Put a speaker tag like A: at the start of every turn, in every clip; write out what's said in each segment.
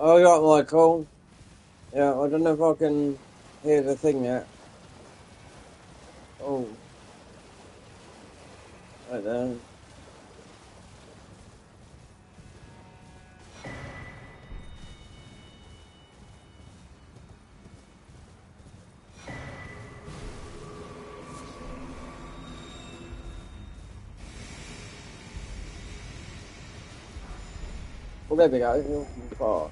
A: Oh, you're right, Michael. Yeah, I don't know if I can hear the thing yet. Oh, right there. Well, there we go. You're from far.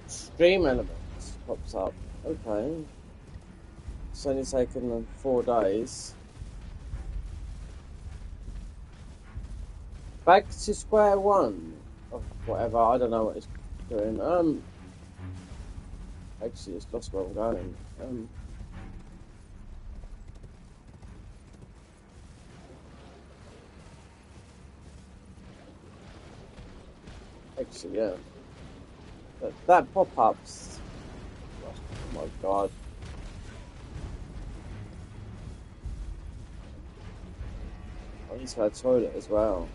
A: Stream elements pops up. Okay. It's only taken them 4 days. Back to square one. Or whatever. I don't know what it's doing. Actually, it's lost where I'm going. Actually, yeah. But that pop-ups. Oh my god. I need to go to the toilet as well.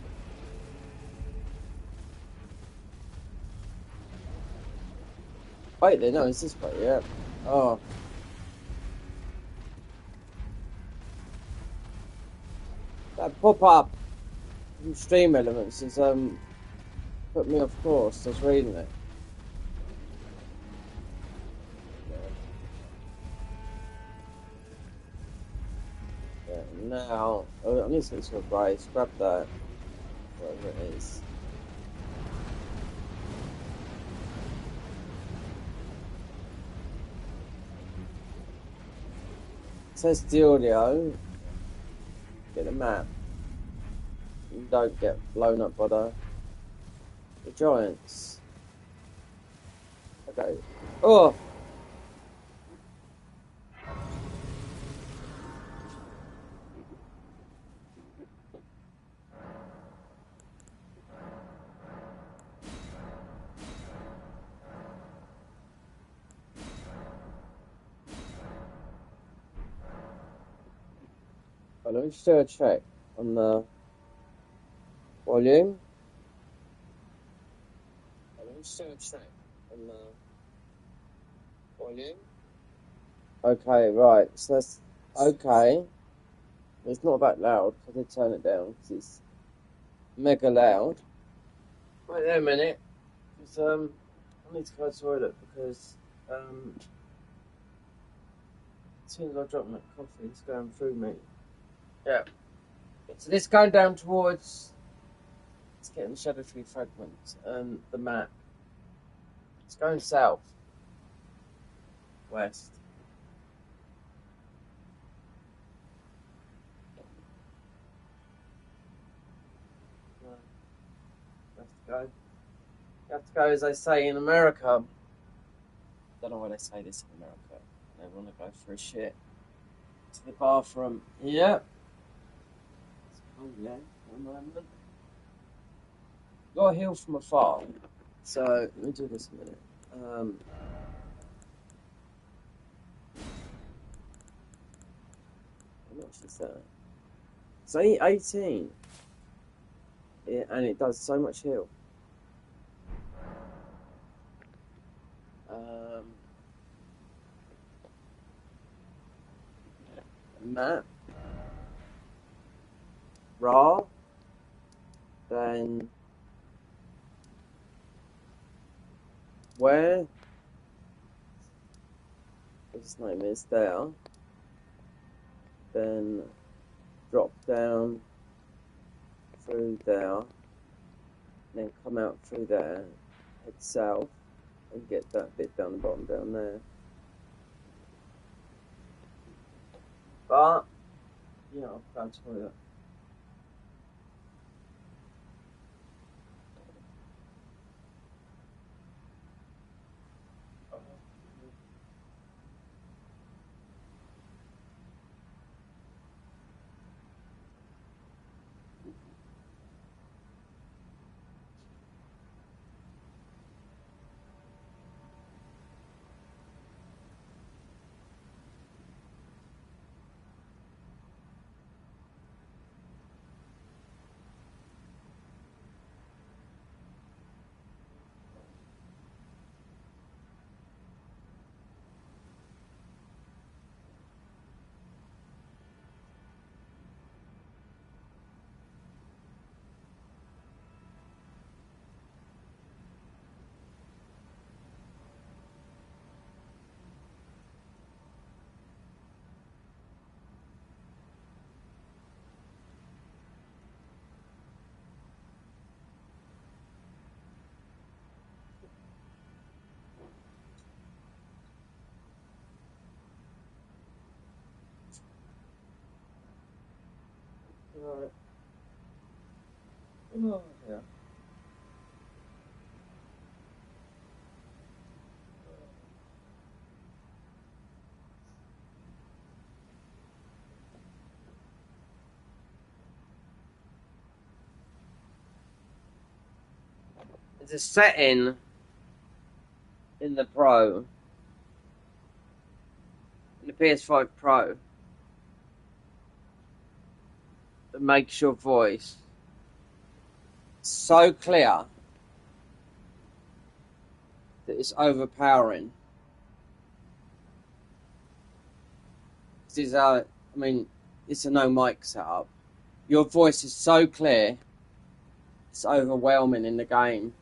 A: Wait, there, no, it's this way, yeah. Oh, that pop-up from Stream Elements has put me off course. I was reading it. Yeah, now, I need to sort of brace, grab that, whatever it is. Test the audio, get the map, and don't get blown up by the giants. Okay. Oh! Let me just do a check on the volume. Let me just do a check on the volume. Okay, right, so that's okay. It's not that loud, I did turn it down because it's mega loud. Wait there a minute, because I need to go to the toilet because as soon as I drop that coffee, it's going through me. Yeah. So this going down towards, it's getting Shadow Tree fragments and the map. It's going south, west. No, you have to go. You have to go, as they say in America. Don't know why they say this in America. They want to go for a shit. To the bathroom. Yeah. Oh yeah. One moment. Got a hill from afar. So let me do this a minute. How much is that? It's only 18. Yeah, and it does so much heal. Map. Raw. Then where his name is there. Then drop down through there. Then come out through there. Head south. And get that bit down the bottom down there. But yeah, I'll go to the toilet. Right. Oh, yeah. There's a setting in the Pro, in the PS5 Pro, that makes your voice so clear that it's overpowering. It's I mean, it's a no mic setup. Your voice is so clear, it's overwhelming in the game.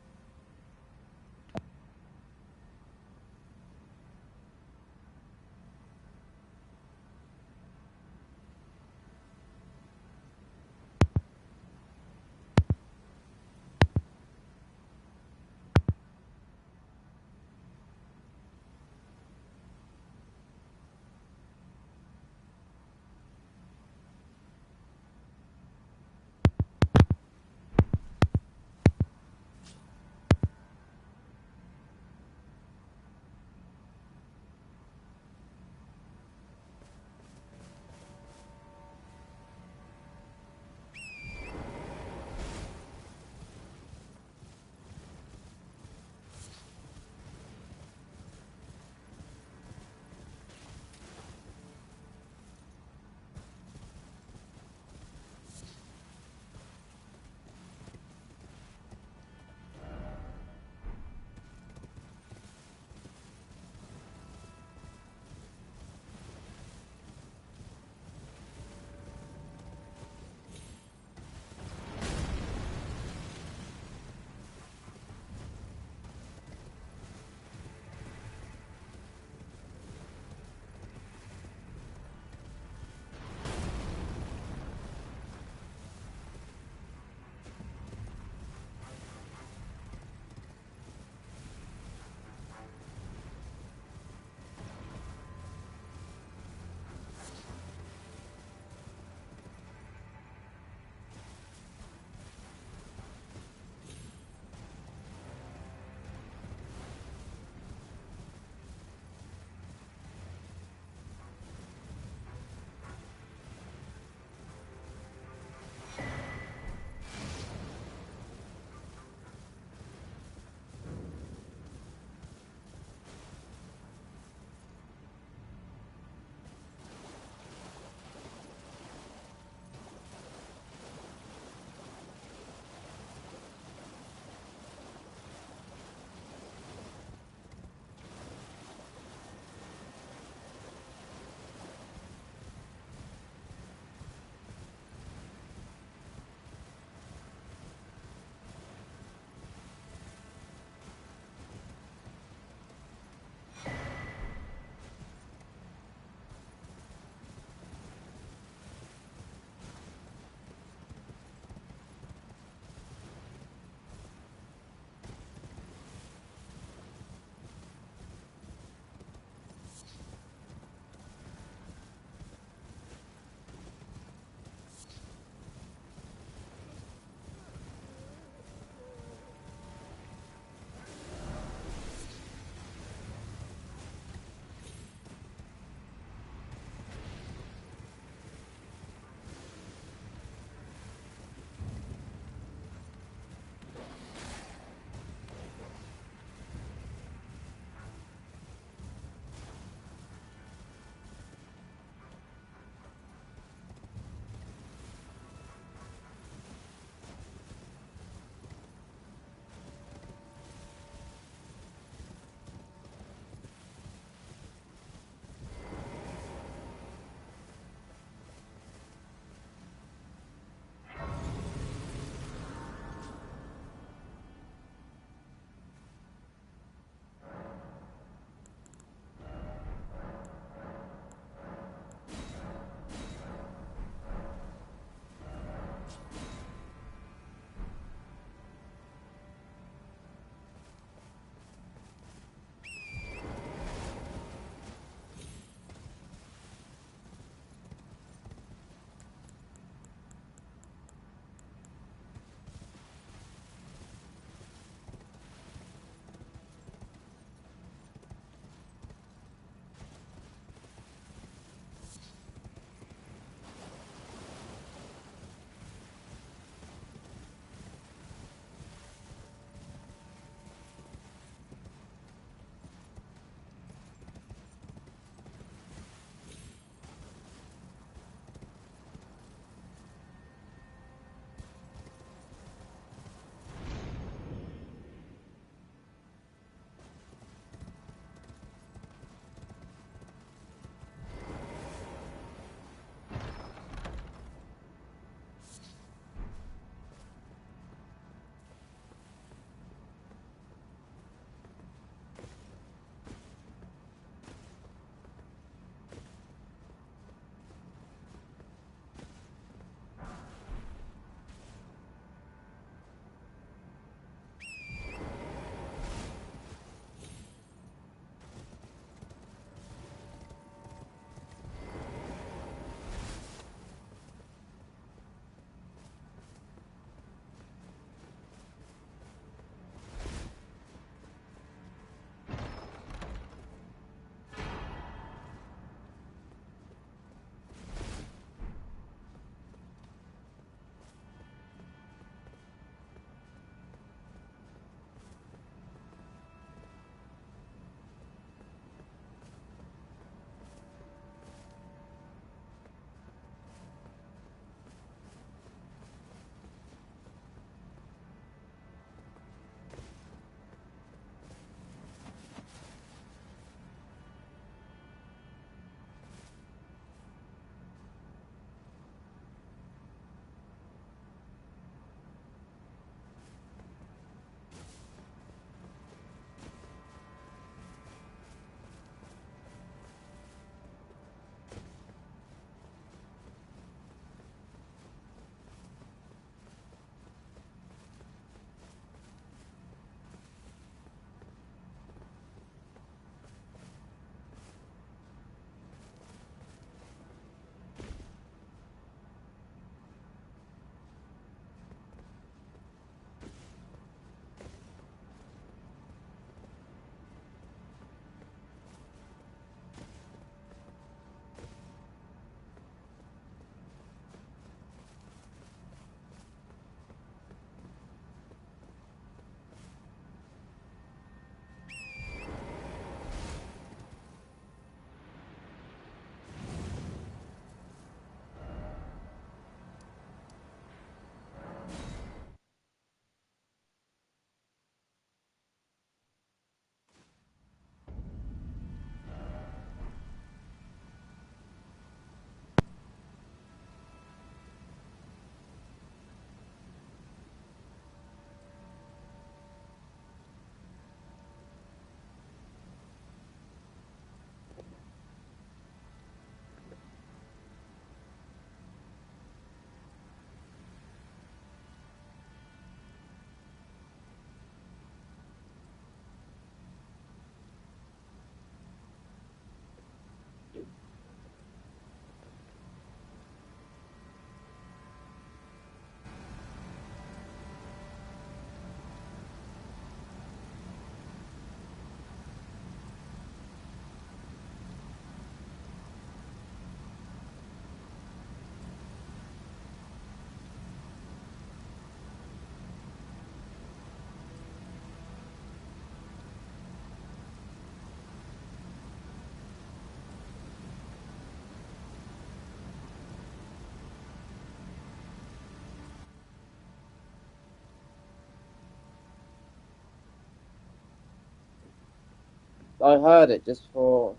A: I heard it just for.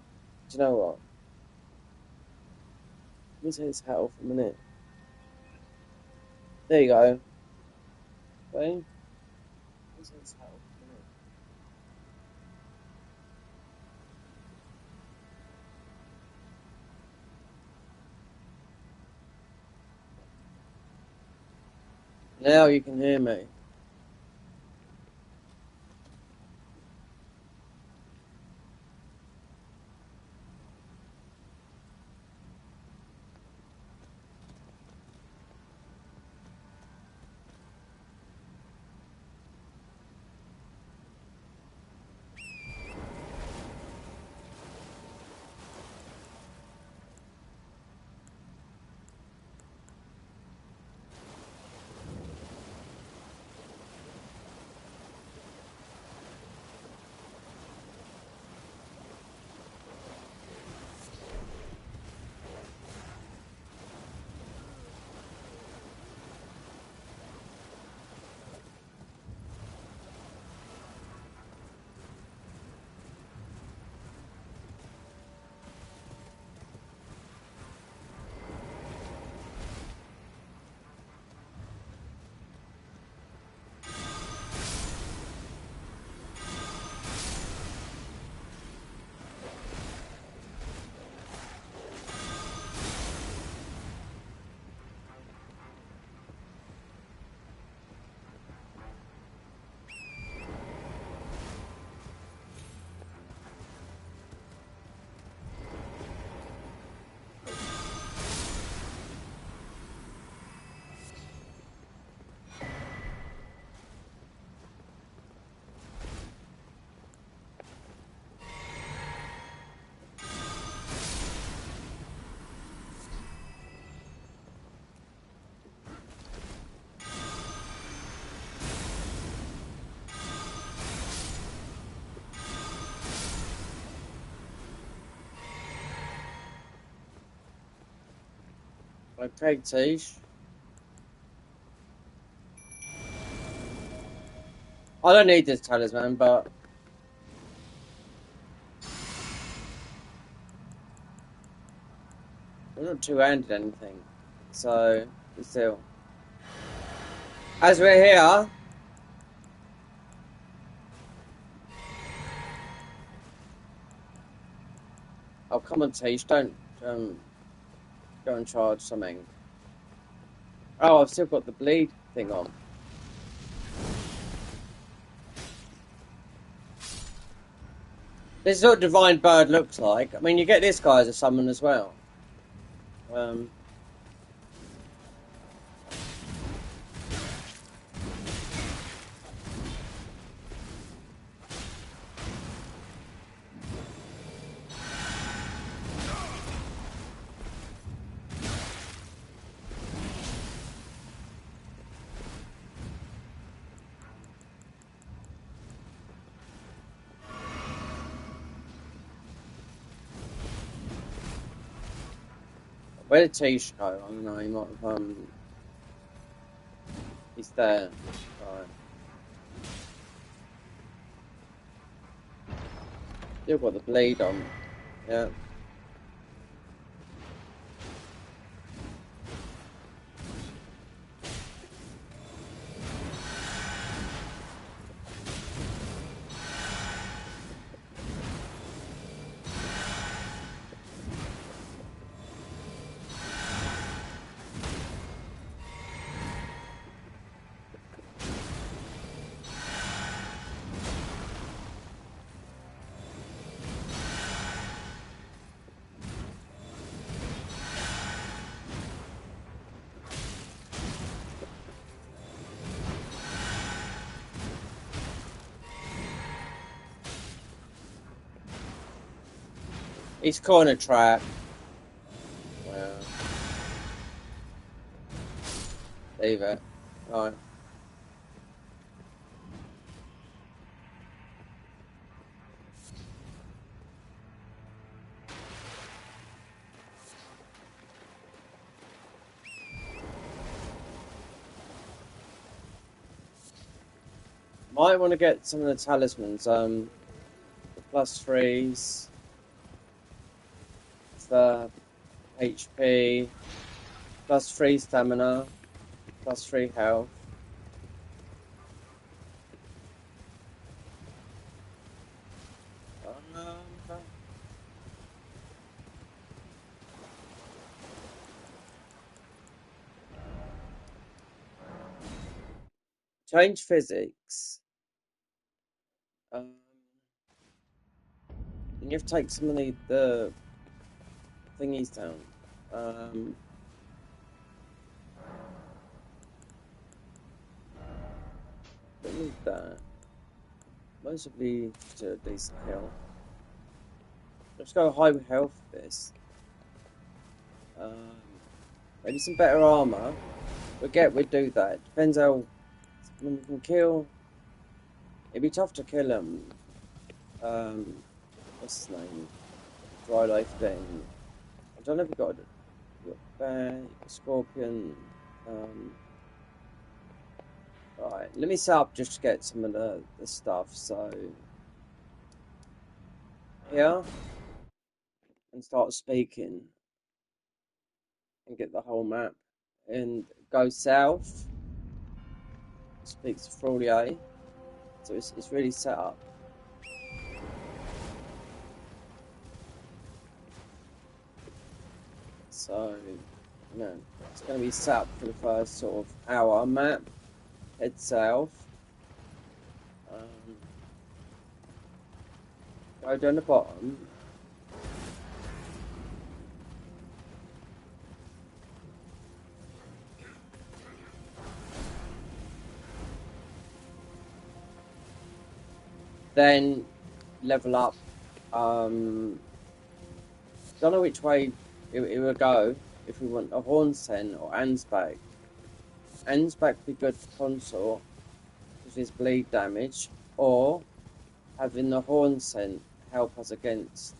A: Do you know what? Let me take this hat off a minute. There you go. Okay. Let me take this hat off a minute. Now you can hear me. Okay, Tish. I don't need this talisman, but I'm not two-handed anything. So, still. As we're here, oh come on, Tish, don't go and charge something. Oh, I've still got the bleed thing on. This is what Divine Bird looks like. I mean, you get this guy as a summon as well. Where did Tish go? I don't know, he might have, he's there. Right. Still got the bleed on. Yeah. He's caught in a trap. Well, leave it. Right. Might want to get some of the talismans. +3s for HP, +3 stamina, +3 health. Change physics. Then you have to take some of the thingies down. Don't need that. Mostly just a decent heal. Let's go high health for this. Maybe some better armor. We'd do that. Depends how when we can kill. It'd be tough to kill him. What's his name? Dry life thing. I don't know if you got bear, scorpion. Right, let me set up just to get some of the stuff. So here and start speaking and get the whole map and go south. Speaks to Fraudier. So it's really set up. So, you know, it's going to be set up for the first sort of hour. Map, head south. Go down the bottom. Then level up. Don't know which way it will go. If we want a horn scent or Ansbach. Ansbach would be good for consort, which is bleed damage, or having the horn scent help us against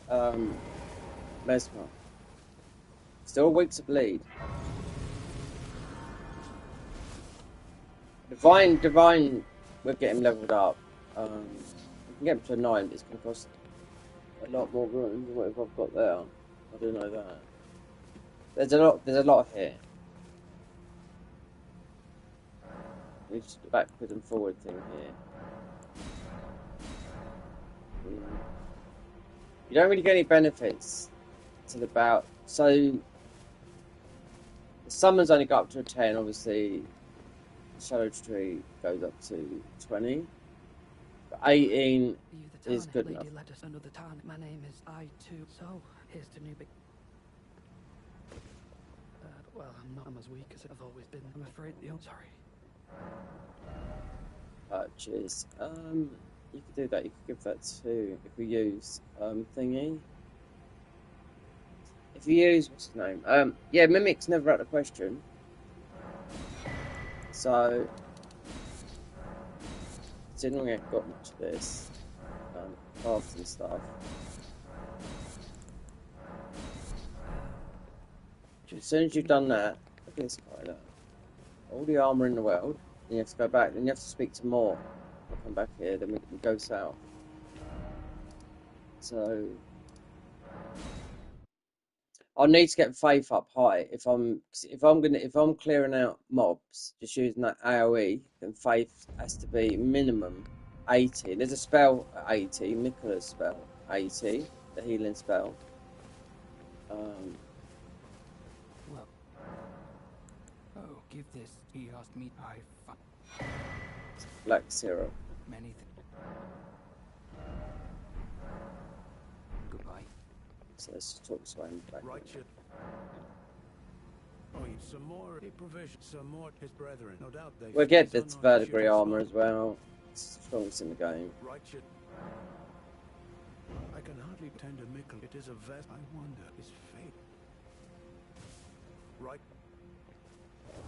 A: Mesmer. Still weak to bleed. Divine, we'll get him leveled up. We can get him to 9, but it's going to cost a lot more room than what I've got there. I do know that. There's a lot here. We've just the backward and forward thing here. You don't really get any benefits to the bout. So the summons only got up to a 10, obviously. The Shadow Tree goes up to 20. But 18 is good enough.
B: My name is I too. So here's the new big. Well, I'm as weak as I've always been. I'm afraid sorry.
A: Purchase. You could do that. You could give that to if we use thingy. If you use what's his name? Yeah, Mimic's never out of the question. So considering we haven't got much of this, paths and stuff. As soon as you've done that, look at this guy there. All the armor in the world. Then you have to go back. Then you have to speak to more. We'll come back here. Then we can go south. So I'll need to get faith up high if I'm clearing out mobs just using that AoE. Then faith has to be minimum 80. There's a spell at 80. Mikula's spell 80. The healing spell.
B: Well, oh, give this. He asked me.
A: Black syrup.
B: Many things. Goodbye.
A: So let's just talk to him back.
C: Right, some more provision, some more his brethren. No doubt they.
A: We'll get this vertebrae armor as well. It's strongest in the game.
C: Right, I can hardly tend to Mikkel. It is a vest. I wonder his fate. Right.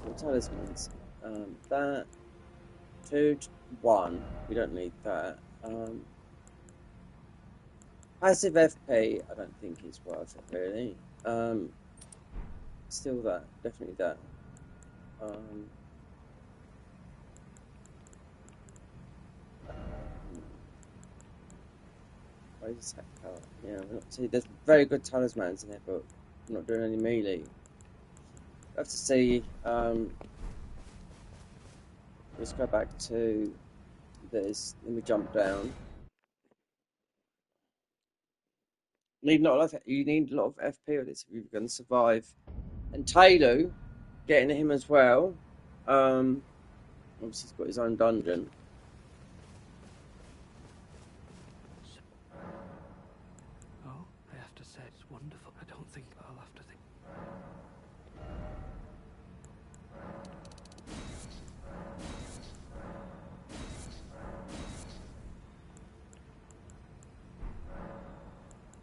A: What talismans? That 2 to 1. We don't need that. Passive FP. I don't think is worth it really. Still that. Definitely that. Where's this heck card? Yeah, we're not, see, there's very good talismans in it, but I'm not doing any melee. I have to see. Let's go back to this. Let me jump down. You need a lot of FP with this if you're going to survive. And Taylor, getting him as well. Obviously he's got his own dungeon.
B: Oh, I have to say it's wonderful. I don't think I'll have to think.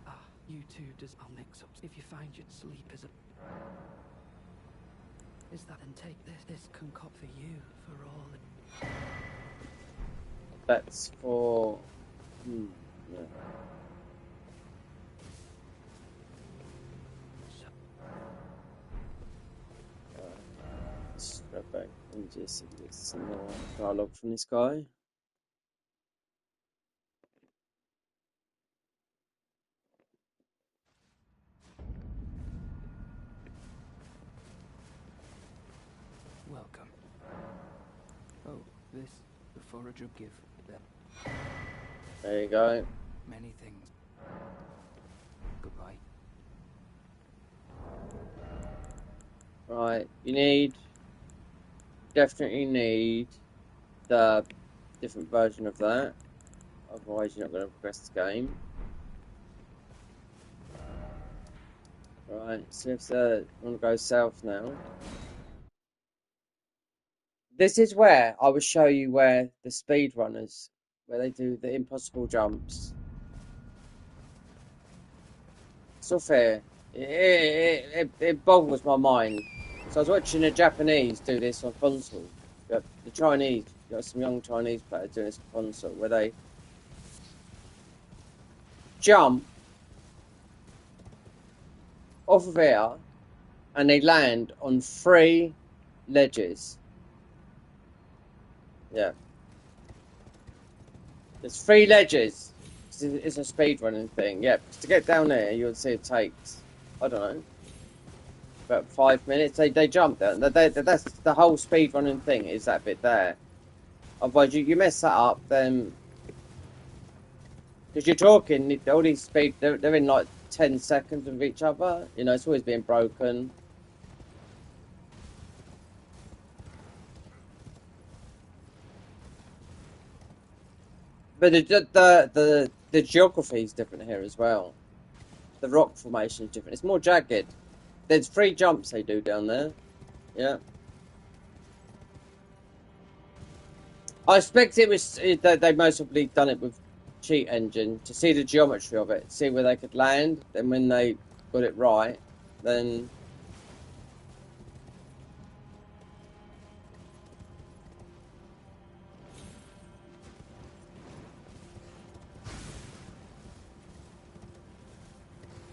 B: Ah, you two I'll mix up. If you find your sleep is that, then take this. This concoct for you for all.
A: That's for. Yeah. Let's go back and just get some more dialogue from this guy.
B: Welcome. Oh, this the forager give them
A: There you go.
B: many things. Goodbye.
A: Right, you definitely need the different version of that. Otherwise, you're not going to progress the game. Right, so if I want to go south now. This is where I will show you where the speedrunners, where they do the impossible jumps. It's not fair. It boggles my mind. So I was watching the Japanese do this on console. The Chinese, some young Chinese players doing this on console, where they jump off of air and they land on 3 ledges. Yeah. There's 3 ledges. It's a speedrunning thing. Yeah, to get down there, you'll see it takes, I don't know, about 5 minutes. They jump there. That's the whole speedrunning thing, is that bit there. Otherwise, you mess that up, then. Because you're talking, all these speed, they're in like 10 seconds of each other. You know, it's always being broken. But the geography is different here as well. The rock formation is different. It's more jagged. There's 3 jumps they do down there. Yeah. I expect it was they most probably done it with cheat engine to see the geometry of it, see where they could land. Then when they got it right, then.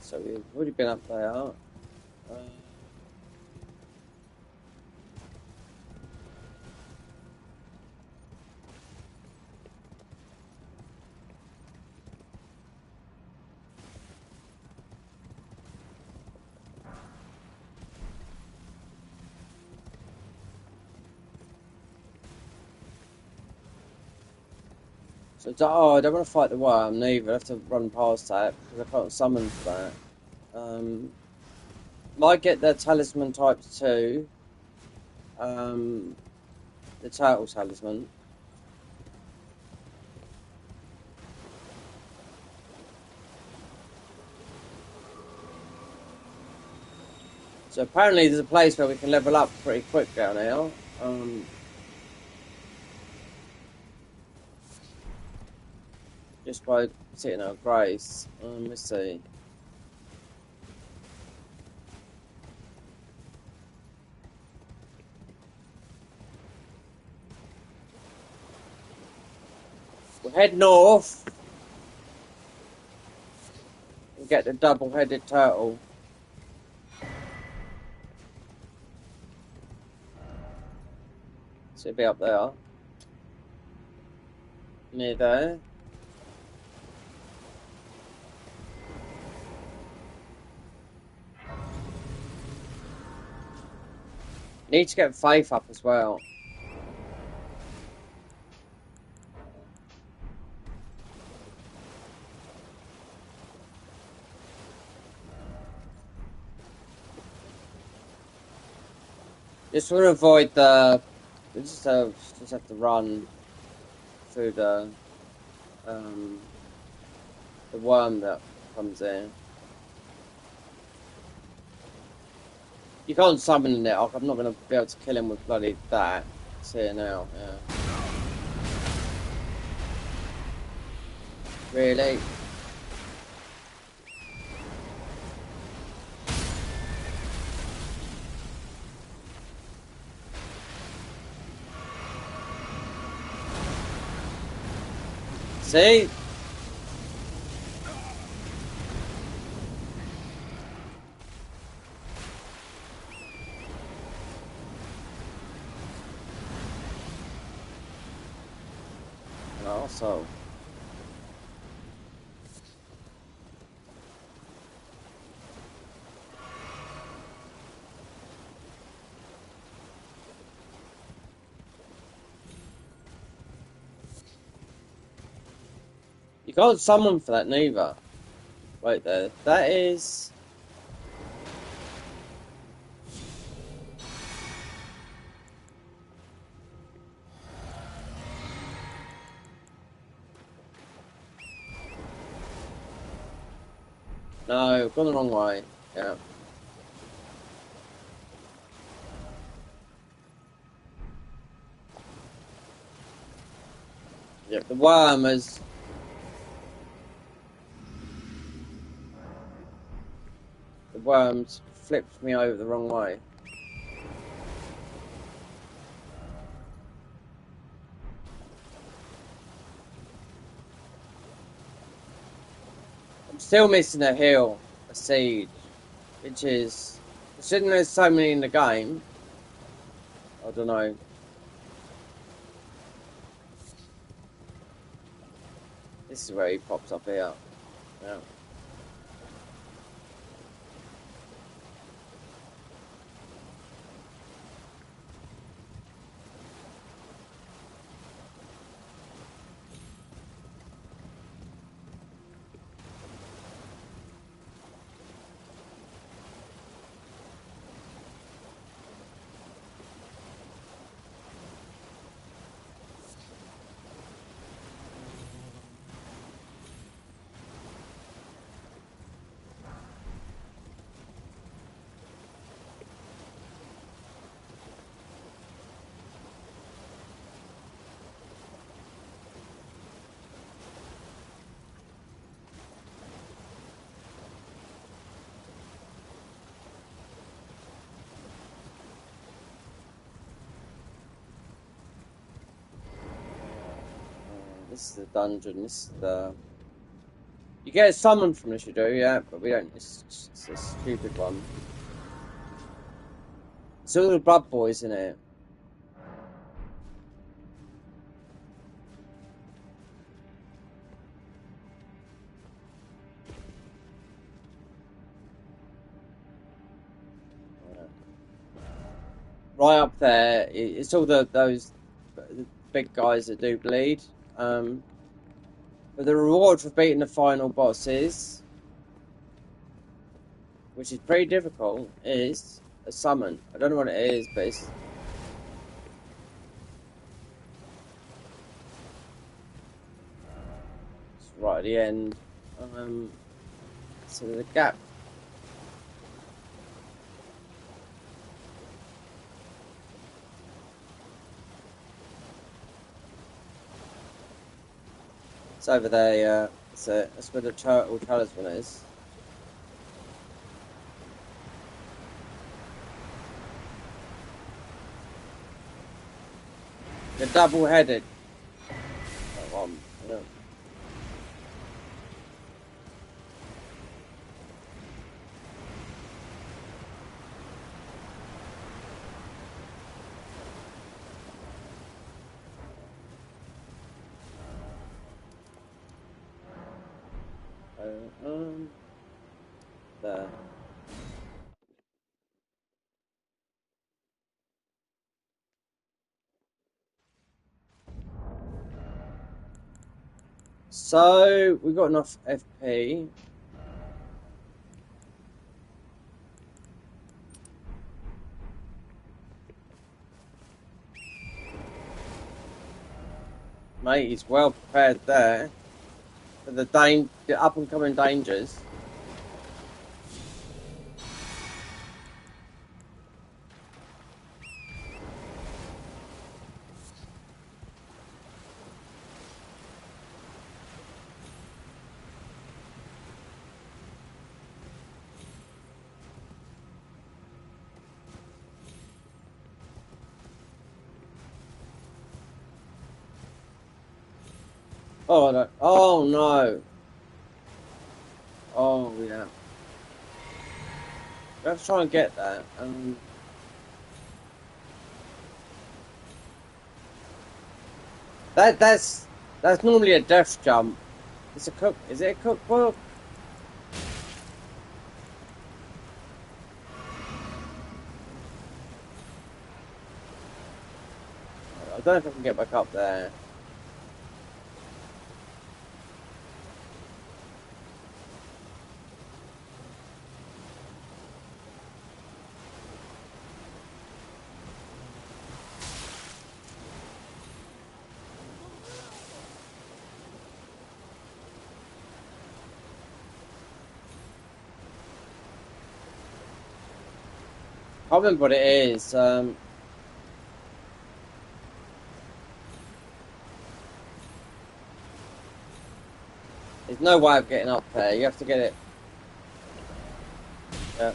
A: So we've already been up there. So I don't want to fight the worm neither. I have to run past that because I can't summon for that. Might get the talisman type 2. The turtle talisman. So apparently there's a place where we can level up pretty quick down here. Just by sitting our grace. Let's see. We'll head north and get the double-headed turtle. So it'll be up there. Near there. Need to get faith up as well. Just want to avoid the. We just have to run through the worm that comes in. You can't summon it. I'm not going to be able to kill him with bloody that. See it now, yeah. Really? See? Also. You can't summon for that neither. Right there. That is... No, gone the wrong way. Yeah. Yeah, the worm has... The worm's flipped me over the wrong way. I'm still missing a hill, a seed, which is... Considering there's so many in the game, I don't know. This is where he pops up here. Yeah. This is the dungeon, this is the... You get a summon from this, you do, yeah, but we don't. It's a stupid one. It's all the blood boys in it. Right up there, it's all those big guys that do bleed. But the reward for beating the final bosses, which is pretty difficult, is a summon. I don't know what it is, but it's right at the end. So there's a gap. It's over there, yeah. That's where the turtle talisman is. They're double-headed. That one. Yeah. There. So we got enough FP. Mate, he's well prepared there for the up and coming dangers. Oh no! Oh no! Oh yeah. Let's try and get that. That's normally a death jump. It's a cook. Is it a cookbook? I don't know if I can get back up there. I can't remember what it is. There's no way of getting up there. You have to get it. Yeah.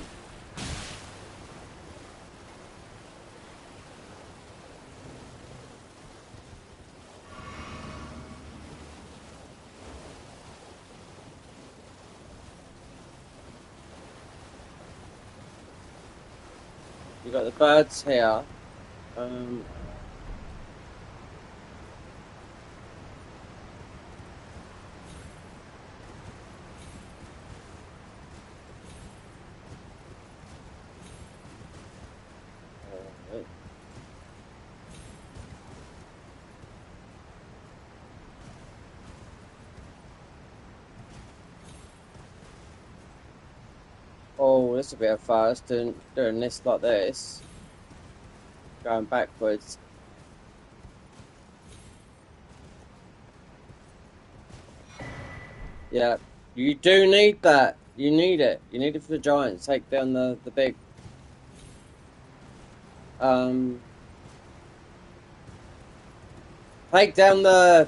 A: You got the birds here. Oh, this will be a fast doing this like this. Going backwards. Yeah. You do need that. You need it. You need it for the giants. Take down the big take down the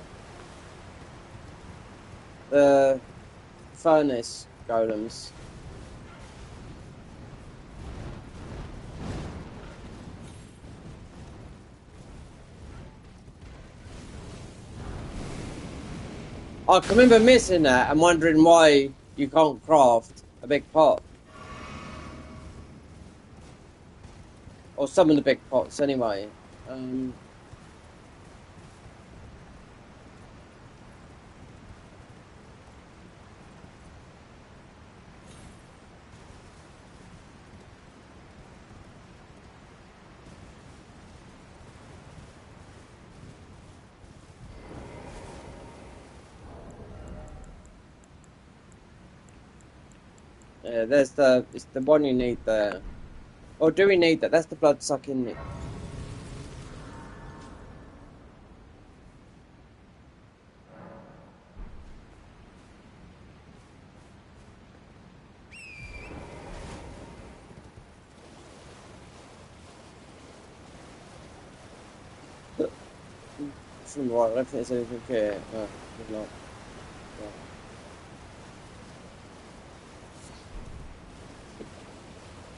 A: furnace golems. I can remember missing that and wondering why you can't craft a big pot. Or some of the big pots anyway. Yeah, it's the one you need there. Or do we need that? That's the blood sucking. From right, I don't think there's anything here. No, there's not. No.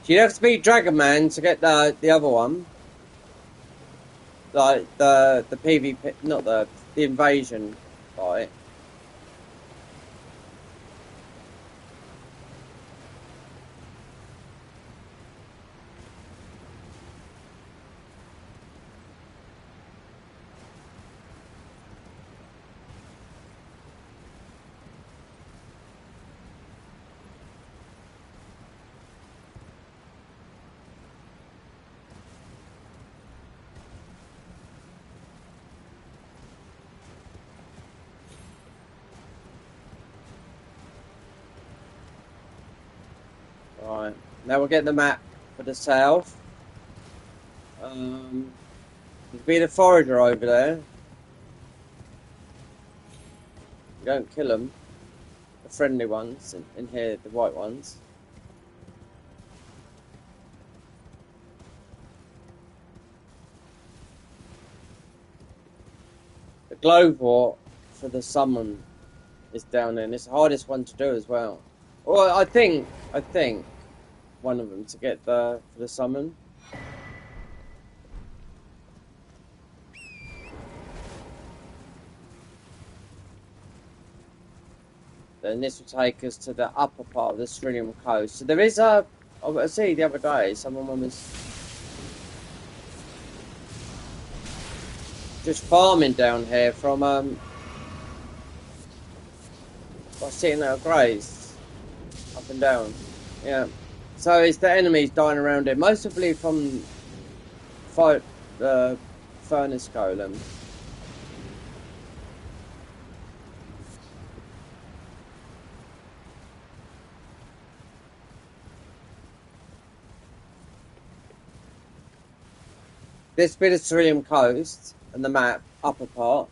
A: So you'd have to beat Dragon Man to get the other one. Like the PvP, not the invasion fight. Now we'll get the map for the south. There'll be the forager over there. You don't kill them. The friendly ones in here, the white ones. The glowwort for the summon is down there, and it's the hardest one to do as well. Well, I think one of them to get for the summon. Then this will take us to the upper part of the Australian coast. So there is I see the other day someone was just farming down here from by sitting at a graze up and down. Yeah. So it's the enemies dying around here, mostly from fight the furnace golem. This bit of Cerulean coast and the map, upper part.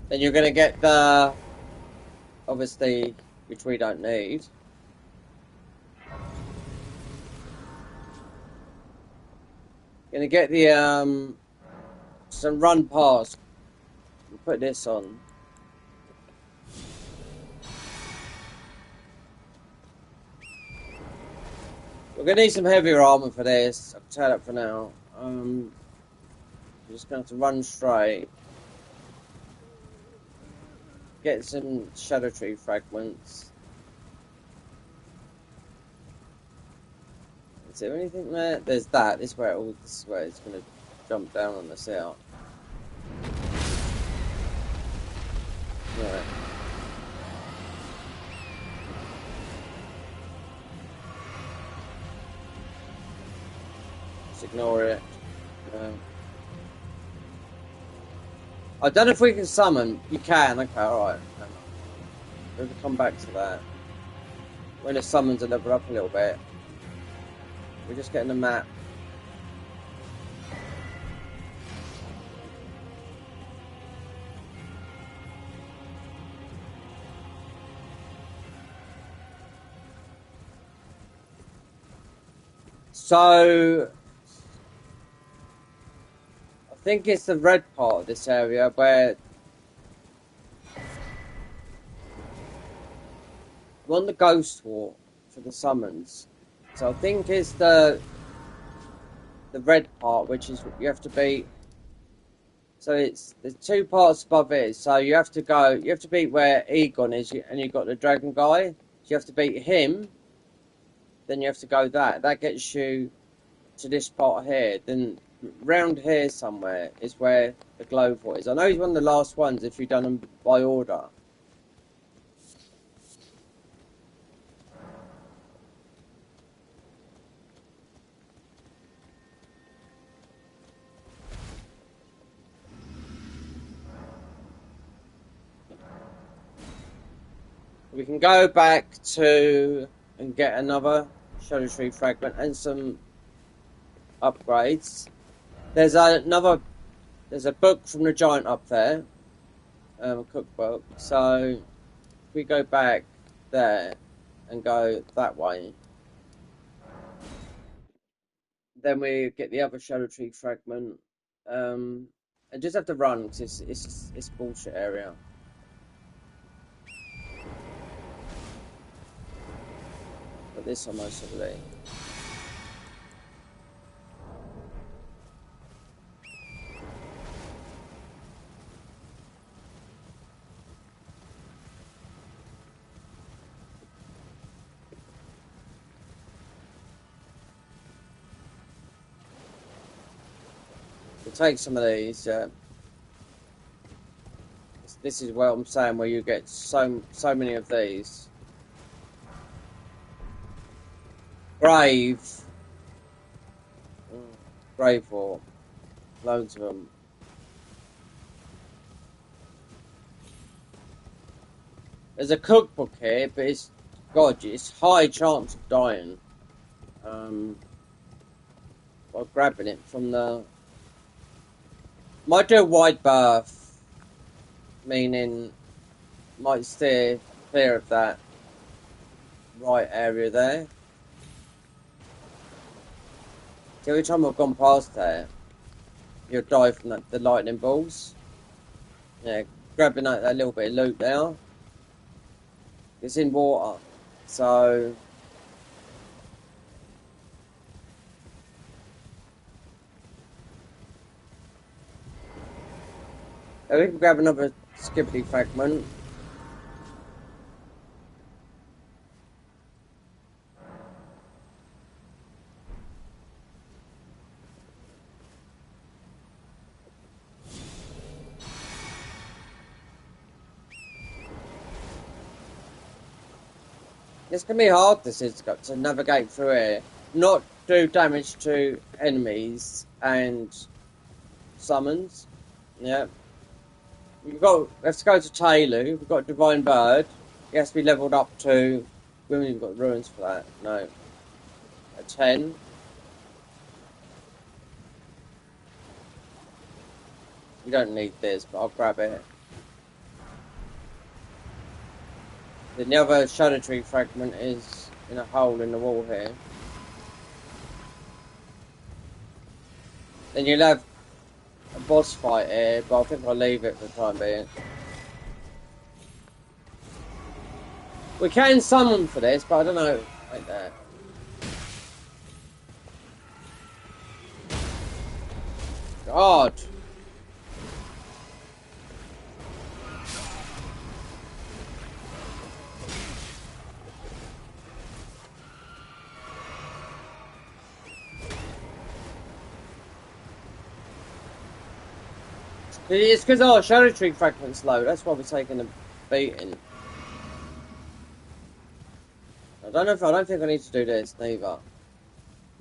A: Then you're going to get the, obviously, which we don't need. Going to get the, some run past. We'll put this on. We're going to need some heavier armor for this. I'll tell that for now. We're just going to have to run straight. Get some shadow tree fragments. Is there anything there? There's that. This is where it's going to jump down on us out. Right. Just ignore it. I don't know if we can summon. You can. Okay, alright. We'll come back to that. When the summons are leveled up a little bit. We're just getting the map. So I think it's the red part of this area where we're on the ghost war for the summons. So I think it's the red part, which is you have to beat. So it's there's two parts above it. So you have to beat where Egon is, and you've got the dragon guy. So you have to beat him. Then you have to go that. That gets you to this part here. Then round here somewhere is where the glowwort is. I know he's one of the last ones if you've done them by order. We can go back to and get another shadow tree fragment and some upgrades. There's a book from the giant up there, a cookbook. So if we go back there and go that way, then we get the other shadow tree fragment. And just have to run because it's bullshit area. But this on most of the we'll take some of these. This is what I'm saying, where you get so many of these. Grave. Grave war. Loads of them. There's a cookbook here, but it's God, it's high chance of dying. By grabbing it from the. Might do a wide berth, meaning might steer clear of that right area there. So every time I've gone past there, you'll die from the lightning balls. Yeah, grabbing that little bit of loot there. It's in water, so we can grab another skibbity fragment. It's gonna be hard. This is to navigate through here, not do damage to enemies and summons. Yeah, let's go to Taylor. We've got Divine Bird. He has to be leveled up to. We haven't even got ruins for that. No, a 10. We don't need this, but I'll grab it. Then the other Shadow Tree fragment is in a hole in the wall here. Then you'll have a boss fight here, but I think I'll leave it for the time being. We can summon for this, but I don't know. Like that. God. It's because our Shadow Tree fragment's low. That's why we're taking a beating. I don't think I need to do this neither.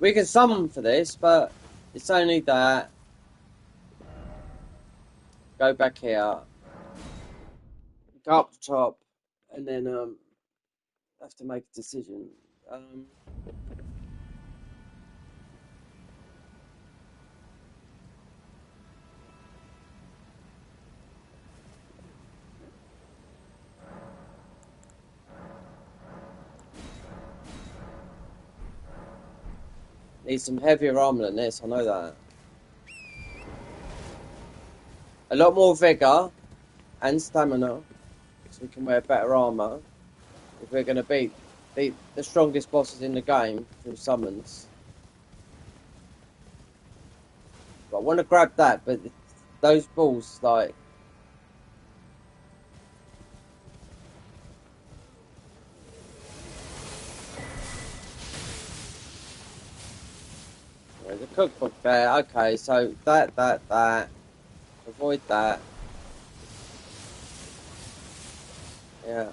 A: We can summon for this, but it's only that. Go back here. Go up the top, and then have to make a decision. Need some heavier armor than this. I know that. A lot more vigor and stamina, so we can wear better armor if we're going to beat the strongest bosses in the game through summons. But I want to grab that, but those balls, like... There's a cookbook there. Okay, so that. Avoid that. Yeah.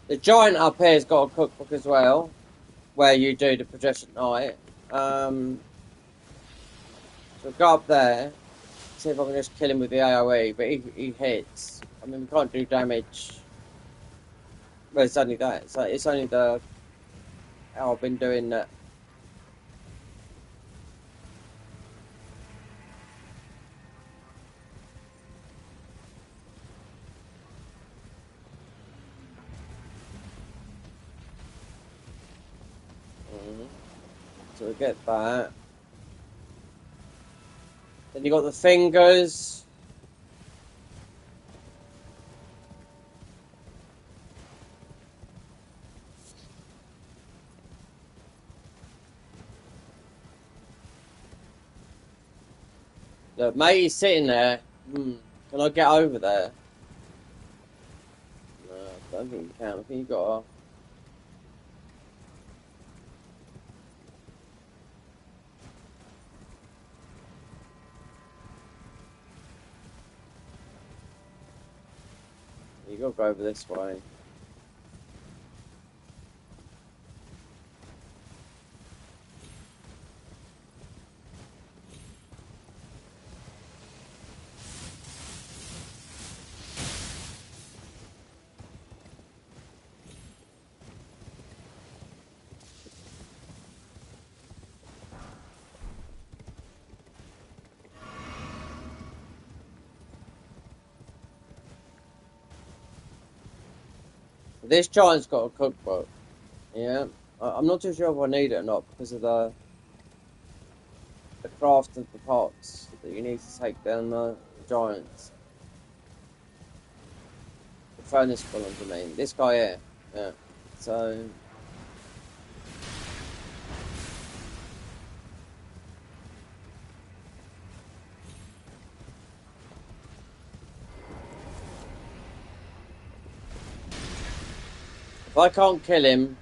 A: The giant up here's got a cookbook as well, where you do the progression night. So go up there, see if I can just kill him with the AoE, but he hits. I mean, we can't do damage. Well, it's only that. So it's only the how I've been doing that. So we get that. Then you got the fingers. Look, mate, he's sitting there. Can I get over there? No, I don't think you can. I think you got to. You got to go over this way. This giant's got a cookbook. Yeah, I'm not too sure if I need it or not because of the craft of the pots that you need to take down the giants. The furnace columns, I mean. This guy here. Yeah. So. If I can't kill him.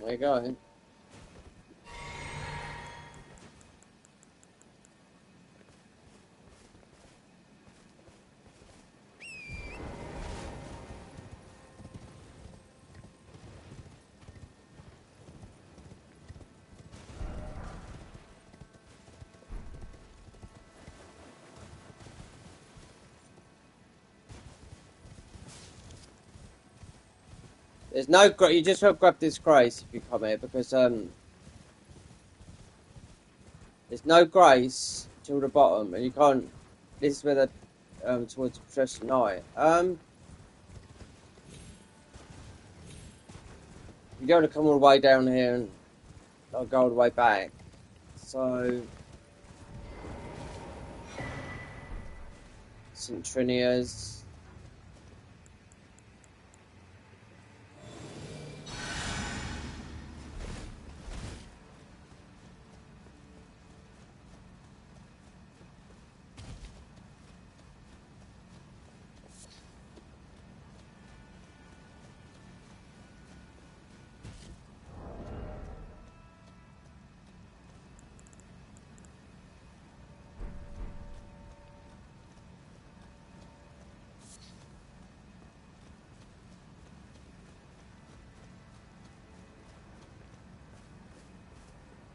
A: There you go. There's no. You just got to grab this grace if you come here because there's no grace till the bottom, and you can't. This is where the towards Professor Knight. You don't want to come all the way down here and I'll go all the way back. So St. Trinia's.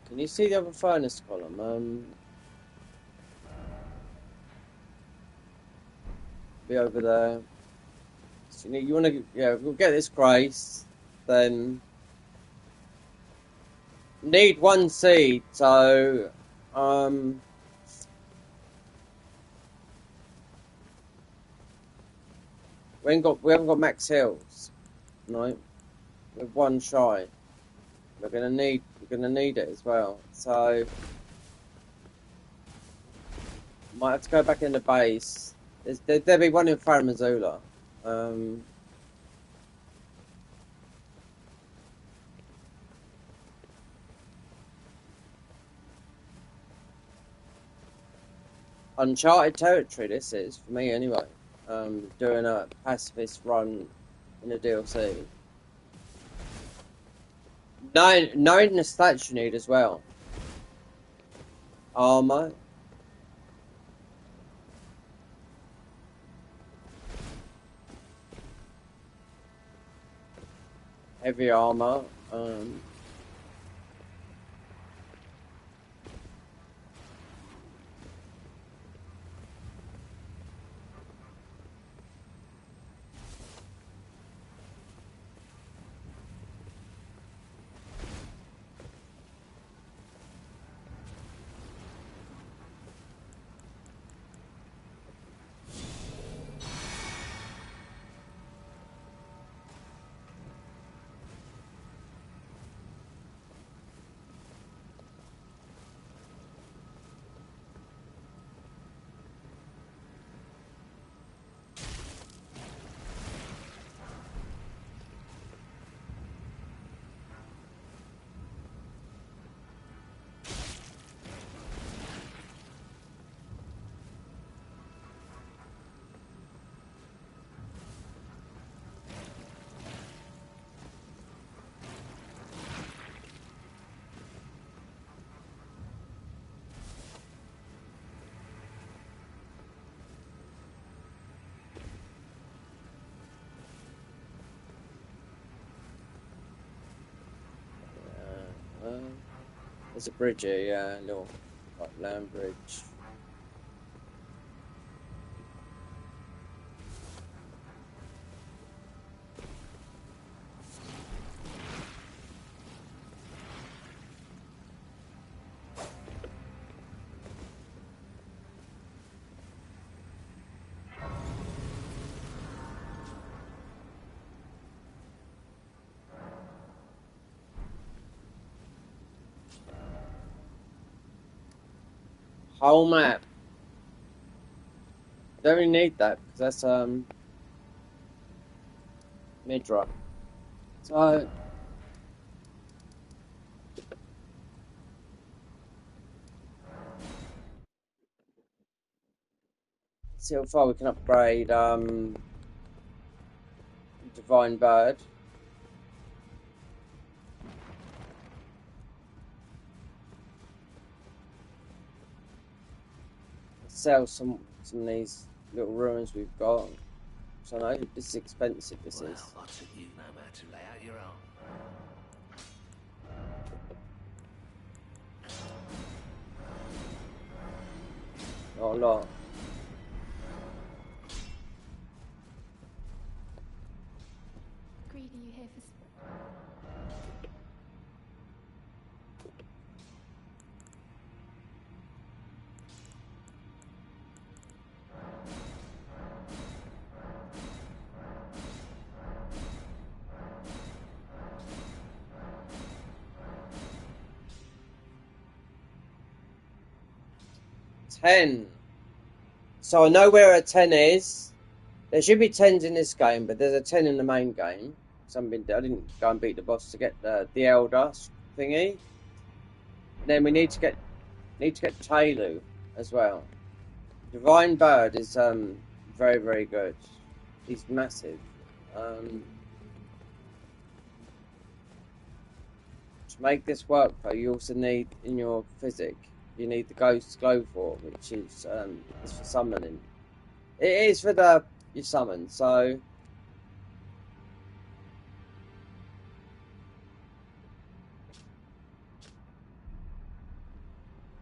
A: Can you see the other furnace column? Be over there. So you want to, yeah, we'll get this grace, then need one seed, so we haven't got max heals, no. We're one shy. We're gonna need it as well. So might have to go back in the base. There'll be one in Farum Azula. Uncharted territory this is, for me anyway. Doing a pacifist run in a DLC. Knowing the stats you need as well. Armor. heavy armor. There's a bridge here, yeah, a little like land bridge. Whole map. Don't really need that because that's Midra. So see how far we can upgrade Divine Bird. Sell some of these little ruins we've got. So I know this is expensive. This
D: Well,
A: is.
D: I took you know how to lay out your own.
A: Not a lot.
E: Greedy, you here for...
A: $10. So I know where a 10 is. There should be 10s in this game, but there's a 10 in the main game. I didn't go and beat the boss to get the Elder thingy. And then we need to get Tailu as well. Divine Bird is very, very good. He's massive. To make this work though, you also need in your physic, you need the Ghost Glow for, which is for summoning. It is for your summon, so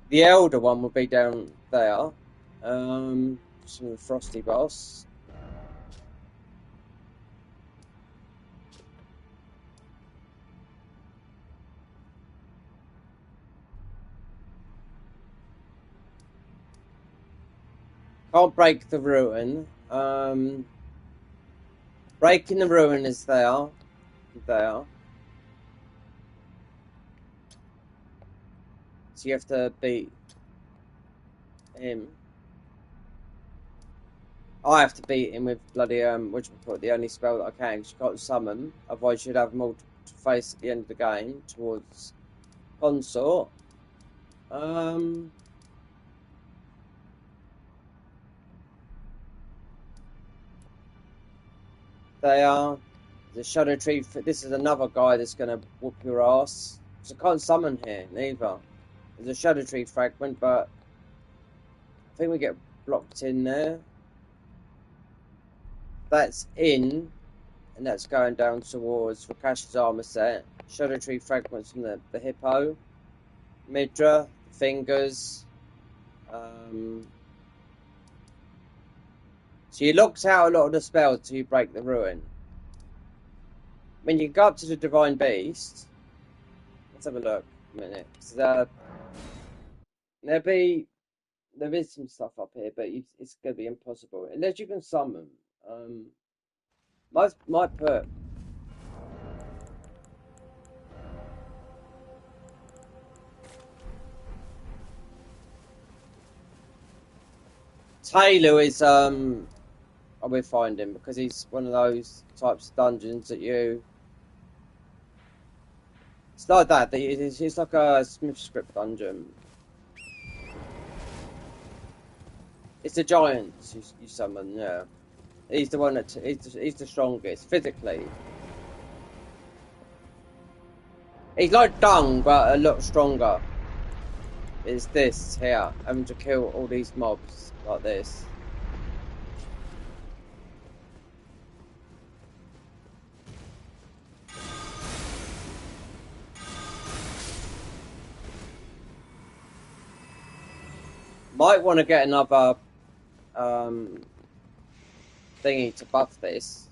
A: the Elder one will be down there. Some of the Frosty boss. Can't break the ruin. Breaking the ruin is there. There. So you have to beat him. I have to beat him with bloody the only spell that I can, 'cause you can't summon. Otherwise you'd have multiple to face at the end of the game towards Consort. They are the Shadow Tree. This is another guy that's gonna whoop your ass. So I can't summon here neither. There's a Shadow Tree fragment, but I think we get blocked in there. That's in and that's going down towards Rakash's armor set. Shadow Tree fragments from the hippo, Midra, the fingers. So you locked out a lot of the spells until you break the ruin. When you go up to the Divine Beast, let's have a look a minute. There is some stuff up here, but it's going to be impossible unless you can summon. Might put. Taylor is I will find him because he's one of those types of dungeons that you. It's like that. It's like a Smith script dungeon. It's the giants you summon. Yeah, he's the one that he's the strongest physically. He's like Dung, but a lot stronger. It's this here, having to kill all these mobs like this. Might want to get another thingy to buff this.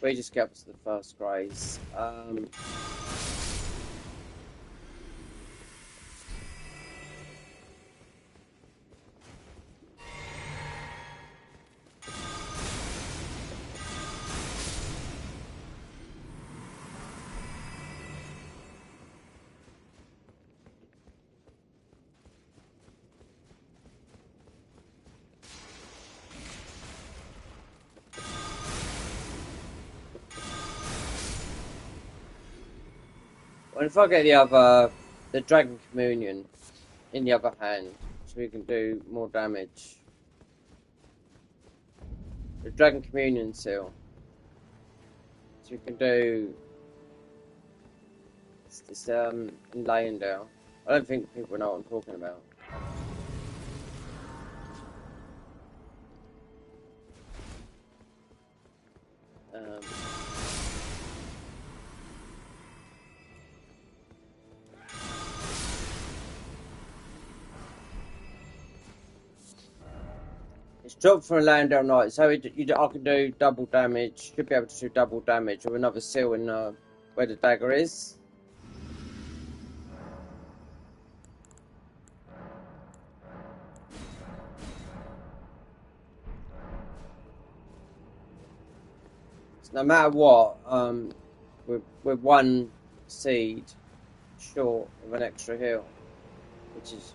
A: We just get up to the first grace. Well, if I get the Dragon Communion in the other hand, so we can do more damage. The Dragon Communion seal. So we can do this in Layendale. I don't think people know what I'm talking about. It's dropped for a Landale Knight, so I can do double damage. Should be able to do double damage with another seal in where the dagger is. So no matter what, we're one seed short of an extra heal, which is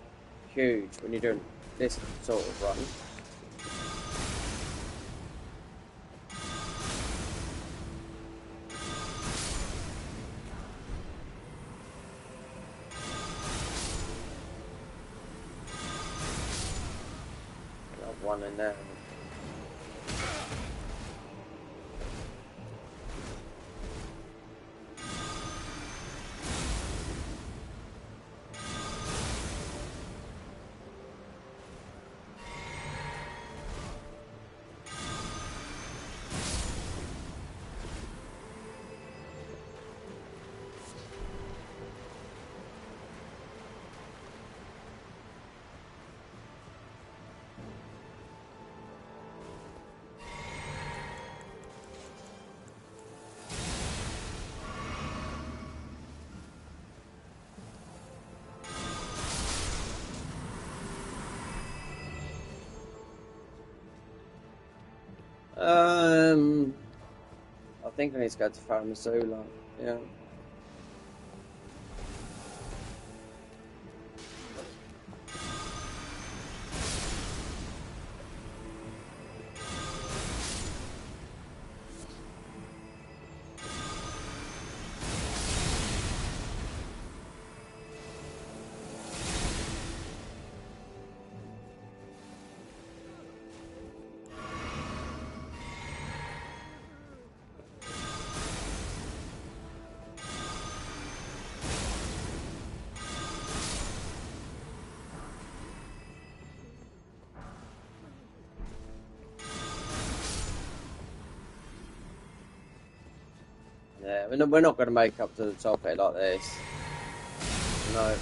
A: huge when you're doing this sort of run. Got one in there. I think I need to go to Farmasula. Yeah. Yeah, we're not going to make up to the top here like this. No.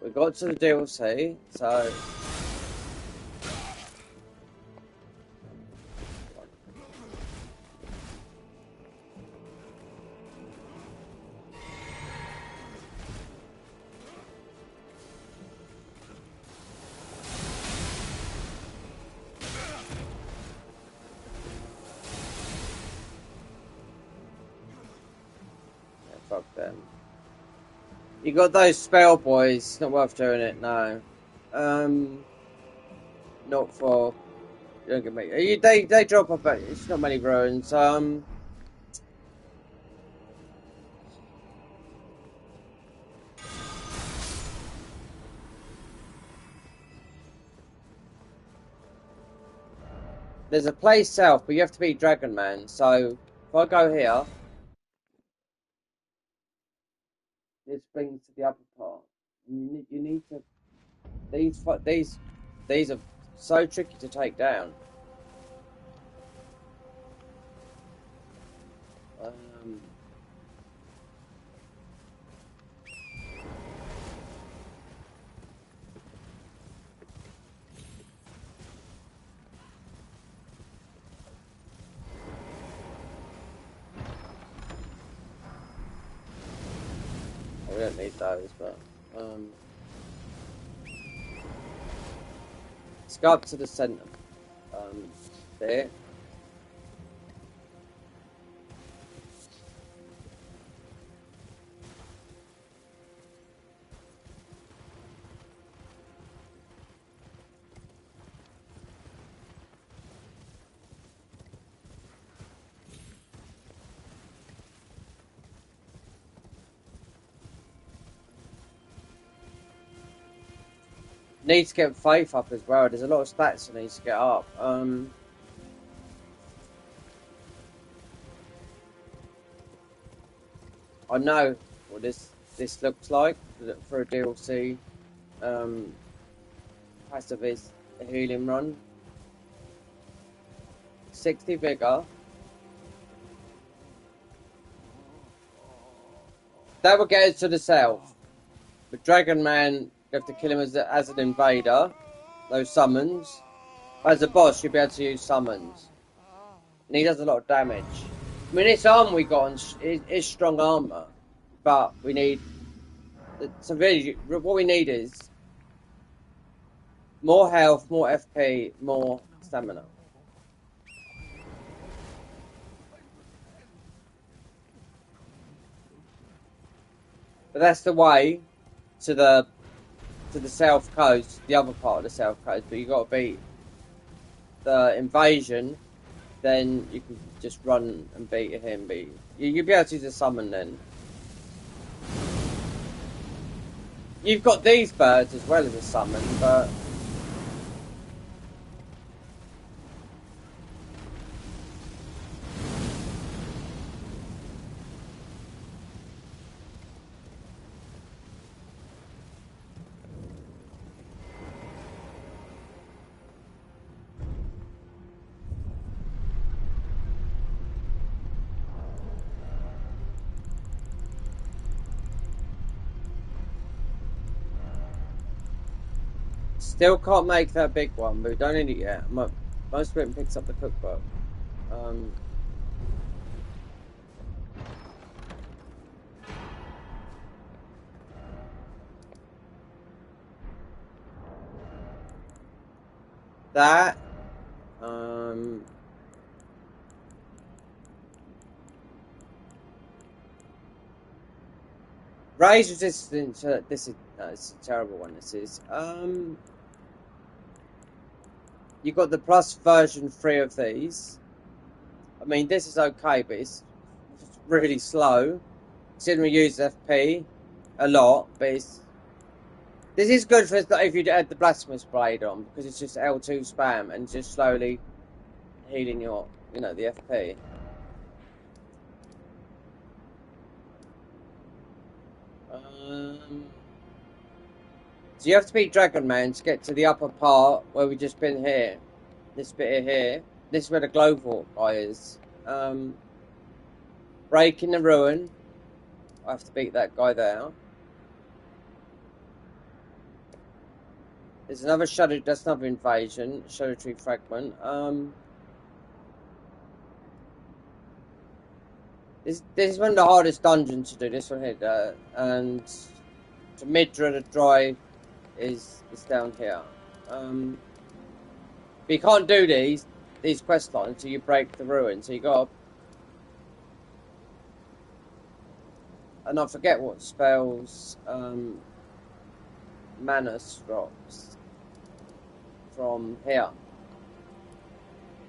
A: We got to the DLC, so... Yeah, fuck them. You got those spell boys, not worth doing it, no. Not for... Don't get me... They drop up, but it's not many runes. There's a place south, but you have to beat Dragon Man. So if I go here, this brings to the upper part. You need to. These are so tricky to take down. We don't need those, but let's go up to the center. There. Need to get faith up as well. There's a lot of stats that needs to get up. I know what this looks like for a DLC. Passive is a healing run. 60 vigor. That will get us to the south. But Dragon Man, you have to kill him as an invader. Those summons. As a boss, you'll be able to use summons. And he does a lot of damage. I mean, this armor we got is strong armor. But we need... So really, what we need is more health, more FP, more stamina. But that's the way to the south coast, the other part of the south coast. But you got to beat the invasion, then you can just run and beat him. But you'll be able to use a summon then. You've got these birds as well as a summon, but still can't make that big one. But we don't need it yet. Most Britain picks up the cookbook. That. Rage resistance. This is it's a terrible one. This is. You got the plus version 3 of these. I mean, this is okay, but it's really slow. Considering we use FP a lot, but this is good for if you add the blasphemous blade on, because it's just L2 spam and just slowly healing your, the FP. So you have to beat Dragon Man to get to the upper part where we just been here. This bit here. This is where the Glowfork guy is. Breaking the ruin. I have to beat that guy there. There's another shadow. That's another invasion. Shadow Tree fragment. This is one of the hardest dungeons to do. This one here, and the Midra the Dry is down here. But you can't do these quest lines until you break the ruin. So you got. And I forget what spells Manus drops from here.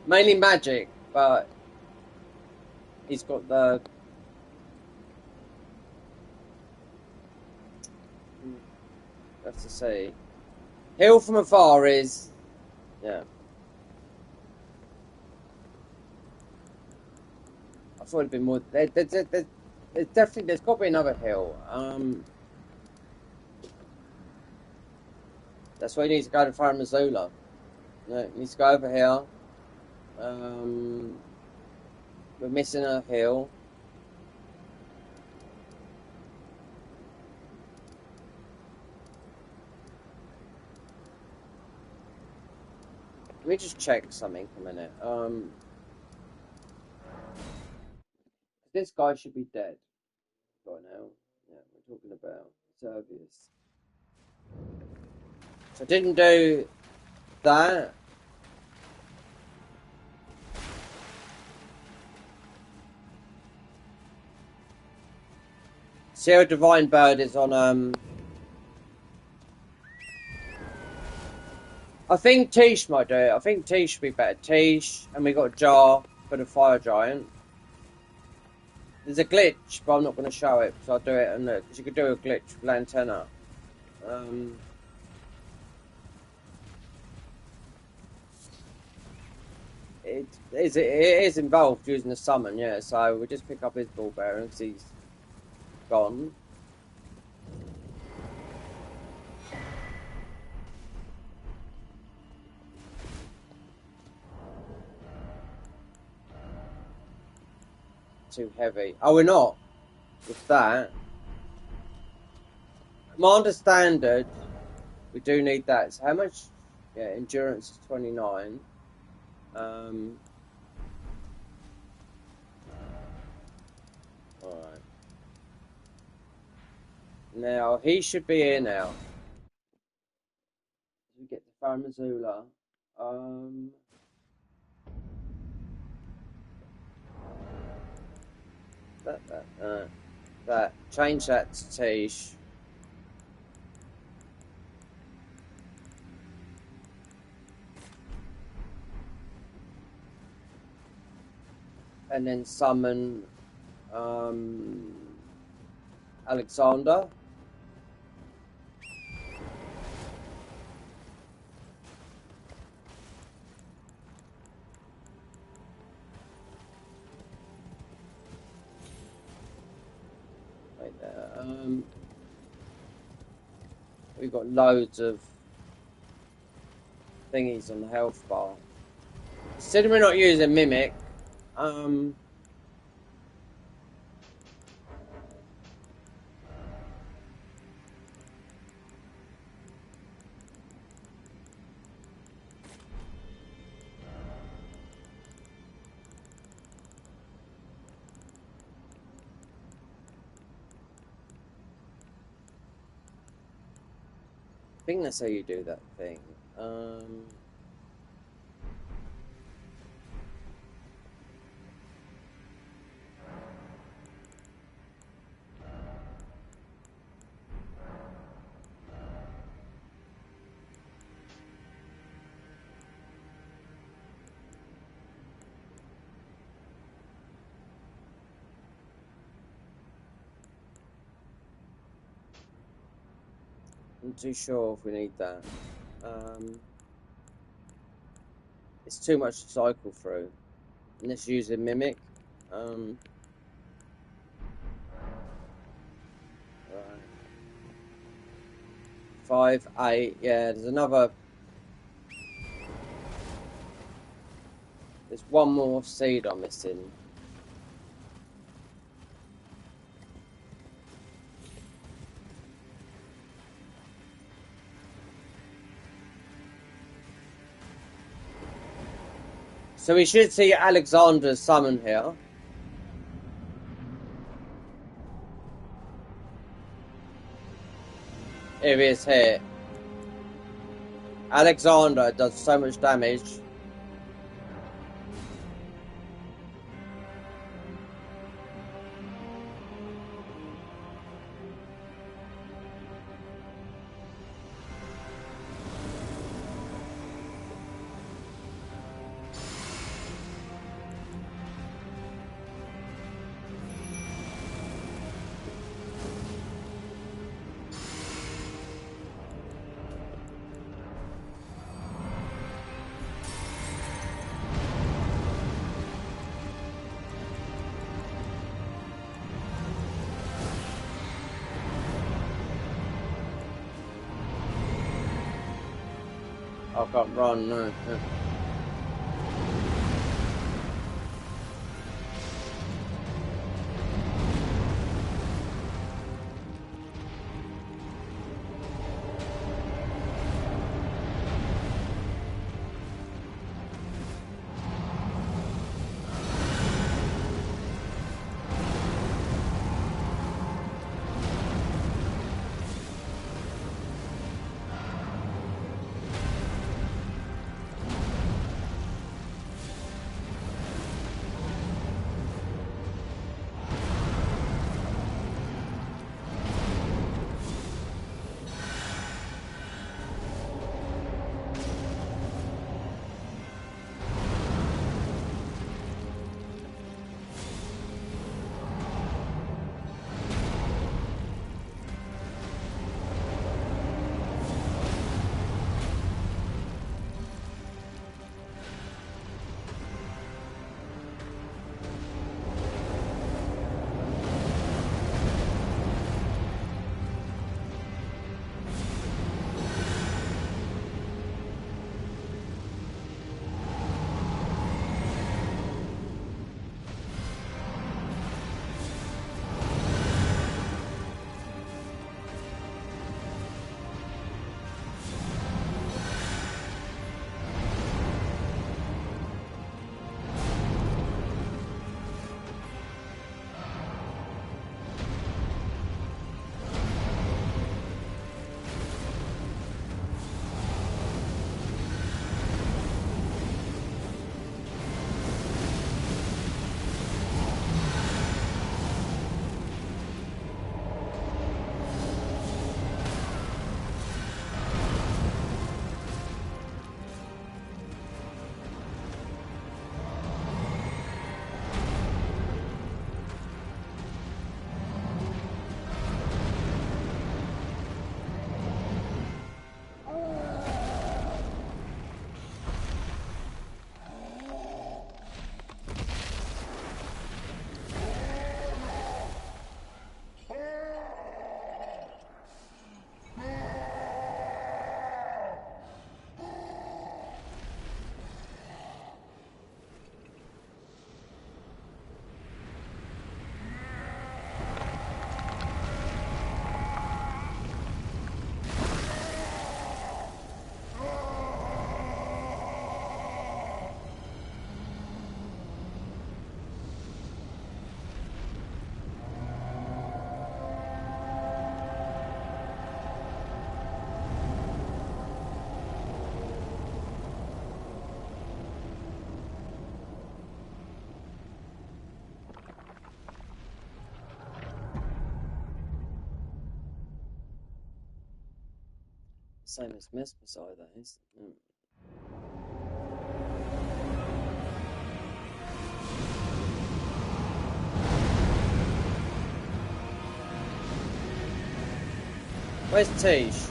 A: Mainly magic, but he's got the let's just say heal from afar is yeah. I thought it'd be more. There's definitely there's got to be another hill. That's why you need to go to Fire Missoula. Yeah, you need to go over here. We're missing a hill. Let me just check something a minute. This guy should be dead by now. Yeah, we're talking about Servius. So I didn't do that. Sarah Divine Bird is on I think Tish might do it. I think Tish would be better. Tish, and we got Jar for the Fire Giant. There's a glitch, but I'm not going to show it, so I'll do it because you could do a glitch with Lantana. It is involved using the summon, yeah, so we just pick up his ball bearer because he's gone. Too heavy. Oh, we're not. With that. Commander Standard, we do need that. So how much? Yeah, endurance is 29. Alright. Now, he should be here now. We get to Fire Missoula. That. Change that to Tish. And then summon Alexander. Right there. We've got loads of thingies on the health bar. Considering we're not using Mimic, I think that's how you do that thing. I'm not too sure if we need that. It's too much to cycle through. Unless you use a mimic. Right. Five, 8, yeah, there's another. There's one more seed I'm missing. So we should see Alexander's summon here. Here he is here. Alexander does so much damage. I can't run, no. Same as Mesmerside, that is. Where's Tish?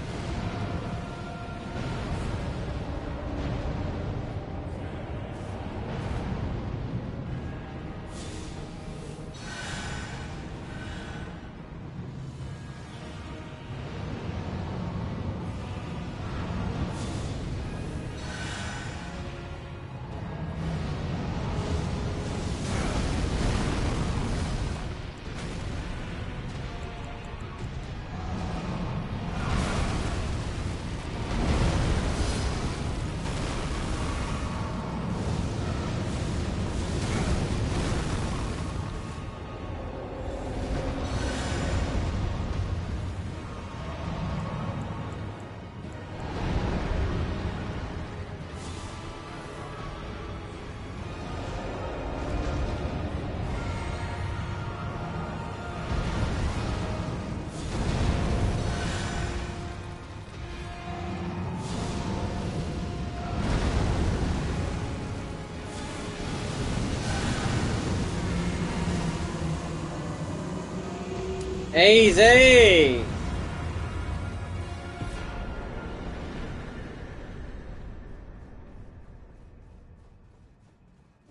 A: Easy!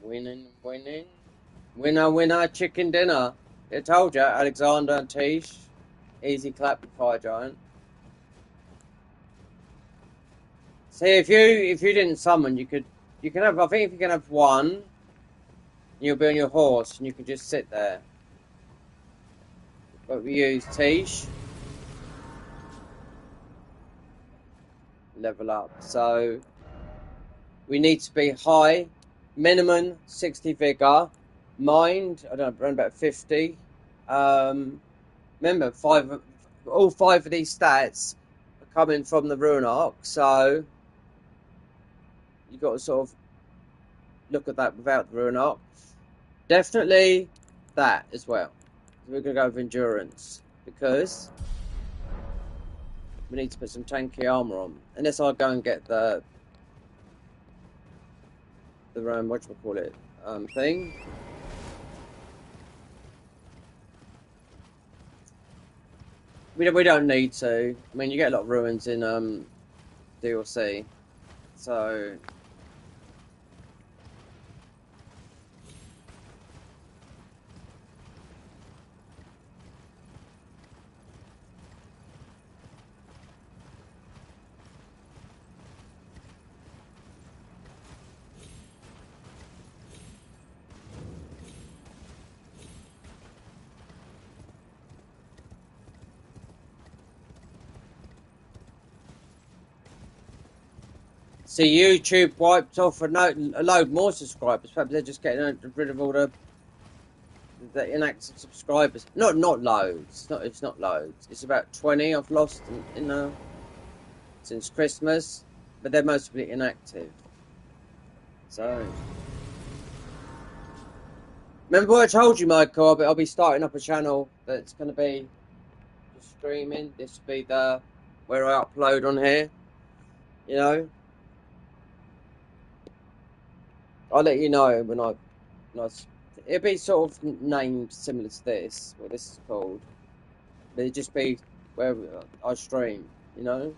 A: Winning. Winner, chicken dinner. I told you, Alexander and Tish. Easy clap with Fire Giant. See, if you didn't summon, you can have. I think if you can have one, you'll be on your horse and you can just sit there. But we use Tish. Level up. So we need to be high, minimum 60 vigor, mind, I don't know, around about 50. Remember, all five of these stats are coming from the Ruin Arc, so you've got to sort of look at that without the Ruin Arc. Definitely that as well. We're going to go with endurance because we need to put some tanky armor on. Unless I go and get the whatchamacallit, thing. We don't need to. I mean, you get a lot of ruins in DLC, so see, YouTube wiped off a load more subscribers. Perhaps they're just getting rid of all the inactive subscribers. Not loads. It's not loads. It's about 20 I've lost in since Christmas, but they're mostly inactive. So remember what I told you, Michael? I'll be starting up a channel that's going to be just streaming. This will be where I upload on here. You know, I'll let you know when I it'll be sort of named similar to this, what this is called. But it'll just be where I stream, you know?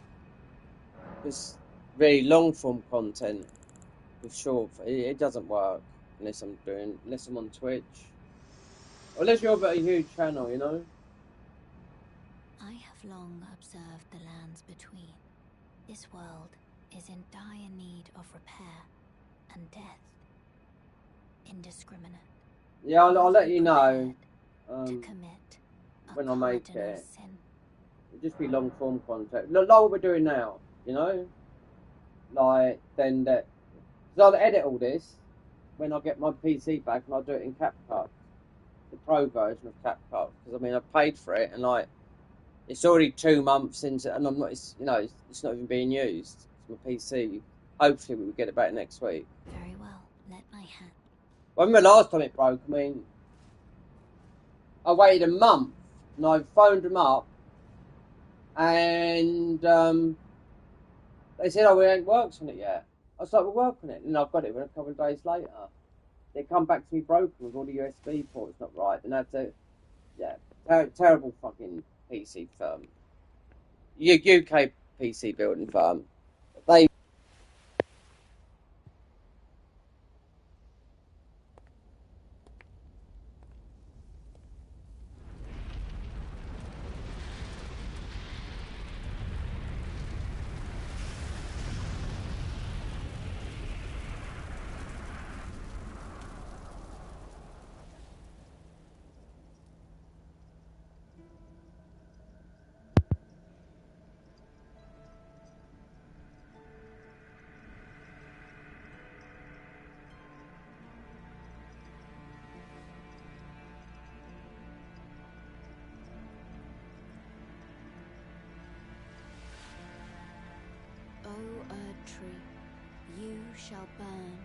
A: Because really long form content with short, it doesn't work unless I'm on Twitch. Or unless you've got a huge channel, you know?
F: I have long observed the lands between. This world is in dire need of repair and death. Indiscriminate.
A: Yeah, I'll let you know
F: to commit
A: when I make it.
F: Sin.
A: It'll just be long form content. Like what we're doing now, you know? Like, then that. Because I'll edit all this when I get my PC back and I'll do it in CapCut. The pro version of CapCut. Because, I mean, I've paid for it and, like, it's already 2 months into and I'm not, it's not even being used. It's my PC. Hopefully we'll get it back next week.
F: Very well. Let my hand.
A: I remember last time it broke, I mean, I waited a month and I phoned them up and They said, oh, we ain't worked on it yet. I was like, we're working on it. And I've got it a couple of days later. They come back to me broken with all the USB ports not right. Then I had to, yeah, terrible fucking PC firm. UK PC building firm. They
F: O Erd tree, you shall burn.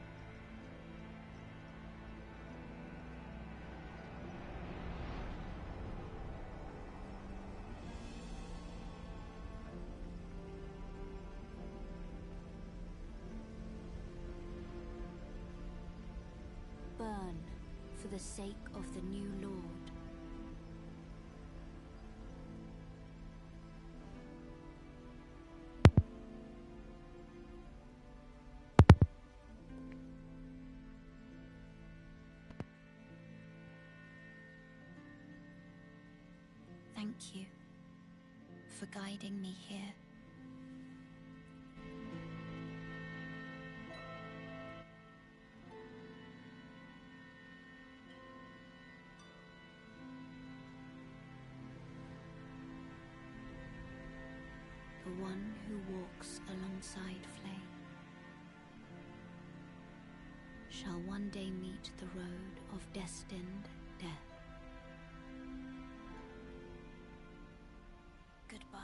F: Burn for the sake of the new Lord. Thank you for guiding me here. The one who walks alongside flame shall one day meet the road of destined death. Goodbye.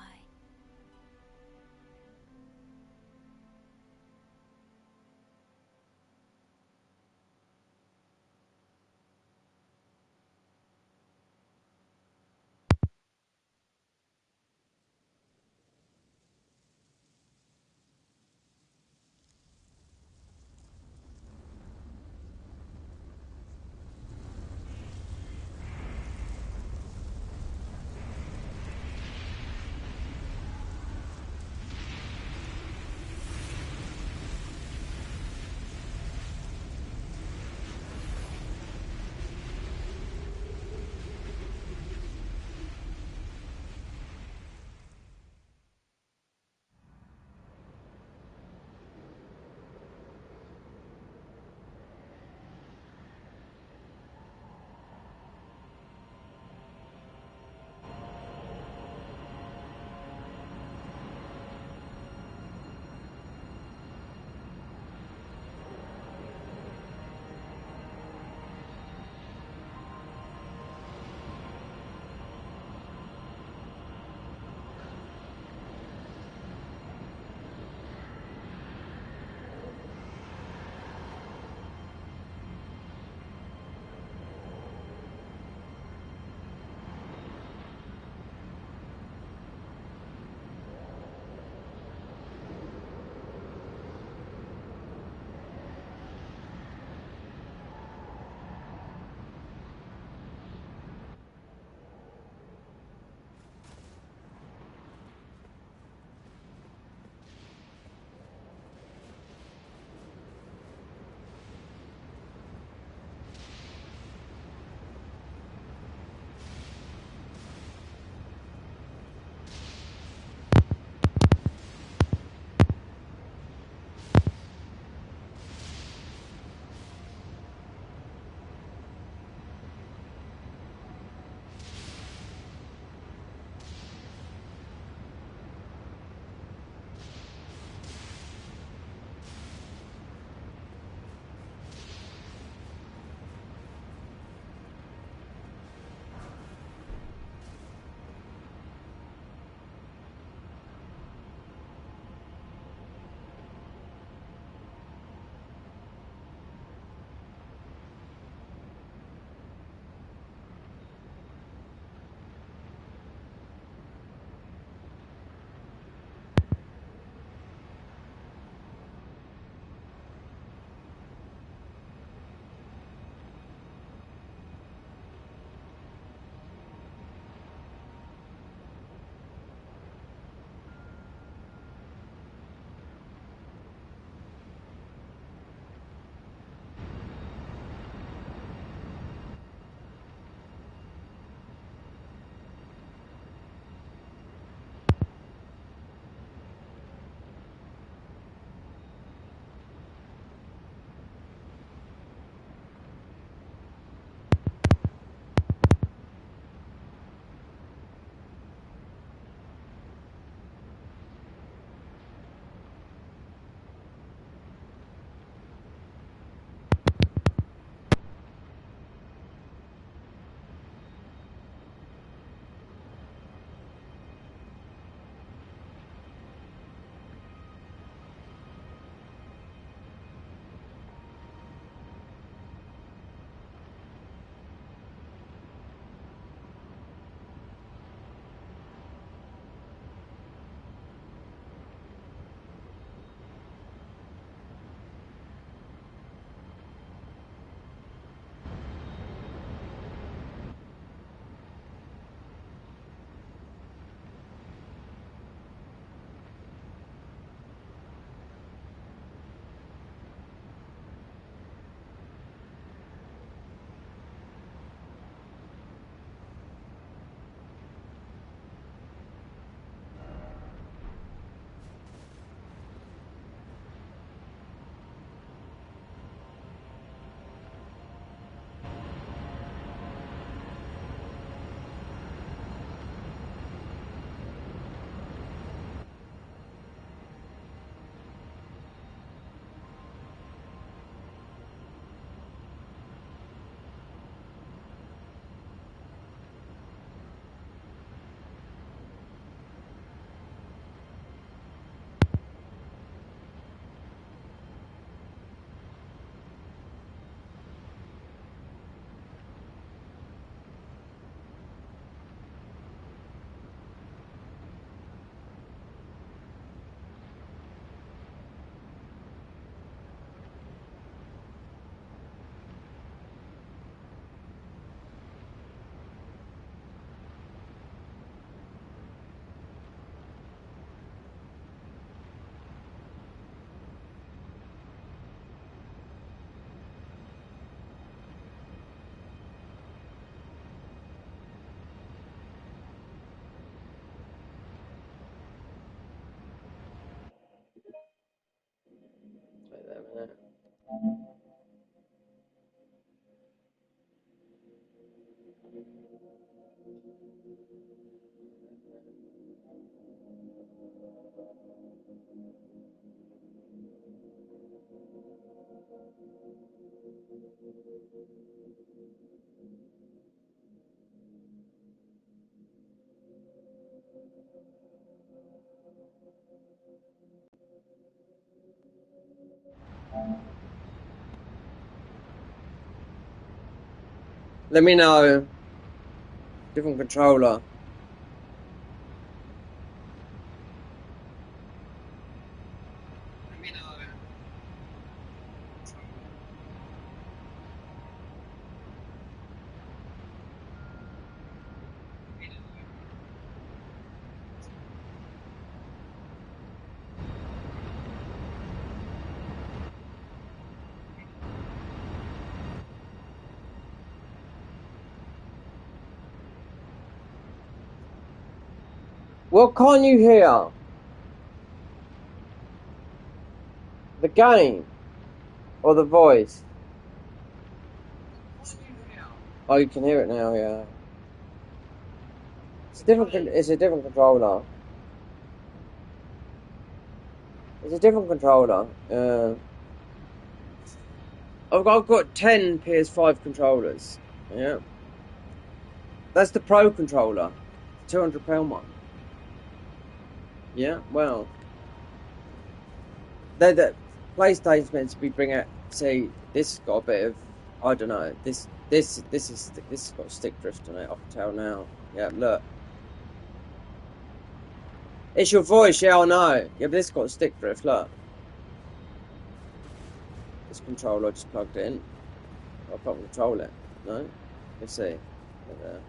A: Let me know. Different controller. What can't you hear? The game or the voice? Oh, you can hear it now, yeah. It's a different. It's a different controller. It's a different controller. I've got 10 ps5 controllers. Yeah, that's the Pro controller, £200 one. Yeah, well, the PlayStation's meant to be bringing out. See, this has got a bit of, I don't know. This has got stick drift on it. I can tell now. Yeah, look. It's your voice, yeah, I know. Yeah, but this got stick drift, look. This controller I just plugged in. I can't control it. No? Let's see. Look there.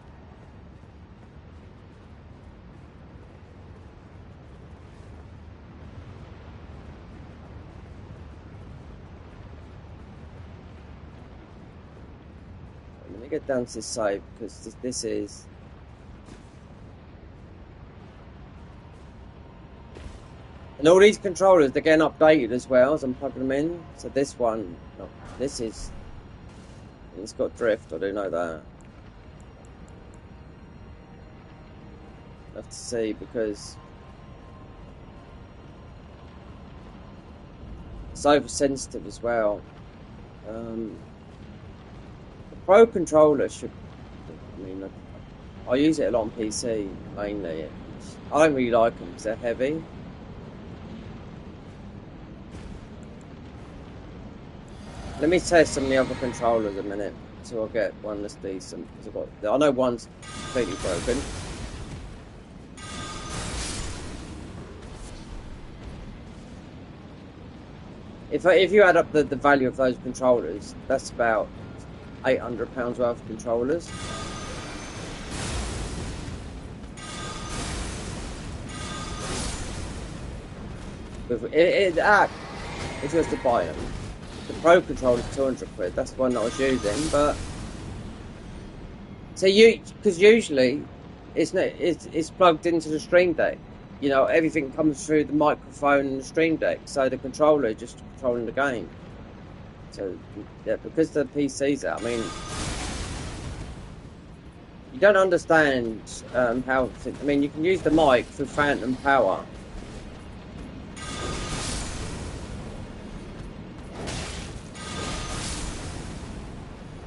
A: Let me get down to this side because this is. And all these controllers, they're getting updated as well as I'm plugging them in. So this one, no, this is. It's got drift, I do know that. I have to see because it's oversensitive as well. The Pro controller should. I mean, I use it a lot on PC mainly. I don't really like them because they're heavy. Let me test some of the other controllers a minute until I get one that's decent. Because I know one's completely broken. If you add up the value of those controllers, that's about £800 worth of controllers. If you was to buy them, the Pro controller's £200. That's the one that I was using, but so because usually it's plugged into the Stream Deck. You know, everything comes through the microphone and the Stream Deck, so the controller is just controlling the game. So yeah, because the PC's out, I mean, you don't understand how. I mean, you can use the mic for phantom power.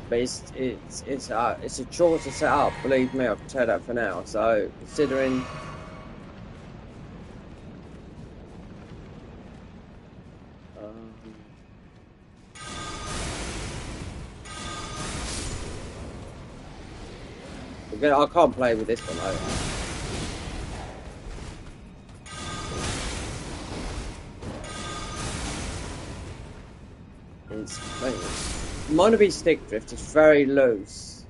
A: But it's a chore to set up. Believe me, I can tell that for now. So considering. I can't play with this one though. Mine will be stick drift. It's very loose,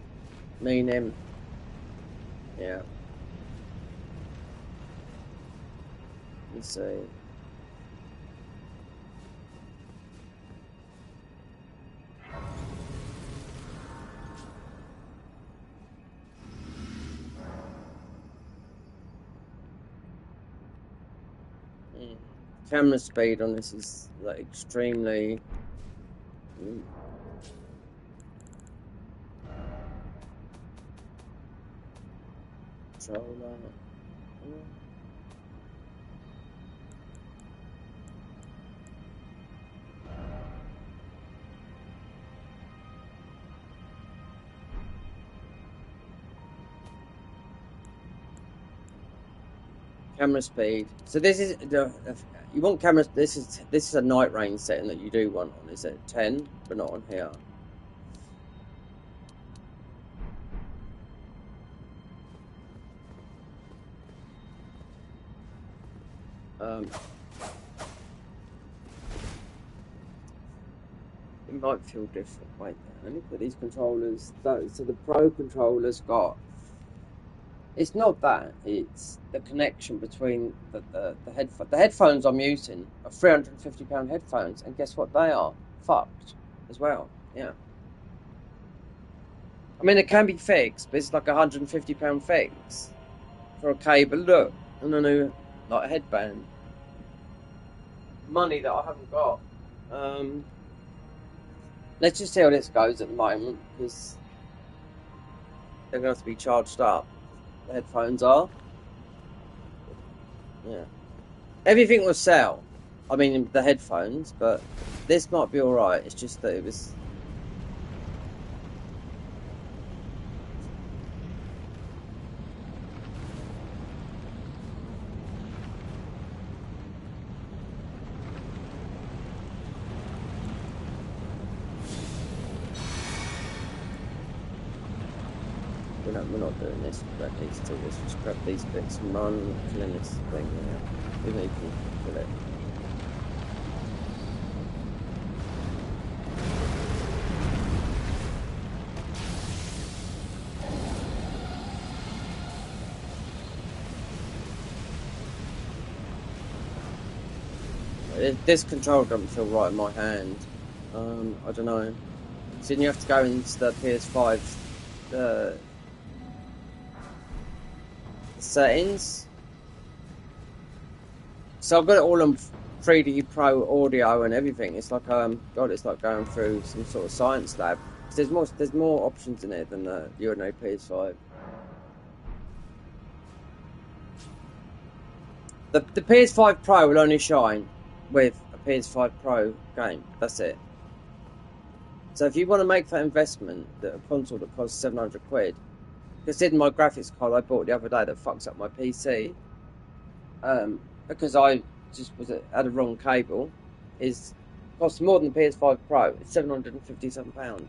A: meaning, yeah. Let's see. Camera speed on this is like extremely. Controller. Camera speed. So this is you want cameras. This is a night range setting that you do want on. Is it 10, but not on here? It might feel different. Wait, let me put these controllers. So the Pro controllers got. It's not that. It's the connection between the headphones. The headphones I'm using are £350 headphones, and guess what? They are fucked as well. Yeah. I mean, it can be fixed, but it's like £150 fix for a cable. Look, and a new like headband. Money that I haven't got. Let's just see how this goes at the moment, because they're going to have to be charged up. The headphones are. Yeah. Everything will sell. I mean, the headphones, but this might be alright. It's just that it was. We're not doing this. Grab these two. Let's just grab these bits and run, killing this thing. Yeah. We need to kill it. This control doesn't feel right in my hand. I don't know. So then you have to go into the ps5 settings. So I've got it all on 3D Pro audio and everything. It's like God, it's like going through some sort of science lab. There's more options in it than the ordinary ps5. The ps5 Pro will only shine with a ps5 Pro game. That's it. So if you want to make that investment, that a console that costs 700 quid, considering my graphics card I bought the other day that fucks up my PC, because I just had a wrong cable, costs more than the PS5 Pro. It's £757.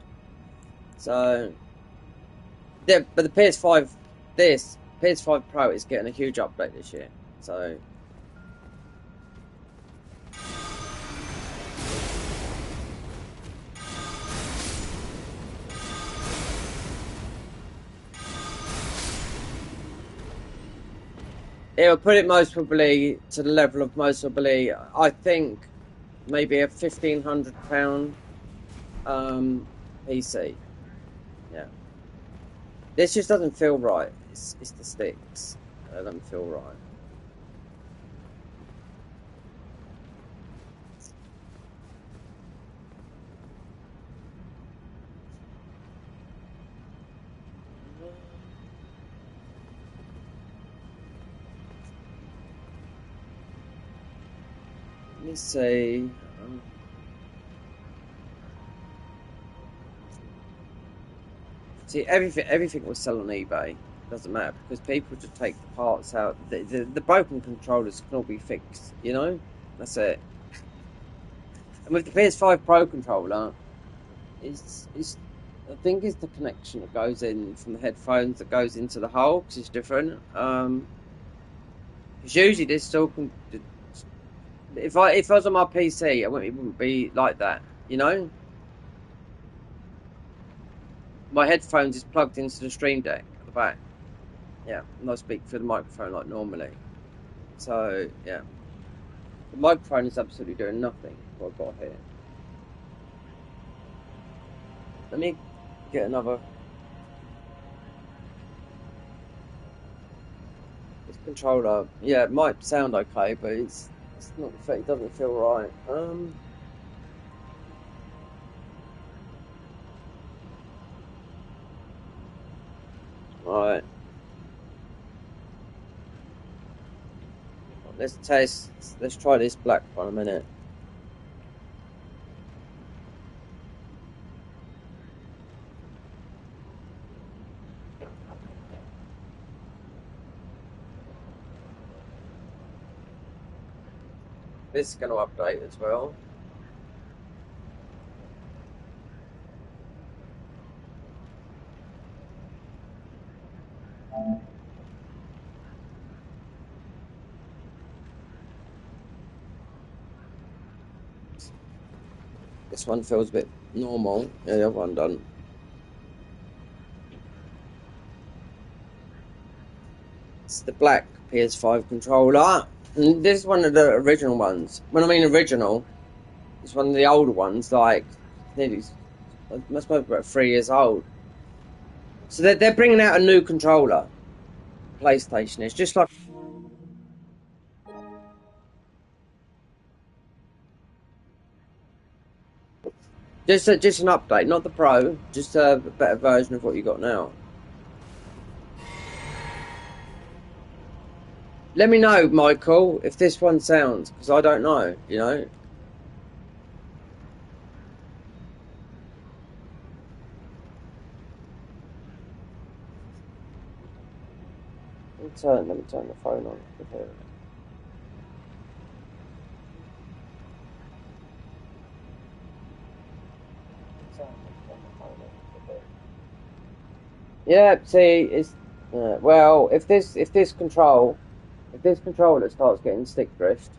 A: So yeah, but the PS5 Pro is getting a huge update this year. So. It will put it most probably to the level of most probably, I think, maybe a £1,500 PC. Yeah. This just doesn't feel right. It's the sticks. It doesn't feel right. Let me see. See, everything will sell on eBay. Doesn't matter, because people just take the parts out. The broken controllers can all be fixed. You know, that's it. And with the PS5 Pro controller, it's I think it's the connection that goes in from the headphones that goes into the hole, because it's different. Because usually this still can. If I was on my PC, it wouldn't be like that. You know, my headphones is plugged into the Stream Deck at the back. Yeah, and I speak through the microphone like normally. So yeah, the microphone is absolutely doing nothing. What I've got here. Let me get another. This controller, yeah, it might sound okay, but it's not. It doesn't feel right. Right. Let's test. Let's try this black one a minute. This is going to update as well. This one feels a bit normal. Yeah, the other one doesn't. It's the black PS5 controller. And this is one of the original ones. When I mean original, it's one of the older ones, like, nearly, I must be about 3 years old. So they're bringing out a new controller. PlayStation. It's just like... Just an update, not the Pro, just a better version of what you got now. Let me know, Michael, if this one sounds, because I don't know, you know. Let me turn the phone on. Yeah, see, it's well, if this controller starts getting stick drift,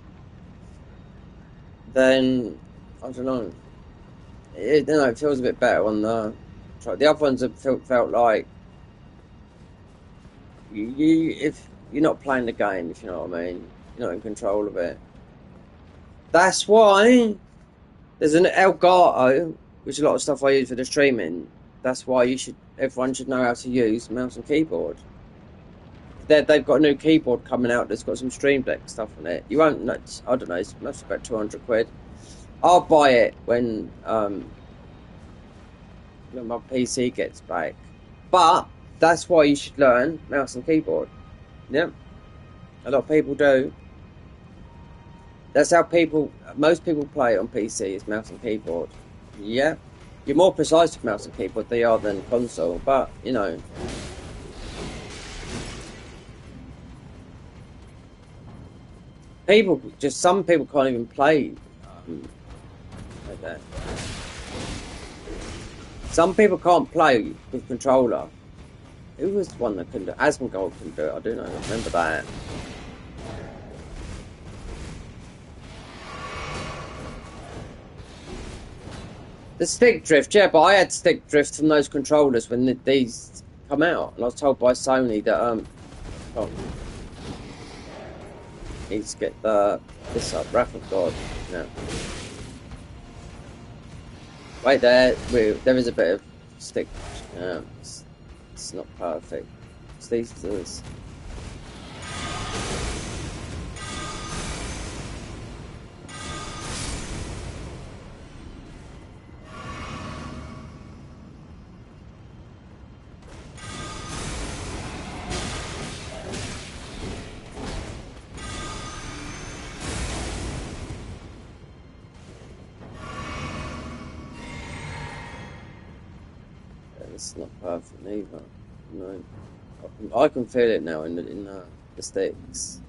A: then I don't know. It feels a bit better on the other ones have felt like if you're not playing the game, if you know what I mean, you're not in control of it. That's why there's an Elgato, which is a lot of stuff I use for the streaming. That's why everyone should know how to use mouse and keyboard. They've got a new keyboard coming out that's got some Stream Deck stuff on it. You won't know, I don't know, it's must about 200 quid. I'll buy it when my PC gets back. But that's why you should learn mouse and keyboard. Yeah, a lot of people do. That's how most people play on PC is mouse and keyboard. Yeah, you're more precise with mouse and keyboard they are than console, but you know. Some people can't even play like that. Some people can't play with controller. Who was the one that couldn't do it? Asmongold couldn't do it, I do know, I remember that. The stick drift, yeah, but I had stick drift from those controllers when these come out, and I was told by Sony that needs to get this up, Wrath of God. No. Wait there is a bit of stick. It's not perfect. It's these two. It's not perfect either. No, I can feel it now in the sticks.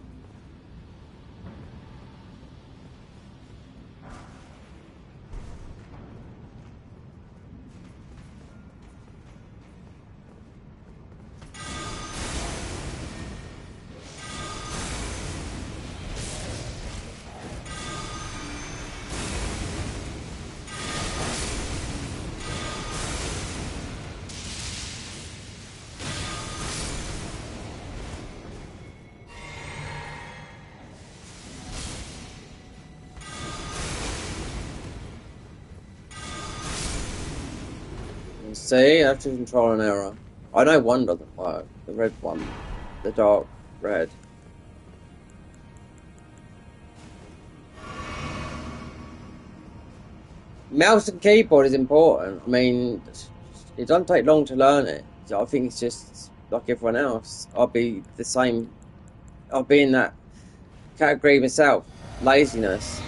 A: See, after control and error. I know one doesn't work. The red one. The dark red. Mouse and keyboard is important. I mean, it doesn't take long to learn it. I think it's just like everyone else. I'll be the same. I'll be in that category myself. Laziness.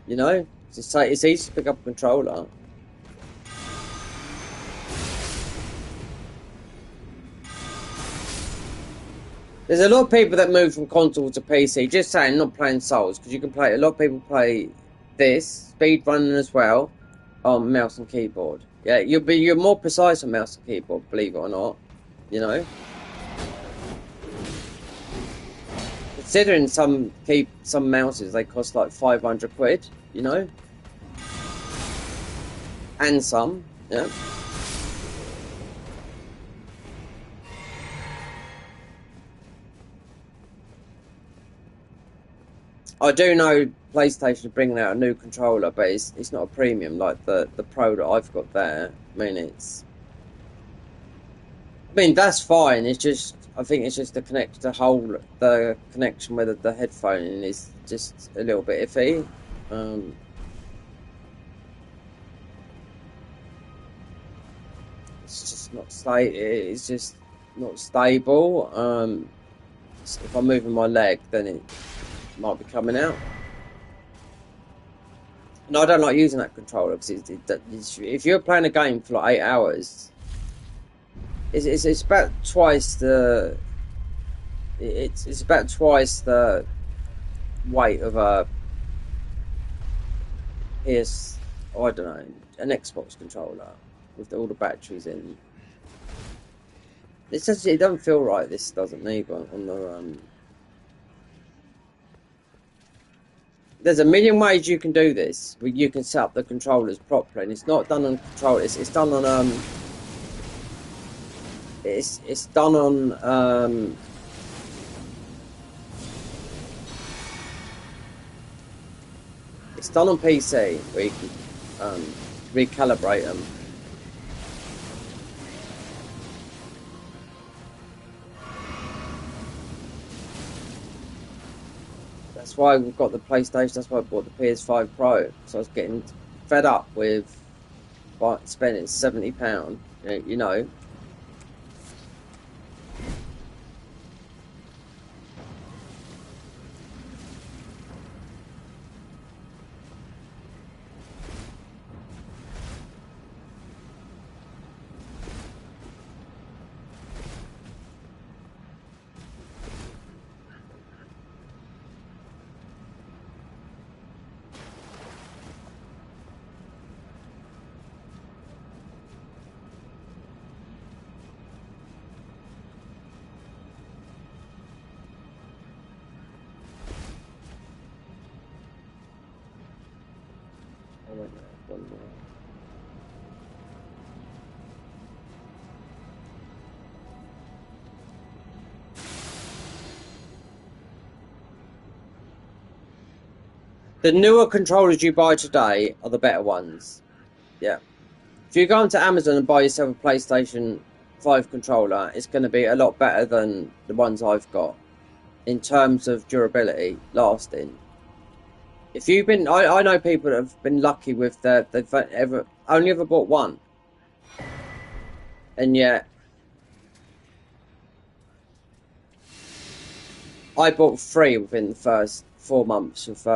A: You know? It's easy to pick up a controller. There's a lot of people that move from console to PC. Just saying, not playing Souls, because you can play. A lot of people play this speed running as well on mouse and keyboard. Yeah, you're more precise on mouse and keyboard, believe it or not. You know, considering some mouses, they cost like 500 quid. You know, and some, yeah. I do know PlayStation are bringing out a new controller, but it's not a premium like the Pro that I've got there. I mean that's fine. It's just I think it's just the connection with the headphone is just a little bit iffy. It's just not It's just not stable. If I'm moving my leg, then it might be coming out. No, I don't like using that controller because if you're playing a game for like 8 hours, it's about twice the it's about twice the weight of a PS, I don't know, an Xbox controller with all the batteries in. It doesn't feel right. This doesn't either on the There's a million ways you can do this. You can set up the controllers properly, and it's not done on control. It's done on it's done on it's done on PC where you can recalibrate them. That's why we've got the PlayStation. That's why I bought the PS5 Pro. So I was getting fed up with spending £70. You know. The newer controllers you buy today are the better ones. Yeah. If you go onto Amazon and buy yourself a PlayStation 5 controller, it's going to be a lot better than the ones I've got in terms of durability, lasting. If you've been, I know people that have been lucky with they've only ever bought one, and yet I bought 3 within the first 4 months of,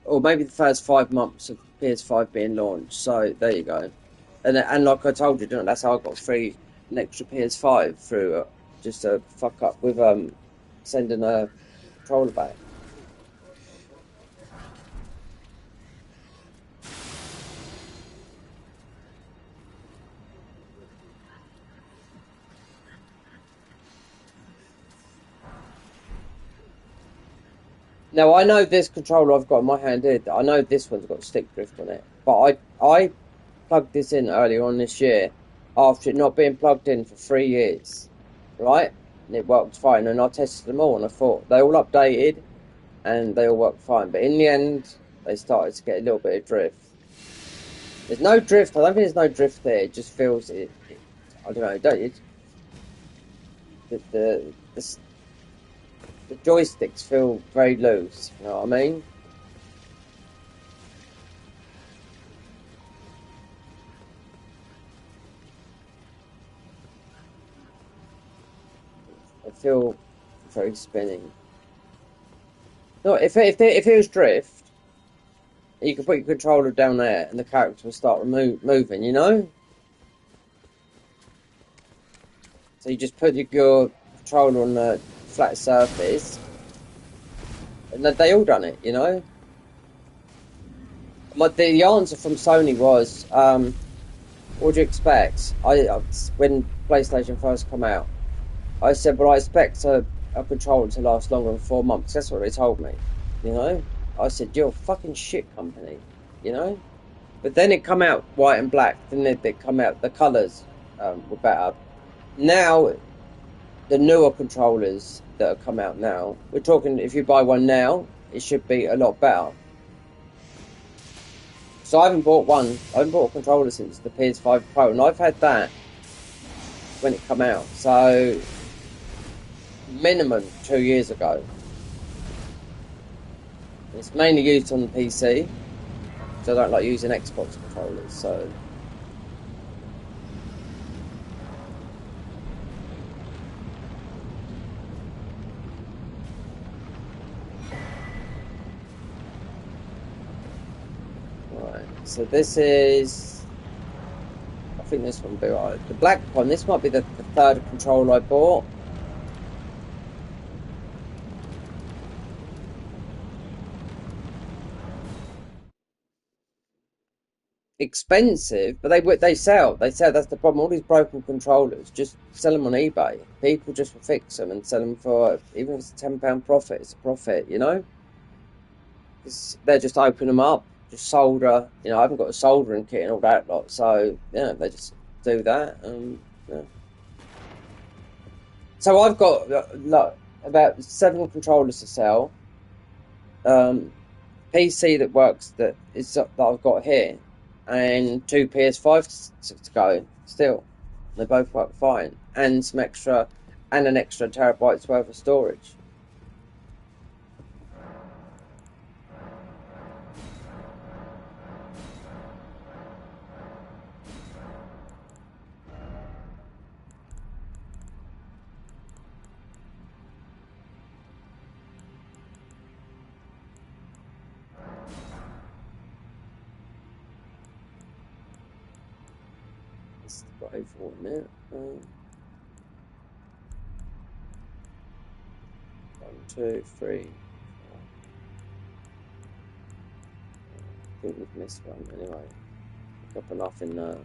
A: or maybe the first 5 months of PS5 being launched. So there you go, and like I told you, that's how I got an extra PS5 through just a fuck up with sending a controller back. Now I know this controller I've got in my hand here. I know this one's got stick drift on it, but I plugged this in earlier on this year after it not being plugged in for 3 years, right? And it worked fine. And I tested them all, and I thought they all updated, and they all worked fine. But in the end, they started to get a little bit of drift. There's no drift. I don't think there's no drift there. It just feels I don't know. The joysticks feel very loose, you know what I mean? I feel very spinning. No, if it was drift, you could put your controller down there and the character will start moving, you know? So you just put your controller on the flat surface. And they all done it, you know? The answer from Sony was, what do you expect? When PlayStation first come out, I said, well, I expect a controller to last longer than 4 months. That's what they told me, you know? I said, you're a fucking shit company, you know? But then it come out white and black. Then they come out, the colours were better. Now, the newer controllers that have come out now, we're talking, if you buy one now, it should be a lot better. So I haven't bought a controller since the ps5 Pro, and I've had that when it come out. So, minimum 2 years ago. It's mainly used on the PC, so I don't like using Xbox controllers, so... Right, so this is... I think this one will be right. The black one, this might be the third controller I bought. Expensive, but they sell. They sell. That's the problem. All these broken controllers, just sell them on eBay. People just will fix them and sell them for, even if it's a £10 profit, it's a profit, you know? Because they're just open them up, just solder. You know, I haven't got a soldering kit and all that lot, so yeah, they just do that. Yeah. So I've got about 7 controllers to sell. PC that works that I've got here, and 2 ps5s to go still. They both work fine, and an extra terabytes worth of storage. It's got over in it. 1, 2, 3, 4. I think we've missed one anyway. Got enough in there.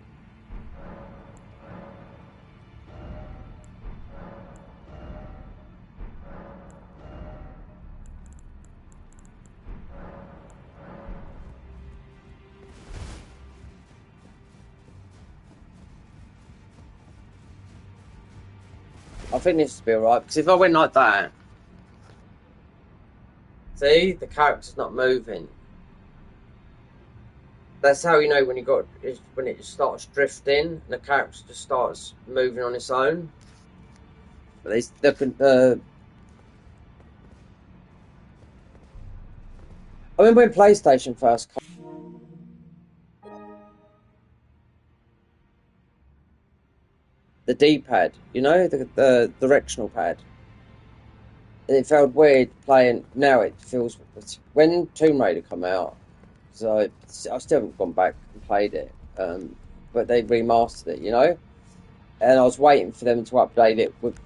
A: I think this will be alright, because if I went like that, see, the character's not moving. That's how you know when when it starts drifting, and the character just starts moving on its own. But I remember when PlayStation first came. The D-pad, you know, the directional pad. And it felt weird playing. Now it feels. When Tomb Raider come out, so I still haven't gone back and played it, but they remastered it, you know. And I was waiting for them to update it with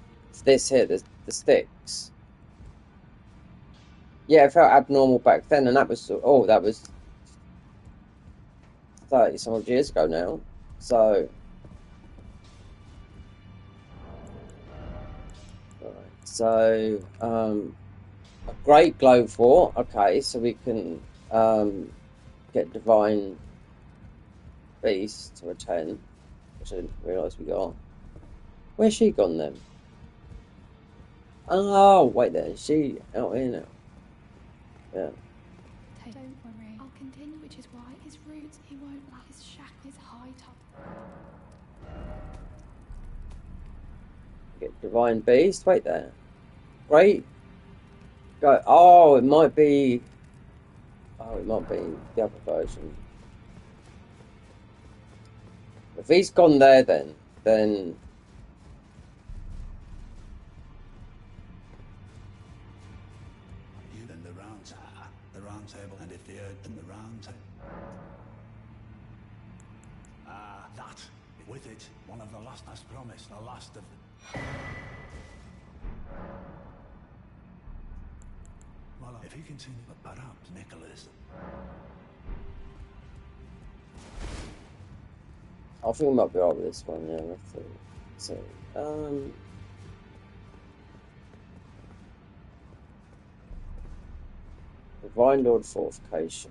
A: this here, the sticks. Yeah, it felt abnormal back then, and that was 30 some odd years ago now. So. So, a great glow for, okay, so we can get Divine Beast to a 10, which I didn't realise we got. Where's she gone then? Oh, wait there, is she out here now? Yeah.
E: Don't worry, I'll continue, which is why his roots, he won't like his shack, his high top.
A: Get Divine Beast, wait there. Great. Go. Oh, it might be the other version. If he's gone there then
C: You and the round table, and if the earth and the round table. That, with it, one of the last as promised, the last of the... while if he continues, but perhaps Nicholas.
A: I think we might be alright with this one, yeah. So, Divine Lord Fortification.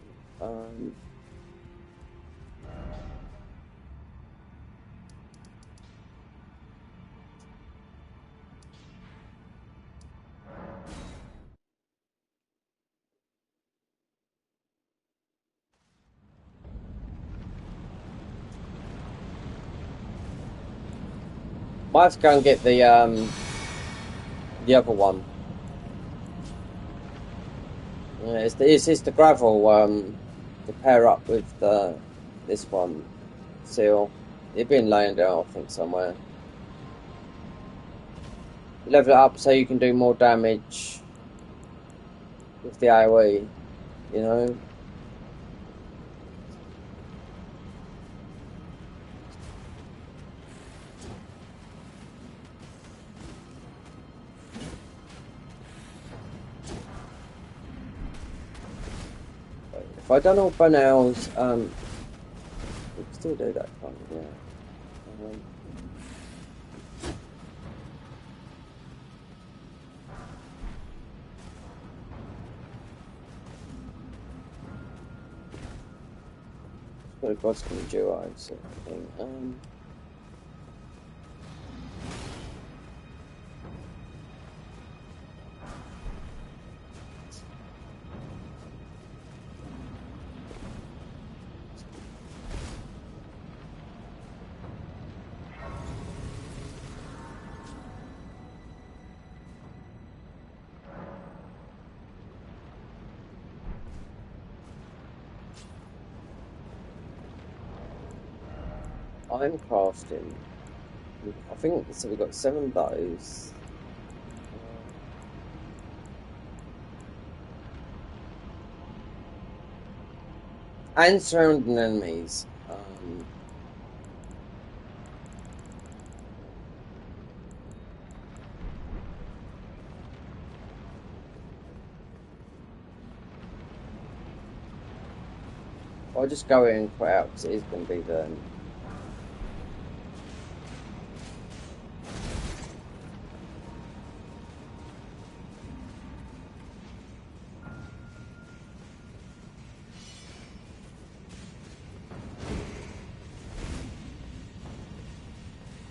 A: Might have to go and get the other one. Yeah, it's the gravel to pair up with this one seal. It's been laying down, I think, somewhere. Level it up so you can do more damage with the AoE, you know. If I don't know Bunel's, we can still do that, can't we? Yeah. Got a Boston duo sort of thing. I'm crafting. I think so. We've got 7 of those. And surrounding enemies. I'll just go in and put out because it is going to be the.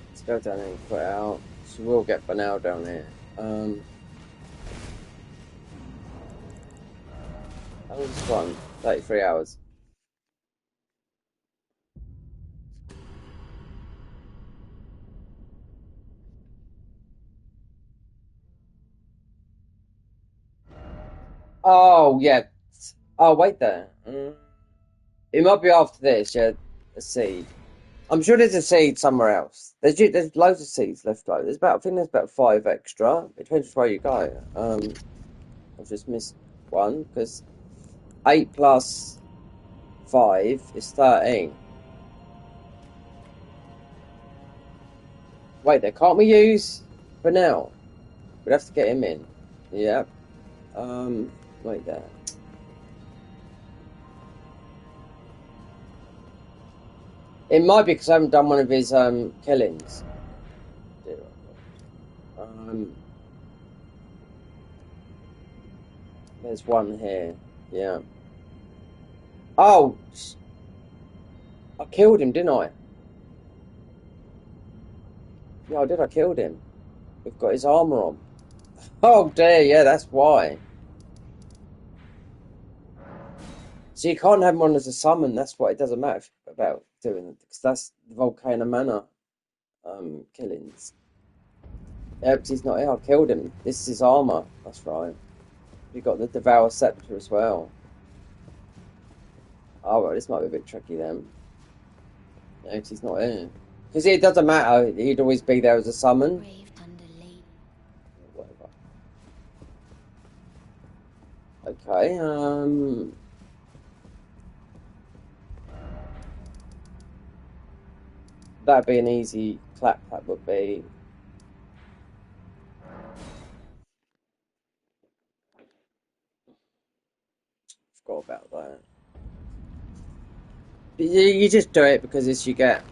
A: Let's go down here and put out. So we'll get Banal down here. How long's this one? 33 hours. Oh, yeah. Oh, wait there. It might be after this, yeah. A seed. I'm sure there's a seed somewhere else. There's loads of seeds left over. I think there's about 5 extra. It depends where you go. I've just missed one because 8 plus 5 is 13. Wait there, can't we use for now? We'd have to get him in. Yep. Wait there. It might be because I haven't done one of his killings. There's one here. Yeah. Oh, I killed him, didn't I? Yeah, I did. I killed him. We've got his armor on. Oh dear, yeah, that's why. So you can't have him on as a summon. That's what it doesn't matter about doing it because that's the Volcano Manor killings. Yeah, but he's not here. I killed him. This is his armor. That's right. We got the Devour Scepter as well. Oh, well, this might be a bit tricky then. No, he's not here. Because it doesn't matter. He'd always be there as a summon. Whatever. Okay, that'd be an easy clap, that would be. Forgot about that. You just do it because it's you get.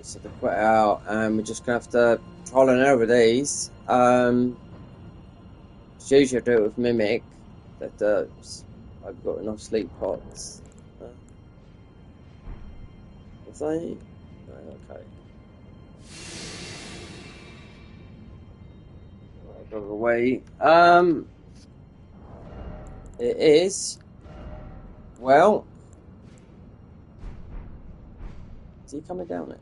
A: So they put out, and we're just gonna have to trial and error with these. Usually I do it with Mimic, but I've got enough sleep pots. Was I? Right, okay. Right, go away. It is. Well, is he coming down it?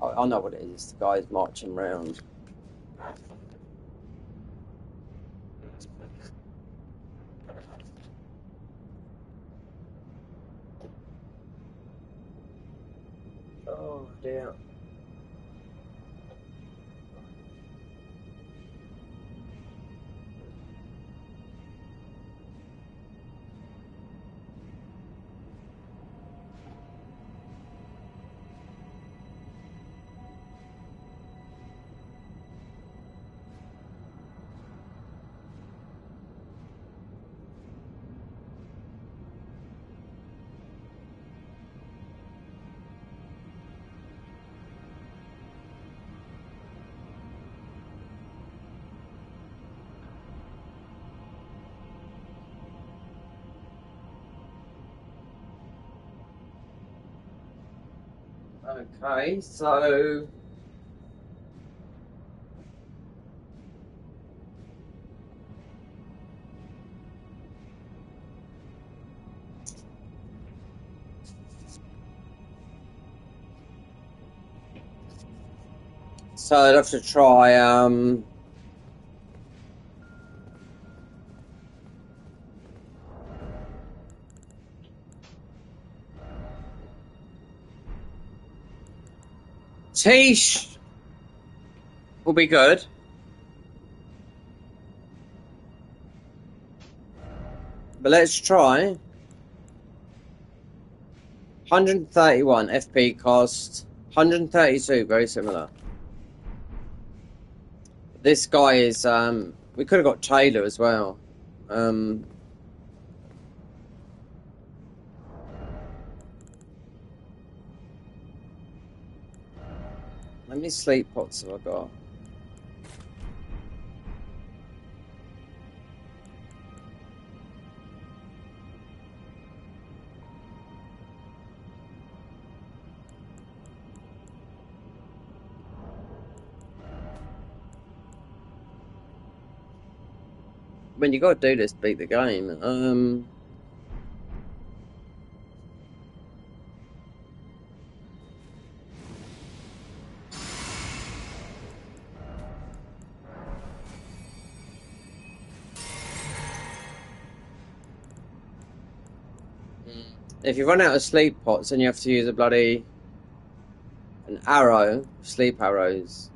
A: Oh, I know what it is. It's the guys marching round. Oh dear. Okay, so I'd have to try Tish will be good. But let's try 131 FP cost, 132, very similar. This guy is we could have got Taylor as well. How many sleep pots have I got? When you got to do this, beat the game. If you run out of sleep pots, then you have to use an arrow, sleep arrows.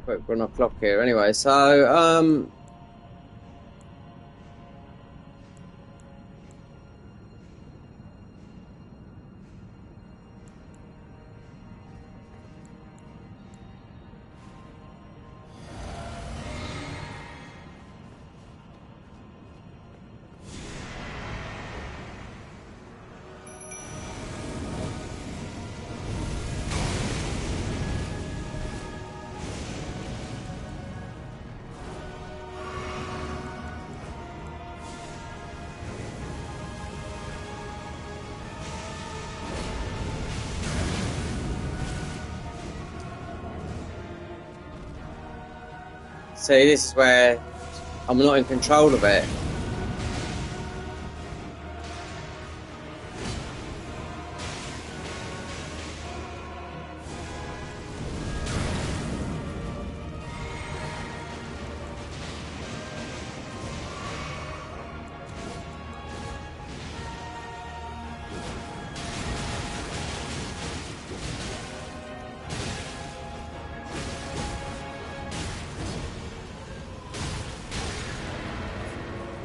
A: Quick run off clock here. Anyway, so see, this is where I'm not in control of it.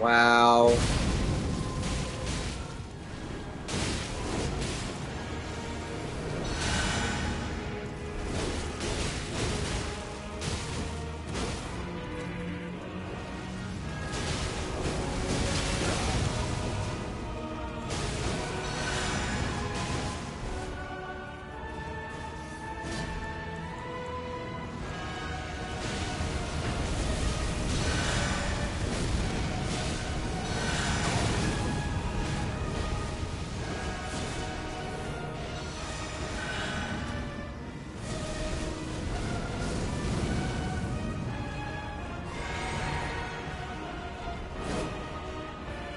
A: Wow.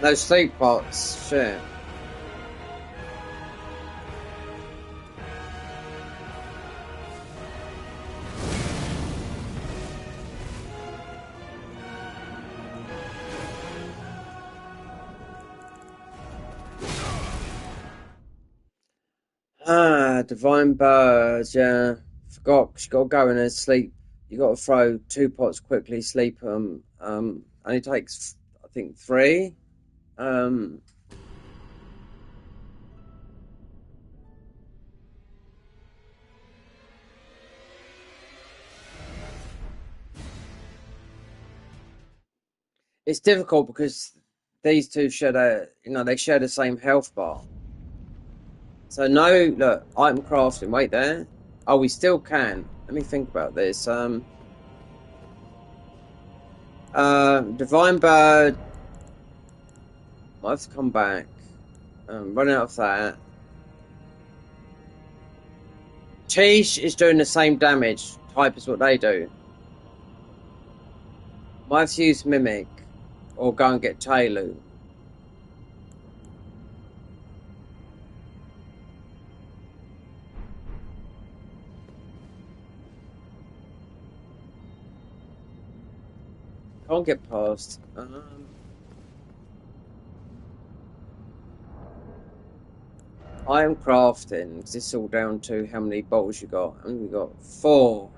A: No sleep pots, shit. Ah, divine birds, yeah. Forgot, 'cause you gotta go in and sleep. You gotta throw 2 pots quickly, sleep them. Only takes, I think, 3. Um, it's difficult because these two share they share the same health bar. So no, look, item crafting, wait there. Oh, we still can. Let me think about this. Divine bird might have to come back. Run out of that. Tish is doing the same damage type as what they do. Might have to use Mimic or go and get Taylor. Can't get past. I am crafting because it's all down to how many bottles you got. And we got 4.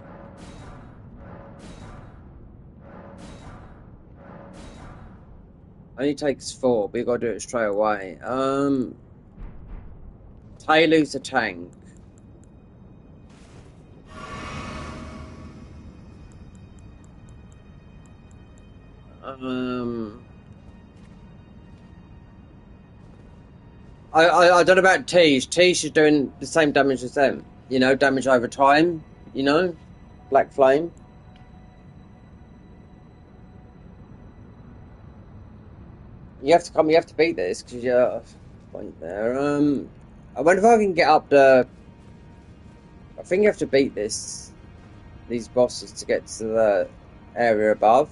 A: Only takes 4, but you gotta do it straight away. Taylor's a tank. I don't know about Tish. Tish is doing the same damage as them. You know, damage over time. You know, Black Flame. You have to come. You have to beat this because you're right there. I wonder if I can get up the. I think you have to beat these bosses to get to the area above.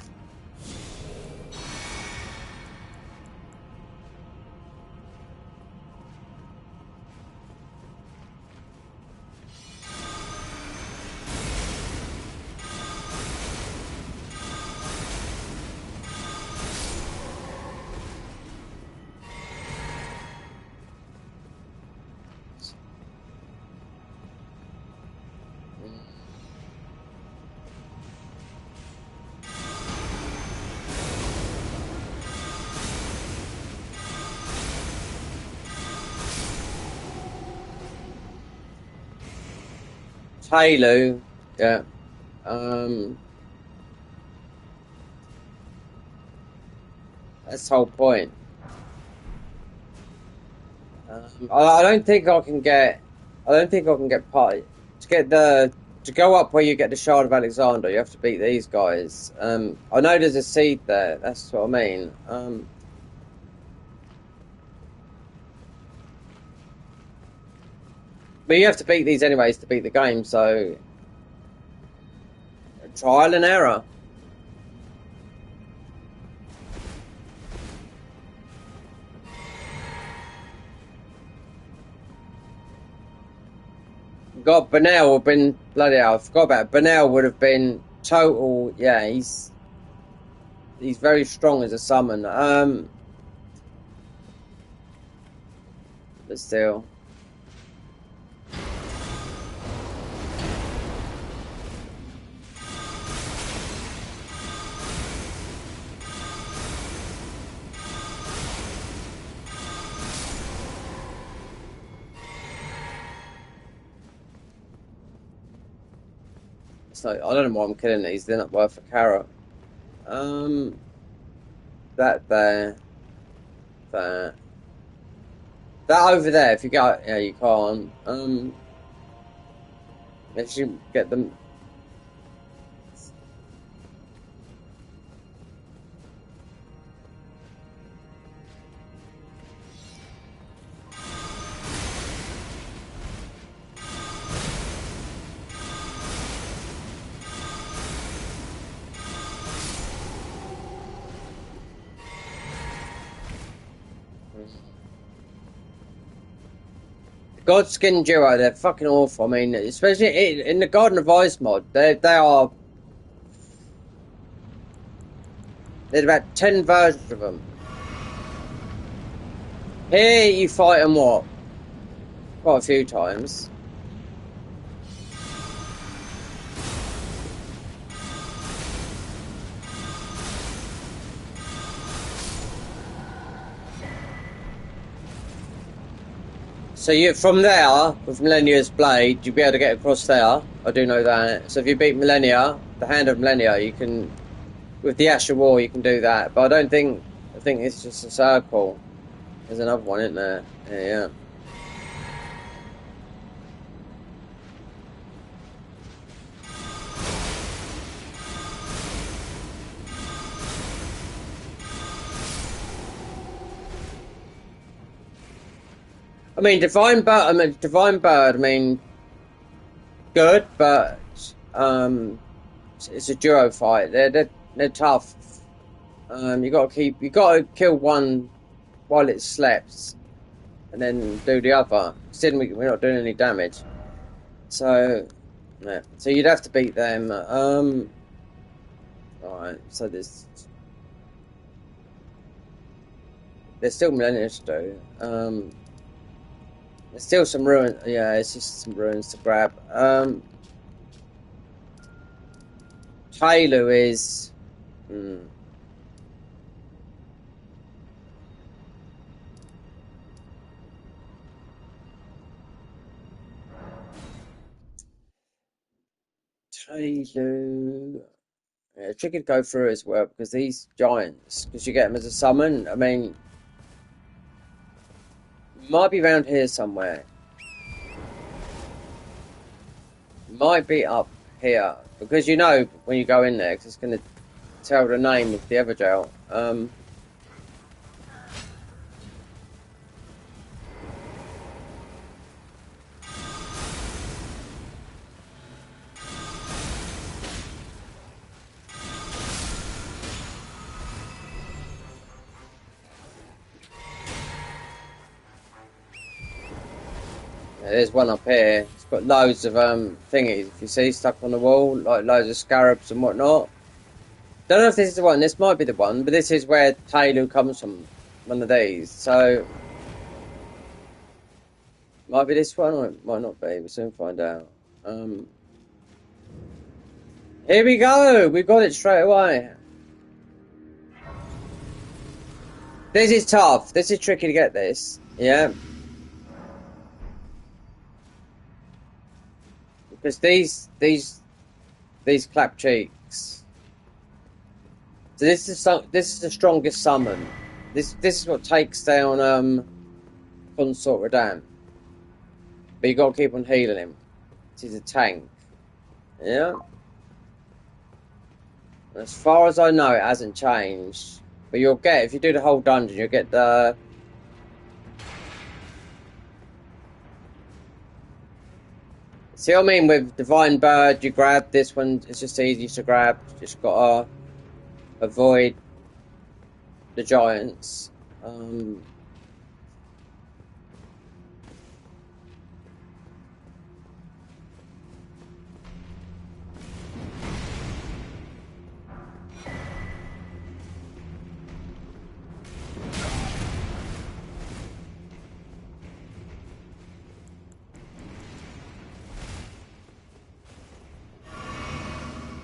A: Taylor, yeah. That's the whole point. I don't think I can get. I don't think I can get part to get to go up where you get the Shard of Alexander. You have to beat these guys. I know there's a seed there. That's what I mean. But you have to beat these anyways to beat the game. So trial and error. God, Benel would have been bloody hell. I forgot about it. Benel would have been total. Yeah, he's very strong as a summon. But still. So I don't know why I'm killing these. They're not worth a carrot. That there, that over there. If you go, yeah, you can't. If you get them. Godskin Duo, they're fucking awful. I mean, especially in the Garden of Ice mod, they are. There's about 10 versions of them. Here you fight them what? Quite a few times. So you from there, with Millennia's Blade, you'll be able to get across there. I do know that. So if you beat Millennia, the Hand of Millennia, you can, with the Ash of War, you can do that. But I think it's just a circle. There's another one, isn't there? Yeah. I mean, Divine Bird. I mean, good, but it's a duo fight. They're tough. You gotta kill one while it slept, and then do the other. Still, we're not doing any damage. So, yeah. So you'd have to beat them. Alright. So there's still millennia to do. There's still some ruins. Yeah, it's just some ruins to grab. Halo is. Halo. Yeah, tricky to go through as well because these giants, because you get them as a summon. I mean, might be around here somewhere. Might be up here because you know when you go in there, because it's going to tell the name of the Evergel. Yeah, there's one up here. It's got loads of thingies. If you see stuck on the wall, like loads of scarabs and whatnot. Don't know if this is the one. This might be the one, but this is where Talu comes from. One of these. So might be this one, or it might not be. We'll soon find out. Here we go. We got it straight away. This is tough. This is tricky to get this. Yeah. Because these clap cheeks. So this is the strongest summon. This is what takes down Consort Radan. But you gotta keep on healing him. He's a tank. Yeah. As far as I know, it hasn't changed. But you'll get, if you do the whole dungeon, you'll get the... See what I mean? With Divine Bird, you grab this one. It's just easy to grab. Just gotta avoid the giants.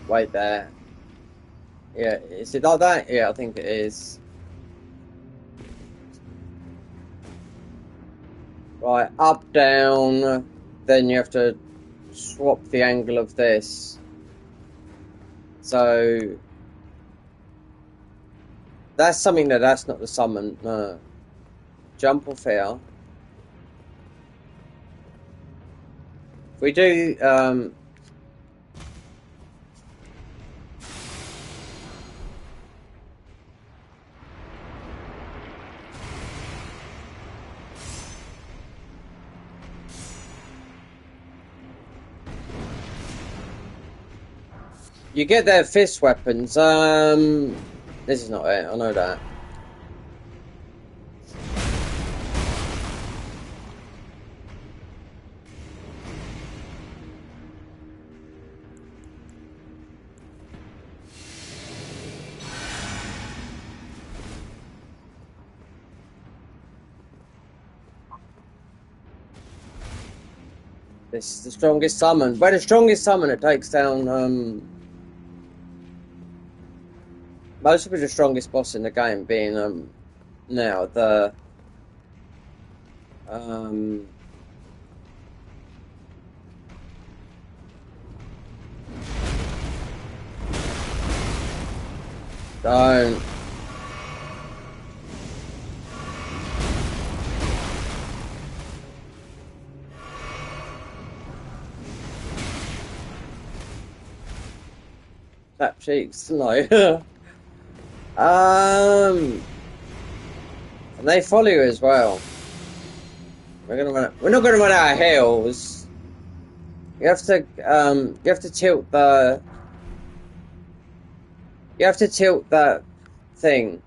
A: Wait there. Yeah, is it like that? Yeah, I think it is. Right, up, down. Then you have to swap the angle of this. So that's something that's not the summon. No. Jump or fear. If we do you get their fist weapons. This is not it, I know that. This is the strongest summon. By the strongest summon, it takes down most of the strongest boss in the game, being now the don't. Tap cheeks, no. And they follow you as well. We're not gonna run out of heals. You have to tilt the. You have to tilt that thing.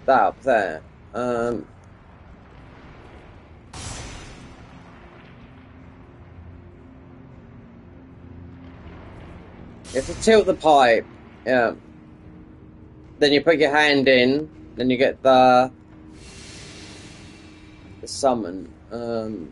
A: That up there. You have to tilt the pipe. Yeah. Then you put your hand in. Then you get the summon. There's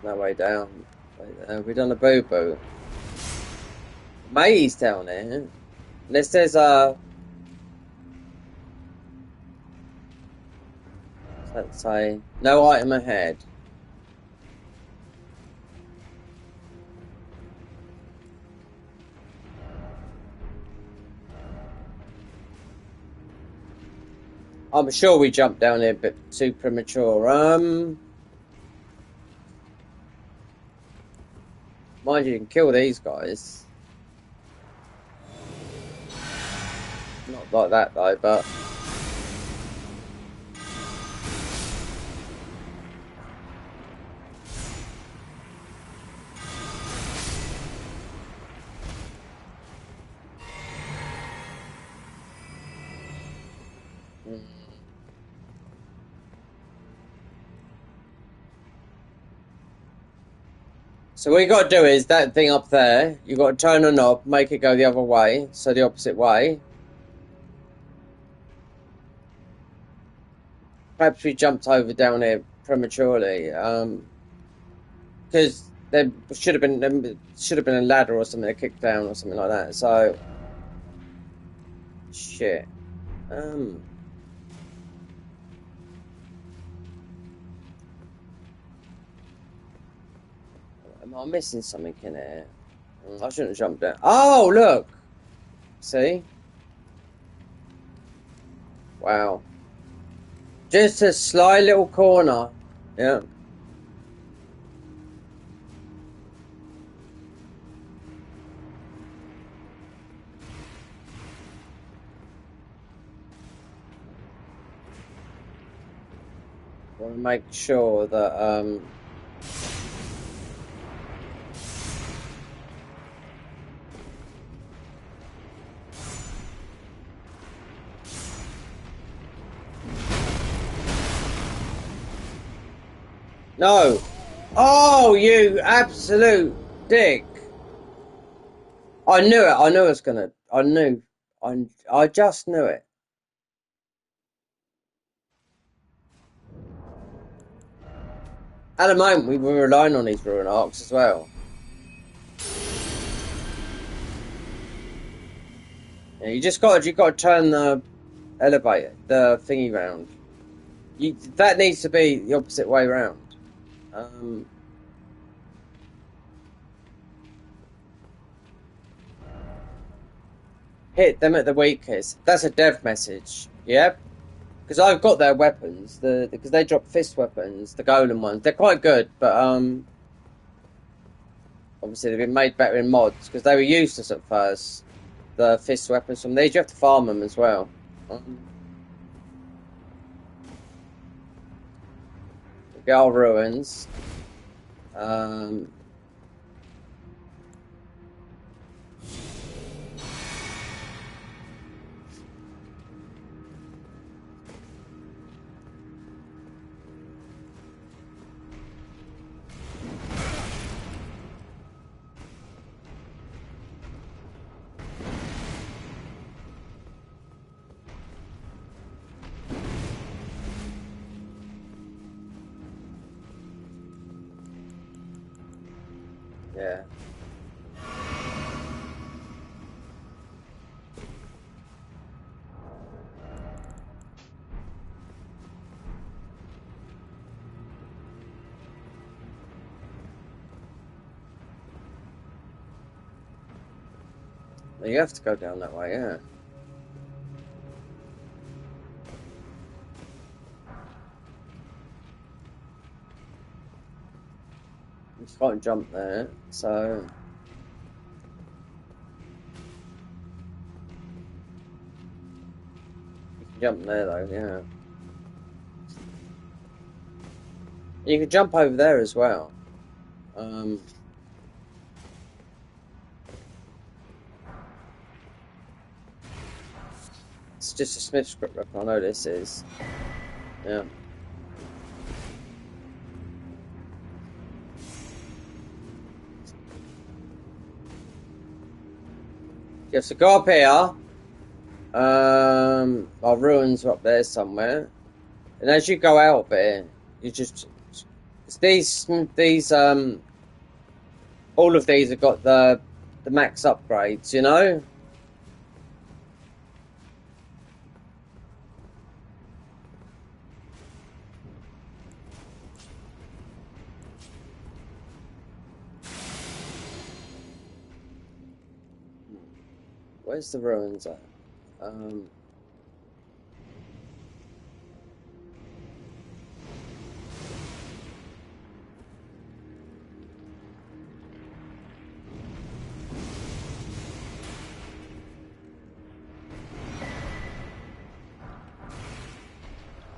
A: no way down. We've done a boo-boo. Maze down there. Unless there's a... Let's say... No item ahead. I'm sure we jumped down here a bit too premature. Mind you can kill these guys. Not like that though, but... So what you got to do is that thing up there, you got to turn a knob, make it go the other way, so the opposite way. Perhaps we jumped over down here prematurely, because there should have been a ladder or something to kick down or something like that. So shit. Am I missing something in here? I shouldn't have jumped down. Oh, look! See? Wow. Just a sly little corner. Yeah. Want to make sure that no. Oh, you absolute dick. I knew it. I knew it was gonna. I just knew it. At the moment, we were relying on these ruin arcs as well. Yeah, you got to turn the elevator, the thingy round. That needs to be the opposite way round. Hit them at the weakest. That's a dev message. Yep. Because I've got their weapons. Because they drop fist weapons, the golem ones. They're quite good, but obviously they've been made better in mods because they were useless at first. The fist weapons from these, you have to farm them as well. Get our ruins. Yeah. You have to go down that way, yeah. You can't jump there, so... You can jump there, though, yeah. You can jump over there as well. It's just a Smith script record, I know this is. Yeah. You have to go up here. Our ruins are up there somewhere. And as you go out there, you just... These, all of these have got the max upgrades, you know? Where's the ruins at?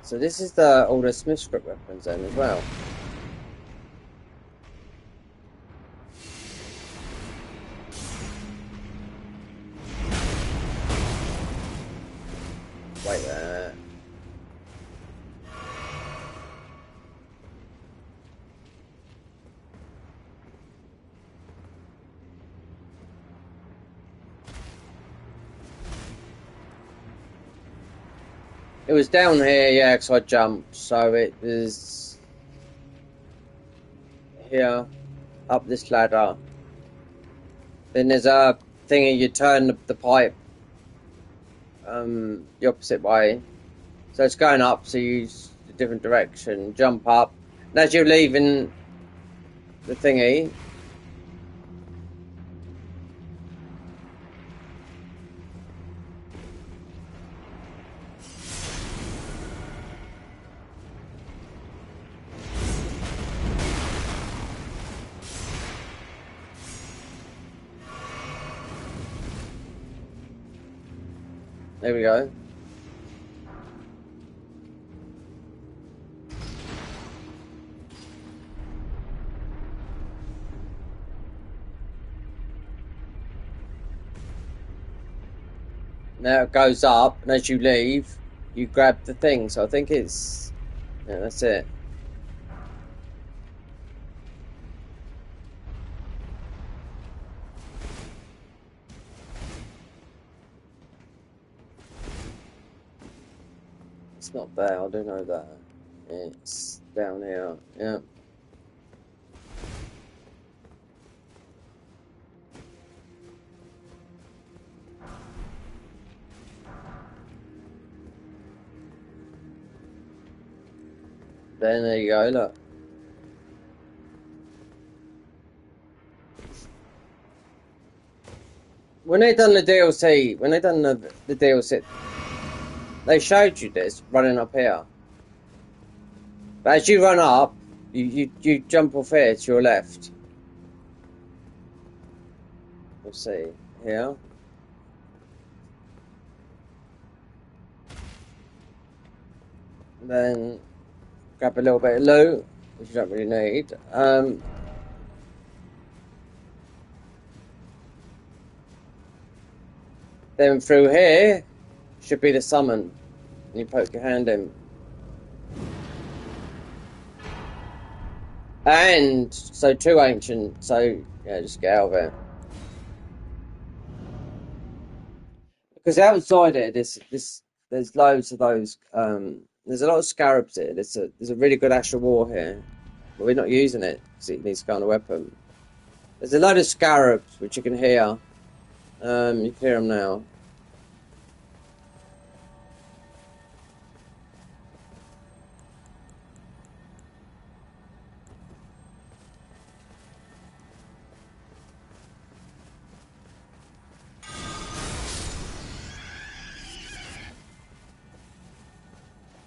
A: So this is all the Smith script weapons then as well. Wait there. It was down here, yeah, because I jumped. So it was here, up this ladder. Then there's a thingy, you turn the pipe the opposite way. So it's going up, so you use a different direction, jump up. And as you're leaving the thingy, there we go. Now it goes up, and as you leave, you grab the thing. So I think it's... Yeah, that's it. It's not there, I do know that. It's down here, yeah. Then there you go, look. When they done the DLC, the DLC, they showed you this running up here. But as you run up, you jump off here to your left. We'll see here. Then grab a little bit of loot, which you don't really need. Then through here should be the summon. And you poke your hand in. And so 2 ancient, so yeah, just get out of it. Because outside it, there's loads of those. There's a lot of scarabs here. There's a really good Ash of War here, but we're not using it because it needs to go on a weapon. There's a load of scarabs which you can hear. You can hear them now.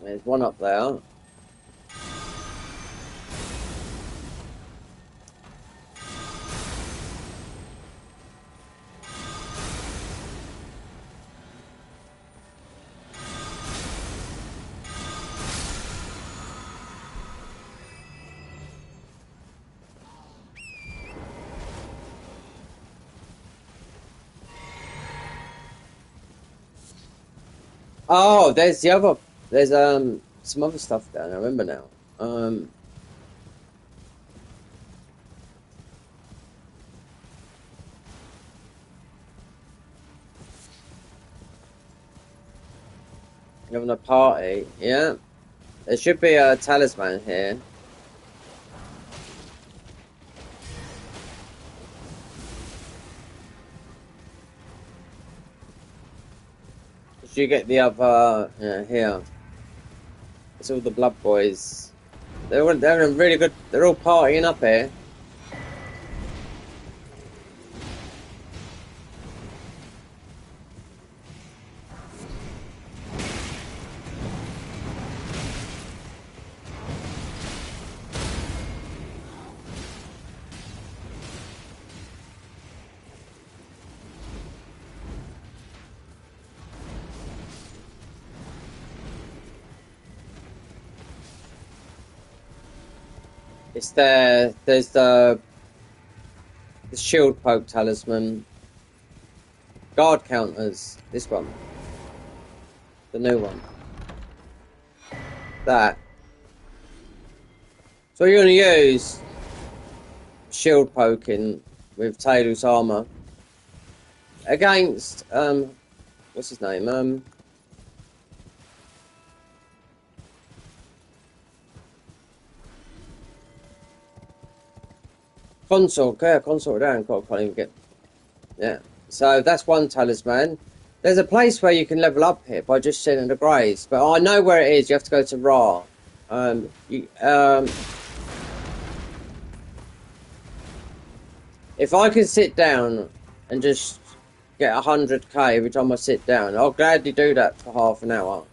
A: There's one up there. Oh, there's the other. There's some other stuff down there. I remember now. Having a party, yeah. There should be a talisman here. You get the other here. It's all the blood boys. They're really good. They're all partying up here. It's there. There's the shield poke talisman. Guard counters. This one. The new one. That. So you're going to use shield poking with Taylor's armor against what's his name? Consort, yeah, consort down. Can't even get. Yeah. So that's one talisman. There's a place where you can level up here by just sitting in the graves, but I know where it is. You have to go to Ra. If I can sit down and just get 100k every time I sit down, I'll gladly do that for half an hour.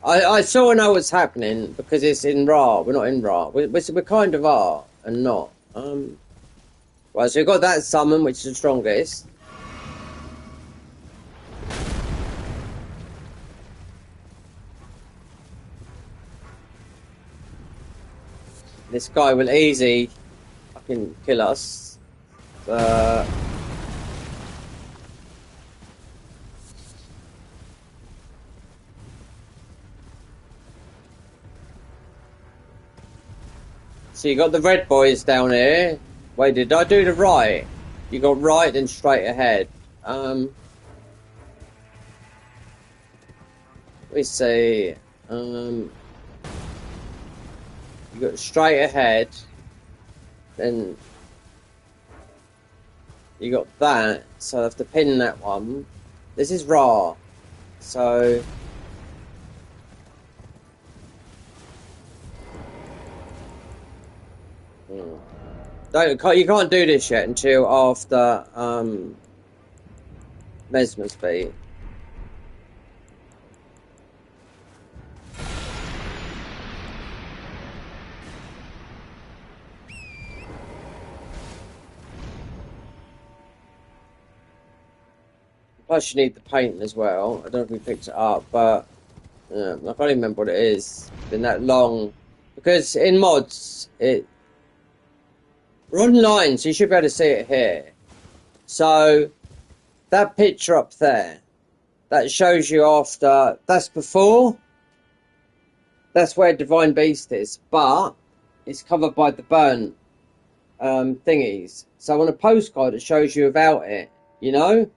A: I sort of know what's happening because it's in Ra. We're not in Ra. We're kind of are and not. Right, so we've got that summon, which is the strongest. This guy will easy fucking kill us. So you got the red boys down here. Wait, did I do the right? You got right and straight ahead. Let me see. You got straight ahead. Then you got that. So I have to pin that one. This is Ra. So Mm. You can't do this yet until after Mesmer's beat. Plus, you need the paint as well. I don't know if we picked it up, but I can't even remember what it is. It's been that long. Because in mods, we're online, so you should be able to see it here. So, that picture up there, that shows you after, that's before. That's where Divine Beast is, but it's covered by the burnt thingies. So on a postcard, it shows you without it, you know?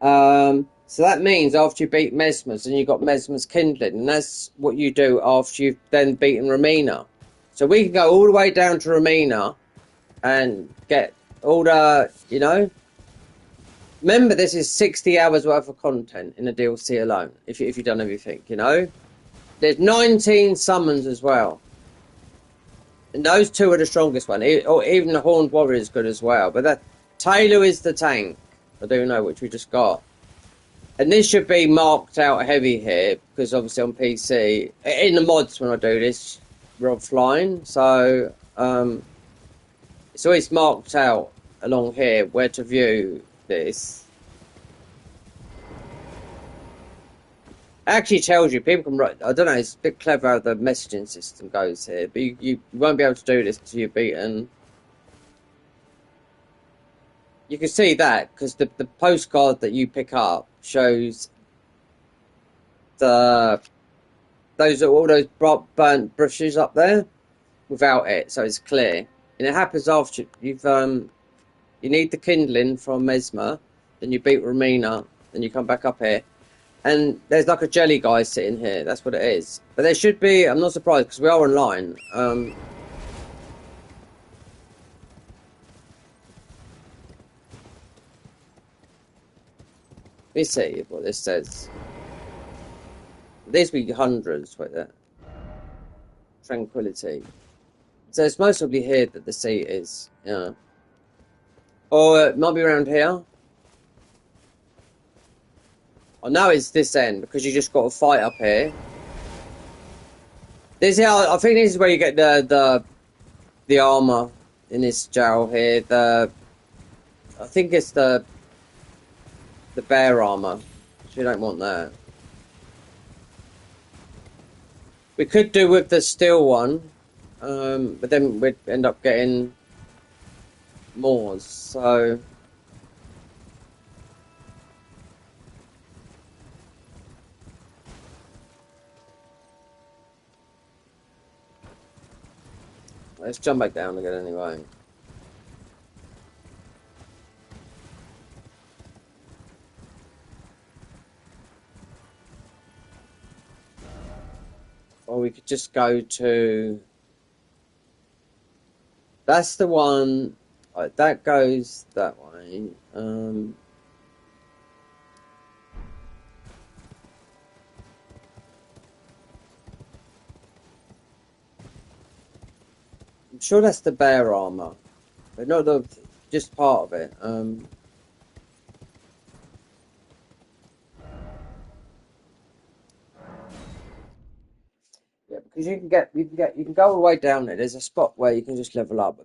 A: So that means after you beat Mesmer's and you got Mesmer's Kindling, and that's what you do after you've then beaten Romina. So we can go all the way down to Romina and get all the, you know? Remember, this is 60 hours worth of content in the DLC alone, if you've done everything, you know? There's 19 summons as well. And those two are the strongest one. Or even the Horned Warrior is good as well. But that Taylor is the tank. I do know, which we just got. And this should be marked out heavy here, because obviously on PC, in the mods when I do this, we're offline. So it's always marked out along here where to view this. Actually tells you, people can write, I don't know, it's a bit clever how the messaging system goes here, but you won't be able to do this until you've beaten. You can see that, because the postcard that you pick up shows all those burnt brushes up there without it, so it's clear. And it happens after you've, you need the kindling from Mesmer, then you beat Romina, then you come back up here. And there's like a jelly guy sitting here. That's what it is. But there should be. I'm not surprised because we are online. Let me see what this says. These be hundreds right there. Tranquility. So it's most probably here that the seat is. Yeah. Or it might be around here. I know it's this end because you just got to fight up here. I think this is where you get the armor in this jail here. I think it's the bear armor. So you don't want that. We could do with the steel one, but then we'd end up getting more. So let's jump back down again anyway. Or we could just go to... That's the one... that goes that way. I'm sure that's the bear armor. But not just part of it. Yeah, because you can go all the way down there. There's a spot where you can just level up.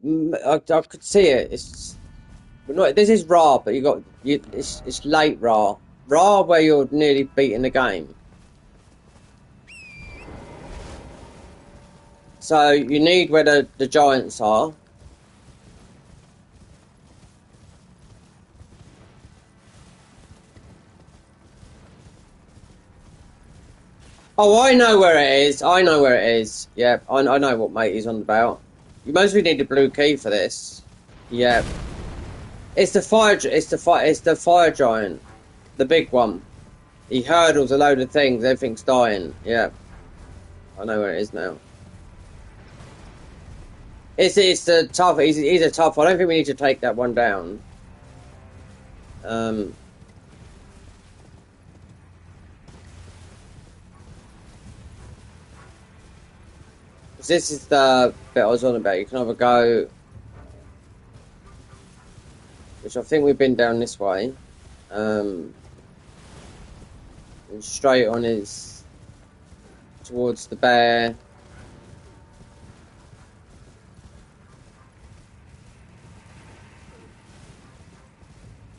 A: I could see it. But not. This is raw, but it's late raw. Raw where you're nearly beating the game. So you need where the giants are. Oh, I know where it is. I know where it is. Yeah, I know what mate he's on about. You mostly need a blue key for this. Yeah, it's the fire giant, the big one. He hurdles a load of things. Everything's dying. Yeah, I know where it is now. It's the tough. He's a tough. I don't think we need to take that one down. Because this is the bit I was on about. You can either go, which I think we've been down this way, and straight on is towards the bear.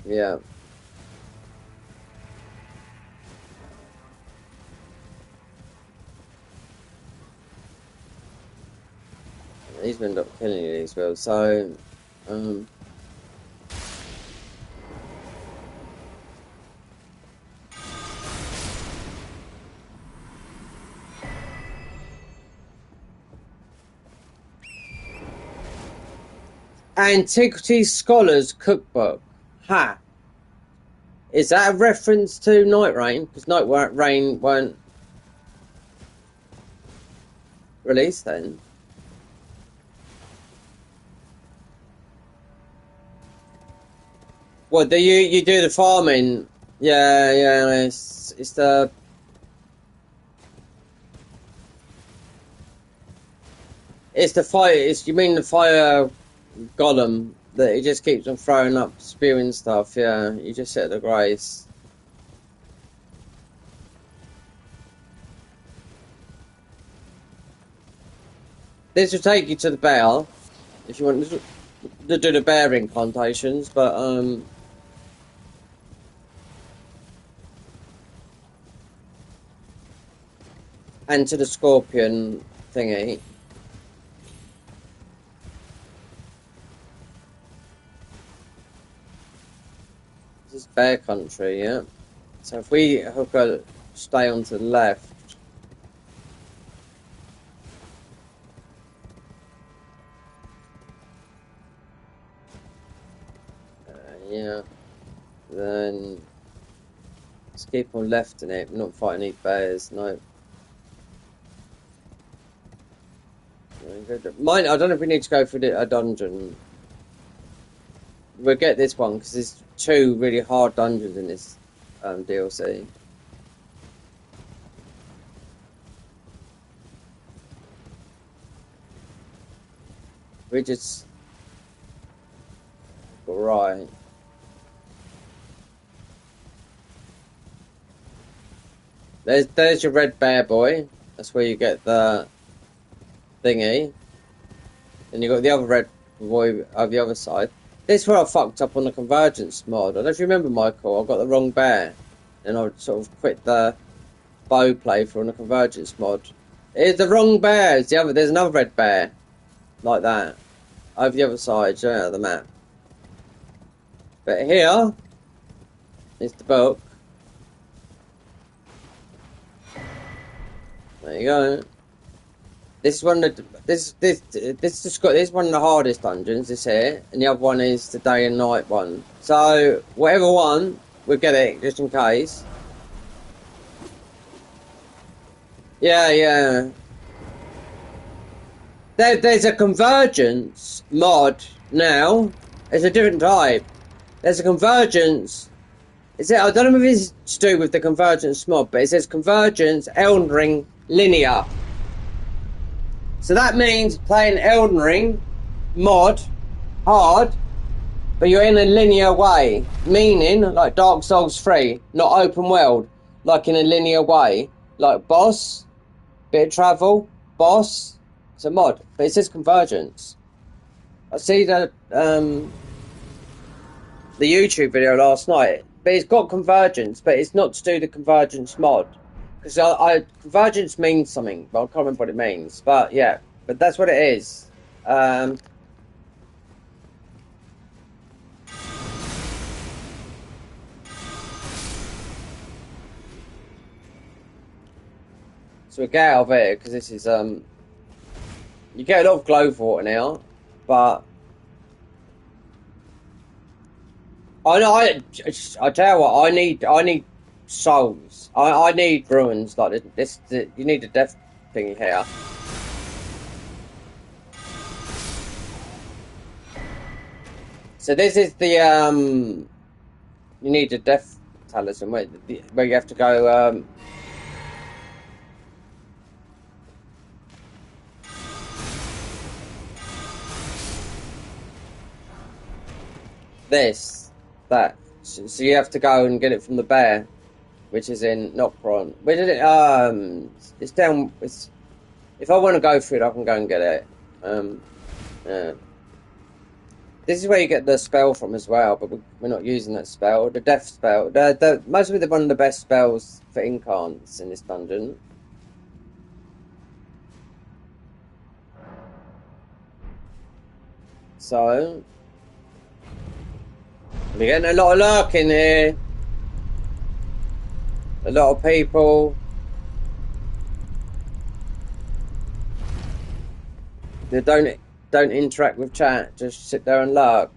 A: Yeah. He's been up killing you as well, so Antiquity Scholars Cookbook. Ha! Is that a reference to Night Rain? Because Night Rain weren't released then. What do you do the farming? Yeah, it's the fire. You mean the fire golem that it just keeps on throwing up spewing stuff? Yeah, you just set the grace. This will take you to the bear if you want to do the bear incantations, but and to the scorpion thingy. This is bear country, yeah. So if we stay on to the left. Yeah. Then let's keep on left in it. We're not fighting any bears, no. Mine, I don't know if we need to go for a dungeon. We'll get this one because there's 2 really hard dungeons in this DLC. We just right. There's your red bear boy. That's where you get the thingy. And you got the other red boy over the other side. This is where I fucked up on the convergence mod. I don't know if you remember, Michael. I got the wrong bear, and I sort of quit the bow play for on the convergence mod. It's the wrong bear. It's the other. There's another red bear, like that, over the other side of the map. But here is the book. There you go. This is one of the, this is one of the hardest dungeons. This here, and the other one is the day and night one. So whatever one, we'll get it just in case. Yeah. There's a convergence mod now. It's a different type. There's a convergence. I don't know if it's to do with the convergence mod, but it says convergence Elden Ring linear. So that means playing Elden Ring mod hard, but you're in a linear way, meaning like Dark Souls 3, not open world, like in a linear way, like boss, bit of travel, boss. It's a mod, but it says convergence. I see the YouTube video last night, but it's got convergence, but it's not to do the convergence mod. Because convergence means something, but I can't remember what it means. But yeah, but that's what it is. So we get out of here, because this is, you get a lot of glove water now, but I tell you what, I need souls. I need ruins like this. You need a death thing here. So this is the you need a death talisman where you have to go this, that. So you have to go and get it from the bear, which is in Nocron. Where did it? It's down. It's. If I want to go for it, I can go and get it. Yeah. This is where you get the spell from as well, but we're not using that spell. The death spell. Most of one of the best spells for incants in this dungeon. So we're getting a lot of lurk in here. A lot of people. They don't interact with chat. Just sit there and lurk.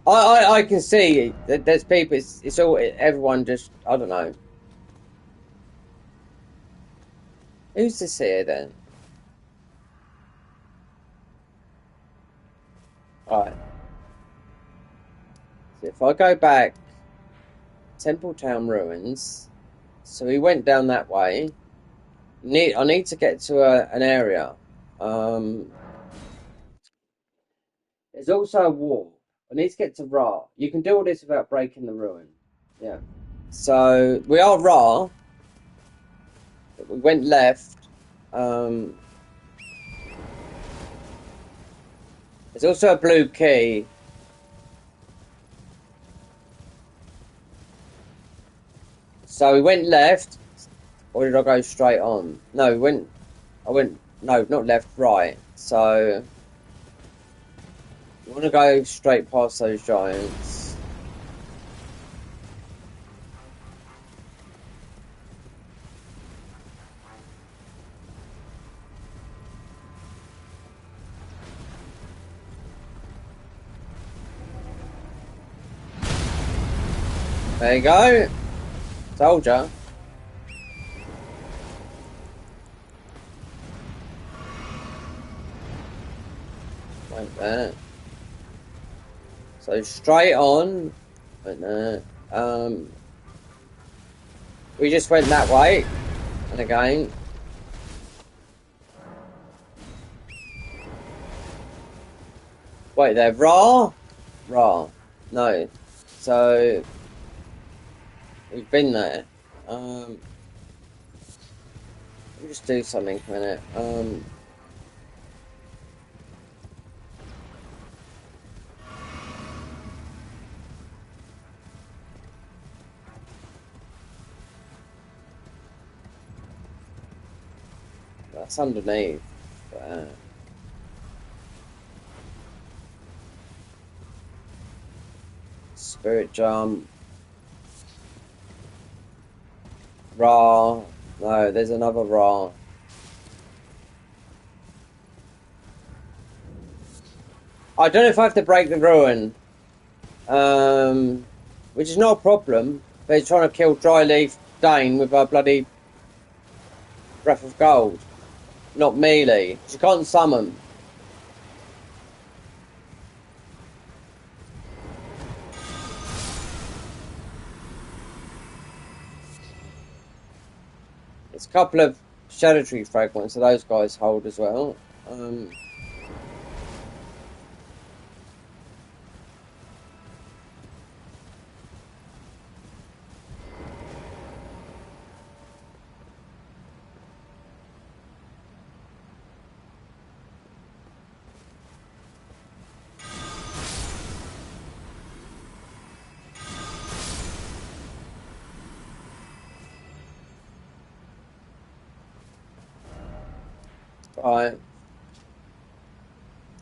A: I can see that there's people. It's all everyone. Just I don't know. Who's this here then? Alright. So if I go back, Templetown Ruins. So we went down that way. I need to get to an area. There's also a wall. I need to get to Ra. You can do all this without breaking the ruin. Yeah. So we are Ra. We went left. There's also a blue key. So we went left, or did I go straight on? No, no, not left, right. So you want to go straight past those giants. There you go. Told ya. Like that. So straight on. But no. We just went that way. And again. Wait there. Raw? Raw. No. So we've been there. Let me just do something a minute. That's underneath. Spirit jump. Raw. No, there's another raw. I don't know if I have to break the ruin. Which is not a problem. But he's trying to kill Dryleaf Dane with a bloody Breath of Gold. Not melee. She can't summon. There's a couple of Shadow Tree fragments that those guys hold as well. Right.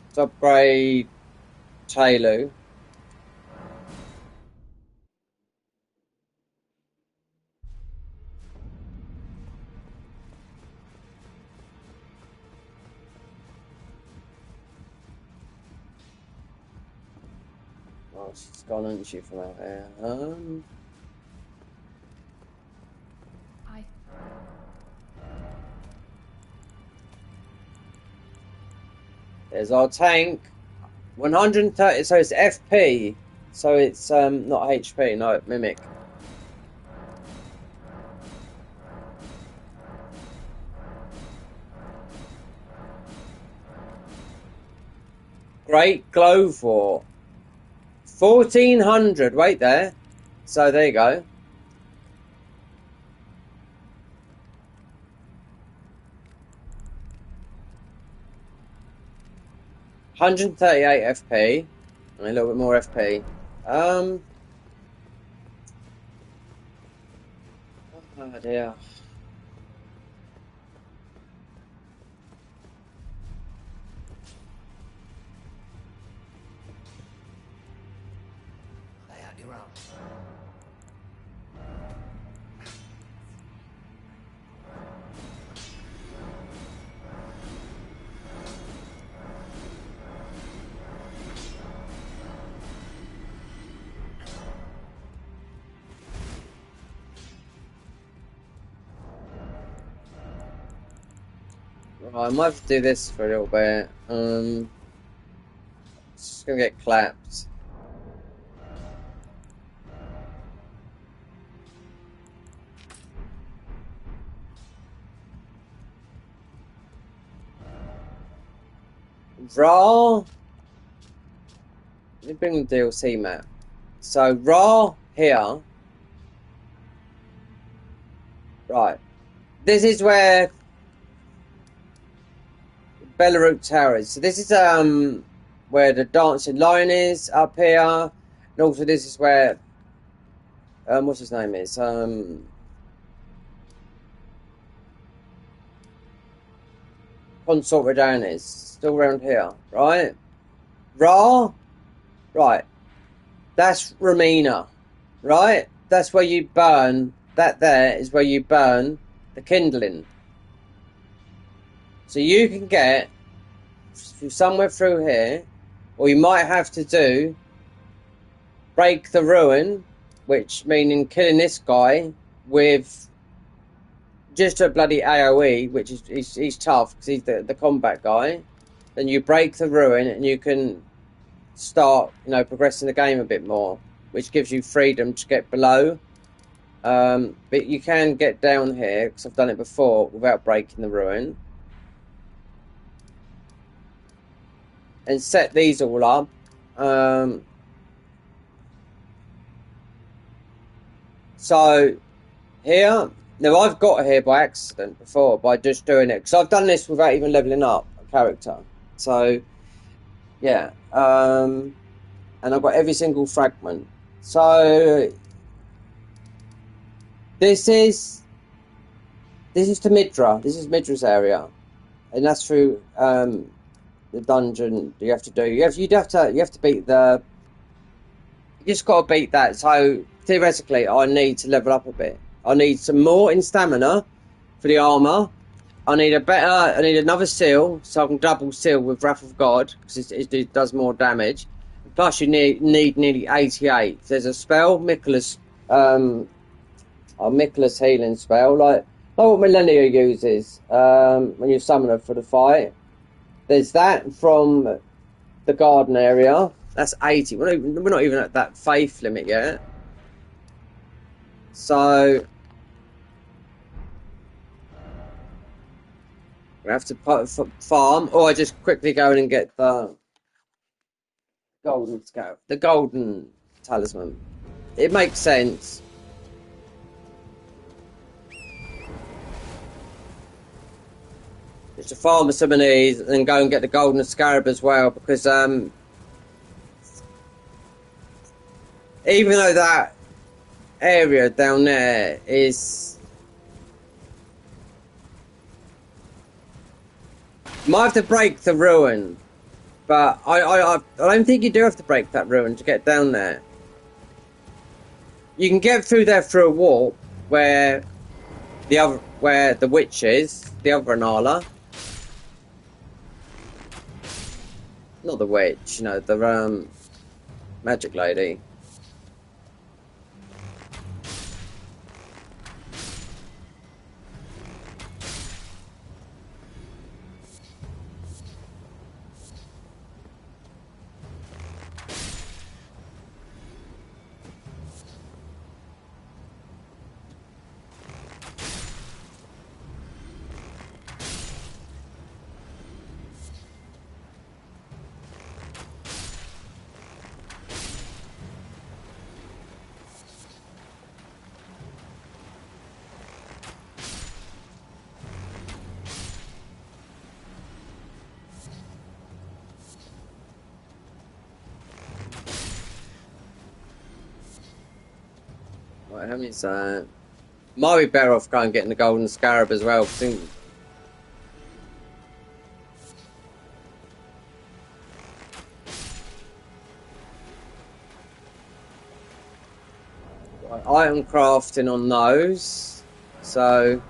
A: Let's upgrade Talu. Oh, she's gone, hasn't she, from out here? There's our tank. 130, so it's FP. So it's not HP, no, Mimic. Great Glowvor. 1400. Wait there. So there you go. $138 FP. And a little bit more FP. Oh dear.
D: Lay out your arms.
A: Right, I might have to do this for a little bit. Just gonna get clapped. Raw. Let me bring the DLC map. So Raw here. Right. This is where Belarus Tower is. So this is where the Dancing Lion is up here. And also this is where what's his name is? Consort Radon is still around here, right? Ra, right. That's Ramina, right? That's where you burn. That there is where you burn the kindling. So you can get somewhere through here, or you might have to break the ruin, which meaning killing this guy with just a bloody AoE, which is he's tough because he's the combat guy. Then you break the ruin and you can start, progressing the game a bit more, which gives you freedom to get below. But you can get down here because I've done it before without breaking the ruin. And set these all up. So here, now I've got here by accident before by just doing it because I've done this without even leveling up a character. So yeah, and I've got every single fragment. So this is to Midra. This is Midra's area, and that's through the dungeon you have to do. You have to beat the. You just got to beat that. So theoretically, I need to level up a bit. I need some more in stamina for the armor. I need another seal so I can double seal with Wrath of God because it does more damage. Plus, you need nearly 88. There's a spell, Mikola's healing spell, like what Millennia uses when you summon her for the fight. There's that from the garden area. That's 80. We're not even at that faith limit yet. So we have to farm, or I just quickly go in and get the golden scout, the golden talisman. It makes sense. Just to farm some of these and go and get the golden scarab as well, because even though that area down there is, you might have to break the ruin, but I don't think you do have to break that ruin to get down there. You can get through there through a warp where the witch is, the other Anala. Not the witch, the magic lady. Right, how many's that? Might be better off going and getting the golden scarab as well. Right, item crafting on those. So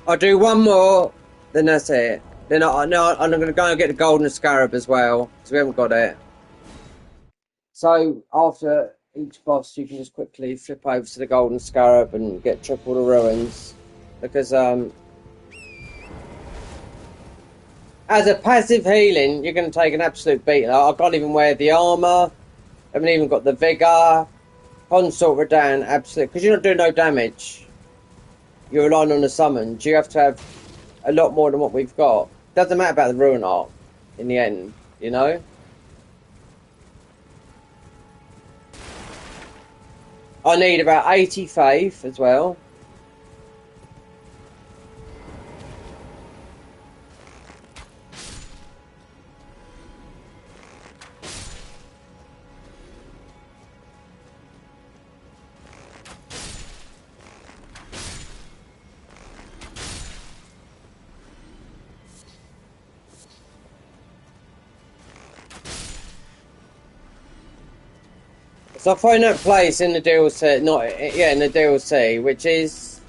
A: I'll do one more, then that's it. Then I'm going to go and get the golden scarab as well, because we haven't got it. So after each boss, you can just quickly flip over to the golden scarab and get triple the ruins, because as a passive healing, you're going to take an absolute beating. I can't even wear the armor. I haven't even got the vigor. Consort Radan, absolute, because you're not doing no damage. You're relying on the summons. You have to have a lot more than what we've got. Doesn't matter about the ruin art in the end, you know? I need about 80 faith as well. So I find that place in the DLC, in the DLC, which is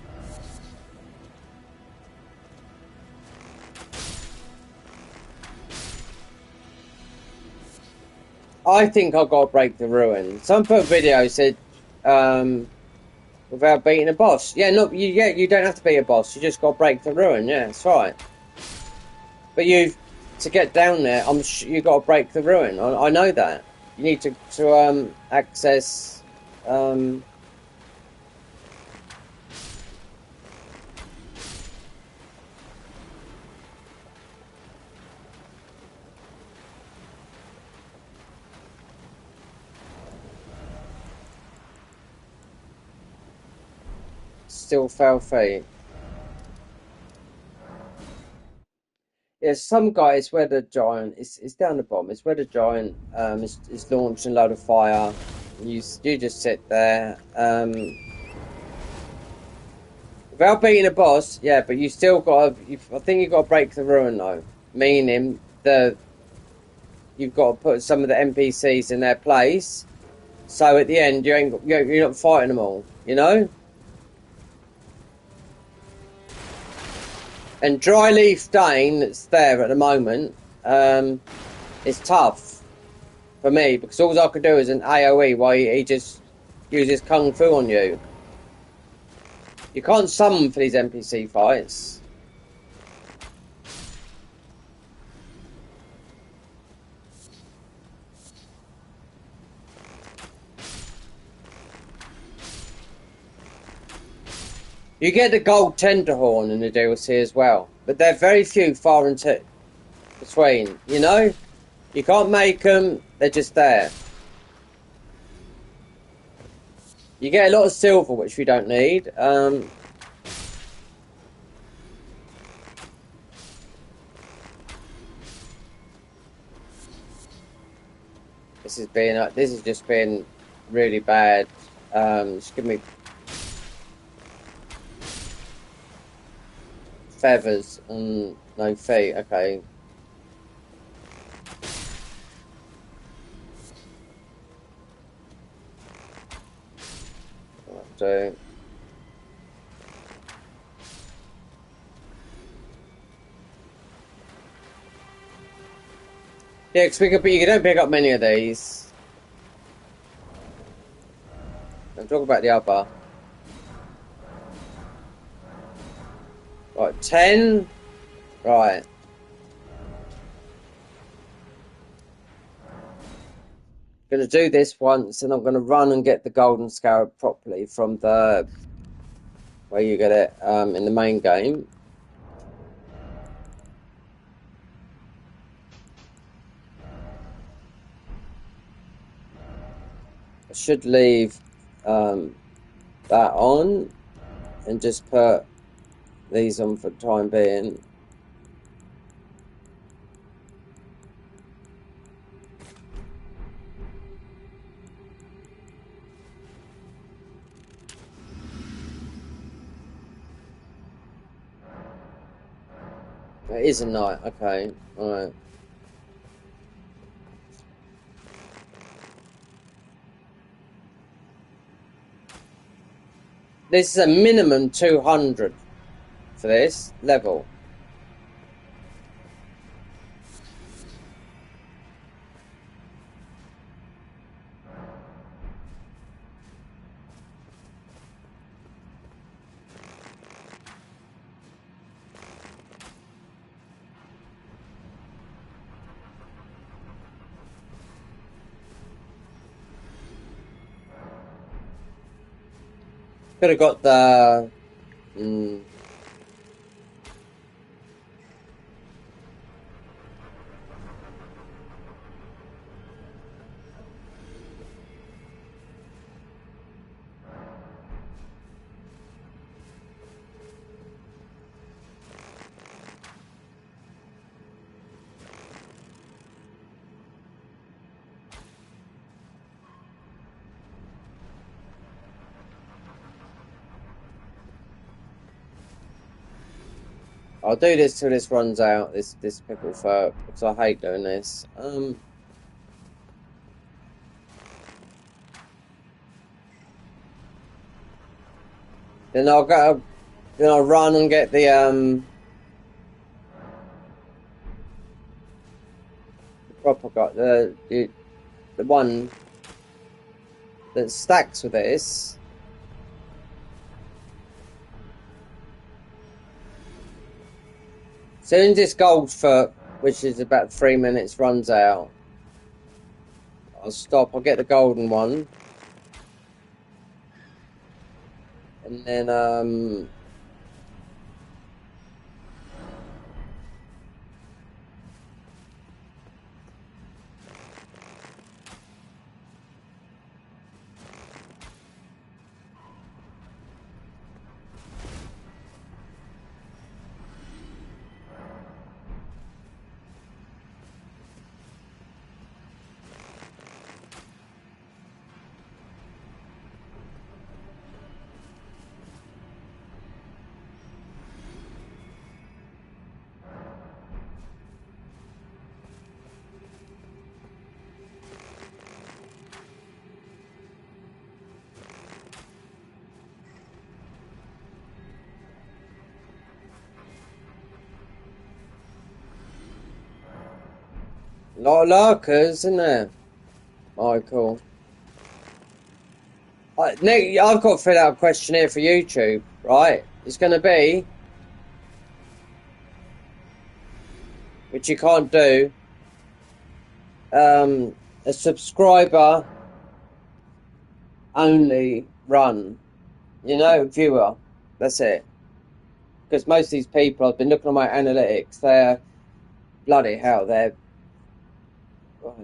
A: I think I've got to break the ruin. Some video said without beating a boss. Yeah, you don't have to beat a boss. You just got to break the ruin. Yeah, that's right. But to get down there, you got to break the ruin. I know that. You need to access still fail fate. Yeah, some guy, it's where the giant, it's down the bottom, it's where the giant is launched a load of fire. You just sit there. Without beating a boss, yeah, but you still got to, I think you've got to break the ruin though. Meaning you've got to put some of the NPCs in their place. So at the end, you're not fighting them all, you know? And Dry Leaf Dane that's there at the moment, is tough for me because all I could do is an AoE while he just uses Kung Fu on you. You can't summon for these NPC fights. You get the gold Tenderhorn in the DLC as well, but they're very few far and between, you know? You can't make them, they're just there. You get a lot of silver, which we don't need. This has just been really bad. Just give me feathers and no feet. Okay. So yeah, because you don't pick up many of these. I'm talking about the other. Right, 10. Right. Gonna do this once, and I'm gonna run and get the golden scarab properly from the where you get it in the main game. I should leave that on and just put these on for the time being. It is a night, okay, alright. This is a minimum 200 for this level. Could have got the... I'll do this till this runs out, this pickle fur, because I hate doing this. Then I'll run and get the proper guy, the one that stacks with this. As soon as this gold foot, which is about 3 minutes, runs out, I'll stop. I'll get the golden one, and then a lot of lurkers, isn't there? Alright, cool. Nick, I've got to fill out a questionnaire for YouTube, right? It's going to be, which you can't do, a subscriber only run. You know, viewer. That's it. Because most of these people, I've been looking at my analytics, they're bloody hell, they're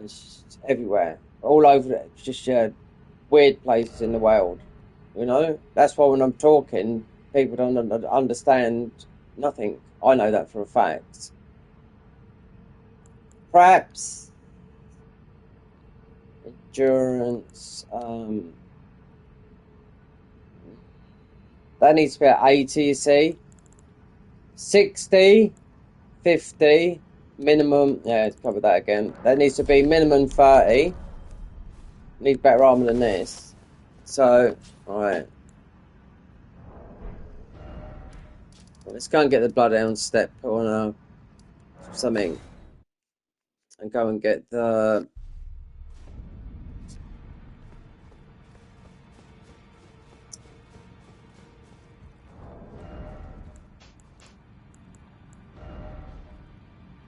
A: it's just everywhere. All over it. It's just weird places in the world. You know? That's why when I'm talking, people don't understand nothing. I know that for a fact. Perhaps endurance, that needs to be at 80, you see. 60, 50, minimum, yeah, let's cover that again. That needs to be minimum 30. Need better armor than this. So, alright. Let's go and get the Bloodhound step on something. And go and get the...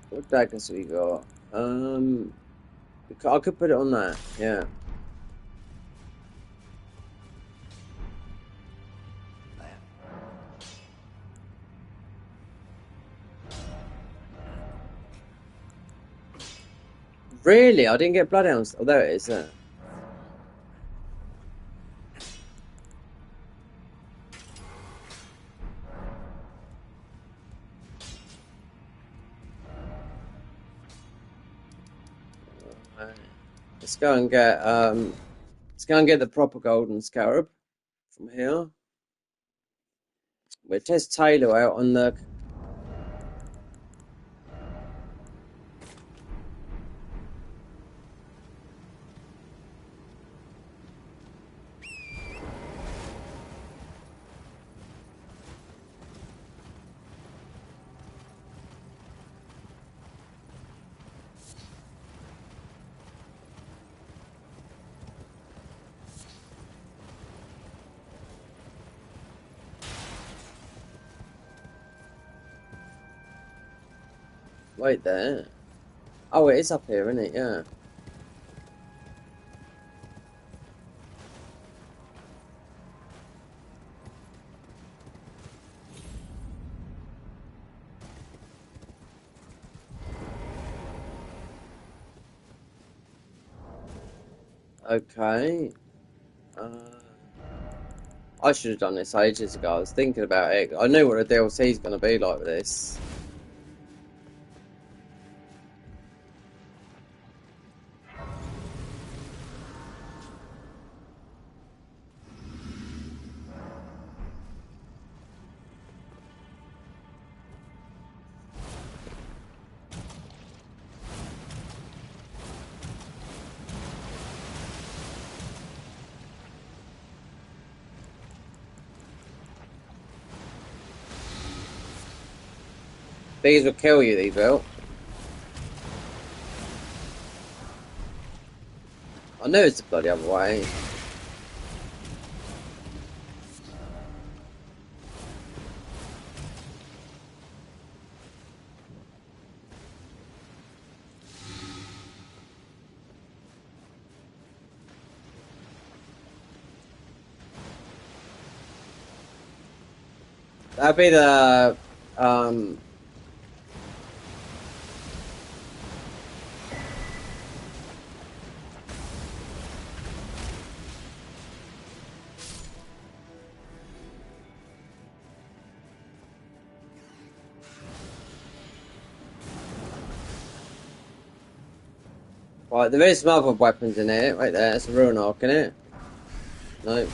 A: What daggers have we got? I could put it on that, yeah. Really? I didn't get Bloodhounds. Oh, there it is, there. Right. Let's go and get the proper golden scarab from here. We'll test Taylor out on the. Wait there. Oh, it is up here, isn't it? Yeah. Okay. I should have done this ages ago. I was thinking about it. I knew what the DLC is going to be like with this. These will kill you, these will. I knew it's the bloody other way. That'd be the right, there is some other weapons in here. Right there, it's a ruin arc in it. No.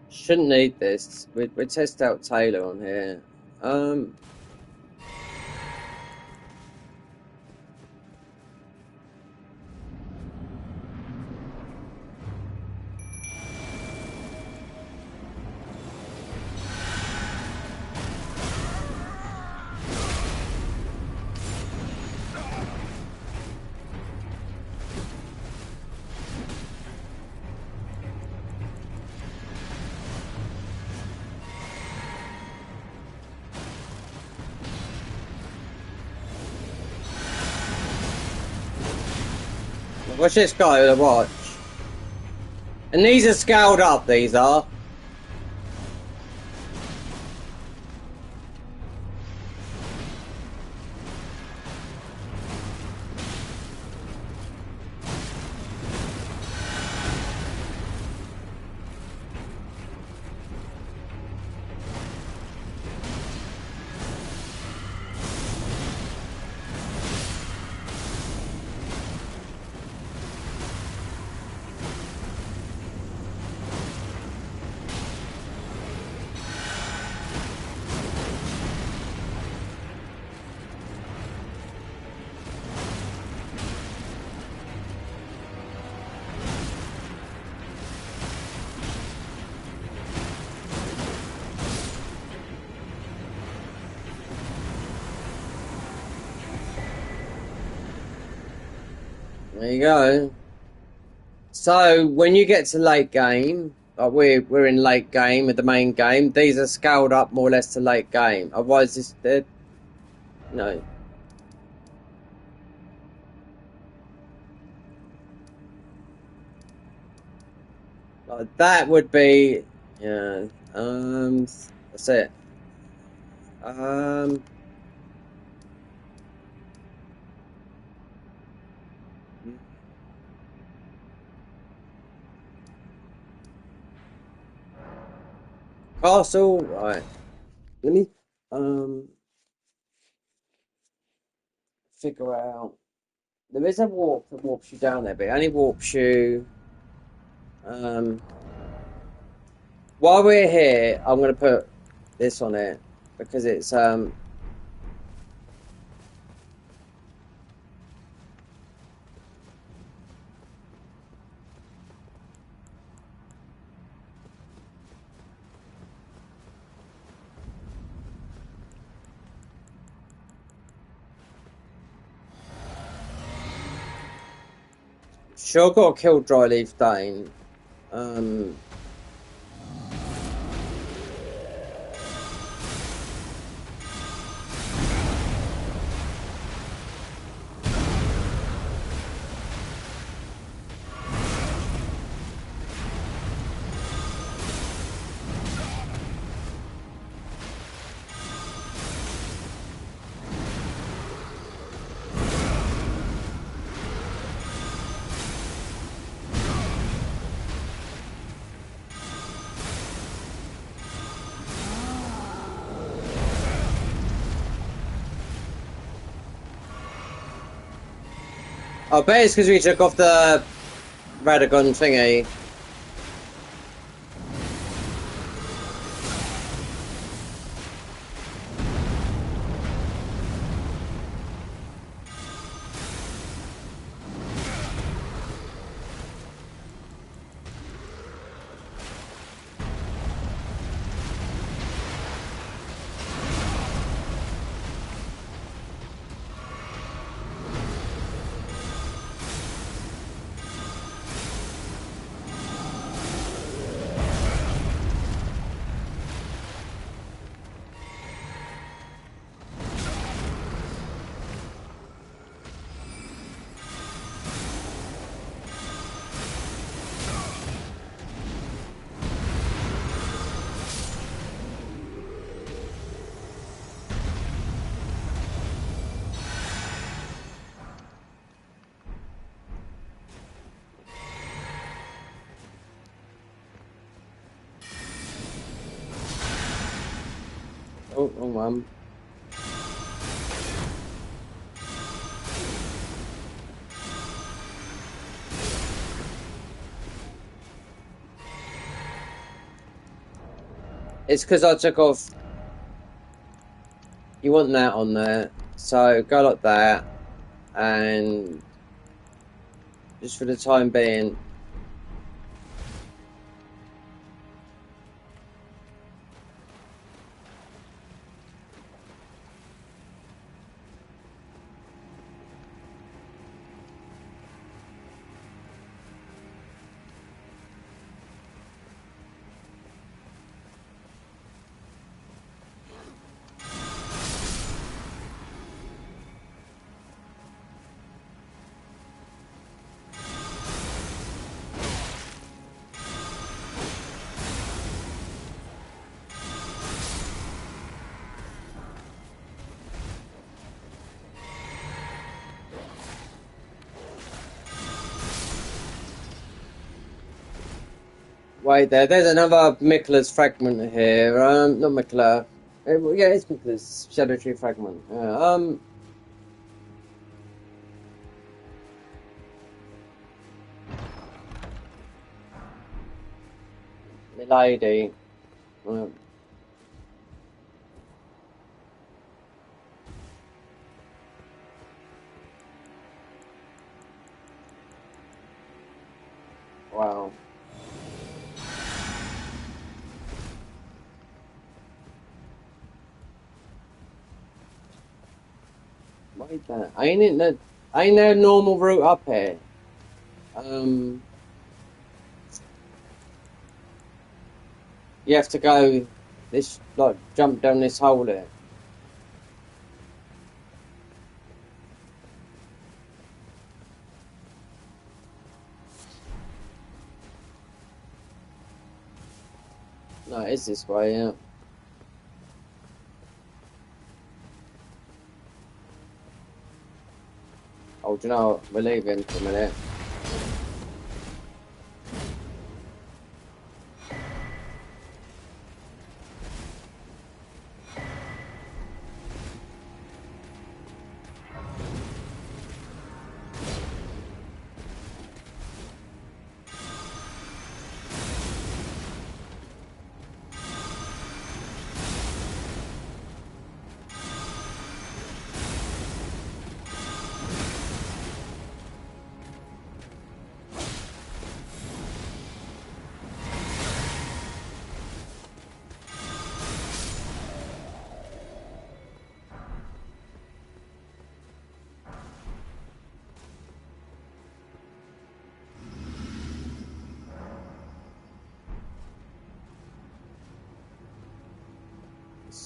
A: Shouldn't need this. We test out Taylor on here. Watch this guy with a watch. And these are scaled up, these are. There you go. So when you get to late game, like we're in late game with the main game. These are scaled up more or less to late game. Otherwise, they're you know. Like that would be, yeah. That's it. Um, Castle, right? Let me figure out. There is a warp that warps you down there, but it only warps you. Um, while we're here, I'm gonna put this on it because it's sure got to kill Dryleaf Dane. Um, I bet it's because we took off the Radagon thingy. Oh. It's because I took off. You want that on there, so go like that, and just for the time being. Wait there's another Mikla's fragment here. Not Mikla. Yeah, it's Mikla's Shadow Tree fragment. Milady. Wow. Wait that. Ain't no normal route up here. You have to go this, like, jump down this hole here. No, it is this way, yeah. Oh, do you know what? We're leaving for a minute.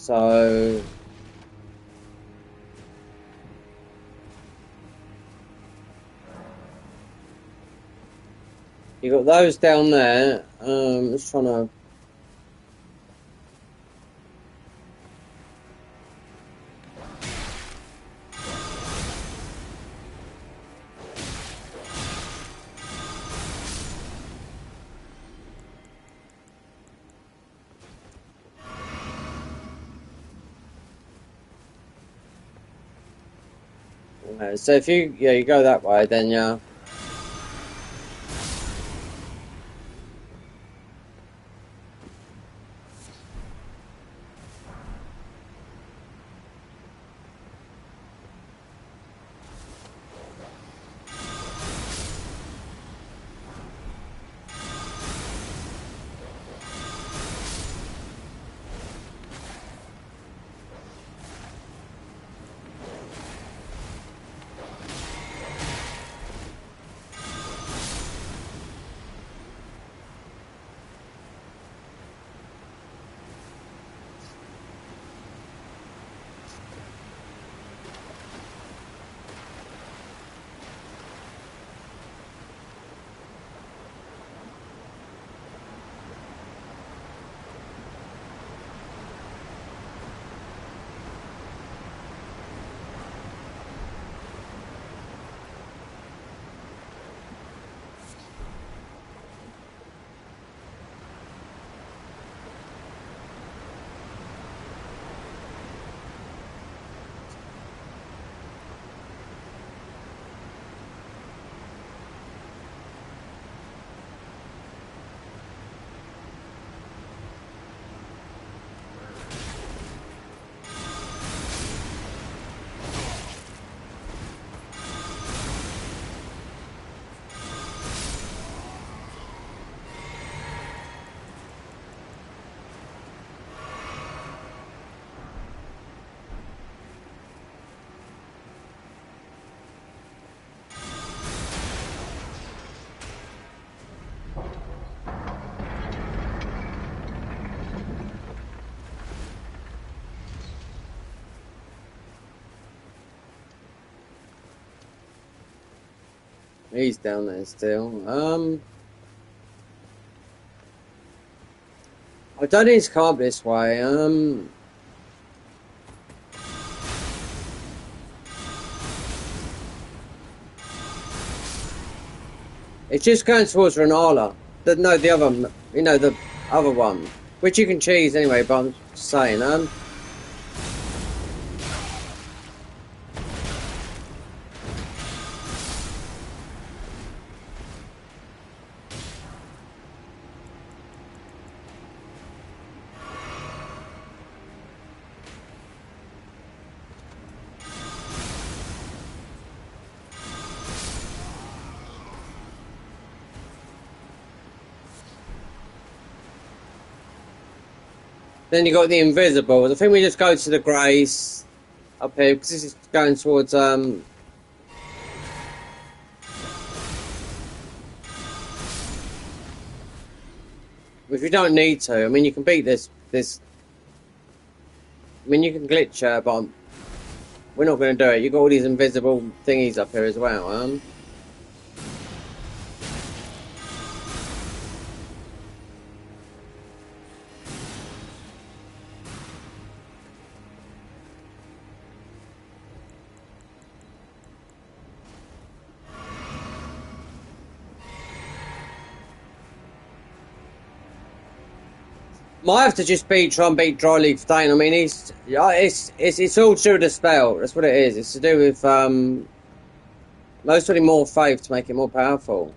A: So you got those down there. Just trying to. So if you go that way, then yeah. He's down there still. I don't need to come up this way. It's just going towards Renala. No, the other, the other one, which you can choose anyway. But I'm just saying, then you got the invisible. I think we just go to the Grace up here because this is going towards If you don't need to, I mean, you can beat this. I mean, you can glitch her, but we're not going to do it. You got all these invisible thingies up here as well, Might have to just try and beat Dryleaf Dane. I mean, it's all to do with the spell. That's what it is. It's to do with mostly more faith to make it more powerful.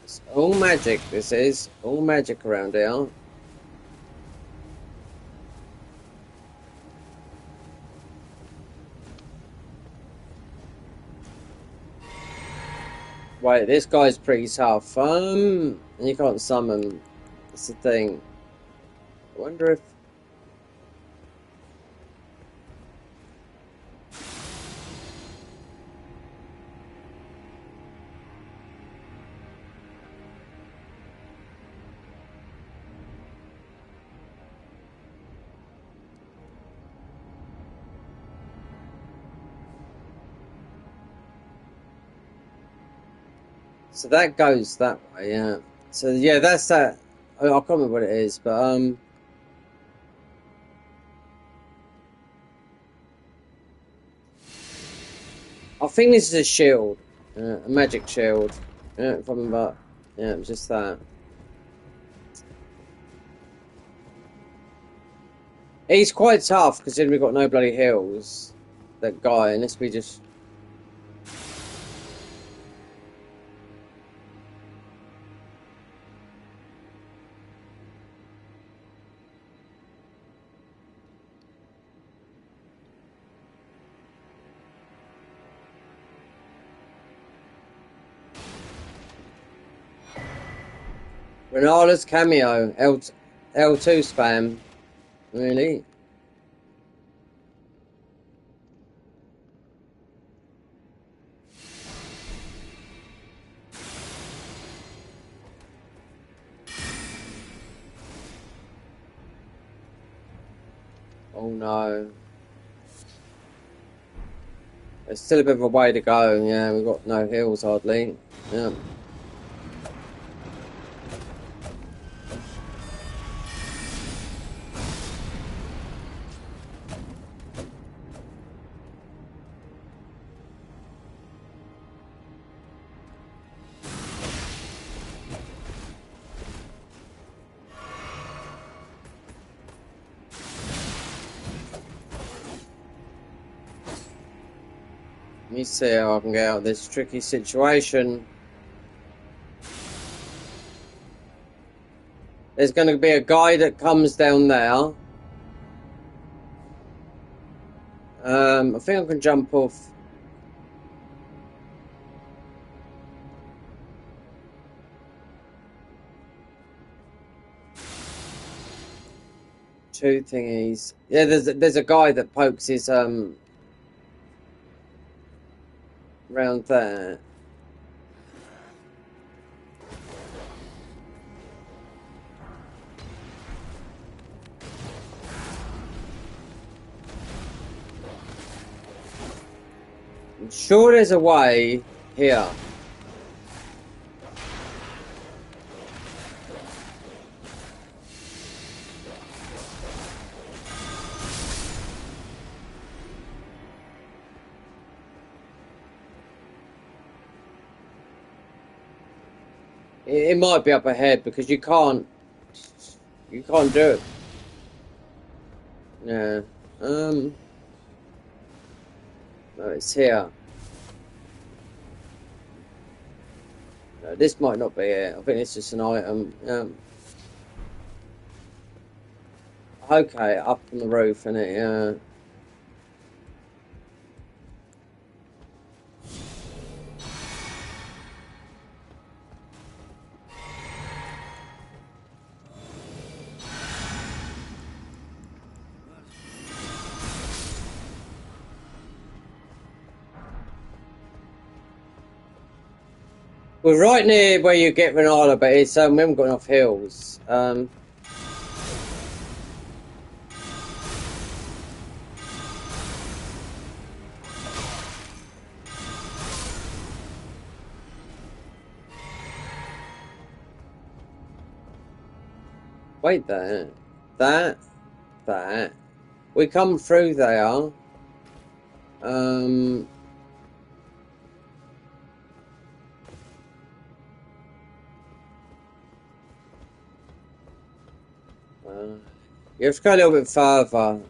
A: It's all magic. This is all magic around here. Wait, this guy's pretty tough. And you can't summon. That's the thing. I wonder if. So that goes that way, yeah. So yeah, that's that. I can't remember what it is, but I think this is a shield, a magic shield. Yeah, if I remember. Yeah, it was just that. He's quite tough considering we've got no bloody heals. That guy, unless we just. Renala's cameo, L2 spam. Really? Oh no. There's still a bit of a way to go, yeah, we've got no heals hardly. Yeah. Let me see how I can get out of this tricky situation. There's going to be a guy that comes down there. I think I can jump off. Two thingies. Yeah, there's a guy that pokes his round there. I'm sure there's a way here. It might be up ahead because you can't do it. Yeah. No, it's here. No, this might not be it. I think it's just an item. Okay, up on the roof, innit? Yeah. We're right near where you get Renala, but it's we haven't got enough hills. Wait there. That. We come through there. You have to go a little bit further.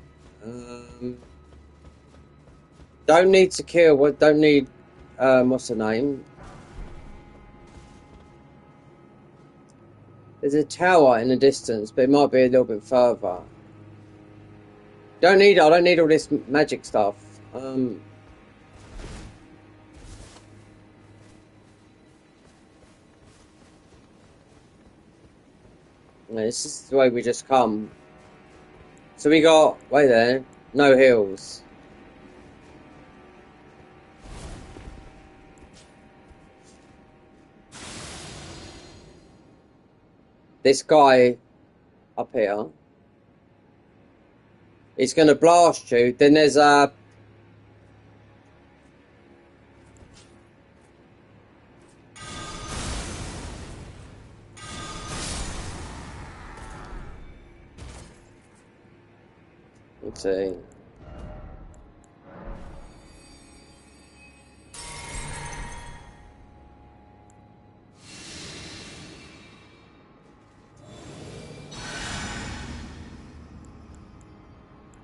A: Don't need to kill. Don't need. What's the name? There's a tower in the distance, but it might be a little bit further. I don't need all this magic stuff. Yeah, this is the way we just come. So we got, wait there, no hills. This guy up here, he's going to blast you. Then there's a... Let's see.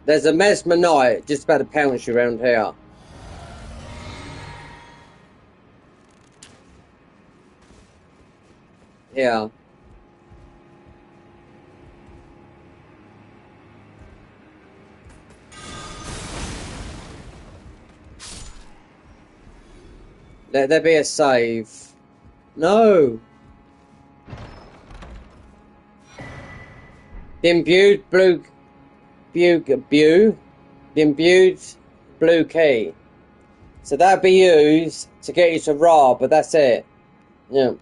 A: There's a Mesmer Knight just about to pounce you around here. Yeah. Let there be a save. No. The imbued blue key. So that'd be used to get you to Ra, but that's it. Yeah.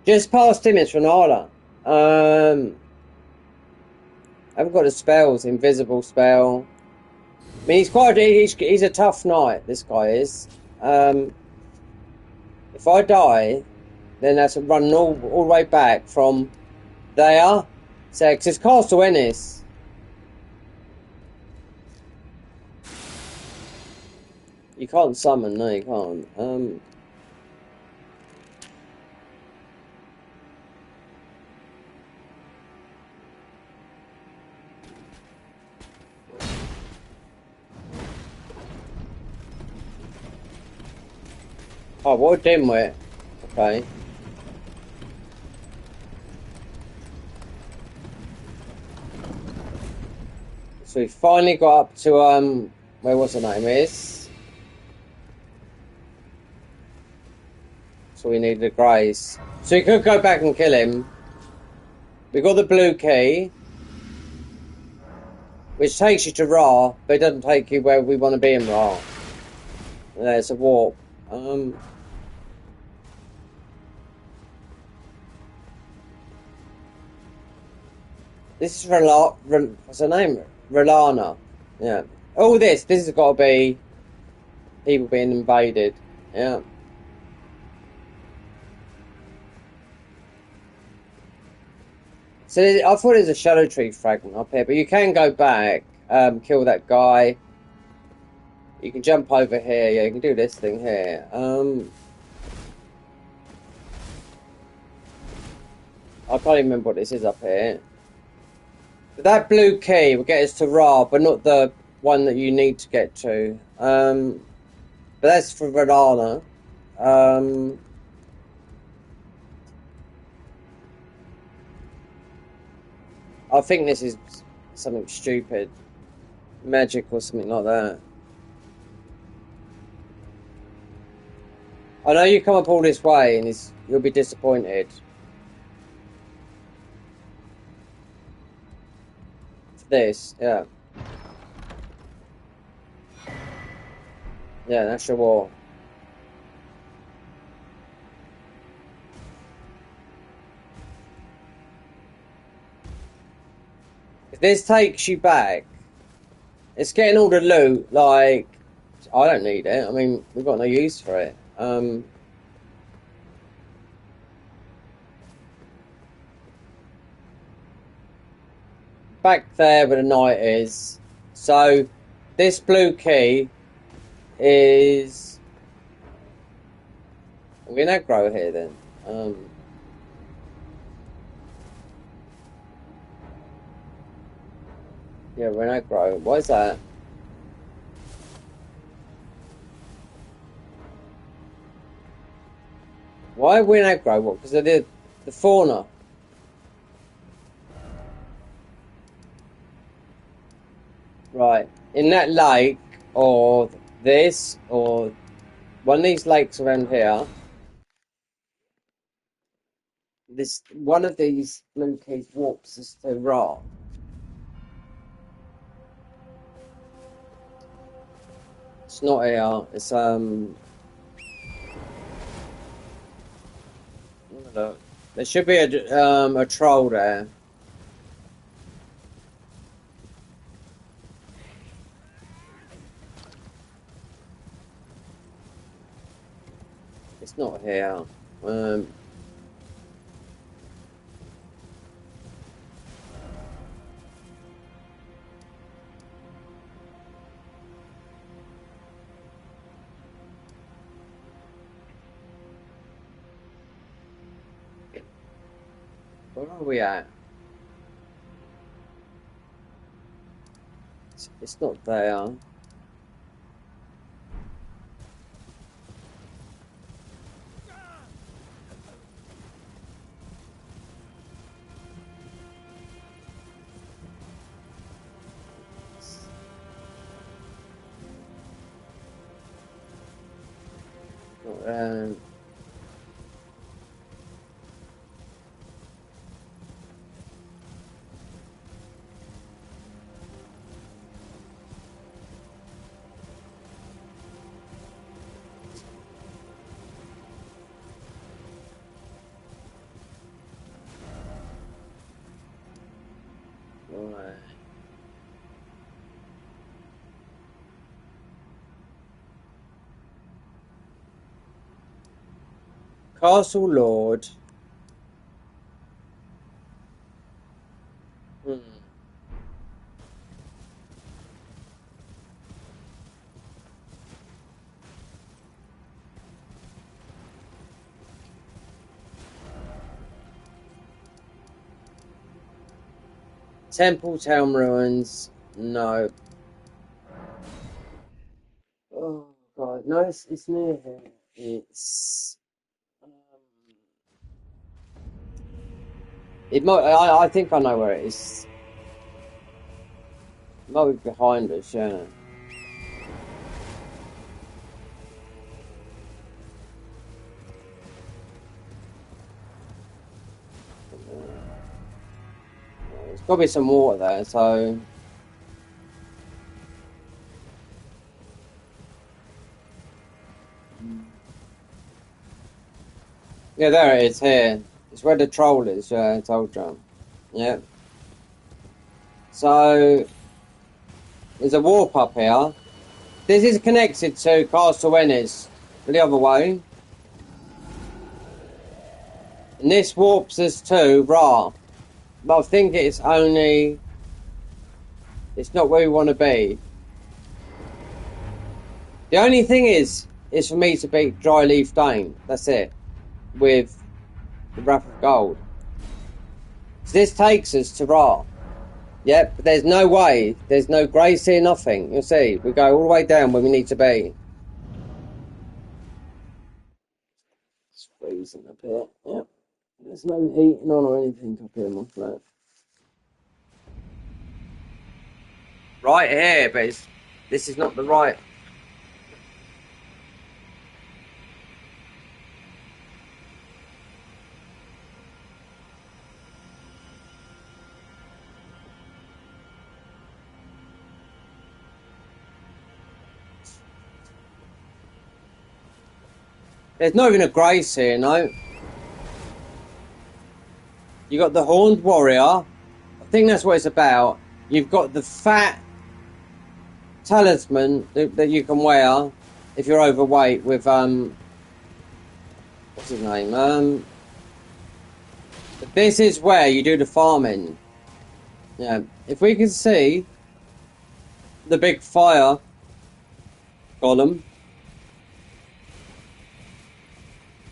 A: Just past him, it's Renala. I haven't got the spells, invisible spell. I mean, he's a tough knight, this guy is. If I die, then that's a run all the way back from there. So, because it's Castle Ennis. You can't summon, no, you can't. Oh, what a dimwit. Okay. So we finally got up to, where what's her name is? So we need the Grace. So you could go back and kill him. We got the blue key, which takes you to Ra, but it doesn't take you where we want to be in Ra. There's a warp. This is what's her name? Relana. Yeah. All this has got to be people being invaded. Yeah. So I thought there's a Shadow Tree fragment up here, but you can go back, kill that guy. You can jump over here. Yeah, you can do this thing here. I can't even remember what this is up here. But that blue key will get us to Ra, but not the one that you need to get to. But that's for Renala. I think this is something stupid. Magic or something like that. I know you come up all this way and you'll be disappointed. For this, yeah. Yeah, that's your wall. If this takes you back, it's getting all the loot, like, I don't need it. I mean, we've got no use for it. Back there where the knight is. So, this blue key is... We're in aggro here then. Yeah, we're in aggro. What is that? Why are we in aggro? What? Because of the fauna. Right. In that lake, or this, or one of these lakes around here, this one of these blue keys warps us to Ra. It's not here. It's look. There should be a troll there. It's not here. Where are we at? It's not there. Not there. Right. Castle Lord. Temple Town Ruins. No. Oh god, no, it's near here. It's it might. I think I know where it is. It might be behind us. Yeah. There's got to be some water there. So yeah, there it is. Here. It's where the troll is. Yeah, I told you. Yeah. So there's a warp up here. This is connected to Castle Ennis the other way. And this warps us to Ra. But I think it's only... It's not where we want to be. The only thing is for me to beat Dry Leaf Dane. That's it. With the Wrath of Gold. So this takes us to Ra. Yep, but there's no way. There's no grace here, nothing. You'll see. We go all the way down where we need to be. It's freezing up here. Yep. There's no heating on or anything up here in my flat. Right here, but this is not the right... There's not even a grace here, no. You got the Horned Warrior. I think that's what it's about. You've got the fat talisman that you can wear if you're overweight with what's his name? This is where you do the farming. Yeah. If we can see the big fire golem,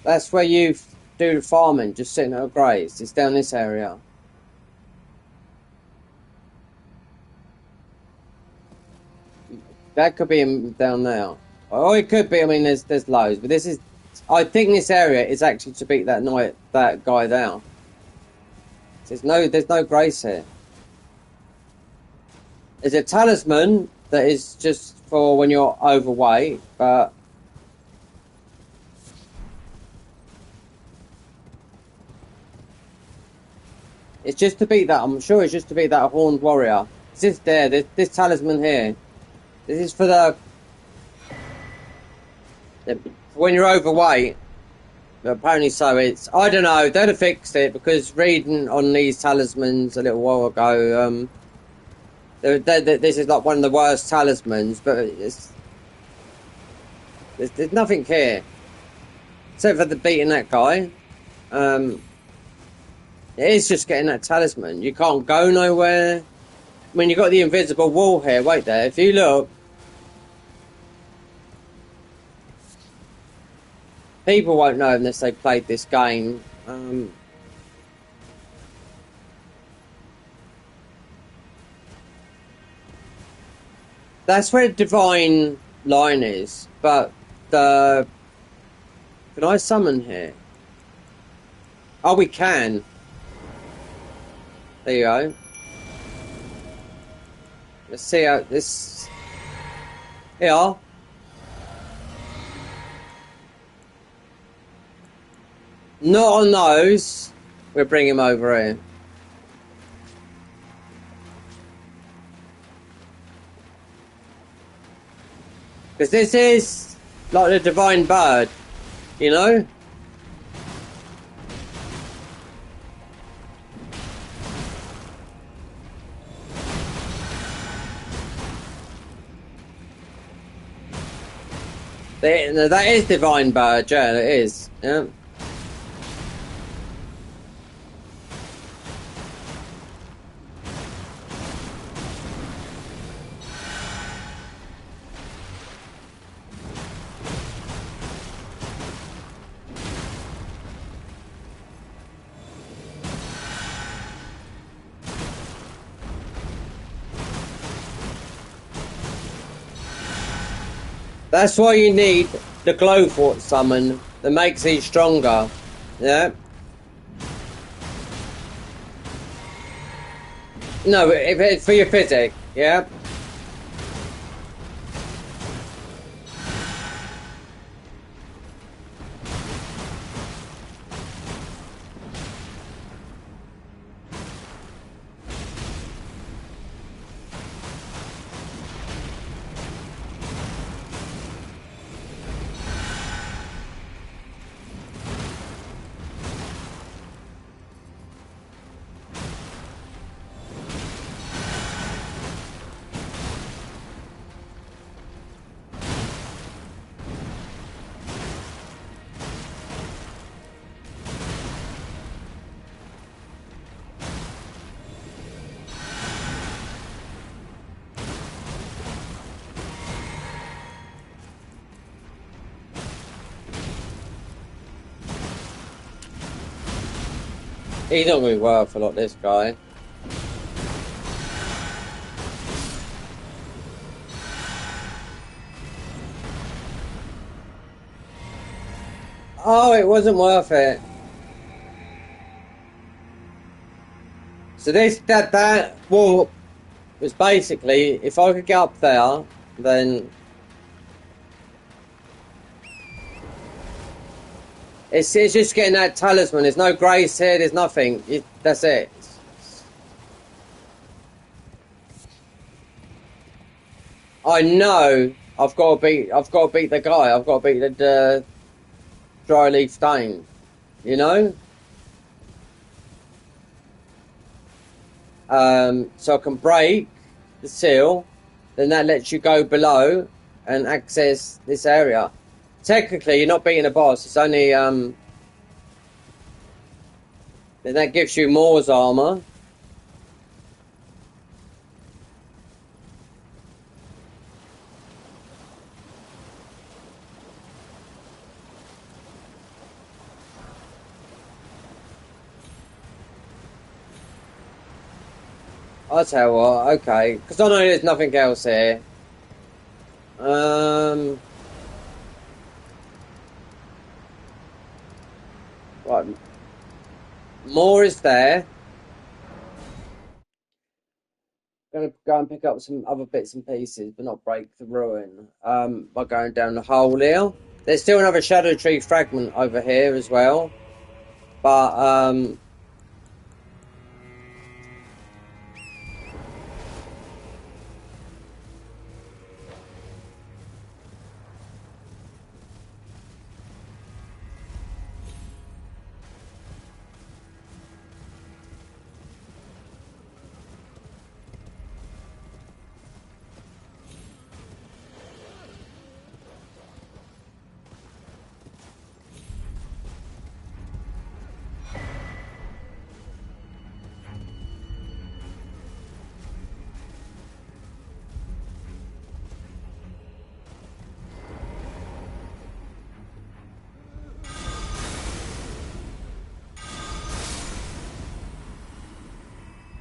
A: that's where you do the farming, just sitting at a graze. It's down this area. That could be down there. Or it could be, I mean, there's loads, but this is, I think this area is actually to beat that guy down. There's no grace here. There's a talisman that is just for when you're overweight, but it's just to beat that. I'm sure it's just to beat that Horned Warrior. It's just there. This talisman here. This is for when you're overweight. But apparently so. It's, I don't know. They'd have fixed it, because reading on these talismans a little while ago, this is like one of the worst talismans. But there's nothing here except for the beating that guy. It is just getting that talisman. You can't go nowhere. I mean, you've got the invisible wall here. Wait there. If you look, people won't know unless they played this game. That's where the divine line is. But can I summon here? Oh, we can. There you go. Let's see how this... Here. Not on those. We'll bring him over here. Because this is like the divine bird, you know? That is divine bird, yeah, it is. Yeah. That's why you need the glowfort summon that makes it stronger. Yeah. No, if it's for your physic, yeah. He's not going to be worth a lot, this guy. Oh, it wasn't worth it. So that wall was basically, if I could get up there, then it's just getting that talisman. There's no grace here. There's nothing. That's it. I know I've got to beat the guy. I've got to beat the dry leaf stone, you know? So I can break the seal, then that lets you go below and access this area. Technically, you're not beating a boss, it's only, then that gives you Moore's armor. I'll tell you what, okay, because I know there's nothing else here. Right, more is there. Gonna go and pick up some other bits and pieces, but not break the ruin. By going down the hole here. There's still another Shadow Tree fragment over here as well, but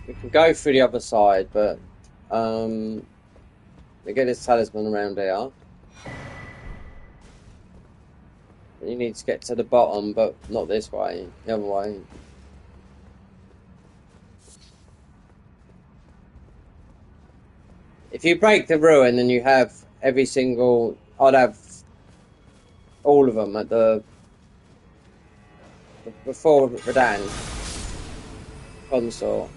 A: we can go through the other side, but we get this talisman around here. You need to get to the bottom, but not this way, the other way. If you break the ruin, then you have every single... I'd have all of them at the... before Radan console.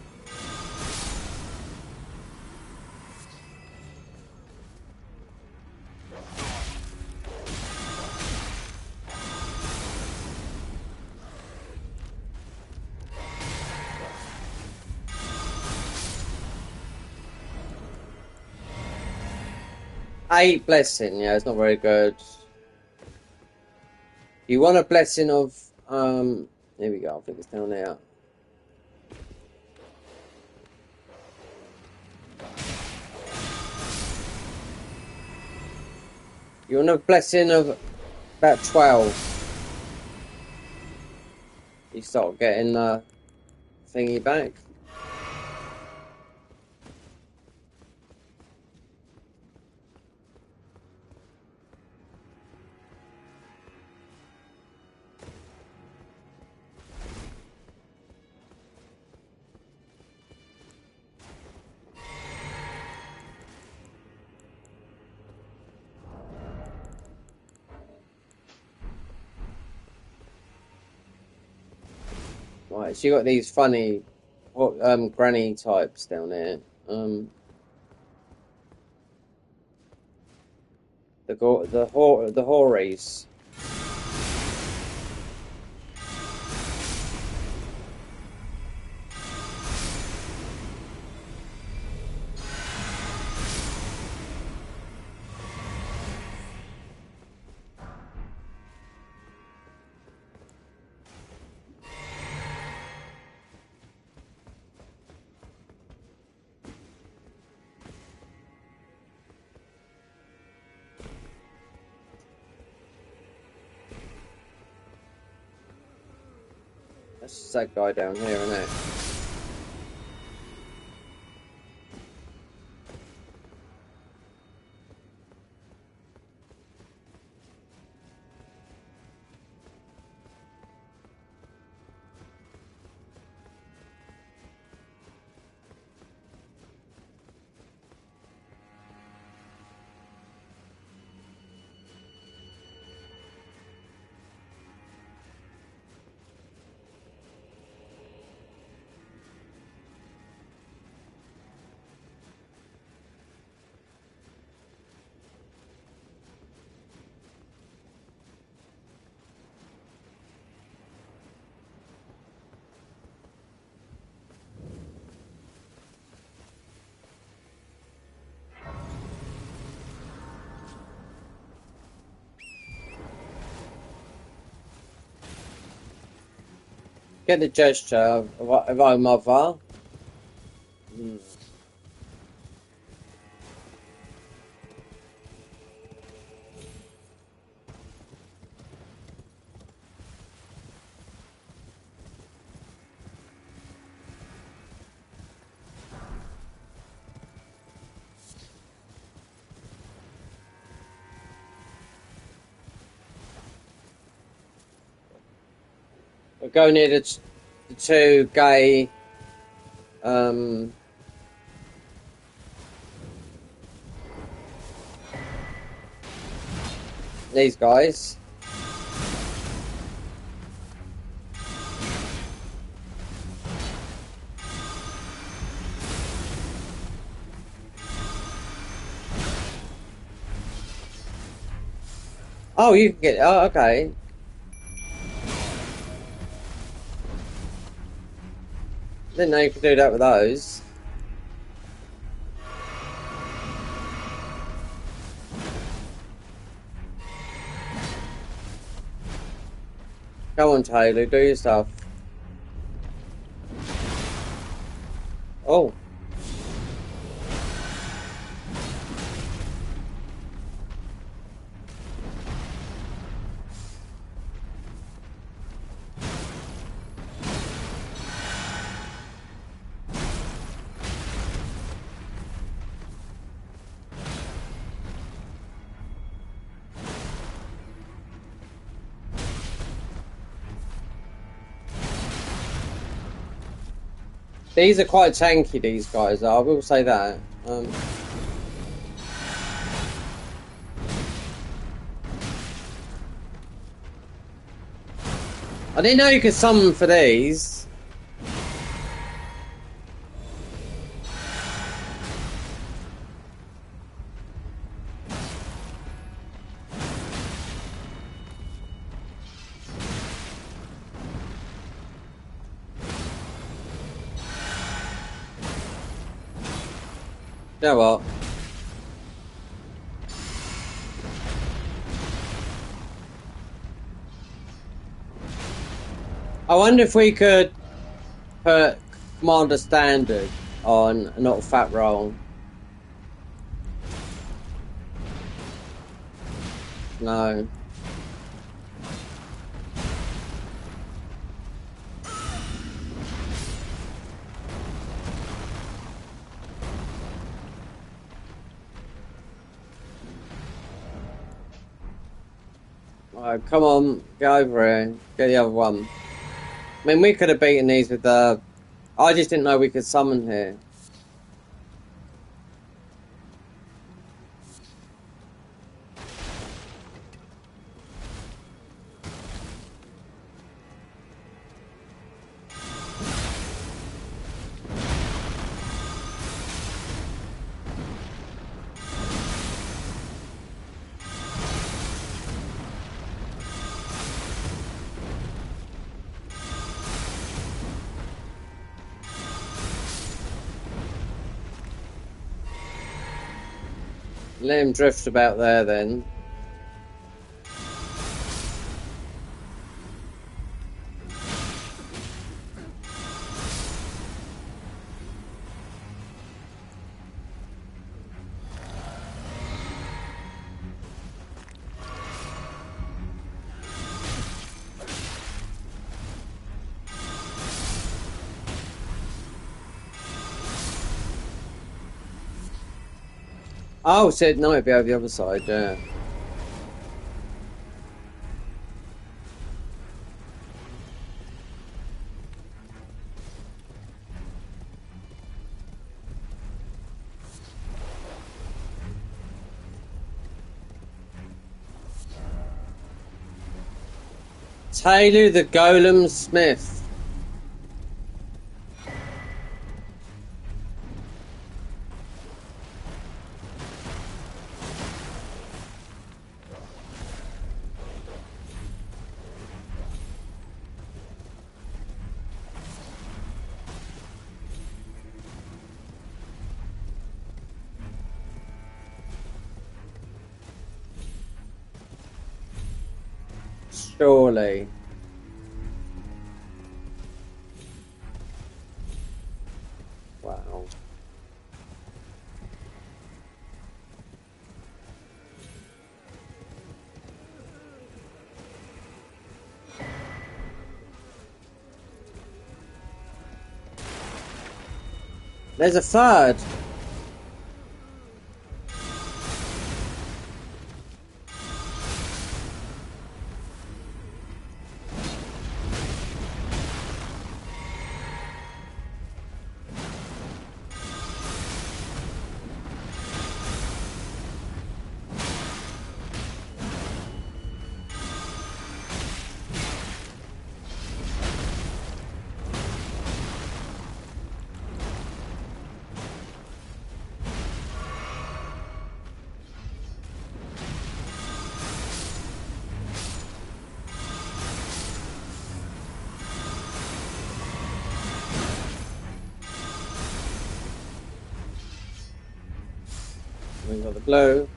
A: Eight blessing, yeah, it's not very good. You want a blessing of here we go, I think it's down there. You want a blessing of about 12. You start getting the thingy back. Right, so you got these funny granny types down there. The Horace. That's just that guy down here, isn't it? Get the gesture of our mother. We'll go near the two gay these guys. Oh, you can get. Oh, okay. Didn't know you could do that with those. Go on, Taylor, do your stuff. Oh. These are quite tanky, these guys, I will say that. I didn't know you could summon for these. You know what? I wonder if we could put Commander Standard on not fat roll. No. Alright, come on, get over here. Get the other one. I mean, we could have beaten these with the... I just didn't know we could summon here. Let him drift about there then. Oh, so it might be over the other side, yeah. Taylor the Golem Smith. Surely. There's a third. We got the blue.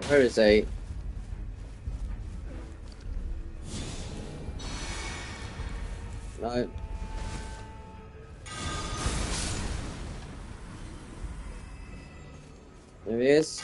A: Where is he? No. There he is.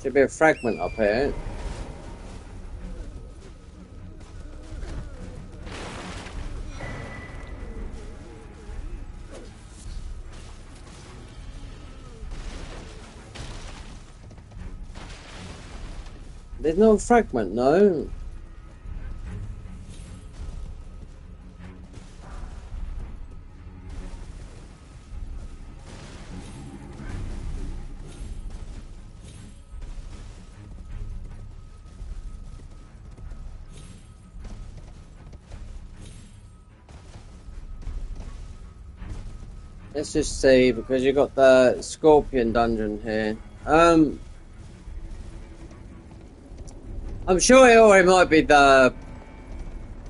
A: Should be a fragment up here. There's no fragment, no. Let's just see, because you got the Scorpion dungeon here. I'm sure it might be the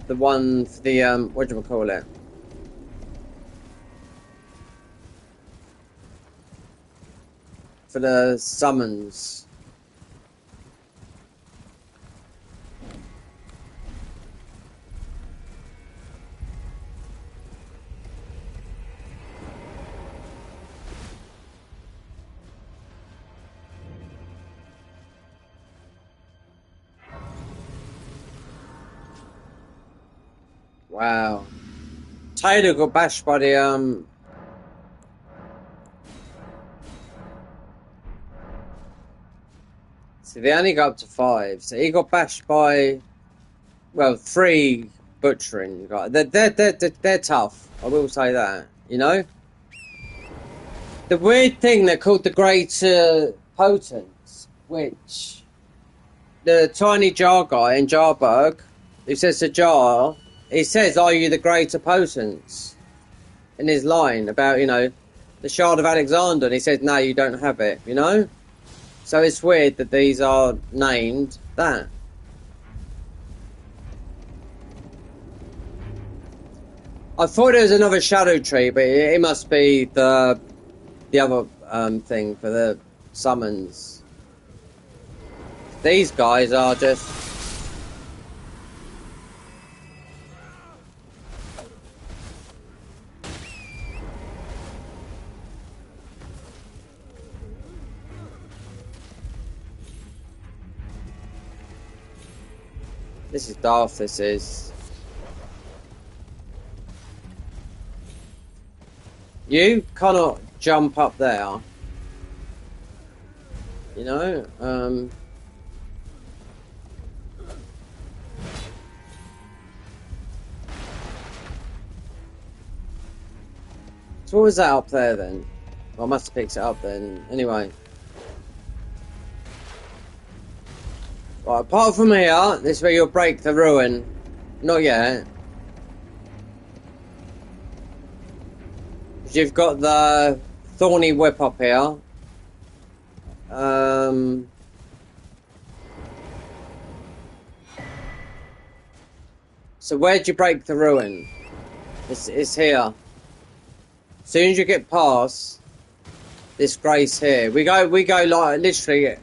A: one for the whatchamacallit? For the summons. Wow. Taylor got bashed by the so they only got up to 5. So he got bashed by, well, 3 butchering guys. They're tough. I will say that. You know. The weird thing they're called the Greater Potents, which the tiny jar guy in Jarburg, who says to Jar, he says, "Are you the Greater Potents?" in his line about, you know, the Shard of Alexander, and he says, "No, you don't have it." You know. So it's weird that these are named that. I thought it was another shadow tree, but it must be the other thing for the summons. These guys are just... This is daft, this is. You cannot jump up there. You know? So what was that up there then? Well, I must have picked it up then. Anyway. Right, apart from here, this is where you'll break the ruin. Not yet. You've got the thorny whip up here. So where'd you break the ruin? It's here. As soon as you get past this grace here, we go like literally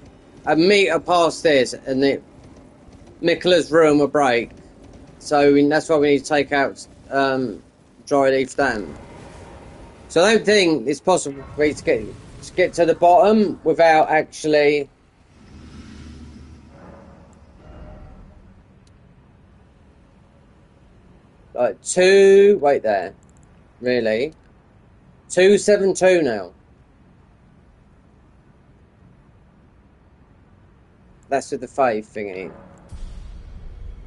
A: a meter past this, and the Mikla's ruin will break. So that's why we need to take out Dry Leaf Dam. So I don't think it's possible for me to get to the bottom without actually. Like wait there, really? 272 now. That's with the faith thingy.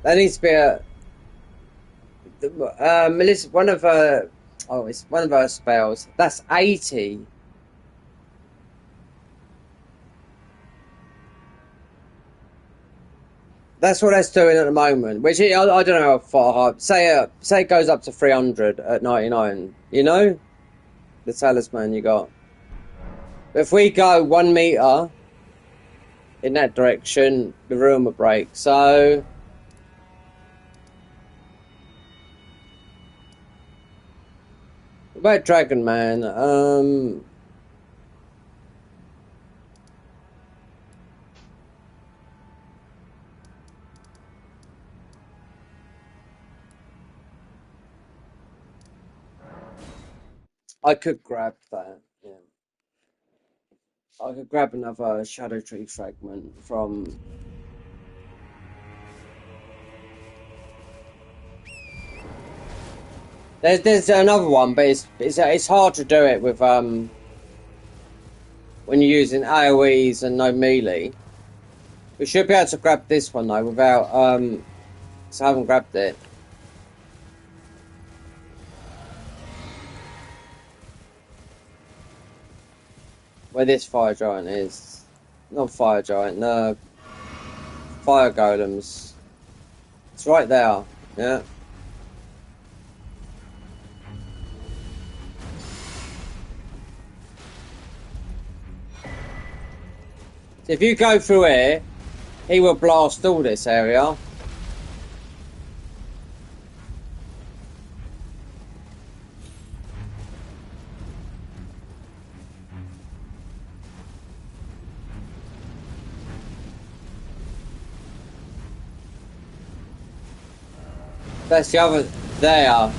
A: That needs to be Melissa, one of her. Oh, it's one of her spells. That's 80. That's what that's doing at the moment. Which I don't know how far hard. Say it goes up to 300 at 99. You know, the talisman you got. But if we go 1 meter in that direction, the room will break. So. About Dragon Man, I could grab that. Yeah, I could grab another Shadow Tree fragment from. There's another one, but it's hard to do it with when you're using AoEs and no melee. We should be able to grab this one though without so I haven't grabbed it. Where this fire giant is, not fire giant, no, fire golems. It's right there. Yeah. So if you go through here, he will blast all this area. That's the other there.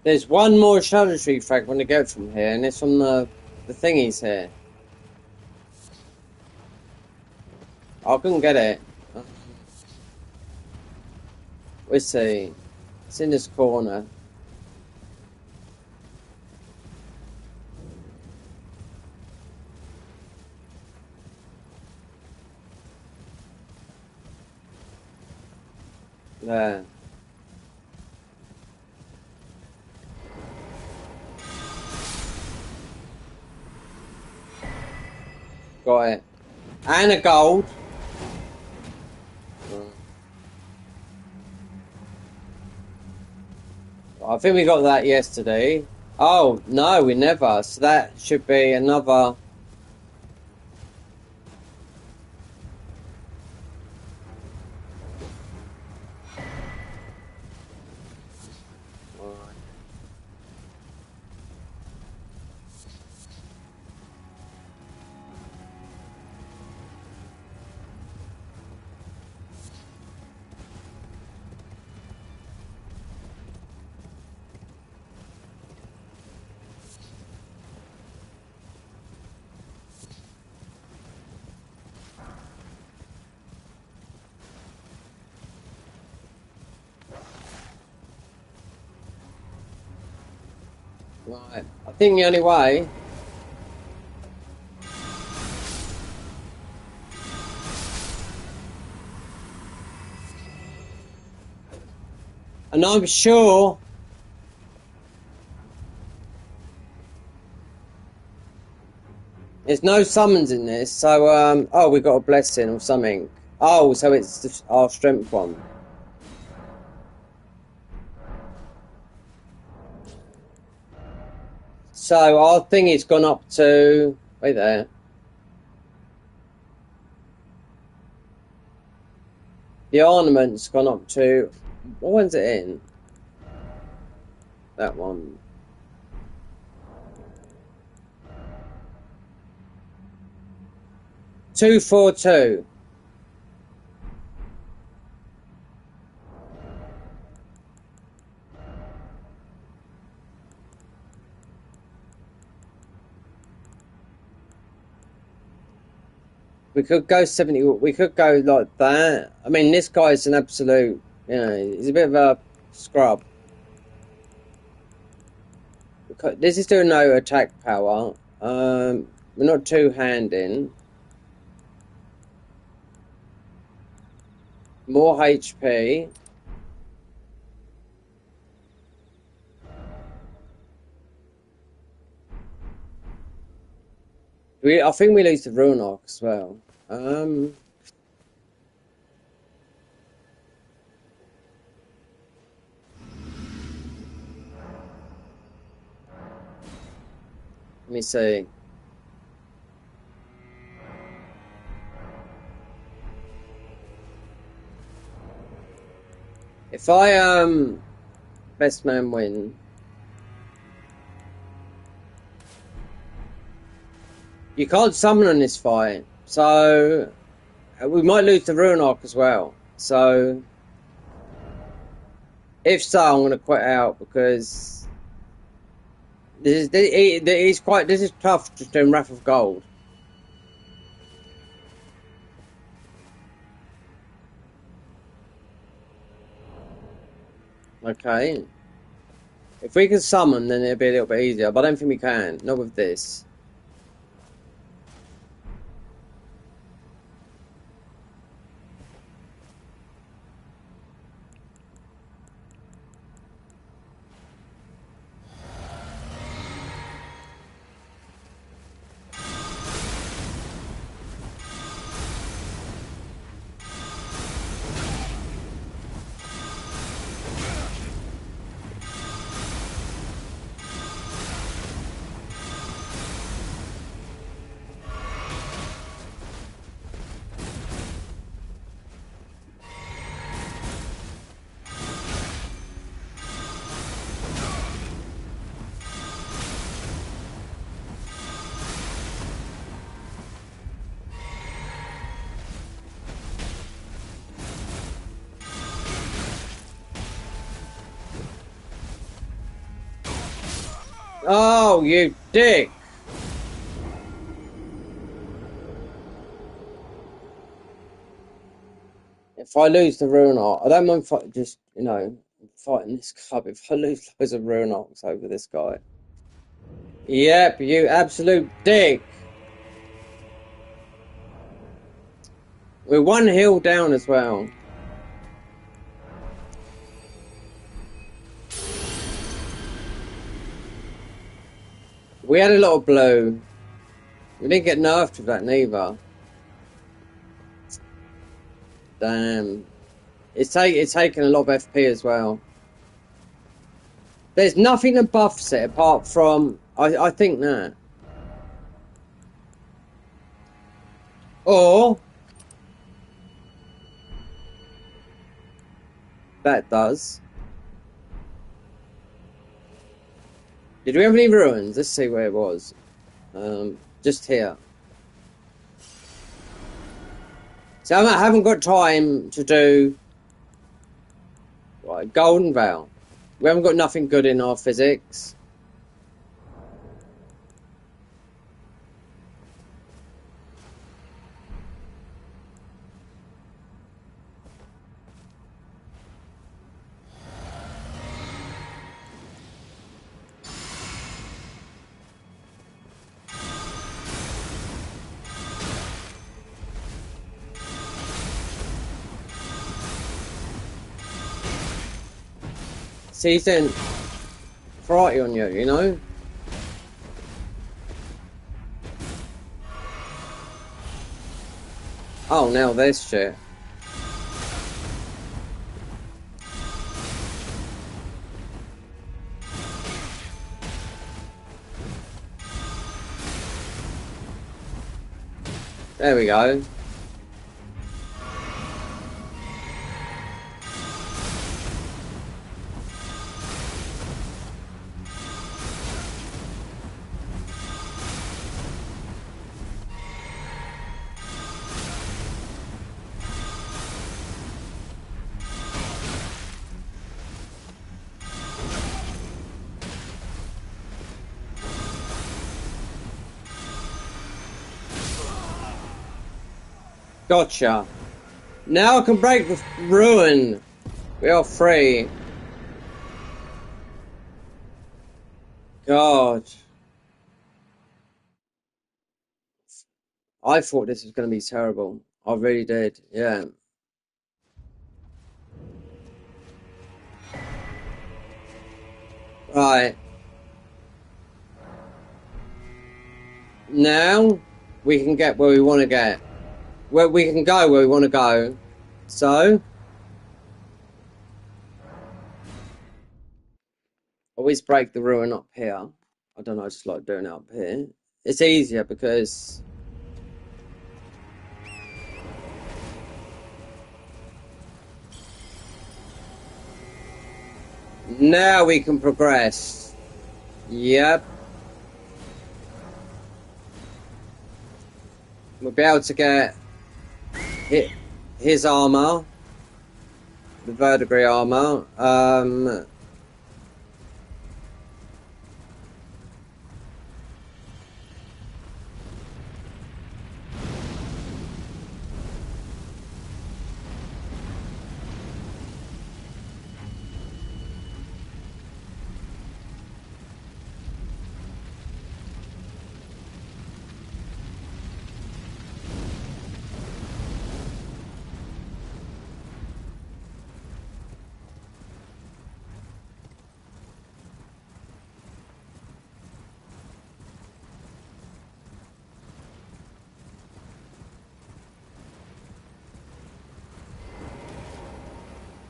A: There's one more Shadow Tree fragment to get from here, and it's from the thingies here. I couldn't get it. We'll see. It's in this corner. There. Got it. And a gold. I think we got that yesterday. Oh, no, we never. So that should be another. Right. I think the only way. And I'm sure there's no summons in this, so oh, we got a blessing or something. Oh, so it's our strength one. So our thing has gone up to wait there. The ornament's gone up to what one's it in? That one. $242. We could go 70. We could go like that. I mean, this guy's an absolute. You know, he's a bit of a scrub. This is doing no attack power. We're not two-handing. More HP. I think we lose the Rune Arc as well. Let me see. If I best man win. You can't summon on this fight, so we might lose the Rune Arc as well. So if so, I'm gonna quit out because this is tough just doing Wrath of Gold. Okay. If we can summon, then it'll be a little bit easier, but I don't think we can. Not with this. Oh, you dick! If I lose the Rune Arc, I don't mind just, you know, fighting this club. If I lose loads of Rune Arcs over this guy. Yep, you absolute dick! We're one hill down as well. We had a lot of blue. We didn't get nerfed with that neither. Damn. It's taken a lot of FP as well. There's nothing that buffs it apart from I think that. Or that does. Did we have any ruins? Let's see where it was. Just here. So I haven't got time to do right, Golden Veil. We haven't got nothing good in our physics. he's then frighty on you, you know? Oh, now there's shit. There we go. Gotcha. Now I can break the ruin. We are free. God. I thought this was going to be terrible. I really did, yeah. Right. Now we can get where we want to get. Where we can go where we want to go. So always break the ruin up here. I don't know, I just like doing it up here. It's easier because now we can progress. Yep. We'll be able to get his armor, the verdigris armor.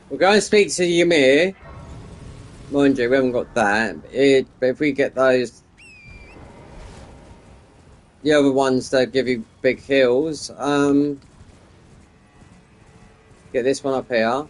A: We're going to speak to Ymir. Mind you, we haven't got that. But if we get those, the other ones that give you big heals, get this one up here.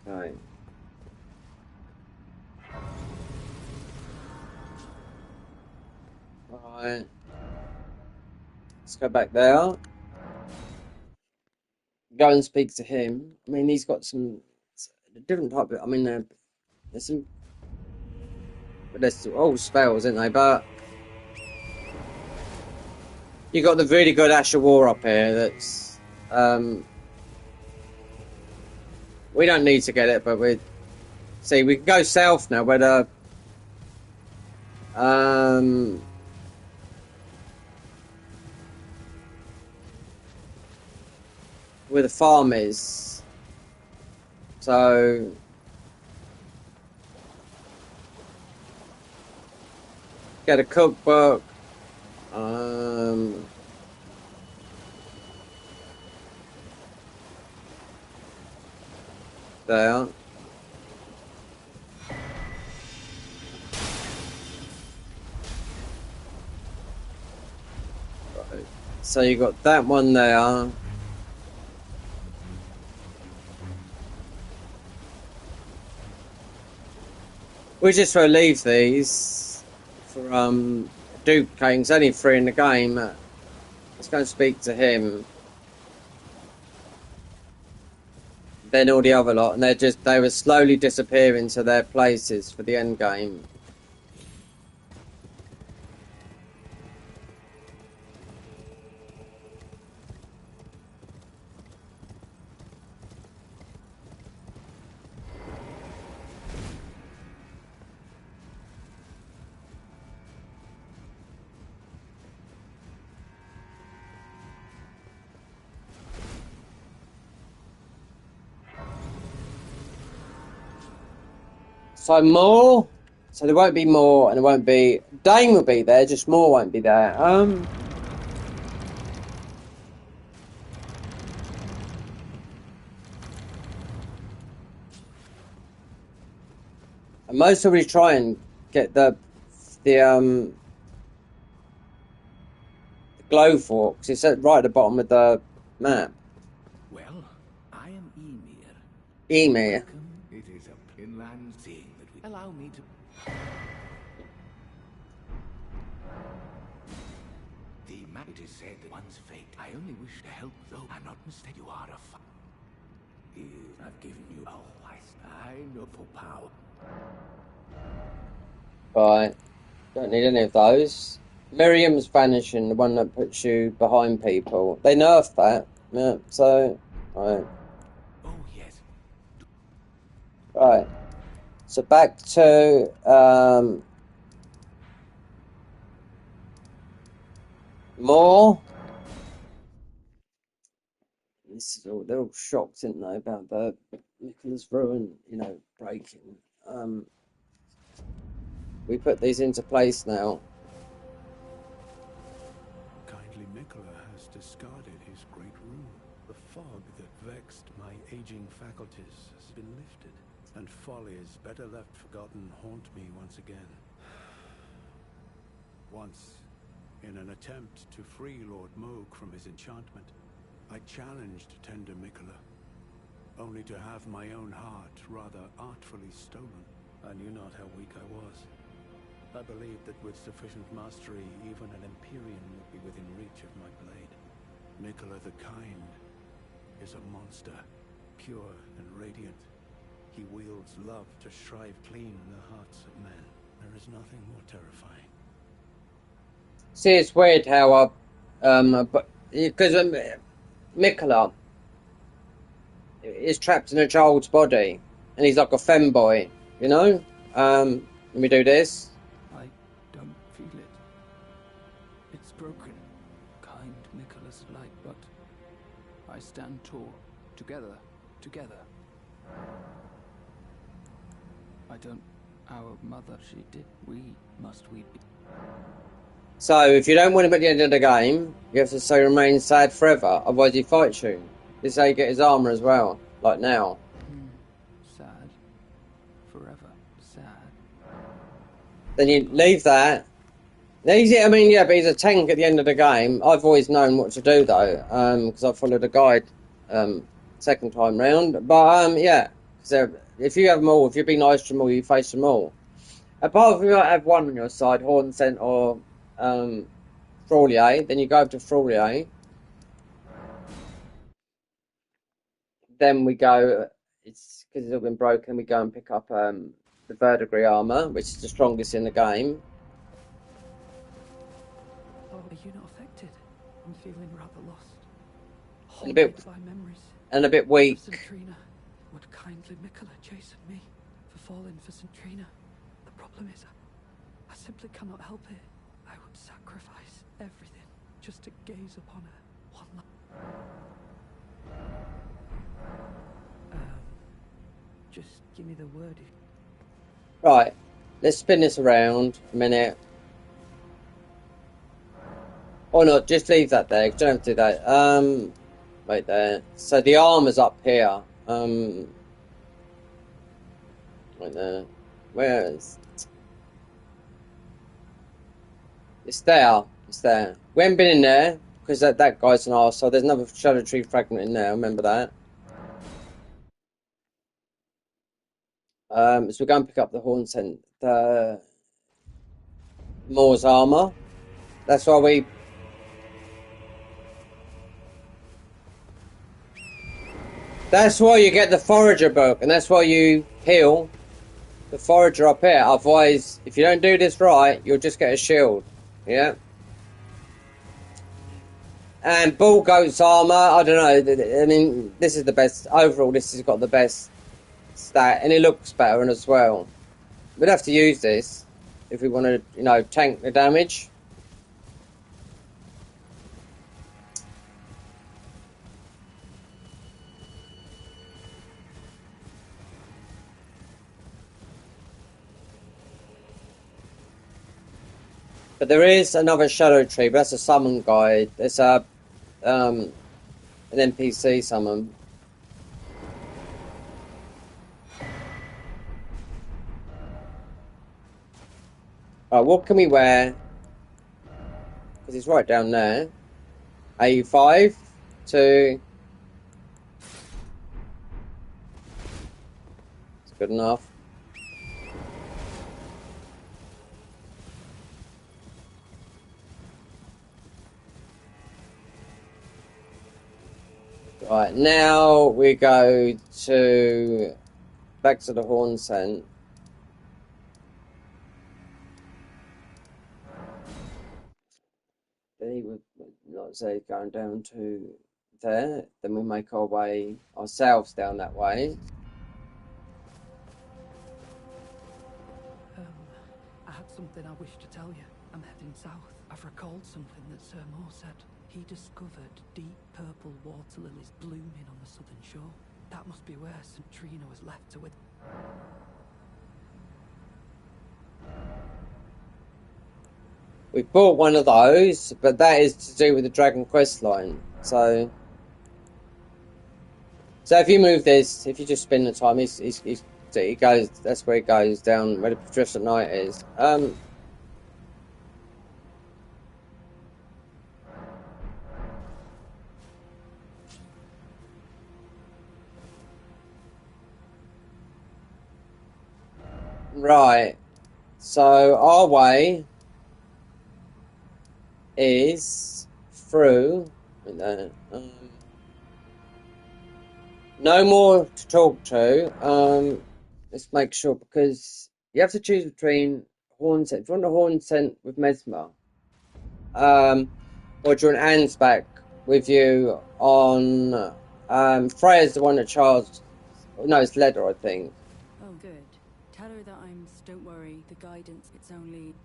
A: Okay. Alright. Let's go back there. Go and speak to him. I mean, he's got some different type of. I mean, there's some. But there's all spells, isn't they? But you got the really good Asher War up here. That's. We don't need to get it, but we. See, we can go south now, where the. Where the farm is. So. Get a cookbook. There. Right. So you got that one there. We just leave these for duplicating. There's only 3 in the game. Let's go and speak to him. Then all the other lot, and they were slowly disappearing to their places for the end game. So more. So there won't be more, and there won't be. Dane will be there, just more won't be there. And most of we try and get the glow forks. It's right at the bottom of the map.
D: Well, I am Emir.
A: Emir.
D: It is a inland seeing that we allow me to. The map, it is said that one's fate. I only wish to help though. I'm not mistaken. You are a I've given you a life. I know for power.
A: Right. Don't need any of those. Miriam's vanishing, the one that puts you behind people. They nerfed that. Yeah, so right.
D: Oh yes.
A: Right. So back to more. This is all, they're all shocked, aren't they, about the Nicholas ruin, breaking. We put these into place now.
C: Kindly Mikola has discarded his great rune. The fog that vexed my aging faculties has been lifted, and follies better left forgotten haunt me once again. Once, in an attempt to free Lord Moog from his enchantment, I challenged tender Mikola, only to have my own heart rather artfully stolen. I knew not how weak I was. I believed that with sufficient mastery, even an Empyrean would be within reach of my blade. Mikola the Kind is a monster, pure and radiant. He wields love to shrive clean the hearts of men. There is nothing more terrifying.
A: See, it's weird how because Mikola is trapped in a child's body, and he's like a femboy, Let me do this.
B: I don't feel it. It's broken. Kind Nicholas light, but I stand tall. Together. I don't. Our mother, she did. We be.
A: So, if you don't win him at the end of the game, you have to say remain sad forever, otherwise he fights you. This is how you get his armor as well, like now.
B: Sad. Forever. Sad.
A: Then you leave that. But he's a tank at the end of the game. I've always known what to do though, because I followed a guide second time round. But yeah, so if you have them all, if you be nice to them all, you face them all. Apart from you might have one on your side, Horn Scent or Fraulier, then you go over to Fraulier. Then we go, it's because it's all been broken, we go and pick up the verdigris armor, which is the strongest in the game.
B: Oh, are you not affected? I'm feeling rather lost.
A: And a bit,
B: by memories.
A: And a bit weak.
B: Centrina. Would kindly Mikola chasten me for falling for Centrina? The problem is, I simply cannot help it. I would sacrifice everything just to gaze upon her one last. Just give me the word.
A: Right, let's spin this around a minute. Or not, just leave that there, don't have to do that. Right there. So the armor's up here. Right there. Where is it? It's there. It's there. We haven't been in there, because that guy's an arse, so there's another Shadow Tree fragment in there, remember that. So we're going to pick up the Horn Scent, the Moore's armor. That's why we That's why you get the Forager book, and that's why you heal the Forager up here. Otherwise, if you don't do this right, you'll just get a shield. Yeah. And Bull Goat's armor, I don't know. I mean, this is the best. Overall, this has got the best stat, and it looks better as well. We'd have to use this if we want to, you know, tank the damage. But there is another shadow tree, but that's a summon guide. It's a an NPC summon. Right, what can we wear? Because it's right down there. A5 to... It's good enough. Right, now we go to... Back to the Horn Scent. He would, like say, going down to there. Then we make our way ourselves down that way.
B: I had something I wish to tell you. I'm heading south. I've recalled something that Sir Moore said. He discovered deep purple water lilies blooming on the southern shore. That must be where St. Trina was left to wither.
A: We bought one of those, but that is to do with the Dragon Quest line. So if you move this, if you just spin the time, it goes. That's where it goes down, where the Patricia Knight is. Right. So our way is through. No more to talk to. Let's make sure, because you have to choose between Horn Scent. If you want the Horn Scent with Mesmer, or do you want Anne's back with you on Freya's the one that charged. No, it's Leather, I think.
G: Oh, good. Tell her that don't worry, the guidance, it's only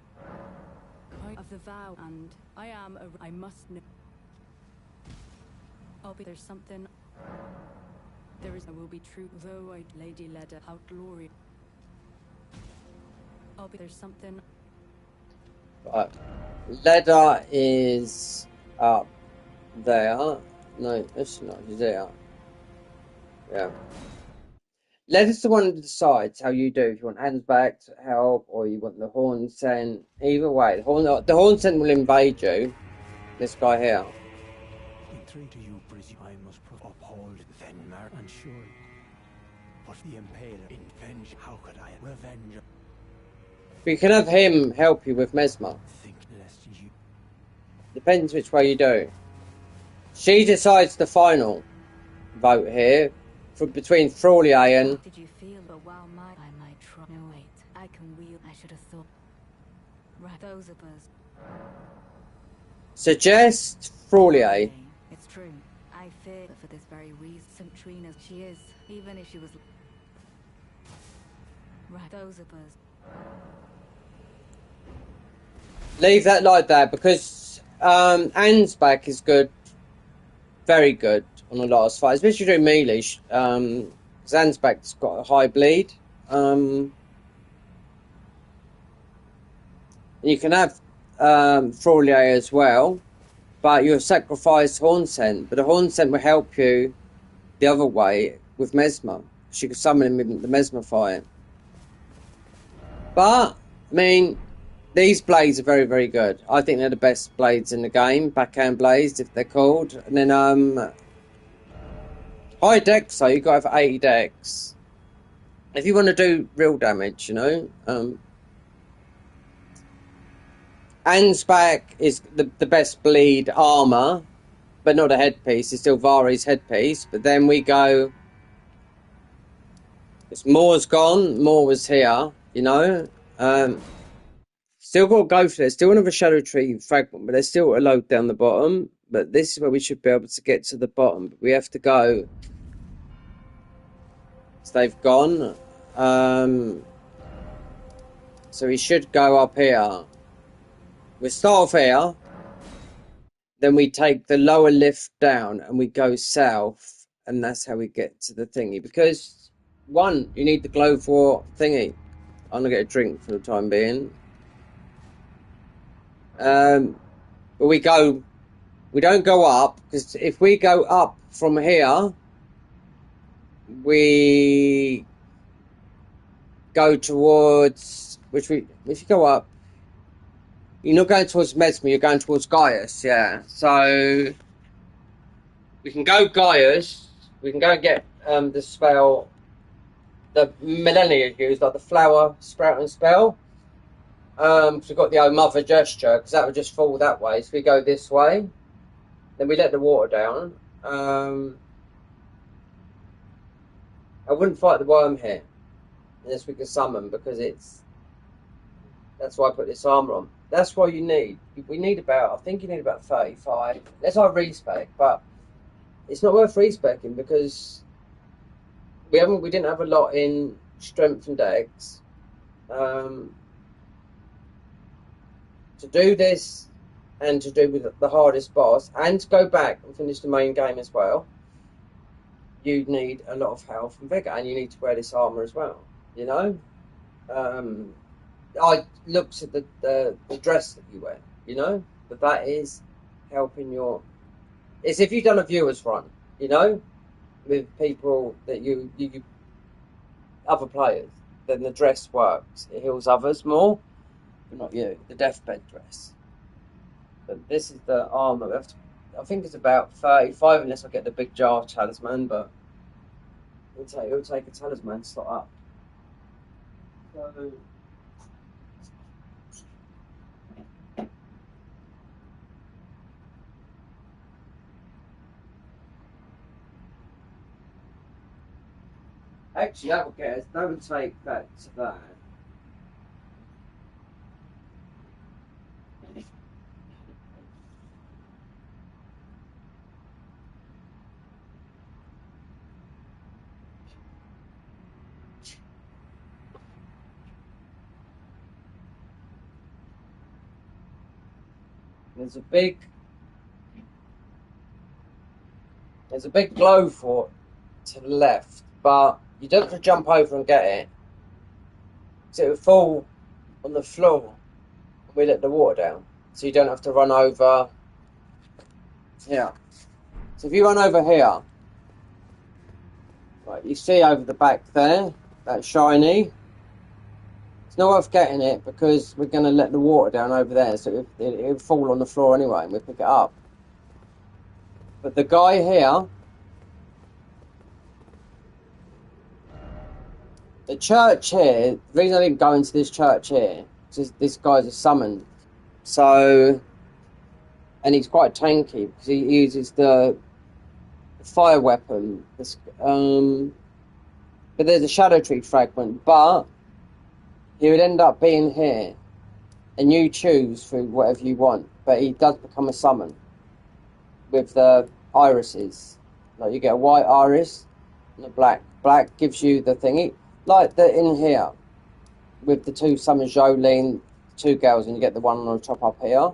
G: of the vow, and I must know. There's something. I will be true, though Lady Leda, how glorious. There's something.
A: Right. Leather is up there. No, it's not. It's there. Yeah. Leather's the one that decides how you do. If you want hands back to help, or you want the Horn Scent. Either way, the horn Scent will invade you. This guy here.
C: Entreat you, I must uphold then and surely. But the Impaler in venge, how could I revenge?
A: But you can have him help you with Mesmer.
C: Think lest you.
A: Depends which way you do. She decides the final vote here, between Fraulier and.
G: Did you feel? But while I might try. No wait, I can wheel. I should have thought. Right, those of us.
A: Suggest Fraulier.
G: It's true. I fear that for this very reason, St. Trina, she is, even if she was. Right, those of us.
A: Leave that like that, because Anne's back is good, very good on the last fight, especially during melee. Anne's back's got a high bleed. You can have Fraulier as well, but you'll sacrifice Horn Scent. But the Horn Scent will help you the other way with Mesmer. She could summon him with the Mesmer fight. But, I mean, these blades are very, very good. I think they're the best blades in the game. Backhand blades, if they're called. And then, high dex, so you've got to have 80 dex. If you want to do real damage, you know. Anne's back is the best bleed armor, but not a headpiece. It's still Vari's headpiece. But then we go It's Moore's gone. Moore was here, you know. Still got to go for it. Still another Shadow Tree fragment, but there's still a load down the bottom. But this is where we should be able to get to the bottom. But we have to go. So they've gone. So we should go up here. We start off here. Then we take the lower lift down and we go south. And that's how we get to the thingy. Because, one, you need the glow for thingy. I'm going to get a drink for the time being. But we don't go up. Because if we go up from here, we go towards... if you go up, you're not going towards Mesmer, you're going towards Gaius, yeah. So... we can go Gaius, we can go and get the spell the Millennia used, like the flower sprouting spell. Because we've got the old mother gesture, because that would just fall that way. So we go this way, then we let the water down. I wouldn't fight the worm here, unless we can summon, because that's why I put this armor on. That's why we need about, I think you need about 35. That's our respec, but it's not worth respecing because we didn't have a lot in strength and dex. To do this and to do with the hardest boss and to go back and finish the main game as well, you need a lot of health and vigor, and you need to wear this armor as well, you know. I looked at the dress that you wear, you know, but that is helping your... it's if you've done a viewer's run, you know, with people that you other players, then the dress works. It heals others more, but not you. The deathbed dress. But this is the armor. I think it's about 35 unless I get the big jar talisman, but it'll take a talisman slot up. So... actually, that would take that to that. There's a big glow fort to the left, but you don't have to jump over and get it. So it will fall on the floor and we let the water down. So you don't have to run over here. So if you run over here, right, you see over the back there, that shiny. It's not worth getting it because we're going to let the water down over there, so it'll fall on the floor anyway and we'll pick it up. But the guy here, the church here, the reason I didn't go into this church here is this guy's a summon. So, and he's quite tanky because he uses the fire weapon. But there's a Shadow Tree fragment, but he would end up being here, and you choose through whatever you want. But he does become a summon with the irises. Like you get a white iris and a black. Black gives you the thingy, like the in here with the two summons, Jolene, two girls, and you get the one on the top up here.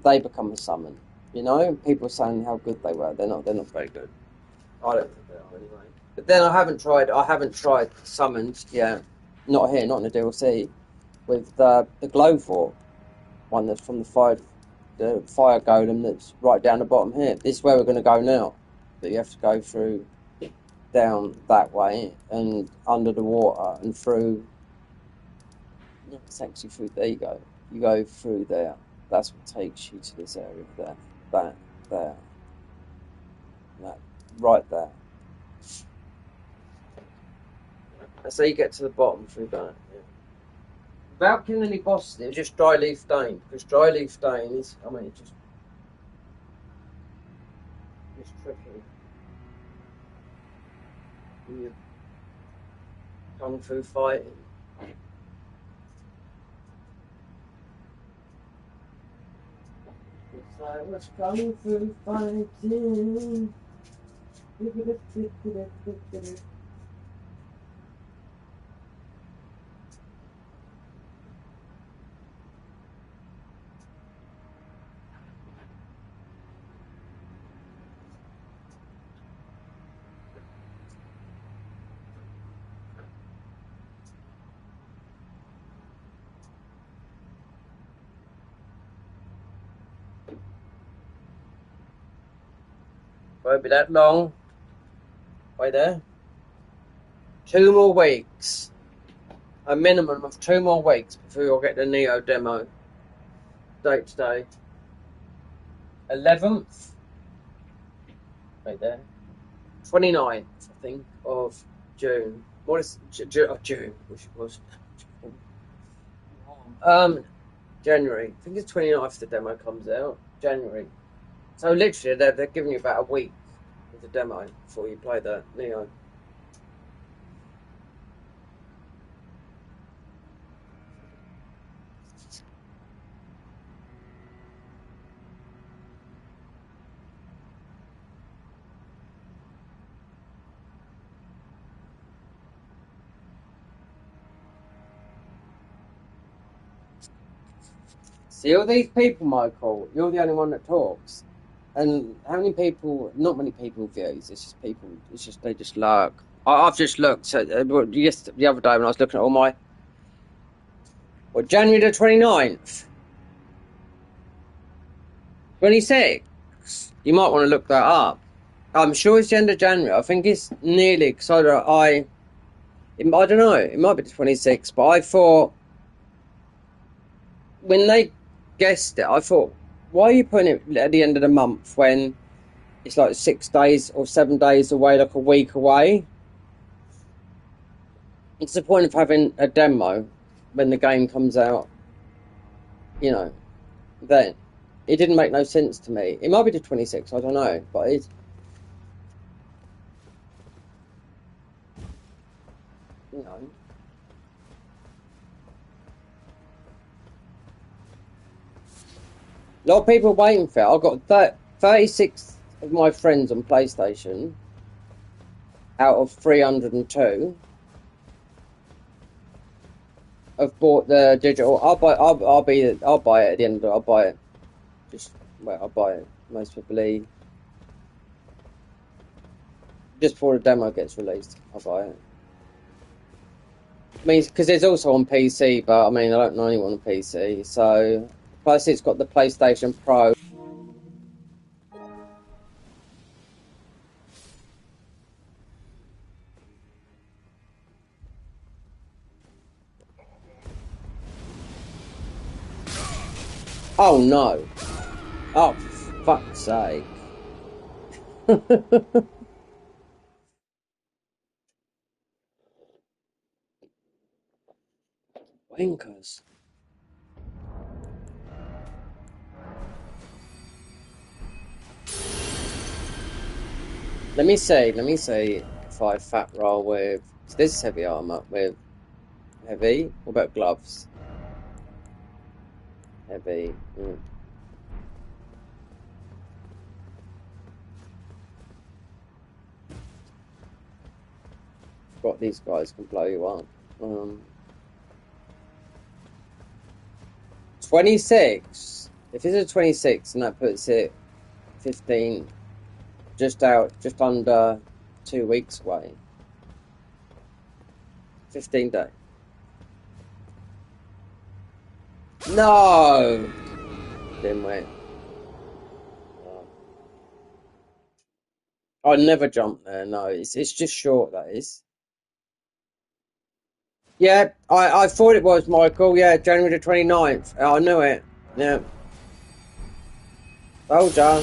A: They become a summon. You know, people are saying how good they were. They're not very good. I don't think they are anyway. But then I haven't tried summons. Yeah, not here, not in the DLC. With the glow fort one that's from the fire golem that's right down the bottom here. This is where we're going to go now. But you have to go through down that way and under the water and through. It's actually through. There you go. You go through there. That's what takes you to this area there. That there. That right there. That's how you get to the bottom through that. Yeah. Without killing any bosses, it was just dry leaf Dane, because dry leaf Dane is, I mean, it's tricky. Kung Fu fighting. It's like, what's Kung Fu fighting? Won't be that long. Wait there. 2 more weeks. A minimum of 2 more weeks before you'll get the Neo demo. Date today. 11th. Right there. 29th, I think, of June. What is June? Which it was. January. I think it's 29th the demo comes out. January. So literally, they're giving you about a week with the demo before you play the Neo. See all these people, Michael. You're the only one that talks. And how many people? Not many people views. It's just people. It's just they just lurk. I've just looked. So the other day when I was looking at all my. Well, January the 29th. 26. You might want to look that up. I'm sure it's the end of January. I think it's nearly because I don't know. It might be the 26th, but I thought when they guessed it, I thought, why are you putting it at the end of the month when it's like 6 days or 7 days away, like a week away? It's the point of having a demo when the game comes out, you know, then. It didn't make no sense to me. It might be the 26th, I don't know, but it's, you know. A lot of people are waiting for it. I've got 36 of my friends on PlayStation out of 302 have bought the digital. I'll buy it at the end of it. I'll buy it. I'll buy it. Most probably just before the demo gets released. I'll buy it. I mean, because it's also on PC, but I mean, I don't know anyone on PC. So plus, it's got the PlayStation Pro. Oh no! Oh, for fuck's sake! Wankers. Let me see if I fat roll with this heavy armor with heavy. What about gloves? Heavy. Forgot these guys can blow you up. 26. If it's a 26, and that puts it 15, just under 2 weeks away. 15 days. No! Didn't wait. I'd never jump there, no. It's just short, that is. Yeah, I thought it was, Michael. Yeah, January the 29th. I knew it. Yeah. Told ya.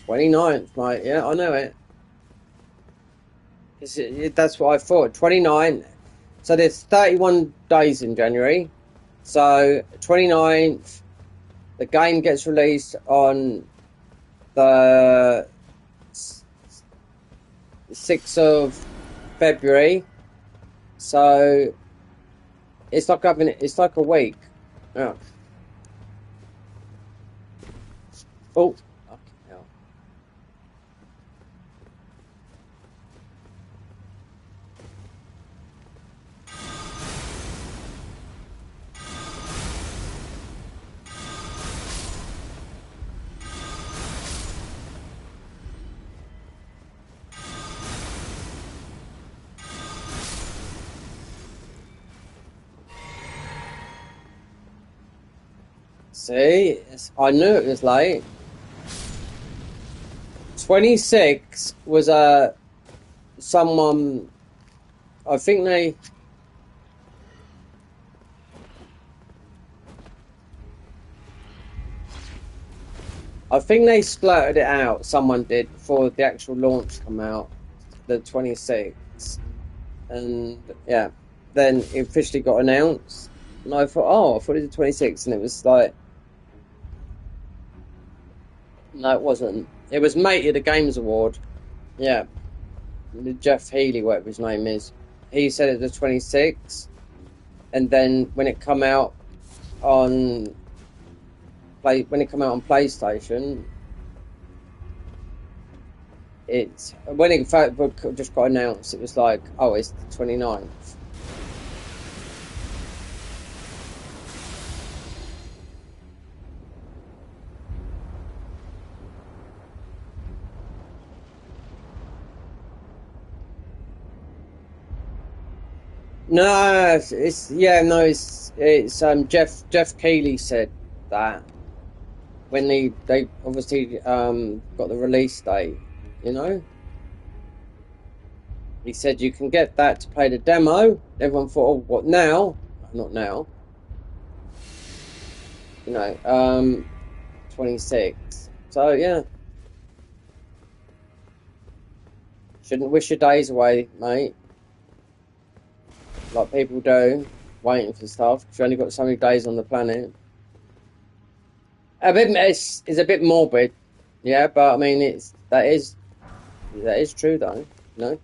A: 29th, mate. Yeah, I knew it. That's what I thought. 29. So there's 31 days in January. So 29th, the game gets released on the 6th of February, so it's like a week. Yeah. Oh, fucking hell. See, I knew it was late. 26 was someone. I think they. I think they splurted it out. Someone did before the actual launch come out, the 26th, and yeah, then it officially got announced. And I thought, I thought it was the 26th, and it was like, no, it wasn't. It was Matey the Games Award. Yeah, Jeff Healy, whatever his name is. He said it was the 26th, and then when it come out on PlayStation, it's when it just got announced. It was like, oh, it's the 29th. No, it's Jeff Keighley said that when they obviously got the release date, you know. He said you can get that to play the demo. Everyone thought, oh, what now? Not now. You know, 26. So yeah. Shouldn't wish your days away, mate. Like people do, waiting for stuff. Because you only got so many days on the planet. It's a bit morbid, yeah, but I mean that is true though, you know.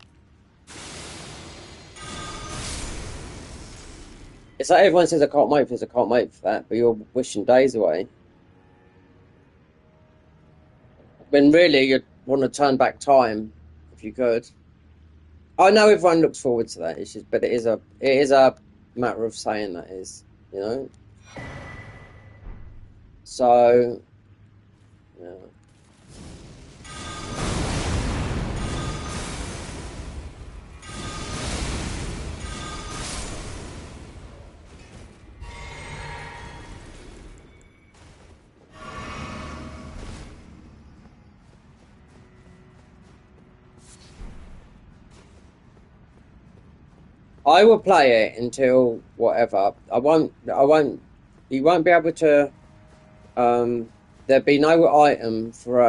A: It's like everyone says I can't wait for this, I can't wait for that, but you're wishing days away. When really you'd want to turn back time if you could. I know everyone looks forward to that. It's just, but it is a matter of saying that is, you know. So, yeah. I will play it until whatever. You won't be able to. There'll be no item for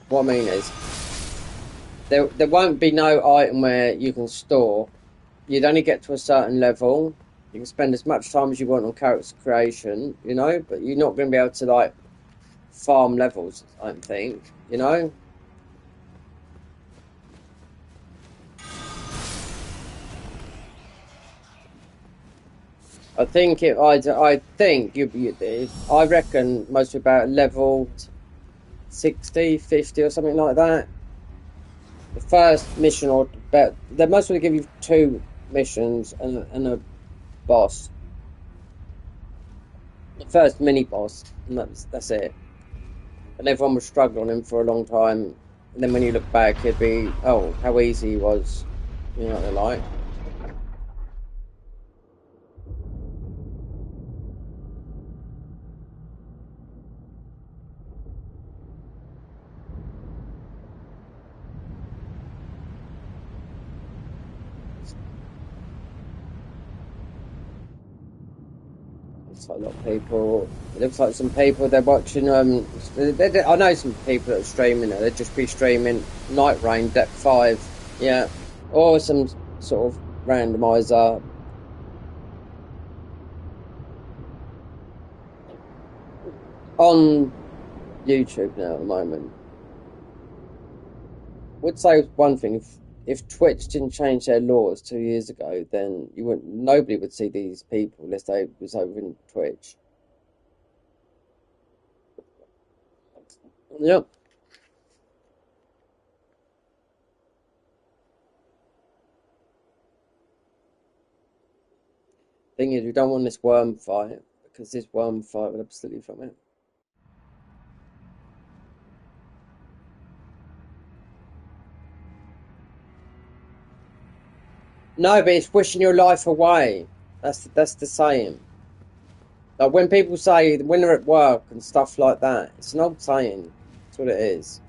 A: What I mean is, there won't be no item where you can store. You'd only get to a certain level. You can spend as much time as you want on character creation, you know, but you're not going to be able to like farm levels. I don't think, you know. I think I reckon most about level 60, 50 or something like that. The first mission, or about they mostly give you 2 missions and a boss. The first mini boss, and that's it. And everyone was struggling on him for a long time. And then when you look back, it'd be, oh, how easy he was. You know what they're like. It's like a lot of people. It looks like some people they're watching. I know some people that are streaming it. They'd just be streaming Night Rain Depth 5, yeah, or some sort of randomizer. On YouTube now at the moment. Would say one thing, if Twitch didn't change their laws 2 years ago, then nobody would see these people unless they was over in Twitch. Yep. Thing is, we don't want this worm fight because this worm fight will absolutely from it. No, but it's wishing your life away. That's the saying. Like when people say when they're at work and stuff like that, it's an old saying. That's what it is.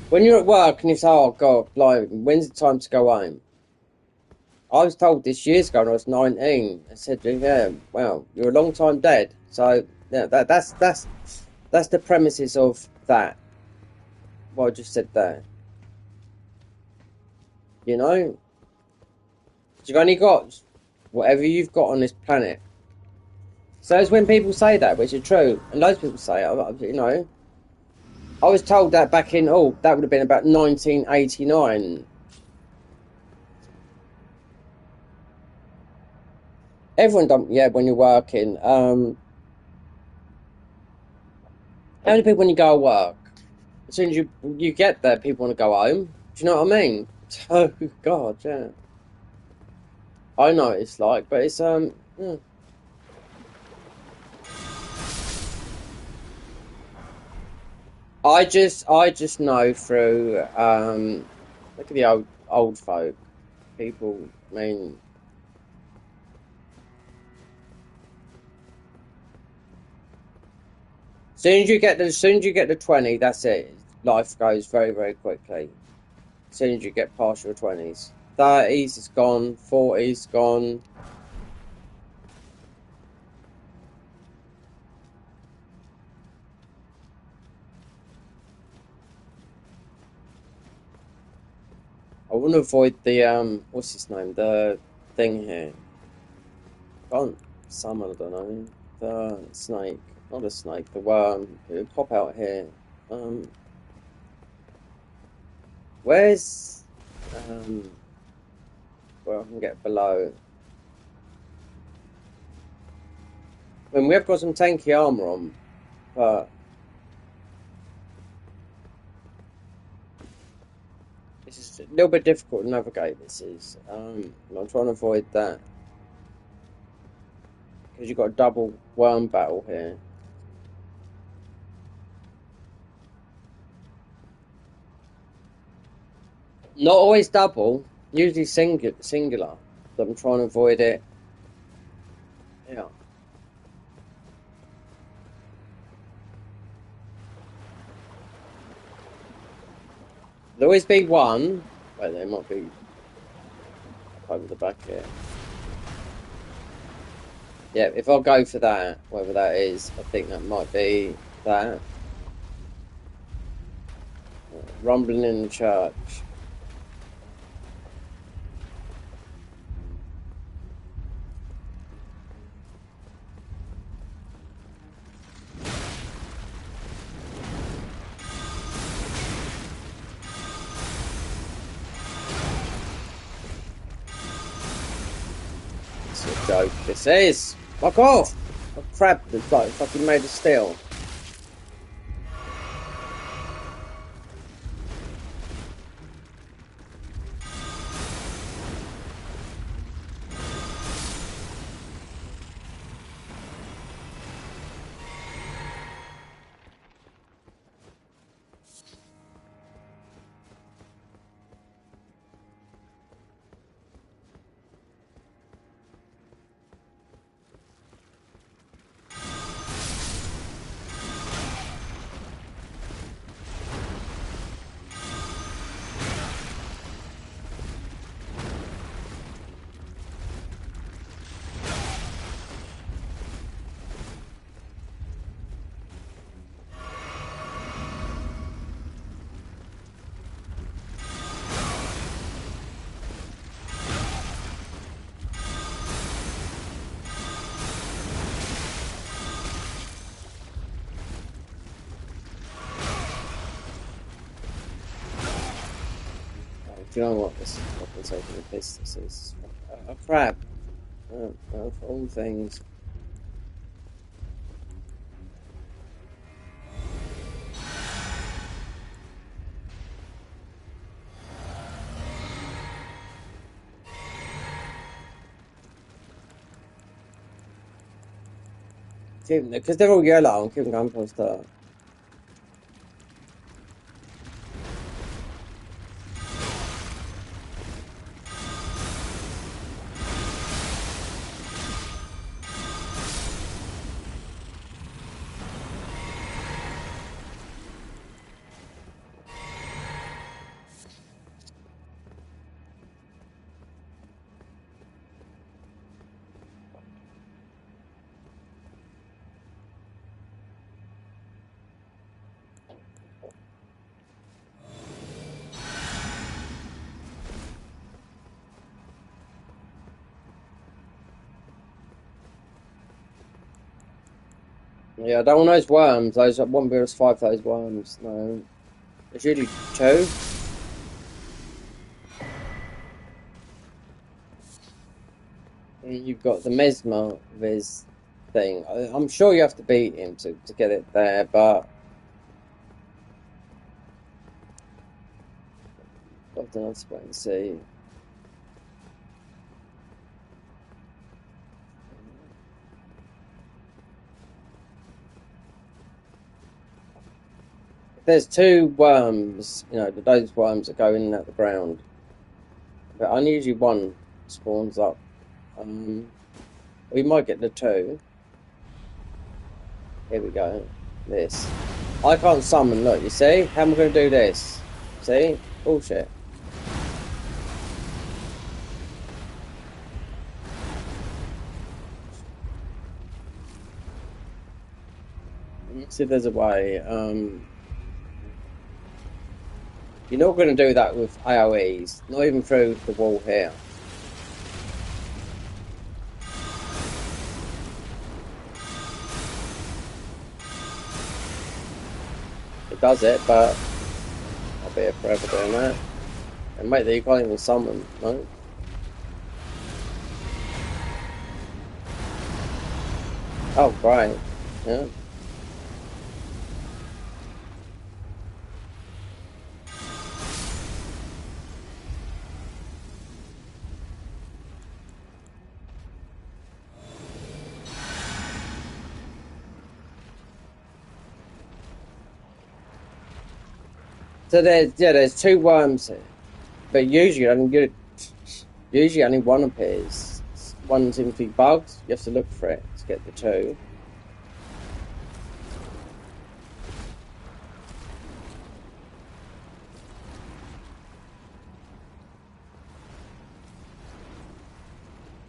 A: When you're at work and you say, "Oh God, like when's it time to go home?" I was told this years ago when I was 19. I said, "Yeah, well, you're a long time dead." So yeah, that's the premises of that. What I just said there. You know, you've only got whatever you've got on this planet. So it's when people say that, which is true, and loads of people say it, you know. I was told that back in, that would have been about 1989. Everyone done, yeah, when you're working. How many people when you go to work? As soon as you get there, people want to go home. Do you know what I mean? Oh, God, yeah. I know what it's like, but it's, yeah. I just know through, look at the old folk, people, I mean, as soon as you get to 20, that's it. Life goes very, very quickly. As soon as you get past your 20s. 30s is gone, 40s gone. I want to avoid the, what's his name? The thing here. Can't summon, I don't know. The snake. Not a snake, the worm. It'll pop out here. Where's, where I can get below? I mean, we have got some tanky armor on, but this is a little bit difficult to navigate. This is. I'm trying to avoid that because you've got a double worm battle here. Not always double, usually singular. But I'm trying to avoid it. Yeah. There'll always be one. Wait, there might be over the back here. Yeah, if I go for that, whatever that is, I think that might be that. Rumbling in the church. It's a joke. This is. Fuck off! A crab that's like fucking made of steel. Do you know what? This is fucking taking the piss. This is a crab. Of all things. Because they're all yellow, and keep them going past that. Yeah, I don't want those worms. Those I won't be able to survive those worms. No, there's usually 2. And you've got the mesmer Viz thing. I'm sure you have to beat him to get it there, but I'll have to wait and see. There's 2 worms, you know, those worms that go in and out the ground. But unusually 1 spawns up. We might get the 2. Here we go. This. I can't summon, look, you see? How am I going to do this? See? Bullshit. Let's see if there's a way. You're not going to do that with AoEs, not even through the wall here. It does it, but I'll be here forever doing that. And mate, you can't even summon, no? Oh, great. Yeah. So there's 2 worms here, but usually only 1 appears. One seems to be bugged. You have to look for it to get the 2.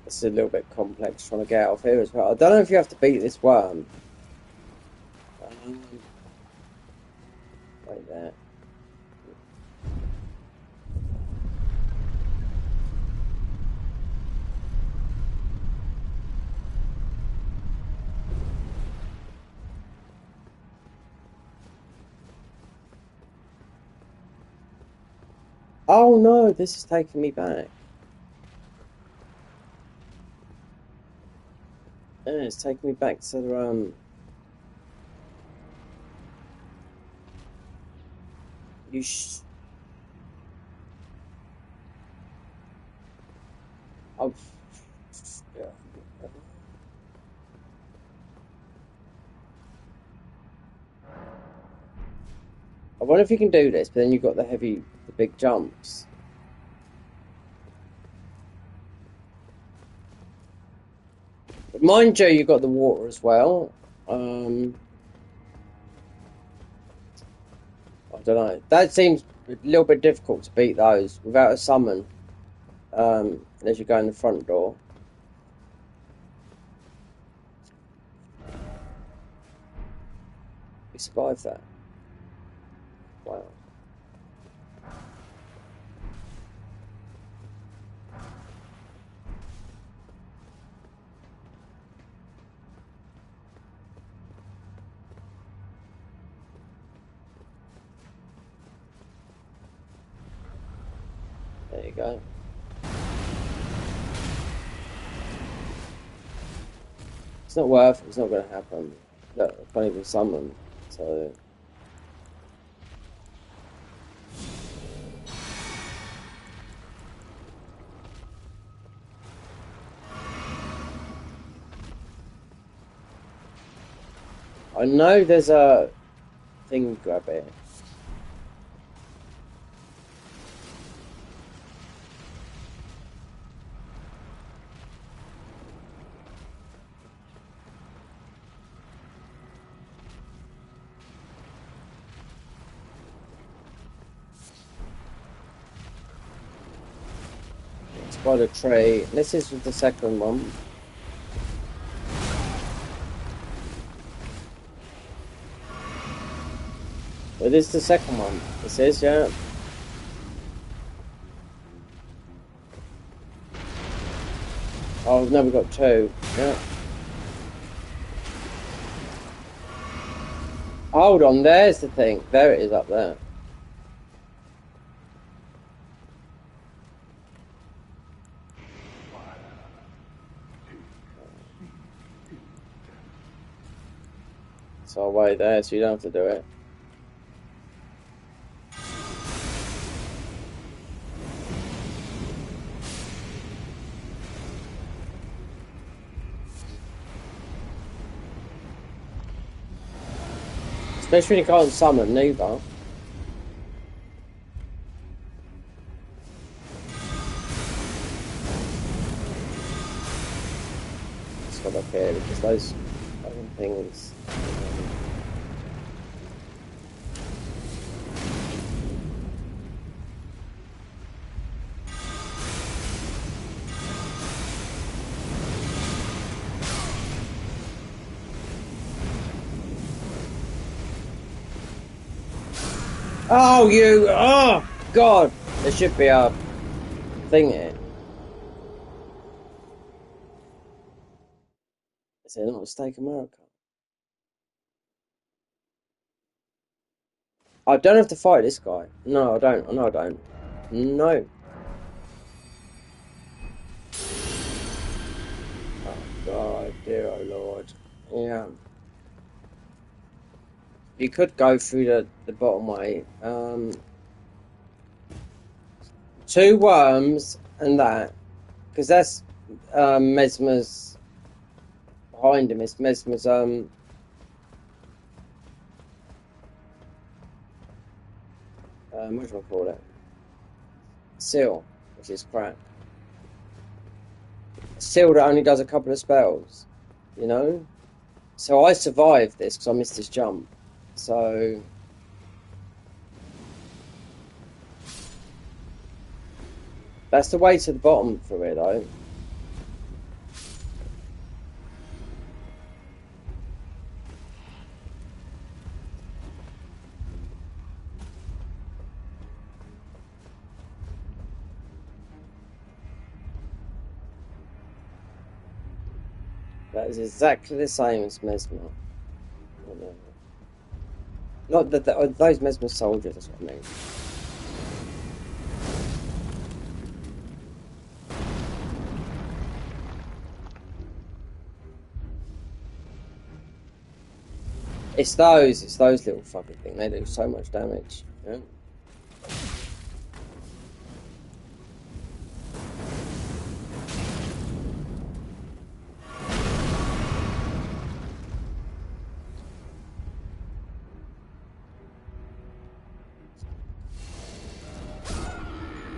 A: It's a little bit complex trying to get out of here as well. I don't know if you have to beat this worm. Like that. Oh no, this is taking me back. Yeah, it's taking me back to the you oh yeah. I wonder if you can do this, but then you've got the big jumps. But mind you, you've got the water as well. I don't know. That seems a little bit difficult to beat those without a summon. As you go in the front door. We survived that. Wow. There you go. It's not worth it. It's not going to happen. Look, I can't even summon. So. I know there's a thing grab here. It's by the tree. This is the second one. But this is the second one. This is, yeah. Oh, I've never got two. Yeah. Hold on, there's the thing. There it is up there. So I'll wait there so you don't have to do it. Especially when you can't summon neither. It's got up here because those fucking things. Oh, you! Oh, God! There should be a thing here. Is it not a Stake America? I don't have to fight this guy. No, I don't. No, I don't. No. Oh, God, dear, oh, Lord. Yeah. You could go through the bottom way. 2 worms and that. Because that's Mesmer's behind him. It's Mesmer's what do I call it? Seal, which is crap. A seal that only does a couple of spells, you know? So I survived this because I missed this jump. So that's the way to the bottom for it, though. That is exactly the same as Mesmer. Not that those Mesmer soldiers, that's what I mean. It's those little fucking things. They do so much damage. Yeah.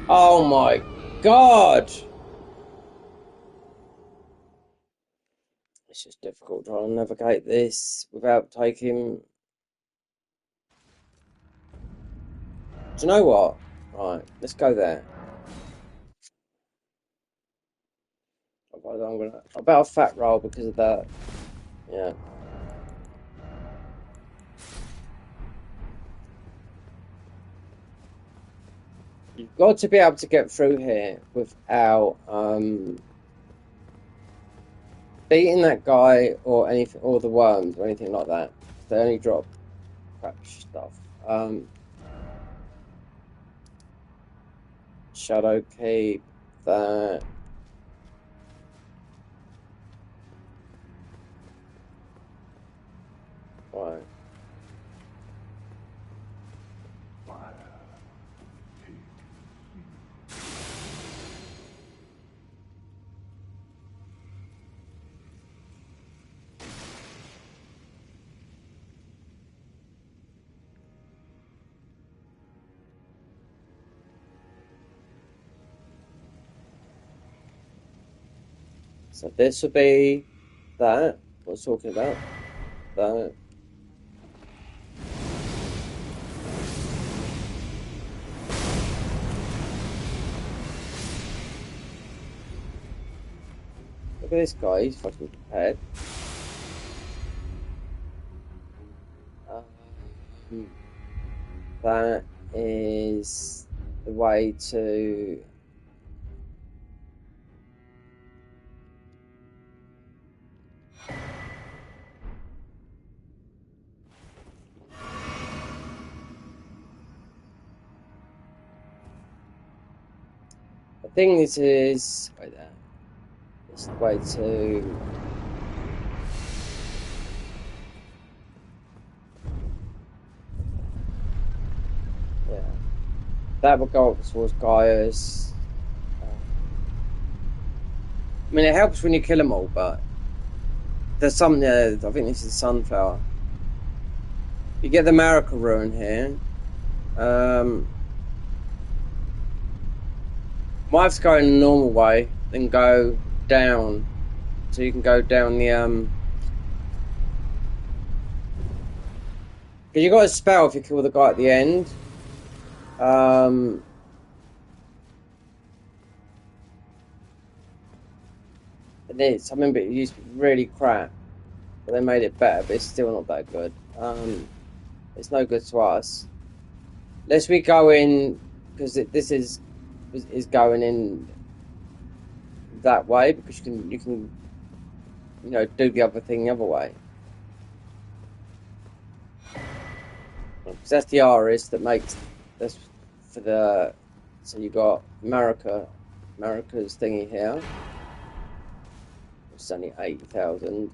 A: Oh my God! It's just difficult trying to navigate this without taking. Do you know what? Right, let's go there. I bet I'll fat roll because of that. Yeah. You've got to be able to get through here without beating that guy or anything, or the worms or anything like that. They only drop crap stuff. Shadow Keep, that. Right. So this would be that. What I was talking about. That. Look at this guy, he's fucking prepared. That is the way to... I think this is... Wait there. This is the way to... Yeah. That will go up towards Gaia's. I mean, it helps when you kill them all, but... There's some there, I think this is Sunflower. You get the Marika rune here. Might have to go in the normal way, then go down. So you can go down the, because you got a spell if you kill the guy at the end. And I remember it used to be really crap, but they made it better, but it's still not that good. It's no good to us. Unless we go in, because this is going in that way, because you can do the other thing the other way. Because that's the Aris that makes this for the. So you got Marika's thingy here. It's only 80,000.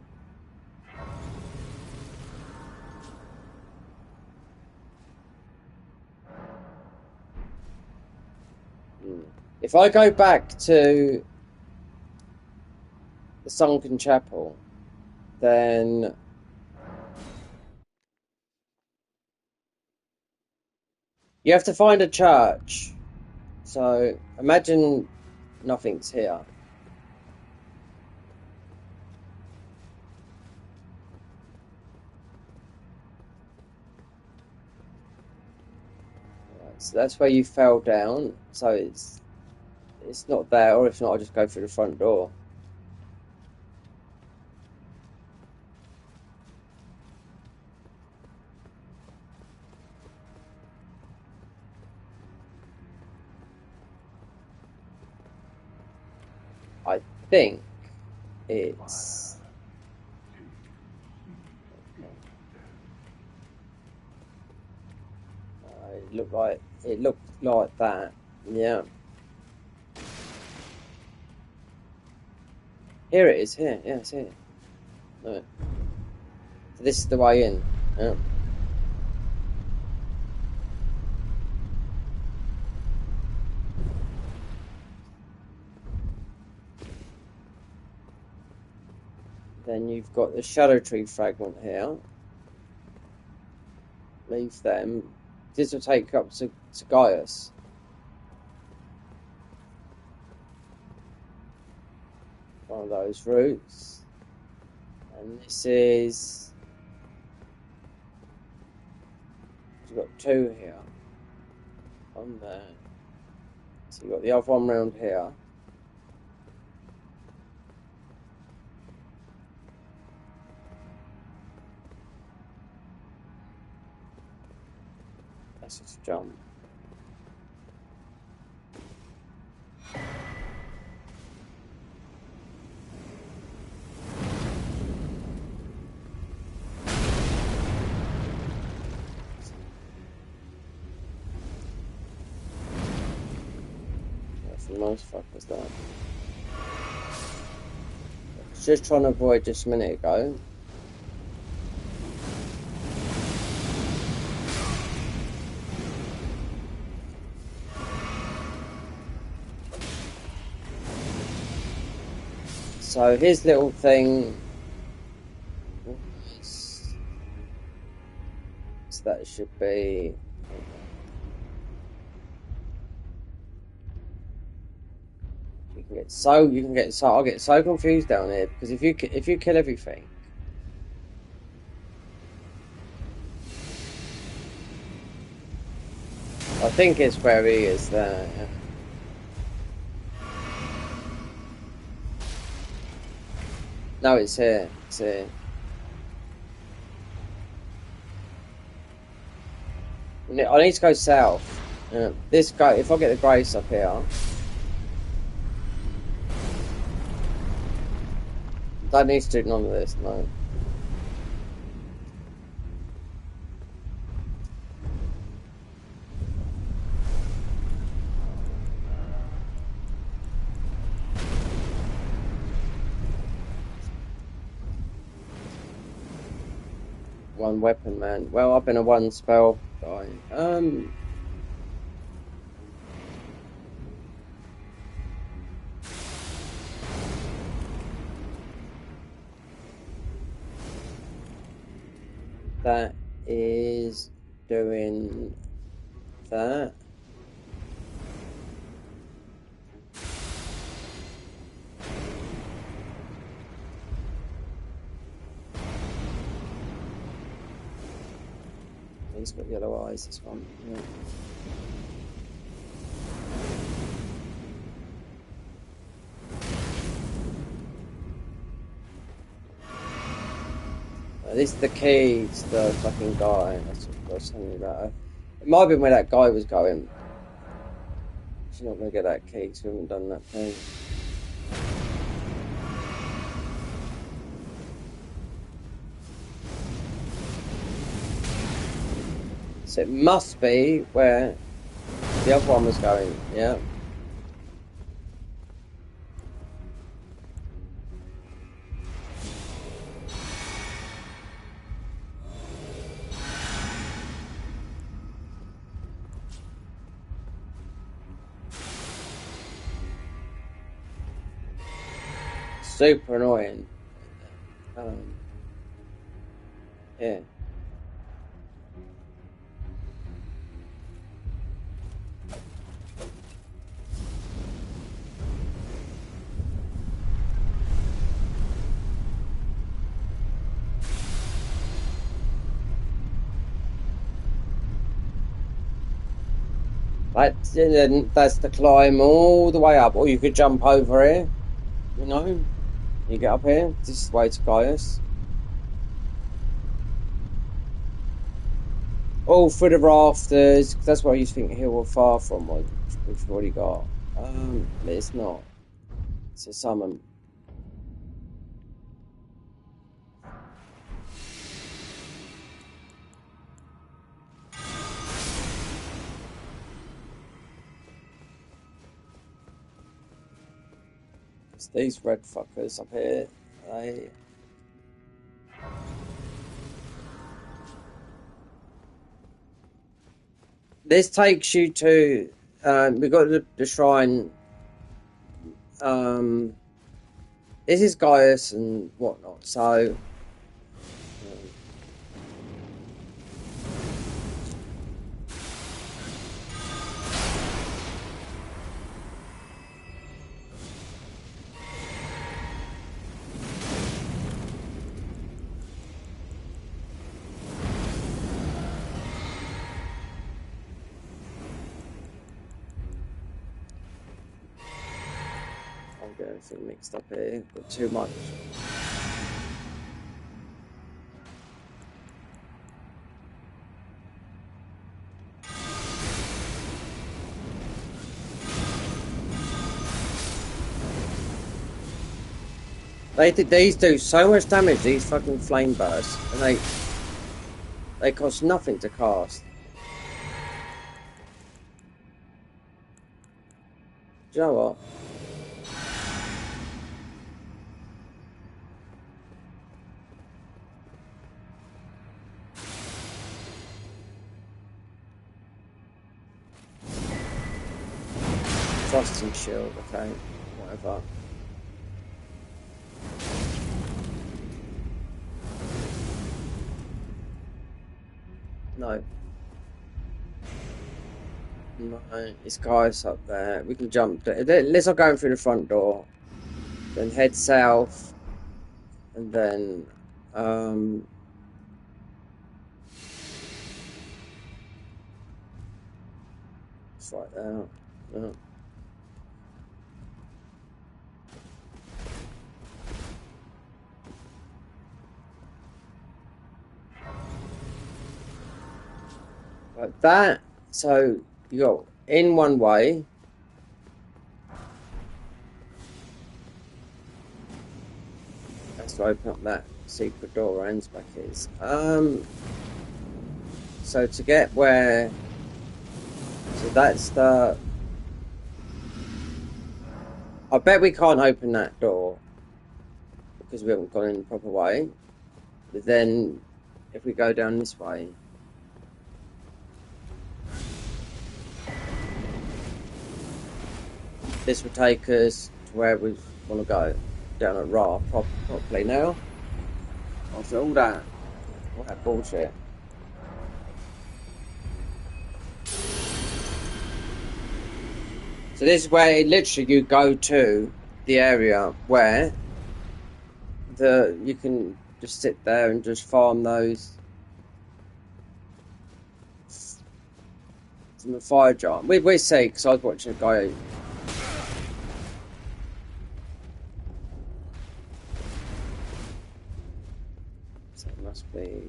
A: If I go back to the Sunken Chapel, then you have to find a church. So imagine nothing's here. Right, so that's where you fell down. So it's not there, or if not, I'll just go through the front door. I think it's... It looked like that. Yeah. Here it is. Here. Yeah, it's here. Right. So this is the way in. Yeah. Then you've got the Shadow Tree fragment here. Leave them. This will take you up to Gaius. One of those routes. And this is... You've got two here. On there. So you've got the other one round here. Let's just jump. Most fuckers that. Just trying to avoid just a minute ago. So his little thing was, so that should be I'll get so confused down here because if you kill everything, I think it's where he is there. Yeah. No, it's here. It's here. I need to go south. This guy, if I get the grace up here, don't need to do none of this. No. One weapon, man. Well, I've been a one spell guy. That is doing that. He's got yellow eyes, this one. Yeah. This is the key to the fucking guy. That's what I was telling you about. It might have been where that guy was going. She's not going to get that key because we haven't done that thing. So it must be where the other one was going, yeah. Super annoying. Yeah. That's the climb all the way up, or you could jump over here. You know, you get up here. This is the way to Gaius. All through the rafters. That's what you think Hill or Far From was, which we've already got. But it's not. It's a summon. It's these red fuckers up here. This takes you to. We got the shrine. This is Gaius and whatnot. So. I'll get everything mixed up here. Got too much. These do so much damage, these fucking flame bursts, and they cost nothing to cast. Do you know what? Frost and shield, okay, whatever. No. No, this guy's up there. We can jump. Let's not go in through the front door. Then head south. And then, it's right there. Yeah. Like that. So you go in one way. That's to open up that secret door where ends back is. So to get where, so that's the. I bet we can't open that door because we haven't gone in the proper way. But then, if we go down this way. This will take us to where we want to go, down at Ra properly now. After all that bullshit. So this is where literally you go to the area where you can just sit there and just farm those from the fire giant. We see, because I was watching a guy. So it must be.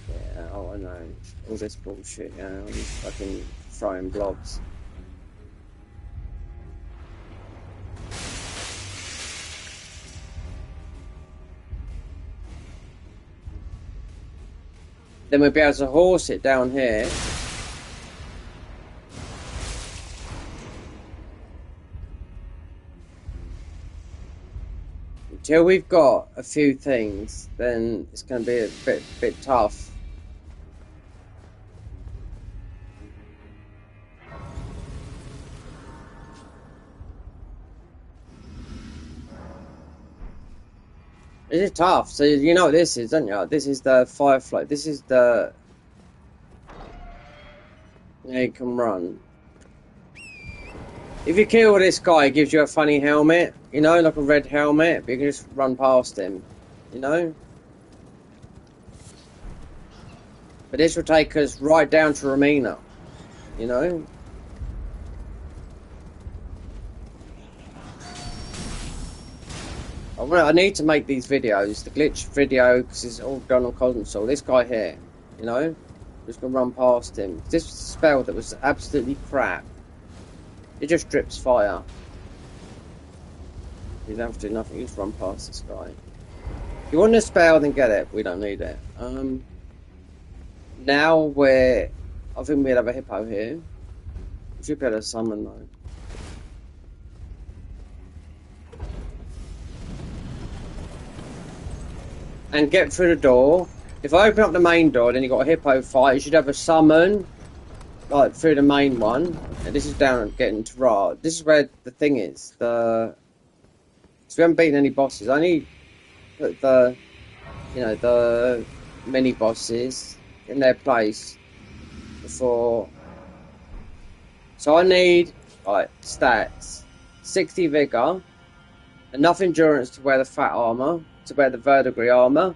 A: Yeah, oh, I know. All this bullshit, yeah, all these fucking throwing blobs. Then we'll be able to horse it down here. Until we've got a few things, then it's going to be a bit tough. It is tough. So you know what this is, don't you? This is the Firefly. This is the... Yeah, you can run. If you kill this guy, it gives you a funny helmet. You know, like a red helmet. But you can just run past him. You know? But this will take us right down to Romina. You know? I need to make these videos. The glitch video, because it's all done on console. This guy here, you know? Just gonna run past him. This spell that was absolutely crap. It just drips fire. You don't have to do nothing, you just run past this guy. If you want a spell, then get it. We don't need it. Now I think we'll have a hippo here. We should be able to summon though. And get through the door. If I open up the main door, then you got a hippo fight. You should have a summon, like through the main one. And this is down and getting to Ra. This is where the thing is. So we haven't beaten any bosses. I only put the mini bosses in their place before. So I need stats: 60 vigor, enough endurance to wear the fat armor, to wear the verdigris armor,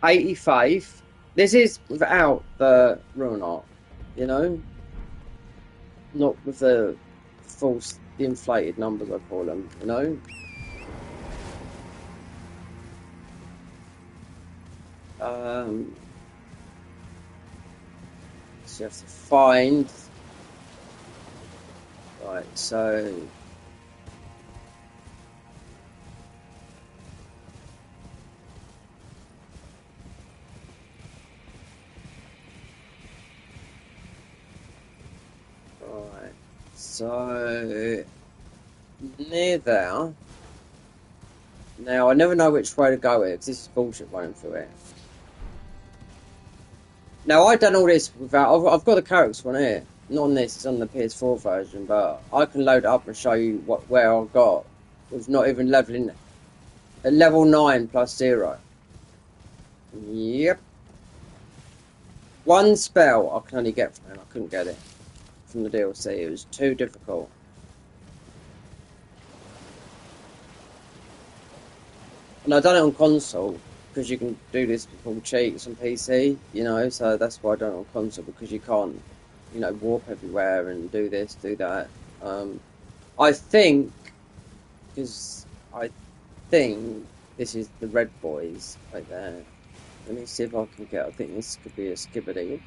A: 80 faith. This is without the rune art, you know, not with the the inflated numbers I call them, you know. So you have to find. Right, so So near there. Now I never know which way to go here because this is bullshit running through it. Now I've done all this without. I've got the characters one here. Not on this. It's on the PS4 version, but I can load it up and show you where I got with not even leveling at level 9 plus 0. Yep. One spell I can only get from him. I couldn't get it from the DLC. It was too difficult. And I've done it on console because you can do this with all cheats on PC, you know, so that's why I done it on console, because you can't, you know, warp everywhere and do this, do that. I think, because I think this is the red boys right there. Let me see if I can get, I think this could be a skibbity.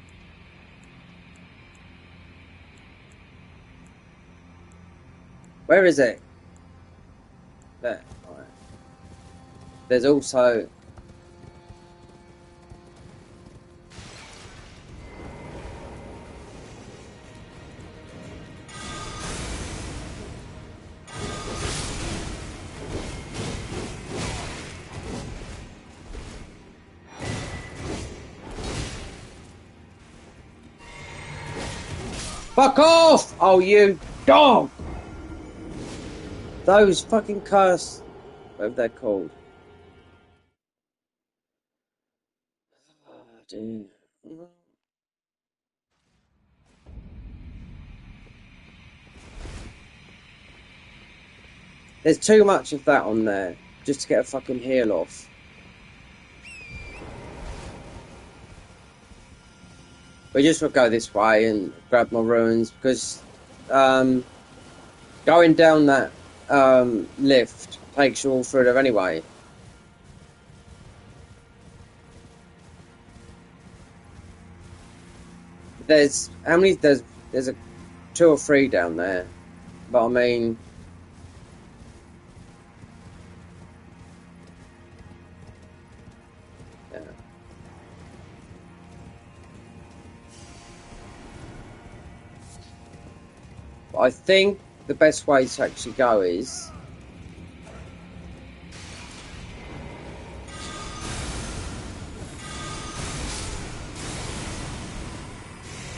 A: Where is it? There, alright. There's also... Fuck off! Oh, you dog! Those fucking cursed... whatever they're called. Oh, dear. There's too much of that on there, just to get a fucking heal off. We just will go this way and grab my ruins, because going down that lift takes you all through there anyway. There's how many? There's a 2 or 3 down there, but I mean, yeah. But I think the best way to actually go is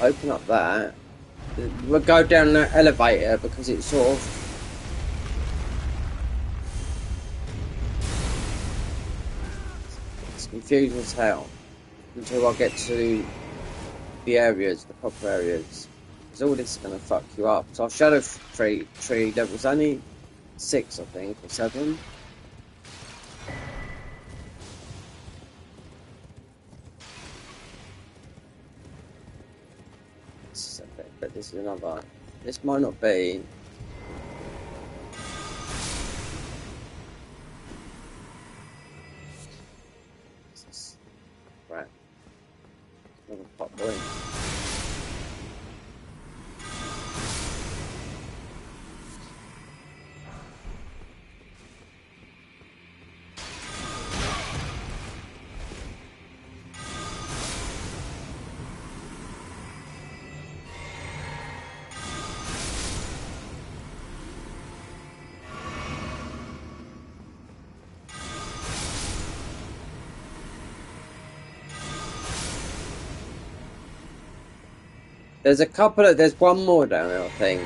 A: open up that. We'll go down that elevator because it's sort of... it's confusing as hell until I get to the areas, the proper areas. Because all this is going to fuck you up. So I've shadowed 3 levels, only 6 I think, or 7. But this is another. This might not be. Right. Another pop boy. There's a couple of, there's one more down there, I think.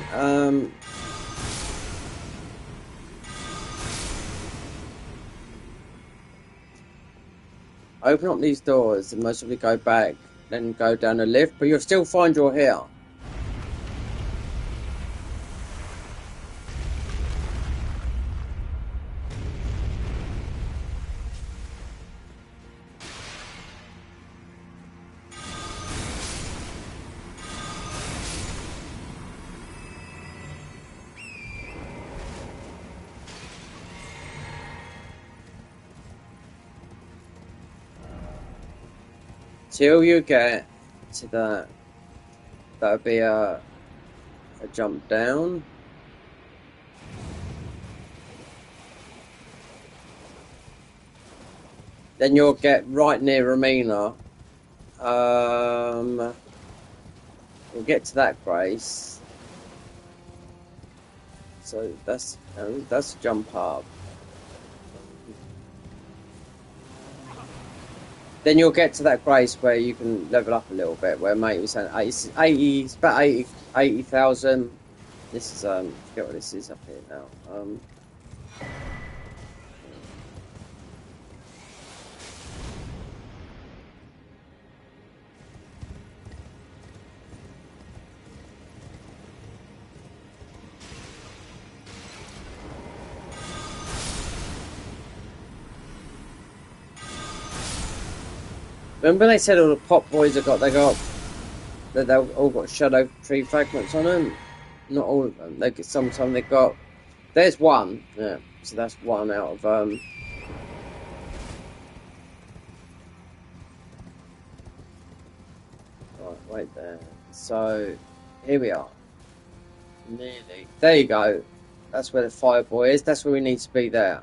A: Open up these doors and most of you go back, then go down a lift, but you'll still find you're here. Till you get to that, that would be a jump down. Then you'll get right near Romina. We'll get to that, Grace. So that's a jump up. Then you'll get to that grace where you can level up a little bit. Where mate was saying 80, it's about 80,000. This is I forget what this is up here now. Remember they said all the pop boys they've all got shadow tree fragments on them? Not all of them. Sometimes they got. There's one. Yeah. So that's one out of Right, wait there. So here we are. Nearly. There you go. That's where the fire boy is. That's where we need to be there.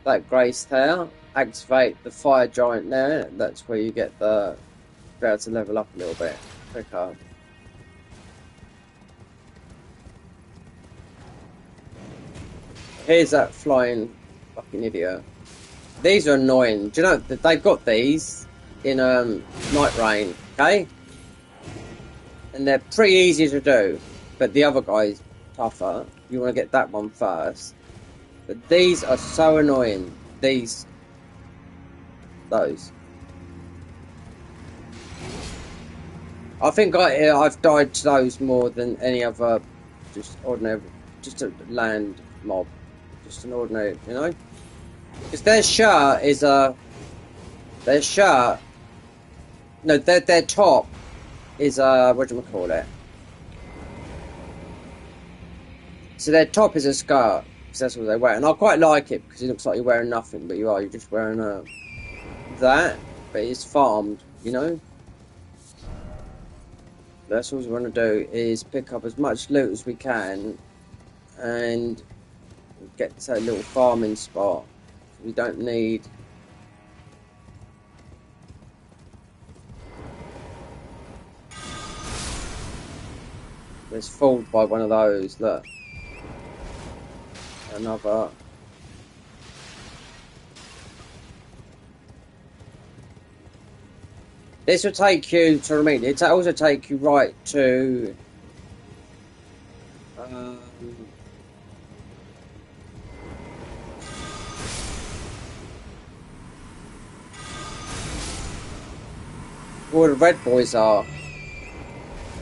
A: That grace there. Activate the fire giant there. That's where you get the be able to level up a little bit quicker. Here's that flying fucking idiot. These are annoying. Do you know that they've got these in Night Rain, okay? And they're pretty easy to do, but the other guy's tougher. You want to get that one first. But these are so annoying. Those. I think I've died to those more than any other just ordinary, just a land mob. Just an ordinary, you know? Because their shirt is their top is whatchamacallit. So their top is a skirt, because that's what they wear. And I quite like it, because it looks like you're wearing nothing, but you're just wearing that, but it's farmed, you know? That's all we want to do, is pick up as much loot as we can, and get to a little farming spot. We don't need... It's fooled by one of those, look. Another... This will take you to Romania. It also take you right to... where the red boys are.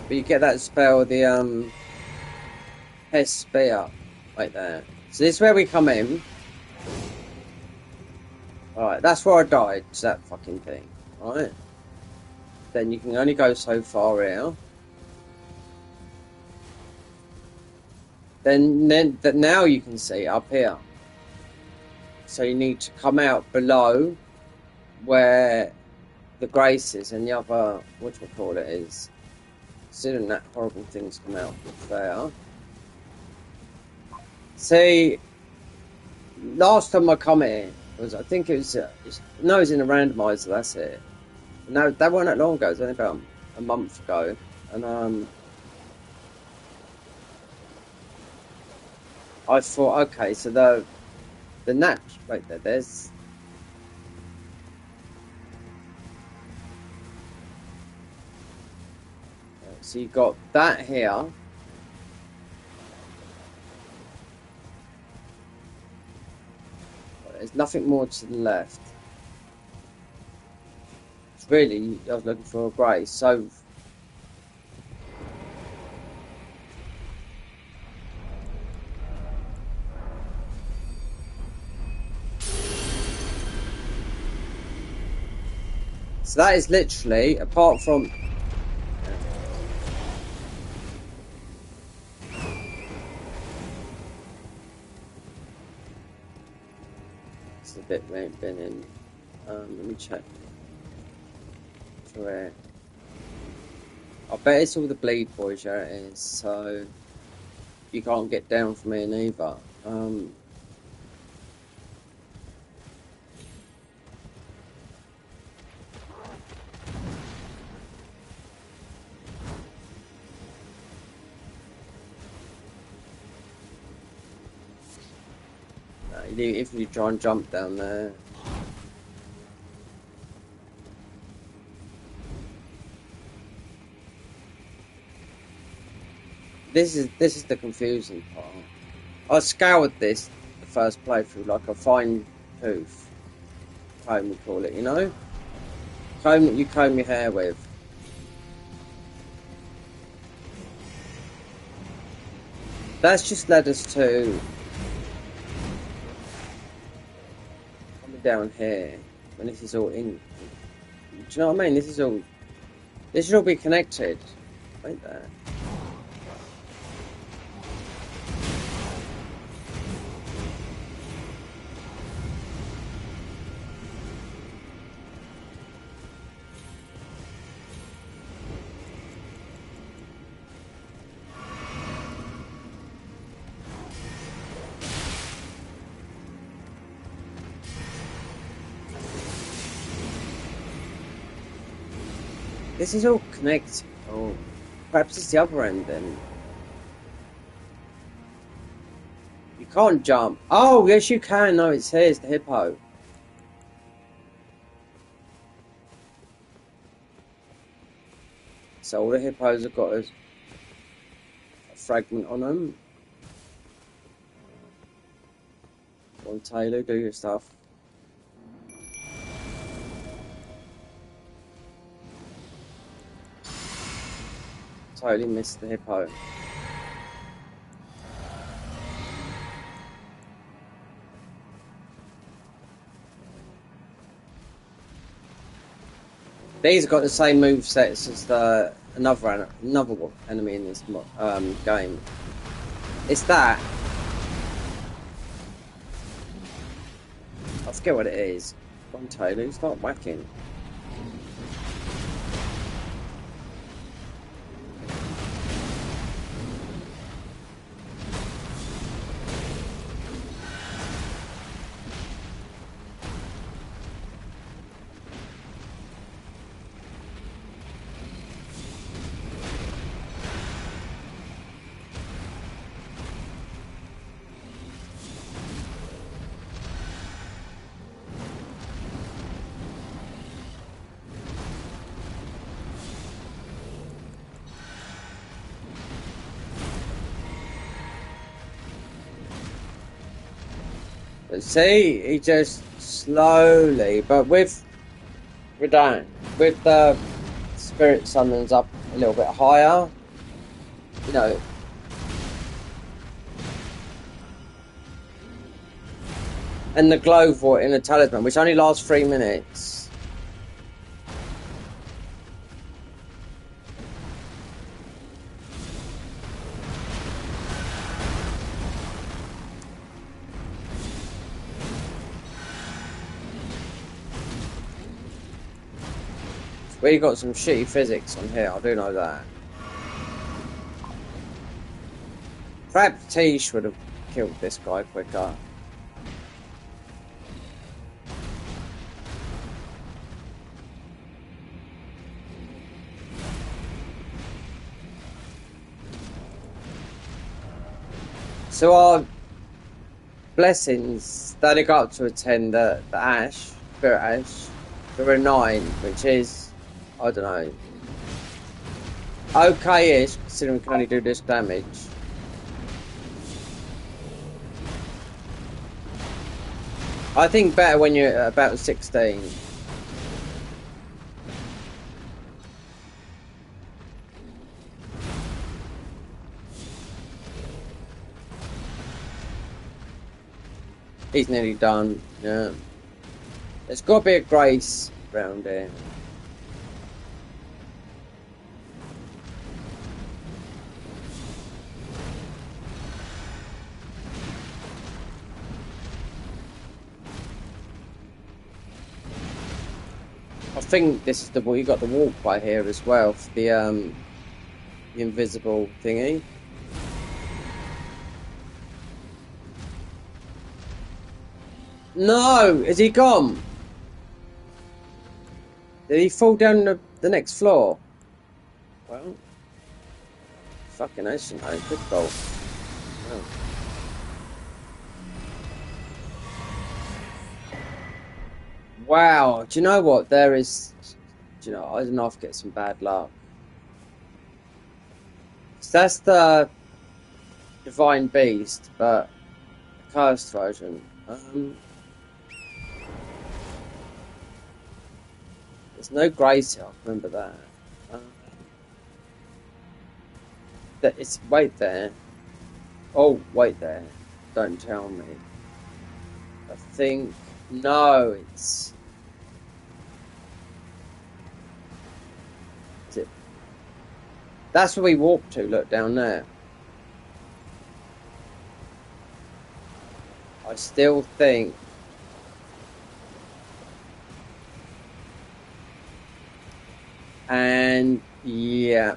A: But you get that spell, the ps5 spear, right there. So this is where we come in. Alright, that's where I died, to that fucking thing. Right? Then you can only go so far here. Then now you can see up here. So you need to come out below where the grace is and the other, whatchamacallit is. Considering that horrible things come out there. See, last time I come here, I think it was, no, it was in a randomizer, that's it. No, that wasn't that long ago, it was only about a month ago. And I thought, okay, so the nat right there's so you got that here. There's nothing more to the left. It's really, I was looking for a grey, so that is literally, apart from it's a bit we ain't been in. Let me check for it. I bet it's all the bleed boys, yeah it is, so you can't get down from here neither. If you try and jump down there. This is the confusing part. I scoured this the first playthrough like a fine tooth comb, we call it, you know? Comb that you comb your hair with. That's just led us to coming down here when this is all in. Do you know what I mean? This should all be connected, ain't there? This is all connected. Oh, perhaps it's the other end then. You can't jump. Oh, yes you can. No, it's here. It's the hippo. So all the hippos have got a fragment on them. Go on, Taylor, do your stuff. Totally missed the hippo. These have got the same move sets as the another enemy in this game. It's that. I forget what it is. Come on, Taylor, start whacking. But see, he just slowly, but with the spirit summons up a little bit higher, you know. And the glow for it in the talisman, which only lasts 3 minutes. We got some shitty physics on here, I do know that. Perhaps Tish would have killed this guy quicker. So our blessings, they only got up to a 10, the Ash, Spirit Ash, for a 9, which is, I don't know, okay-ish, considering we can only do this damage. I think better when you're about 16. He's nearly done, yeah. There's got to be a grace around here. I think this is you got the walkway here as well for the invisible thingy. No! Is he gone? Did he fall down the next floor? Well, fucking action, good goal. Oh. Wow, do you know what? There is... Do you know, I don't know if I get some bad luck. So that's the Divine Beast, but the cursed version. There's no grace here, I remember that. It's... Wait there. Oh, wait there. Don't tell me. I think... No, it's... Is it... That's where we walked to, look, down there. I still think... And... Yeah.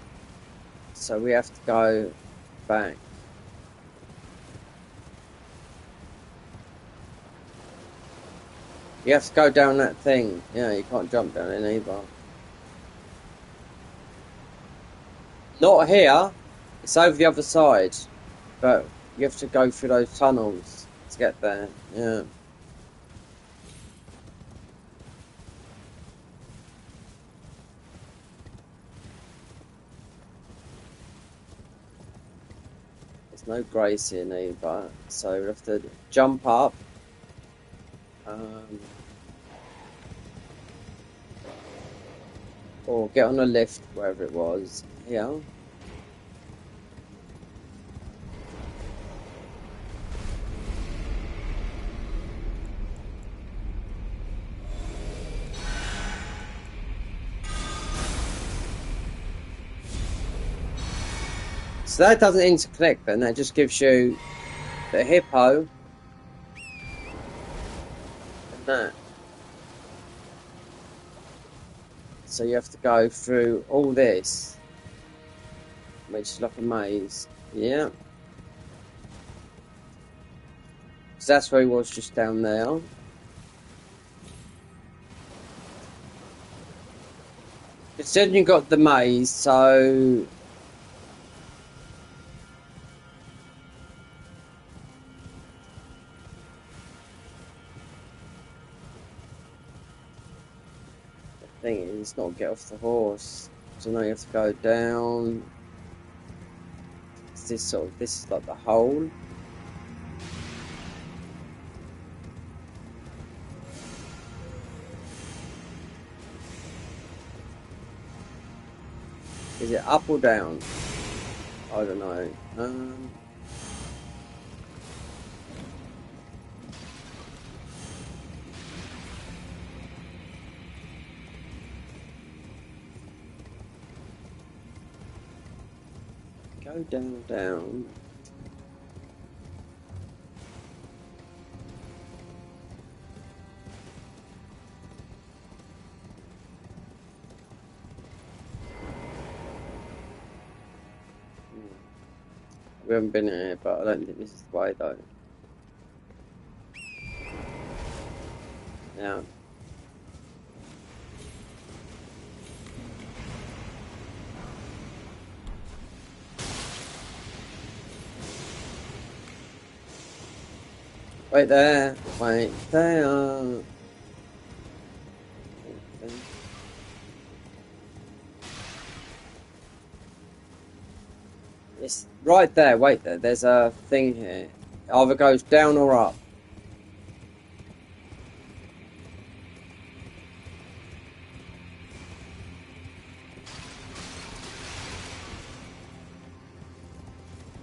A: So we have to go back. You have to go down that thing. Yeah, you can't jump down it either. Not here. It's over the other side. But you have to go through those tunnels to get there. Yeah. There's no grace in either. So we have to jump up. Or get on a lift, wherever it was. Yeah. So that doesn't interconnect then, that just gives you the hippo and that. So you have to go through all this, which is like a maze. Yeah. So that's where he was, just down there. But then you got the maze, so... The thing is, not get off the horse. So now you have to go down. It's this sort of, this is like the hole. Is it up or down? I don't know. Go down, down. We haven't been here, but I don't think this is the way though. Yeah. Wait there. Wait there. It's right there. Wait there. There's a thing here. It either goes down or up.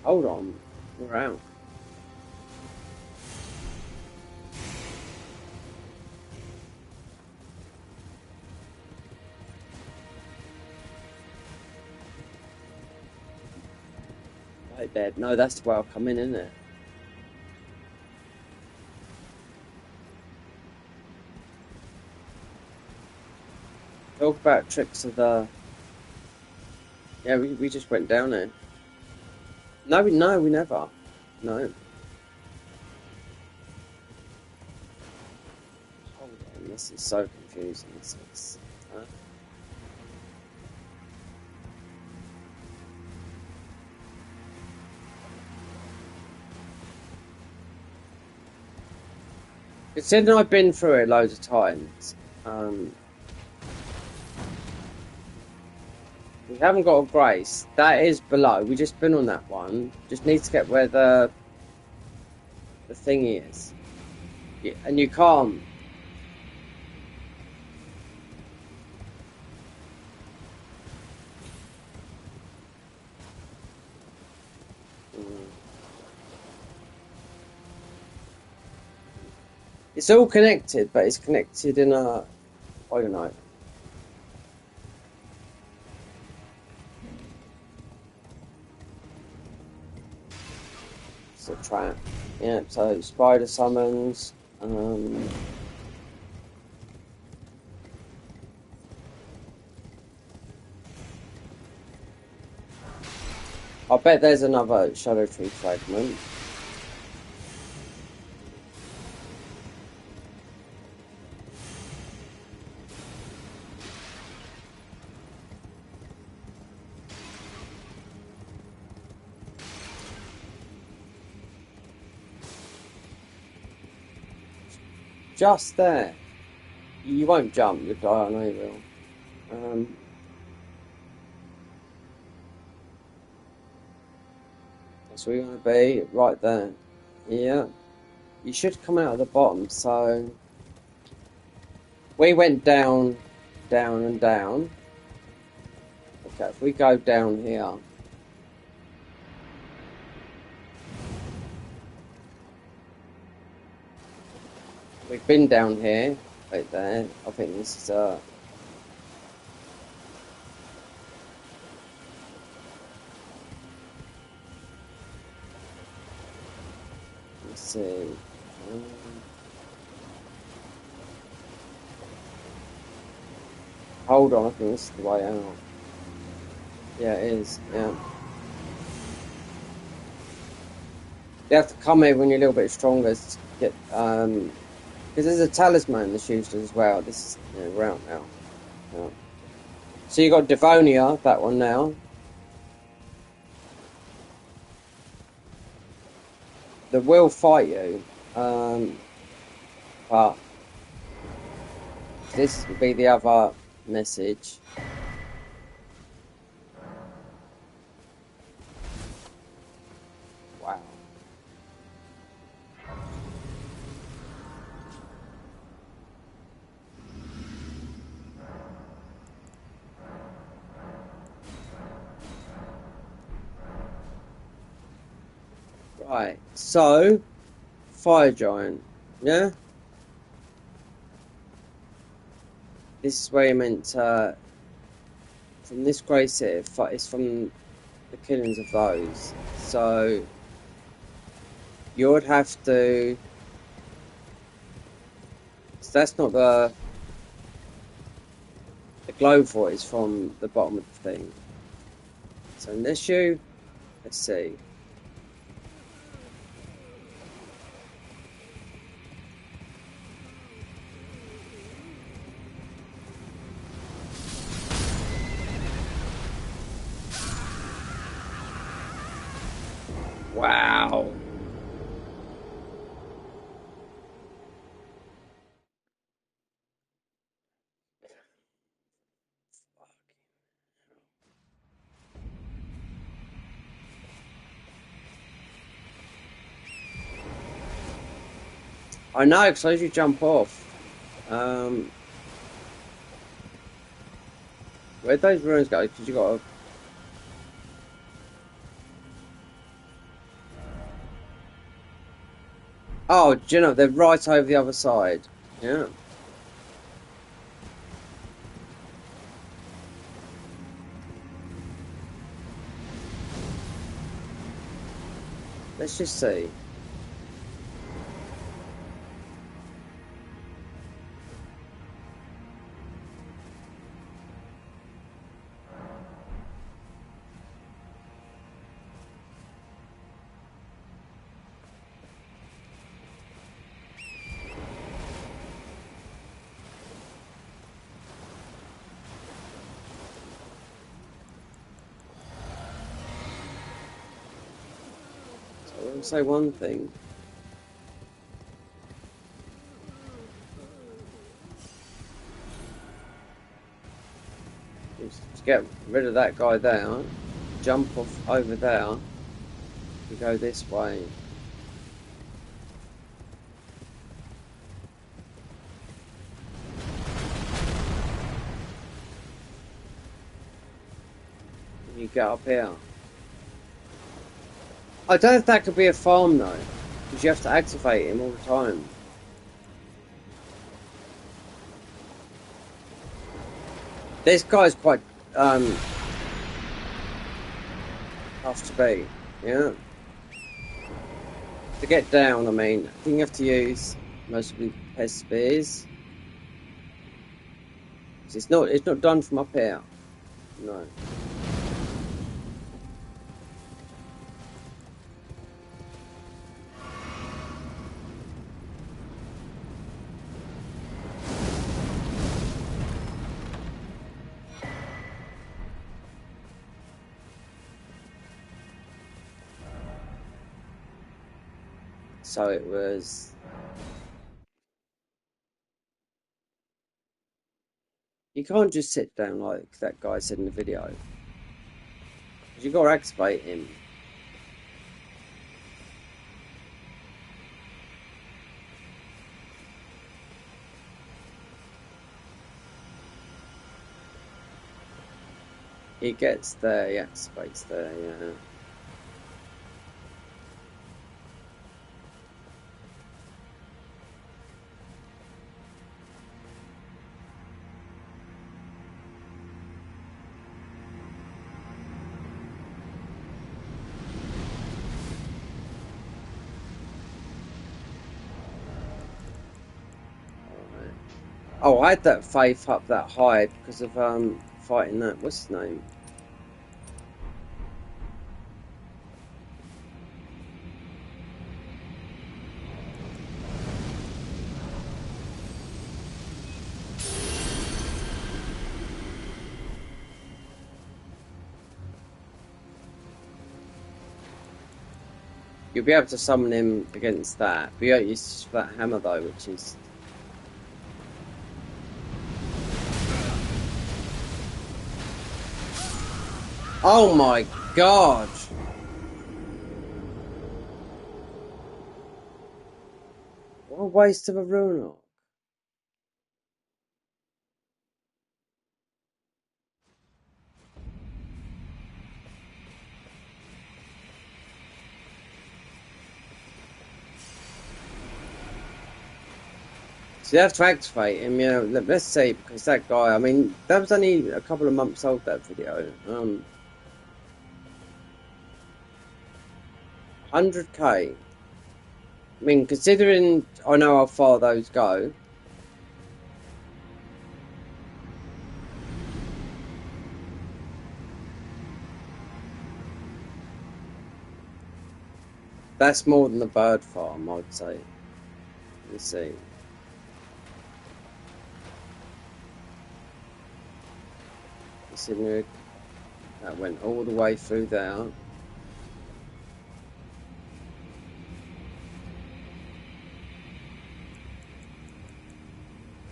A: Hold on. We're out. Right there. No, that's the way I'll come in, isn't it? Talk about tricks of the... Yeah, we just went down there. No, we never. No. Hold on, this is so confusing. This is... Considering I've been through it loads of times, we haven't got a grace. That is below. We just been on that one. Just need to get where the thingy is. Yeah, and you can't. It's all connected, but it's connected in a, I don't know. It's a trap. Yeah, so spider summons. I bet there's another Shadow Tree fragment. Just there. You won't jump, you'll die, I know you will. That's where you're going to be, right there. Yeah. You should come out of the bottom, so... We went down, down and down. Okay, if we go down here... We've been down here, right there. I think this is let's see. Hold on, I think this is the way out. Yeah, it is, yeah. You have to come here when you're a little bit stronger to get, because there's a talisman that's used as well. This is, you know, we're out now. Yeah. So you got Devonia, that one now. They will fight you, but this would be the other message. Wow. Right, so, Fire Giant, yeah? This is where you're meant to, from this grey city, it's from the killings of those. So, you would have to, so that's not the glow voice from the bottom of the thing. So unless you, let's see. Wow. I know, because as you jump off, where'd those ruins go? Because you got to... Oh, do you know, they're right over the other side. Yeah. Let's just see. So I want to say one thing. to get rid of that guy there, jump off over there, we go this way. And you get up here. I don't know if that could be a farm though, because you have to activate him all the time. This guy's quite tough to beat, yeah. To get down, I mean, I think you have to use mostly ps5. It's not done from up here. No. So it was. You can't just sit down like that guy said in the video. Because you gotta activate him. He gets there, he activates there, yeah. Oh, I had that faith up that high because of fighting that, what's his name? You'll be able to summon him against that. But you don't use that hammer though, which is. Oh my god! What a waste of a rune. So you have to activate him, you know, let's see, because that guy, I mean, that was only a couple of months old, that video. 100k. I mean, considering I know how far those go. That's more than the bird farm, I'd say. Let's see. That went all the way through there.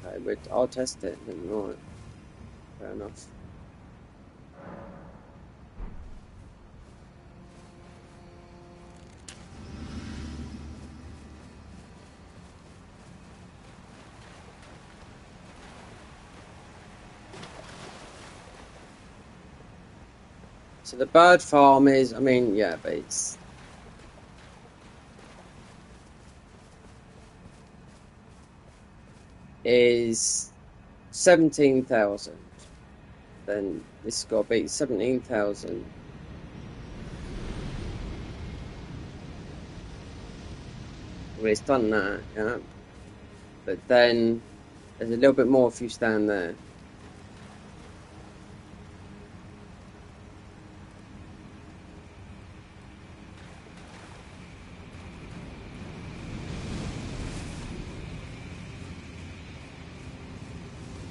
A: Okay, but I'll test it. Right. Fair enough. So the bird farm is, I mean, yeah, but it's. Is 17,000. Then this has got to be 17,000. Well, it's done that, yeah. But then there's a little bit more if you stand there.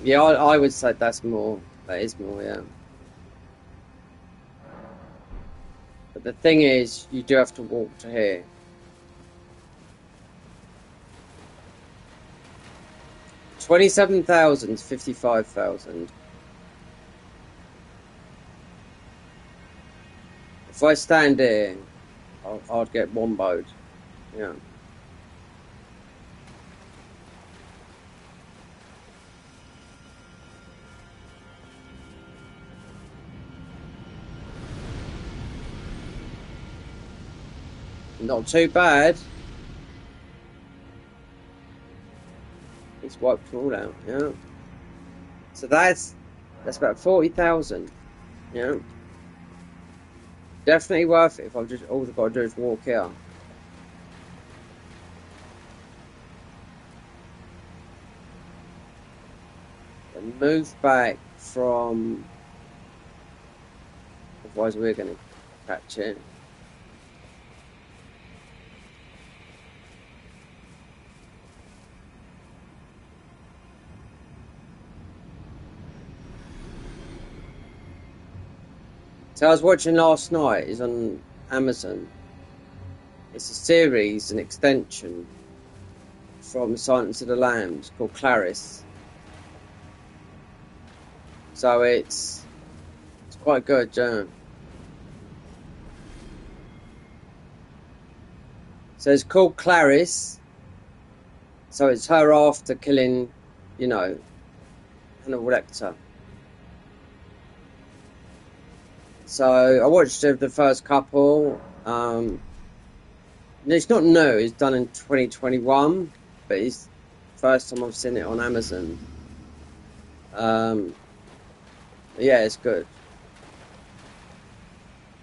A: Yeah, I would say that's more. That is more, yeah. But the thing is, you do have to walk to here. 27,000 to 55,000. If I stand here, I'd get womboed. Yeah. Not too bad. It's wiped them all out, yeah. So that's about 40,000. Yeah. Definitely worth it if I've just all I've got to do is walk here. And move back from, otherwise we're gonna catch it. So I was watching last night, it's on Amazon. It's a series, an extension from Silence of the Lambs called Clarice. So it's quite good, yeah. So it's called Clarice. So it's her after killing, you know, Hannibal Lecter. So I watched the first couple. It's not new, it's done in 2021, but it's first time I've seen it on Amazon. Yeah, it's good.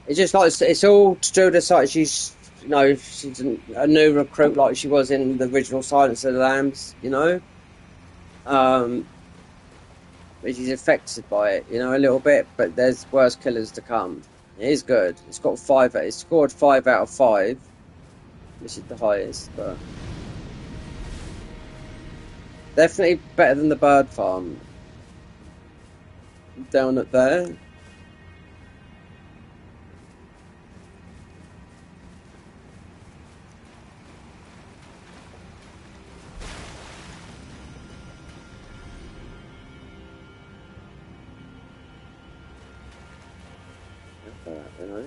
A: It's just like it's all to do with the site. She's, you know, she's a new recruit like she was in the original Silence of the Lambs, you know. But she's affected by it, you know, a little bit. But there's worse killers to come. It is good. It's got 5. It's scored 5 out of 5, which is the highest, but definitely better than the Bird Farm down at there. You know.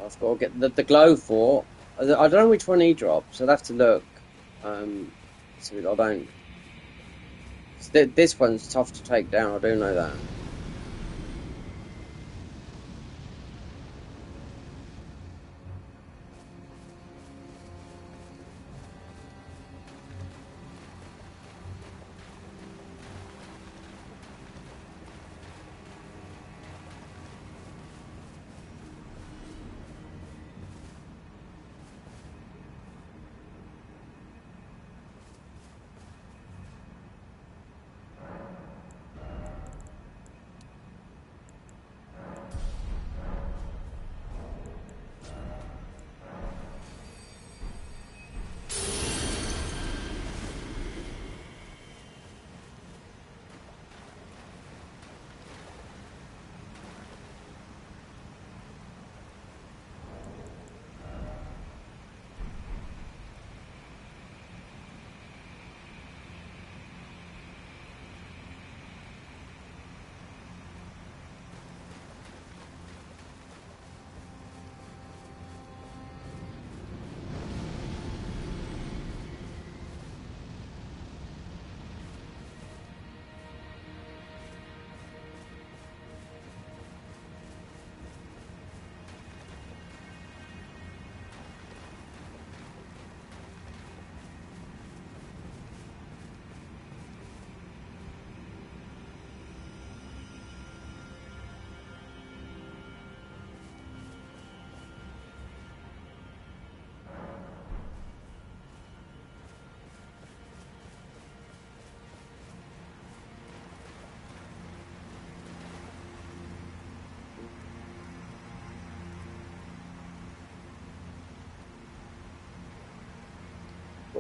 A: I've got to get the glow fort. I don't know which one he drops. I'd have to look. So I don't. This one's tough to take down. I do know that.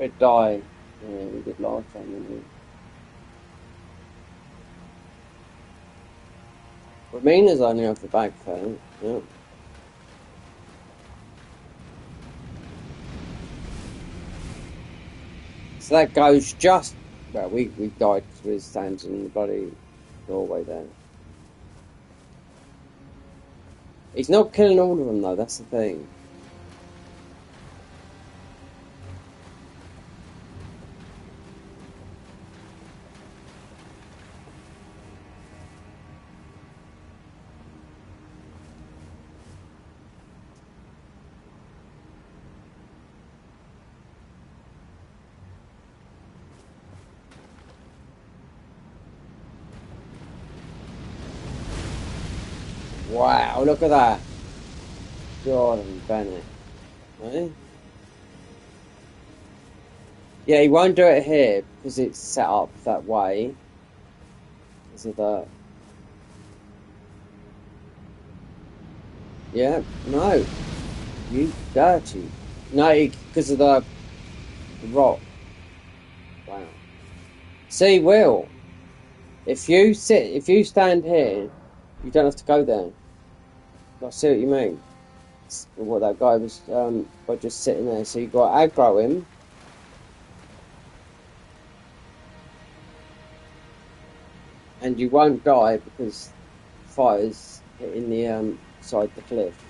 A: We'd die. Yeah, we did last time, didn't we? Ramina's only off the back though. Yeah. So that goes just. Well, we died because we were standing in the bloody doorway there. He's not killing all of them though. That's the thing. Wow, look at that. Jordan Bennett. Right? Yeah, he won't do it here because it's set up that way. Because of the... Yeah, no. You dirty. No, because of the rock. Wow. See, Will, if you stand here, you don't have to go there. I see what you mean. What that guy was by just sitting there. So you got aggro him. And you won't die because fire's hitting the side of the cliff.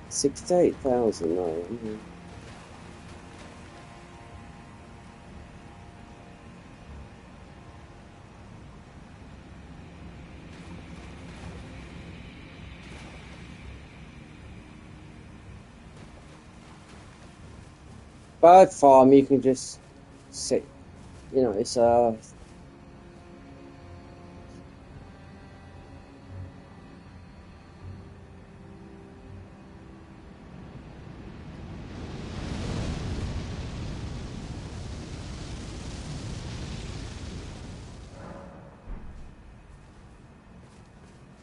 A: $68,000, no. Bird farm, you can just sit. You know, it's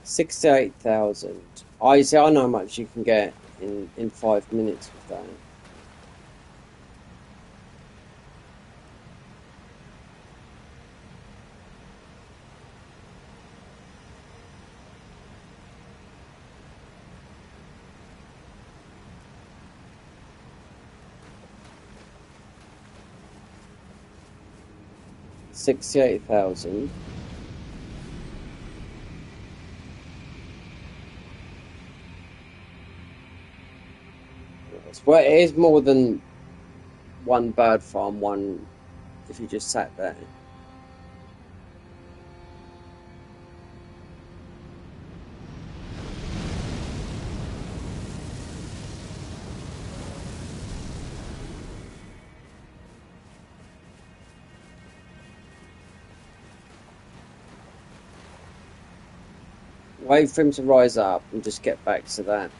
A: $68,000. I see. I know how much you can get in 5 minutes with that. $68,000. Well, it is more than one bird farm. One, if you just sat there. Wait for him to rise up and just get back to that.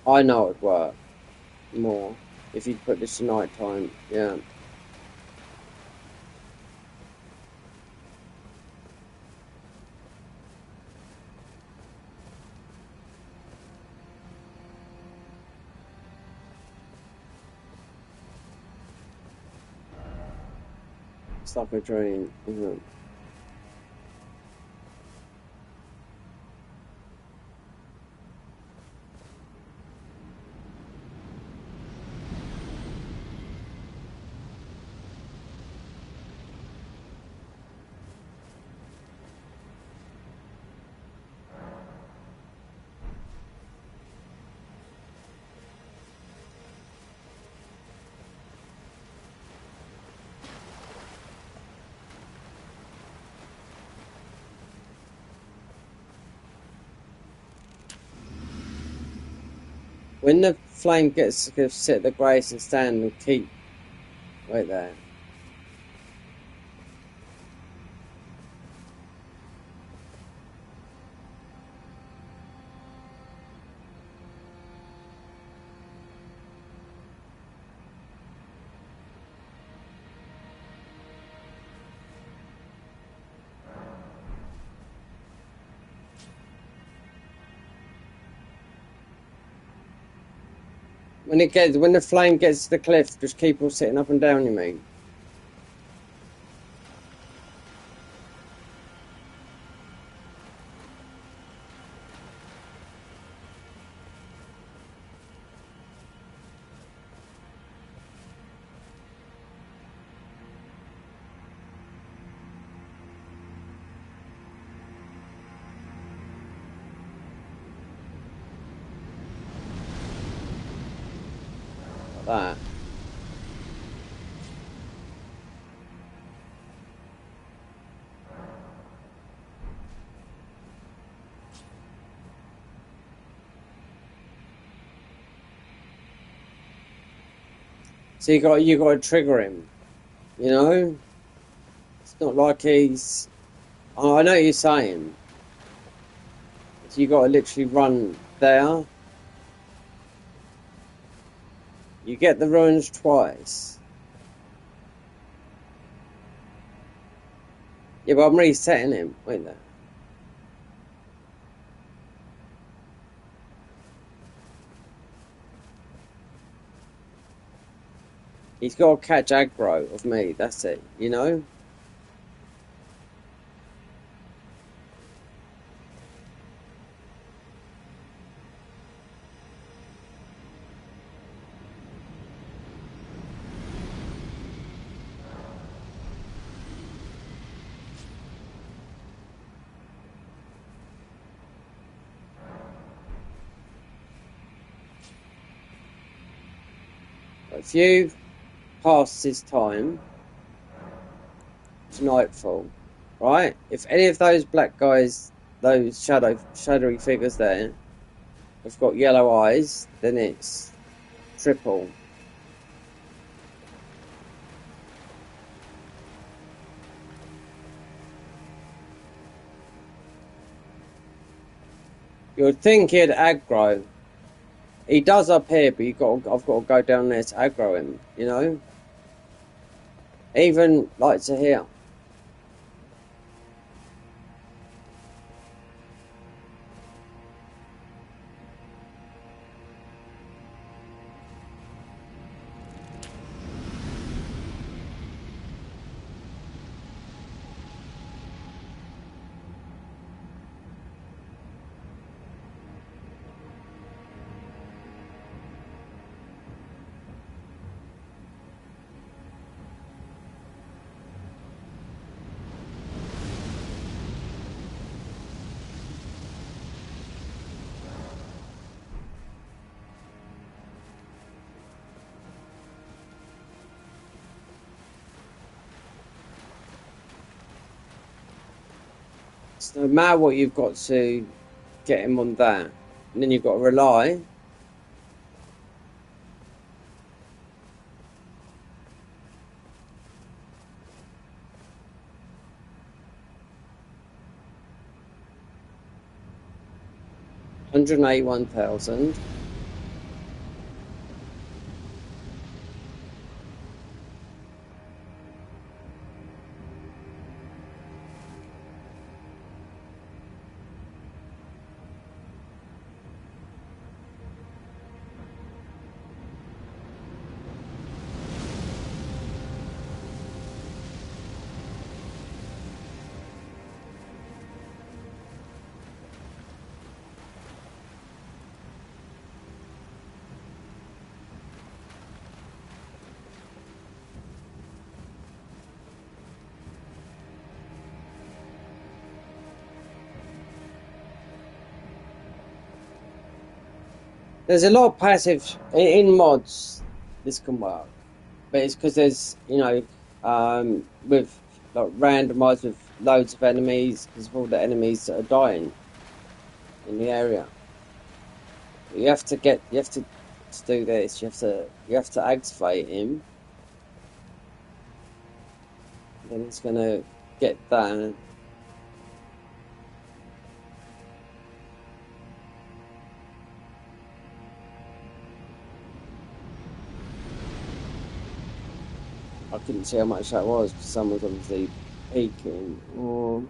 A: I know it'd work more if you put this to night time. Yeah. It's like a dream, isn't it? When the flame gets to sit at the grace and stand and keep right there. When the flame gets to the cliff, just keep on sitting up and down, you mean? Like that. So you got to trigger him, you know. It's not like he's. Oh, I know what you're saying. So you got to literally run there. You get the ruins twice. Yeah, but I'm resetting him. Wait there. He's got to catch aggro of me. That's it. You know. If you pass this time, it's nightfall, right? If any of those black guys, those shadowy figures there, have got yellow eyes, then it's triple. You'd think he'd aggro. He does up here, but I've got to go down there to aggro him, you know? Even like to here. So no matter what, you've got to get him on that. And then you've got to rely. $181,000. There's a lot of passive in mods. This can work, but it's because there's with like randomized with loads of enemies because of all the enemies that are dying in the area. You have to do this. You have to activate him. Then he's gonna get that. I couldn't see how much that was because someone's obviously peeking. Or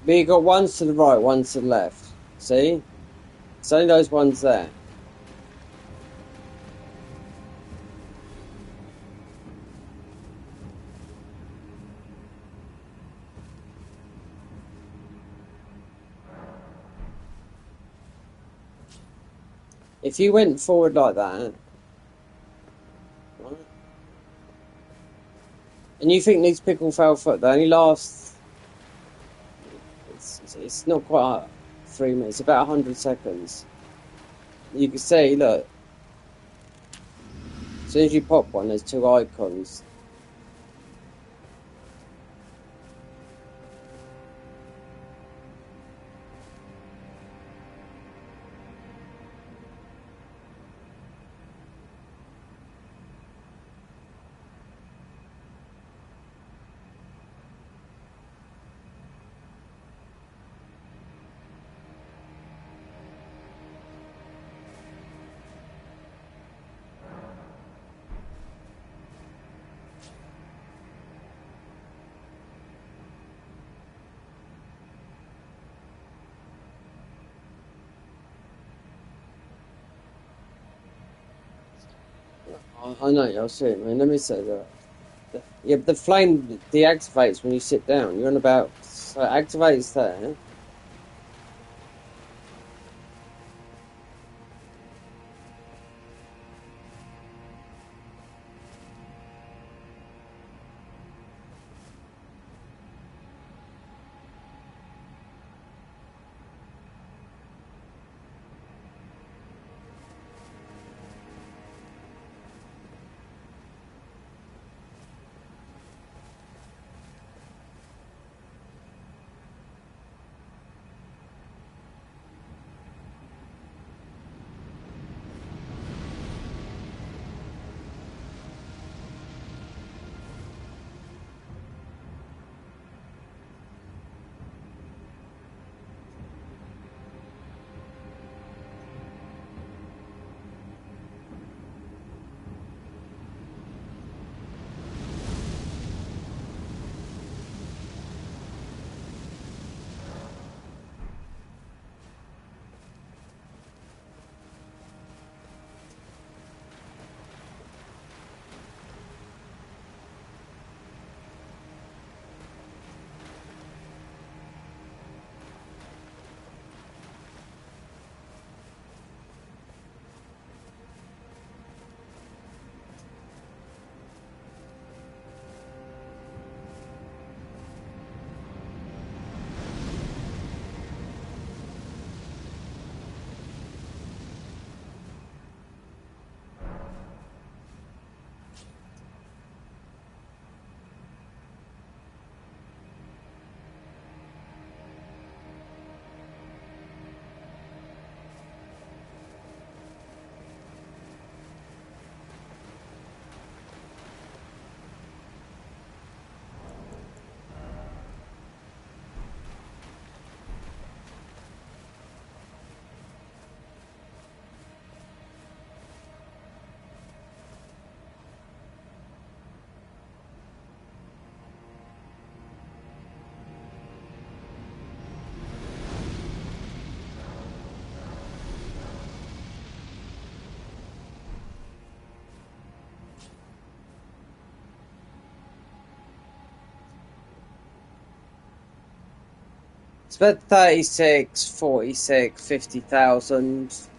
A: but you got ones to the right, ones to the left. See? It's only those ones there. If you went forward like that, right, and you think these pickle foul foot, they only last. It's not quite 3 minutes. About 100 seconds. You can see, look. As soon as you pop one, there's two icons. I know, I'll see it, man. Let me say that. Yeah, the flame deactivates when you sit down. You're on about. So it activates there. It's about 36, 46, 50,000.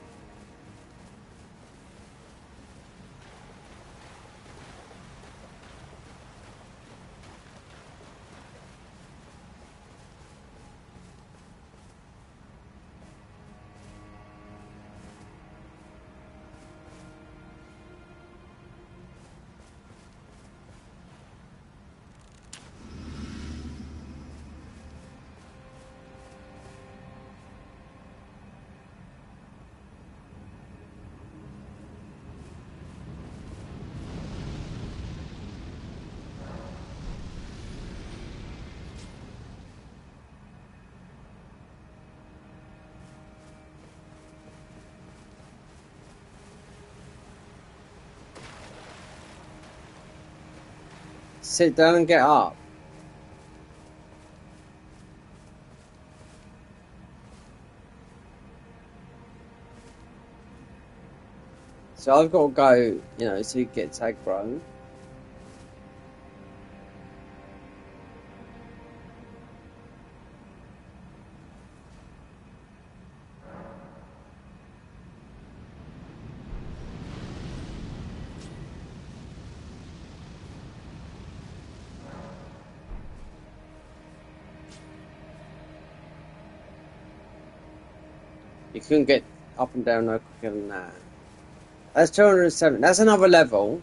A: Sit down and get up. So I've got to go, you know, so he gets aggro. You couldn't get up and down no quicker than that. That's 207. That's another level.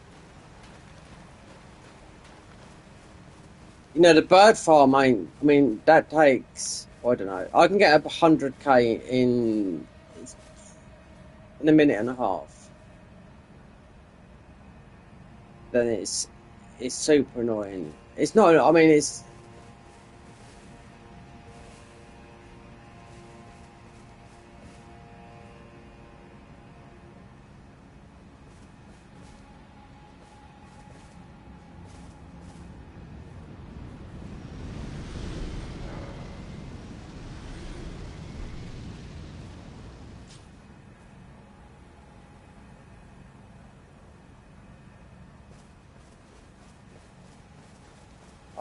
A: You know, the bird farm ain't, I mean, that takes, I don't know. I can get up 100k in a minute and a half. Then it's super annoying. It's not, I mean, it's...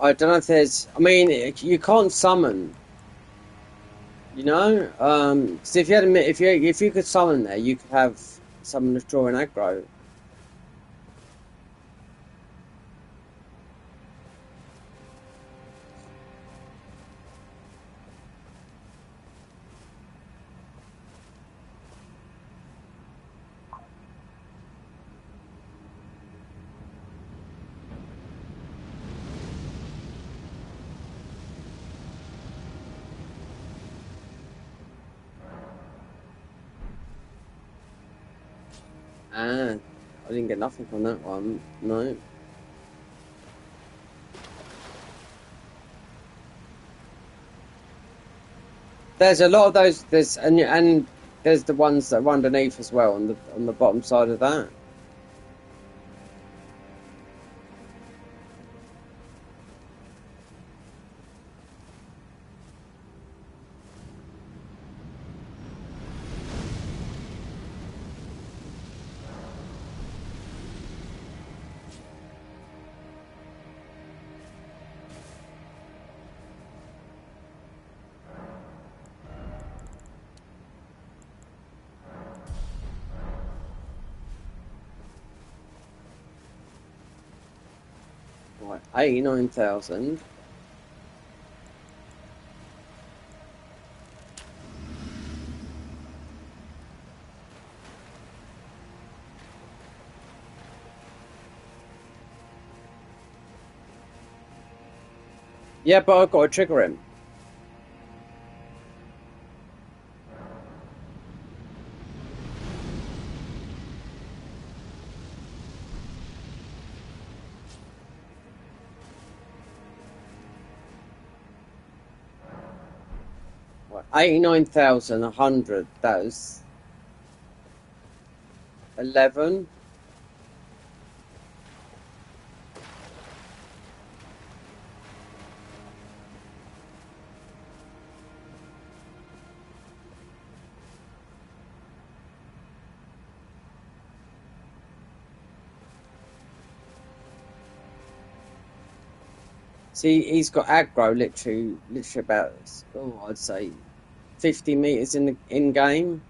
A: I don't know if there's, I mean, you can't summon, you know? 'Cause if you had if you could summon there, you could have someone that's drawing aggro. Ah, I didn't get nothing from that one. No. There's a lot of those. And there's the ones that are underneath as well on the bottom side of that. Right, 89,000. Yeah, but I've got to trigger him. Right, 89,100. That was 11. See, he's got aggro literally about, oh, I'd say 50 meters in game.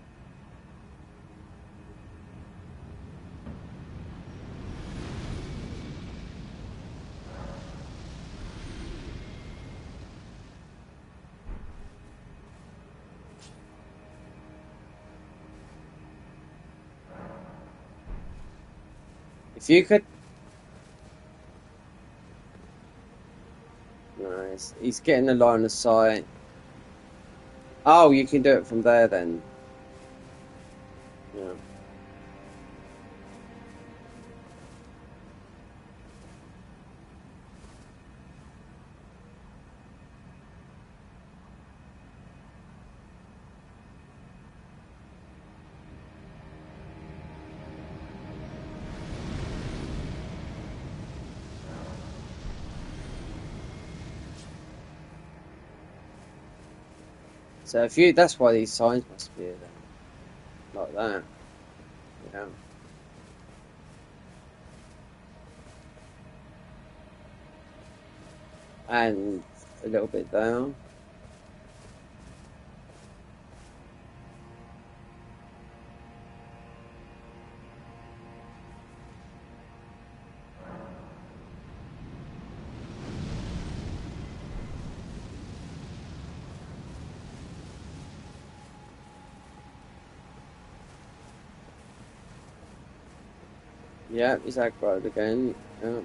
A: If you could, nice. He's getting the line of sight. Oh, you can do it from there then. Yeah. So if you, that's why these signs must be there, like that. Yeah. And a little bit down. Yeah, he's aggroed again. Yeah.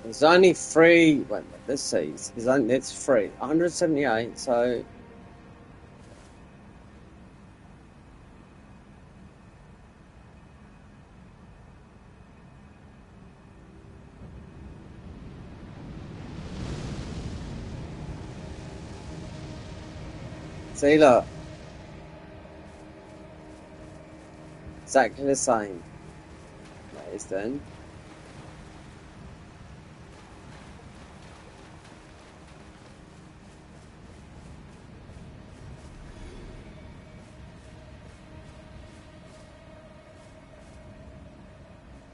A: There's only three. Wait, let's see. It's free. 178. So see, look, exactly the same. That is then.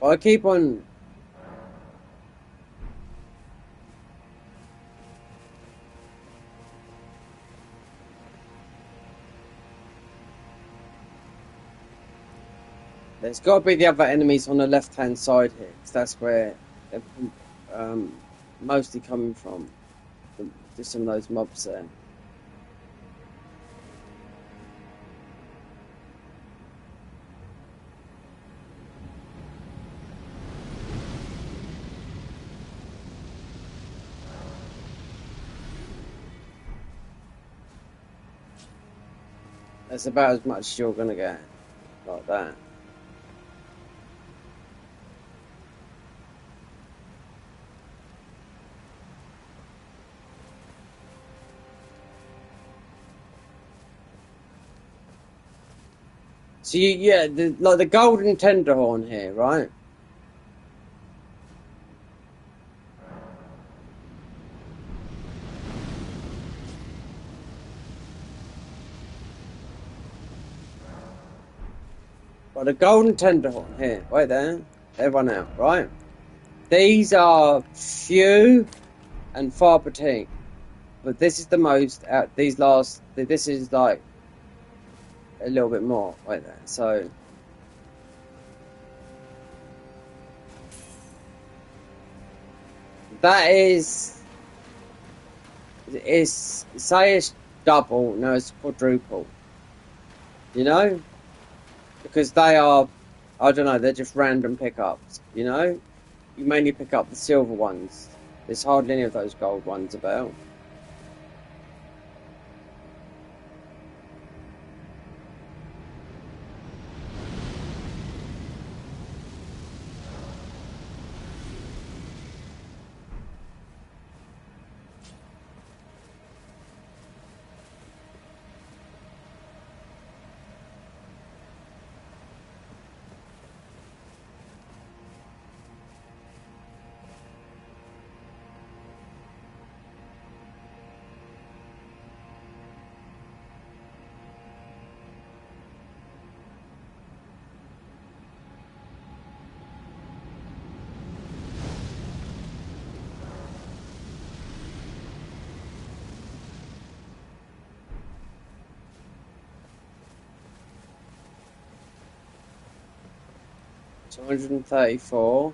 A: Well, I keep on. There's got to be the other enemies on the left-hand side here, 'cause that's where they're mostly coming from. Just some of those mobs there. That's about as much as you're gonna get, like that. So yeah, like the golden tenderhorn here, right? Well, the golden tenderhorn here, right there. They run out, right? These are few and far between, but this is the most out. These last, this is like a little bit more right there. So That is, say it's double, no, it's quadruple. You know? Because they are, I don't know, they're just random pickups, you know? You mainly pick up the silver ones. There's hardly any of those gold ones about. $234.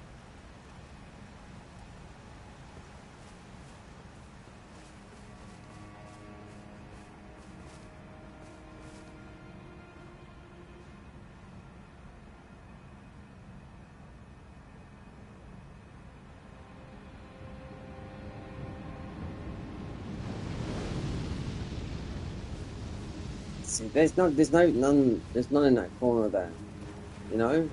A: See, there's none in that corner there, you know?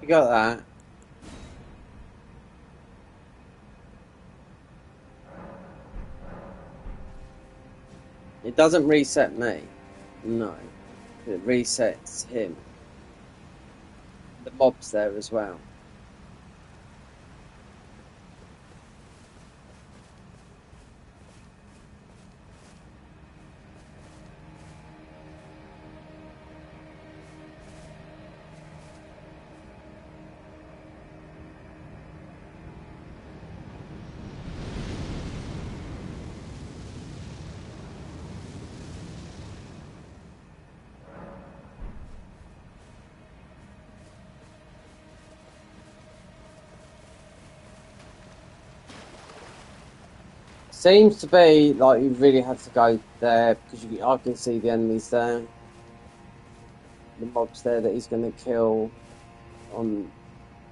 A: You got that. It doesn't reset me. No. It resets him. The mob's there as well. Seems to be like you really have to go there because I can see the enemies there. The mobs there that he's going to kill on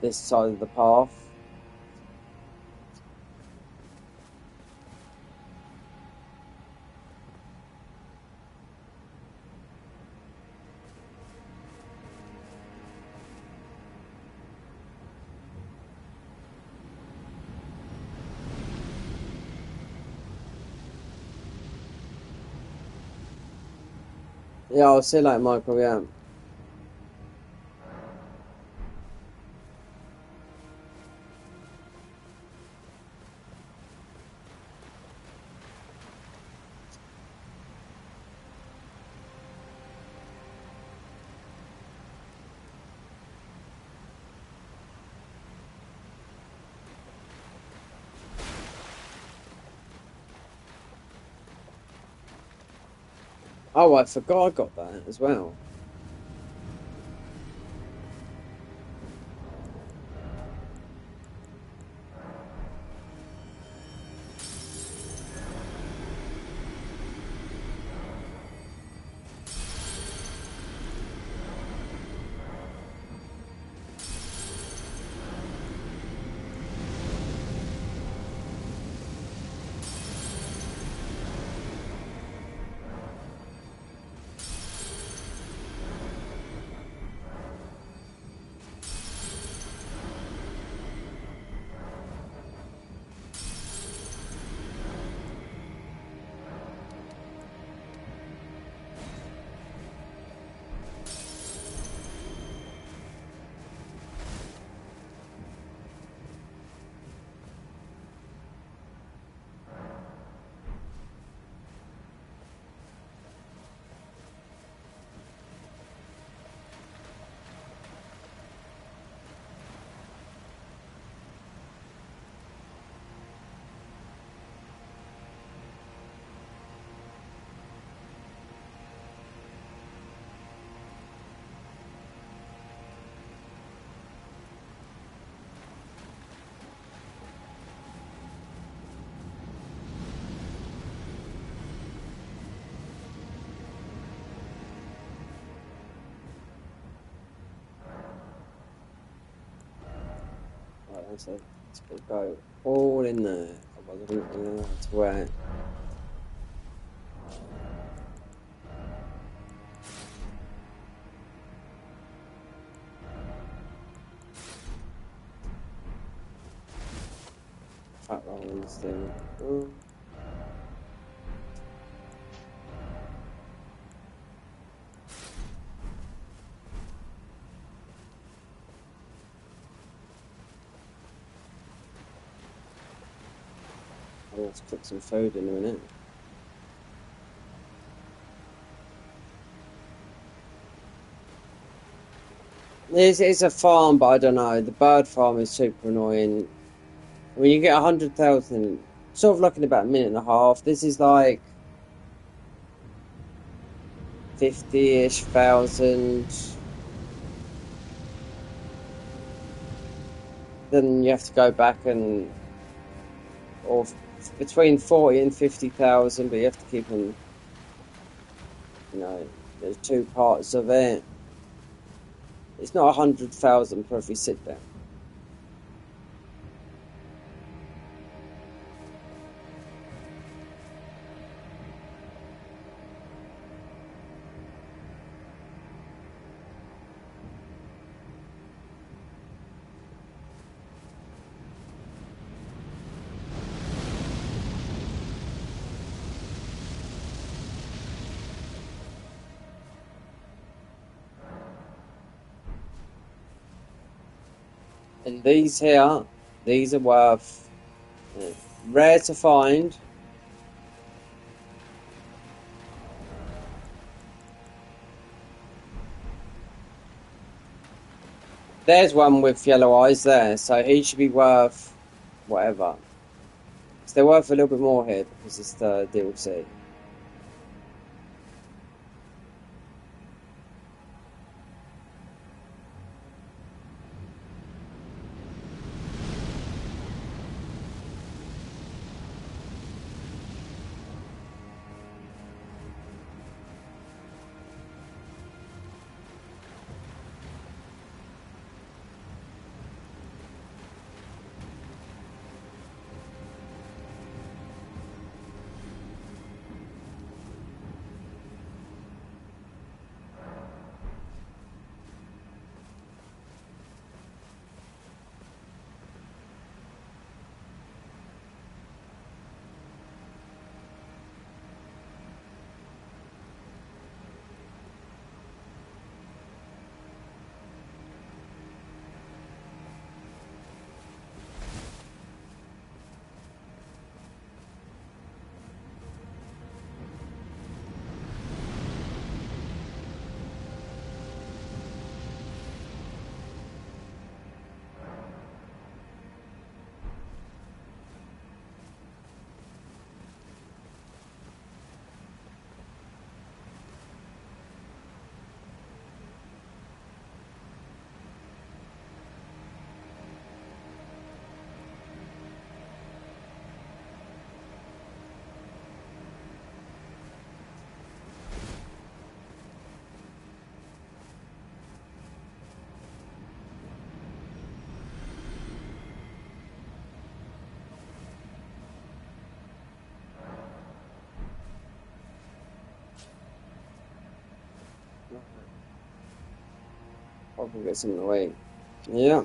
A: this side of the path. Yeah, I'll see you later, Michael, yeah. Oh, I forgot I got that as well. So it's going to go all in there. Otherwise, I'm not going to know how to wear it. Fat rolling still. I'll have to cook some food in a minute. It's a farm, but I don't know. The bird farm is super annoying. When you get 100,000, sort of like in about a minute and a half. This is like 50-ish thousand. Then you have to go back and, or between 40 and 50,000, but you have to keep on, you know, there's two parts of it. It's not 100,000 for every sit down. And these here, these are worth rare to find. There's one with yellow eyes there, so he should be worth whatever. So they're worth a little bit more here because it's the DLC. Probably get some to eat. Yeah.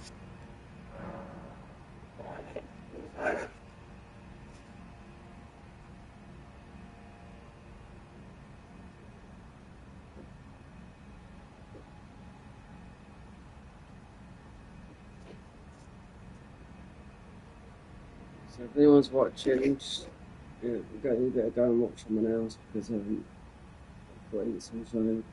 A: So if anyone's watching, just, you better go and watch someone else because I've got to eat some.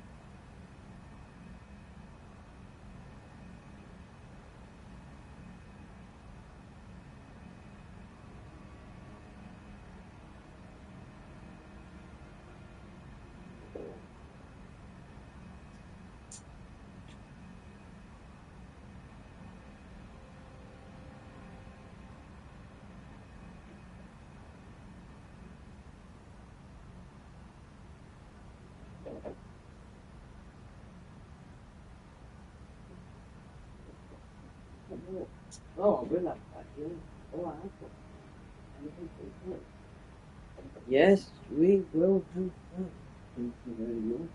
A: Oh, oh, I will have that, yeah. Oh, I have got that. Yes, we will have that. Thank you very much.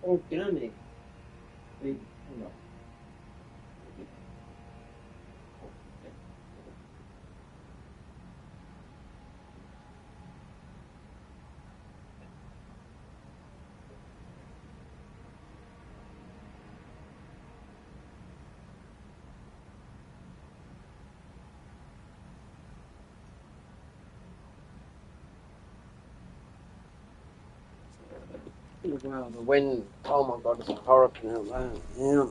A: Organic. Hang on. Wow, the wind. Oh my god, it's a hurricane out there. Yeah.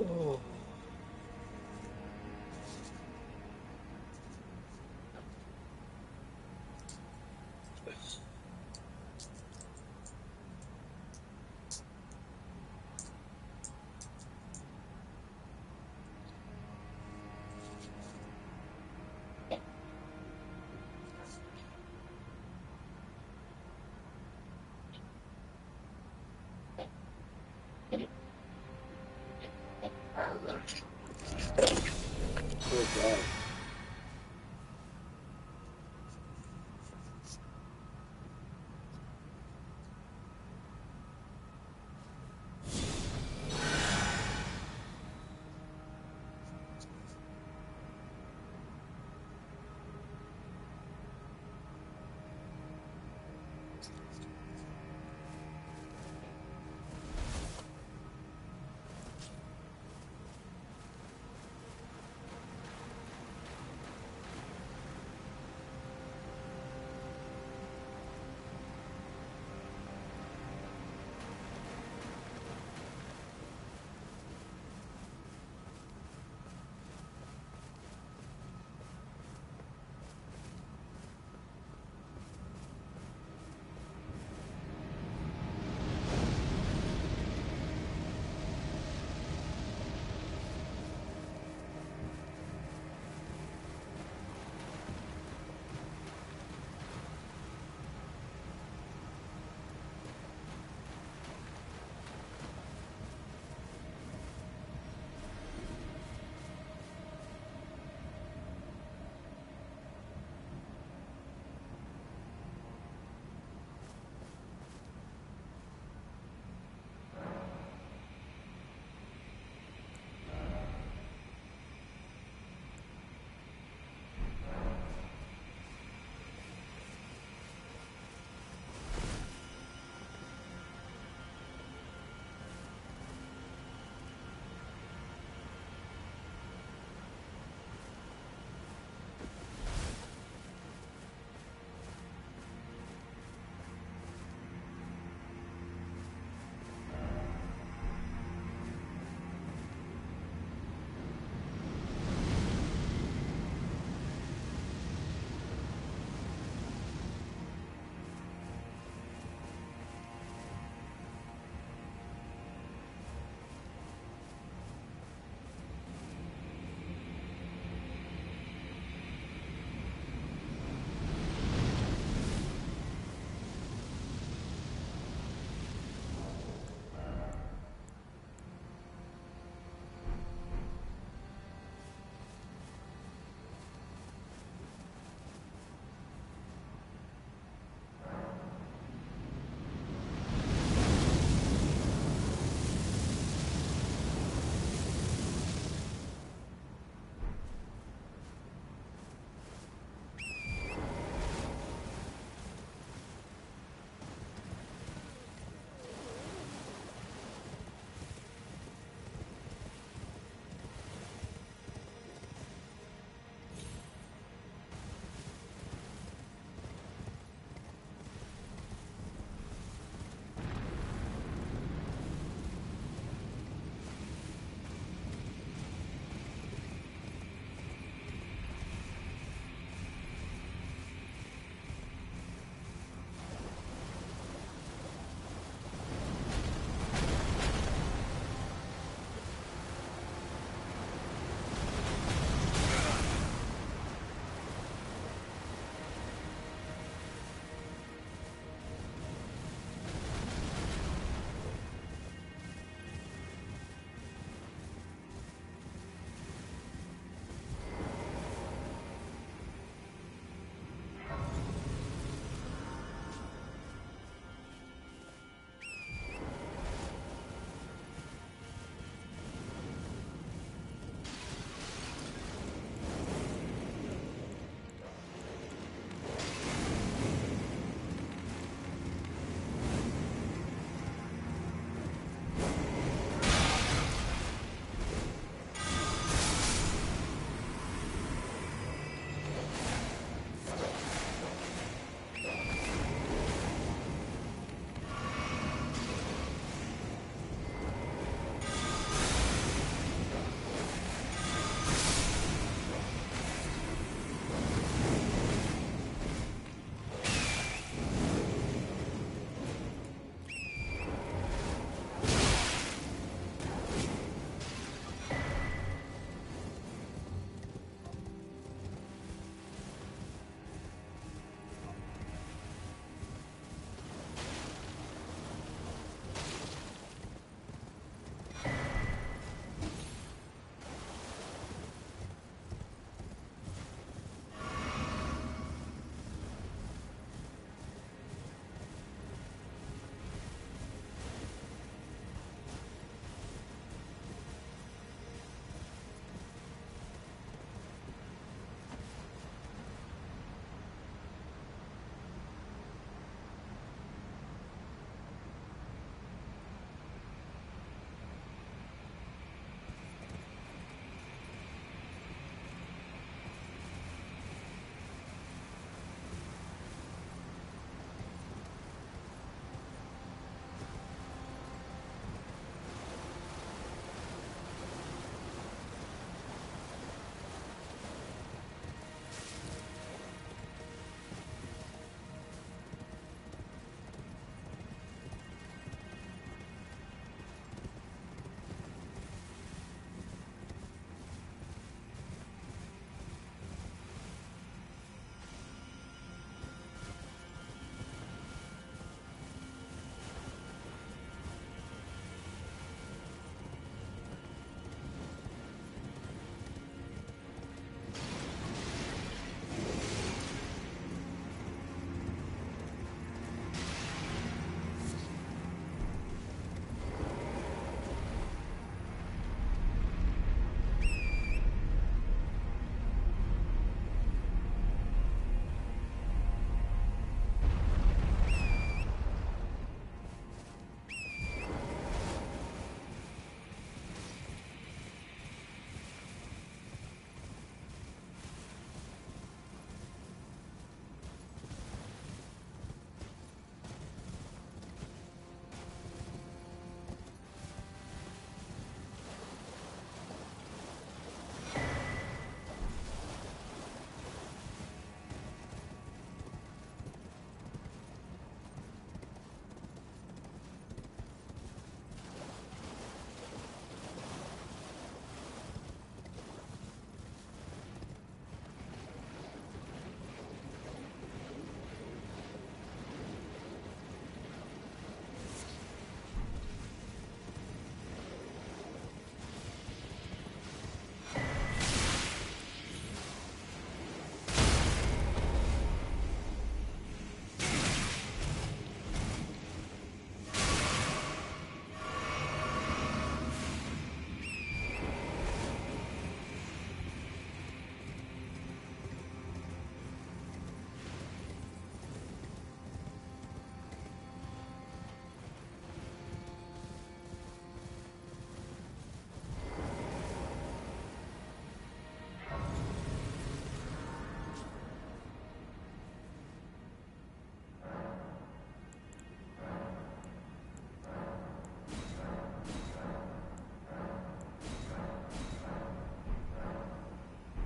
A: Oh. Good God.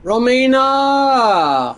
A: Romina!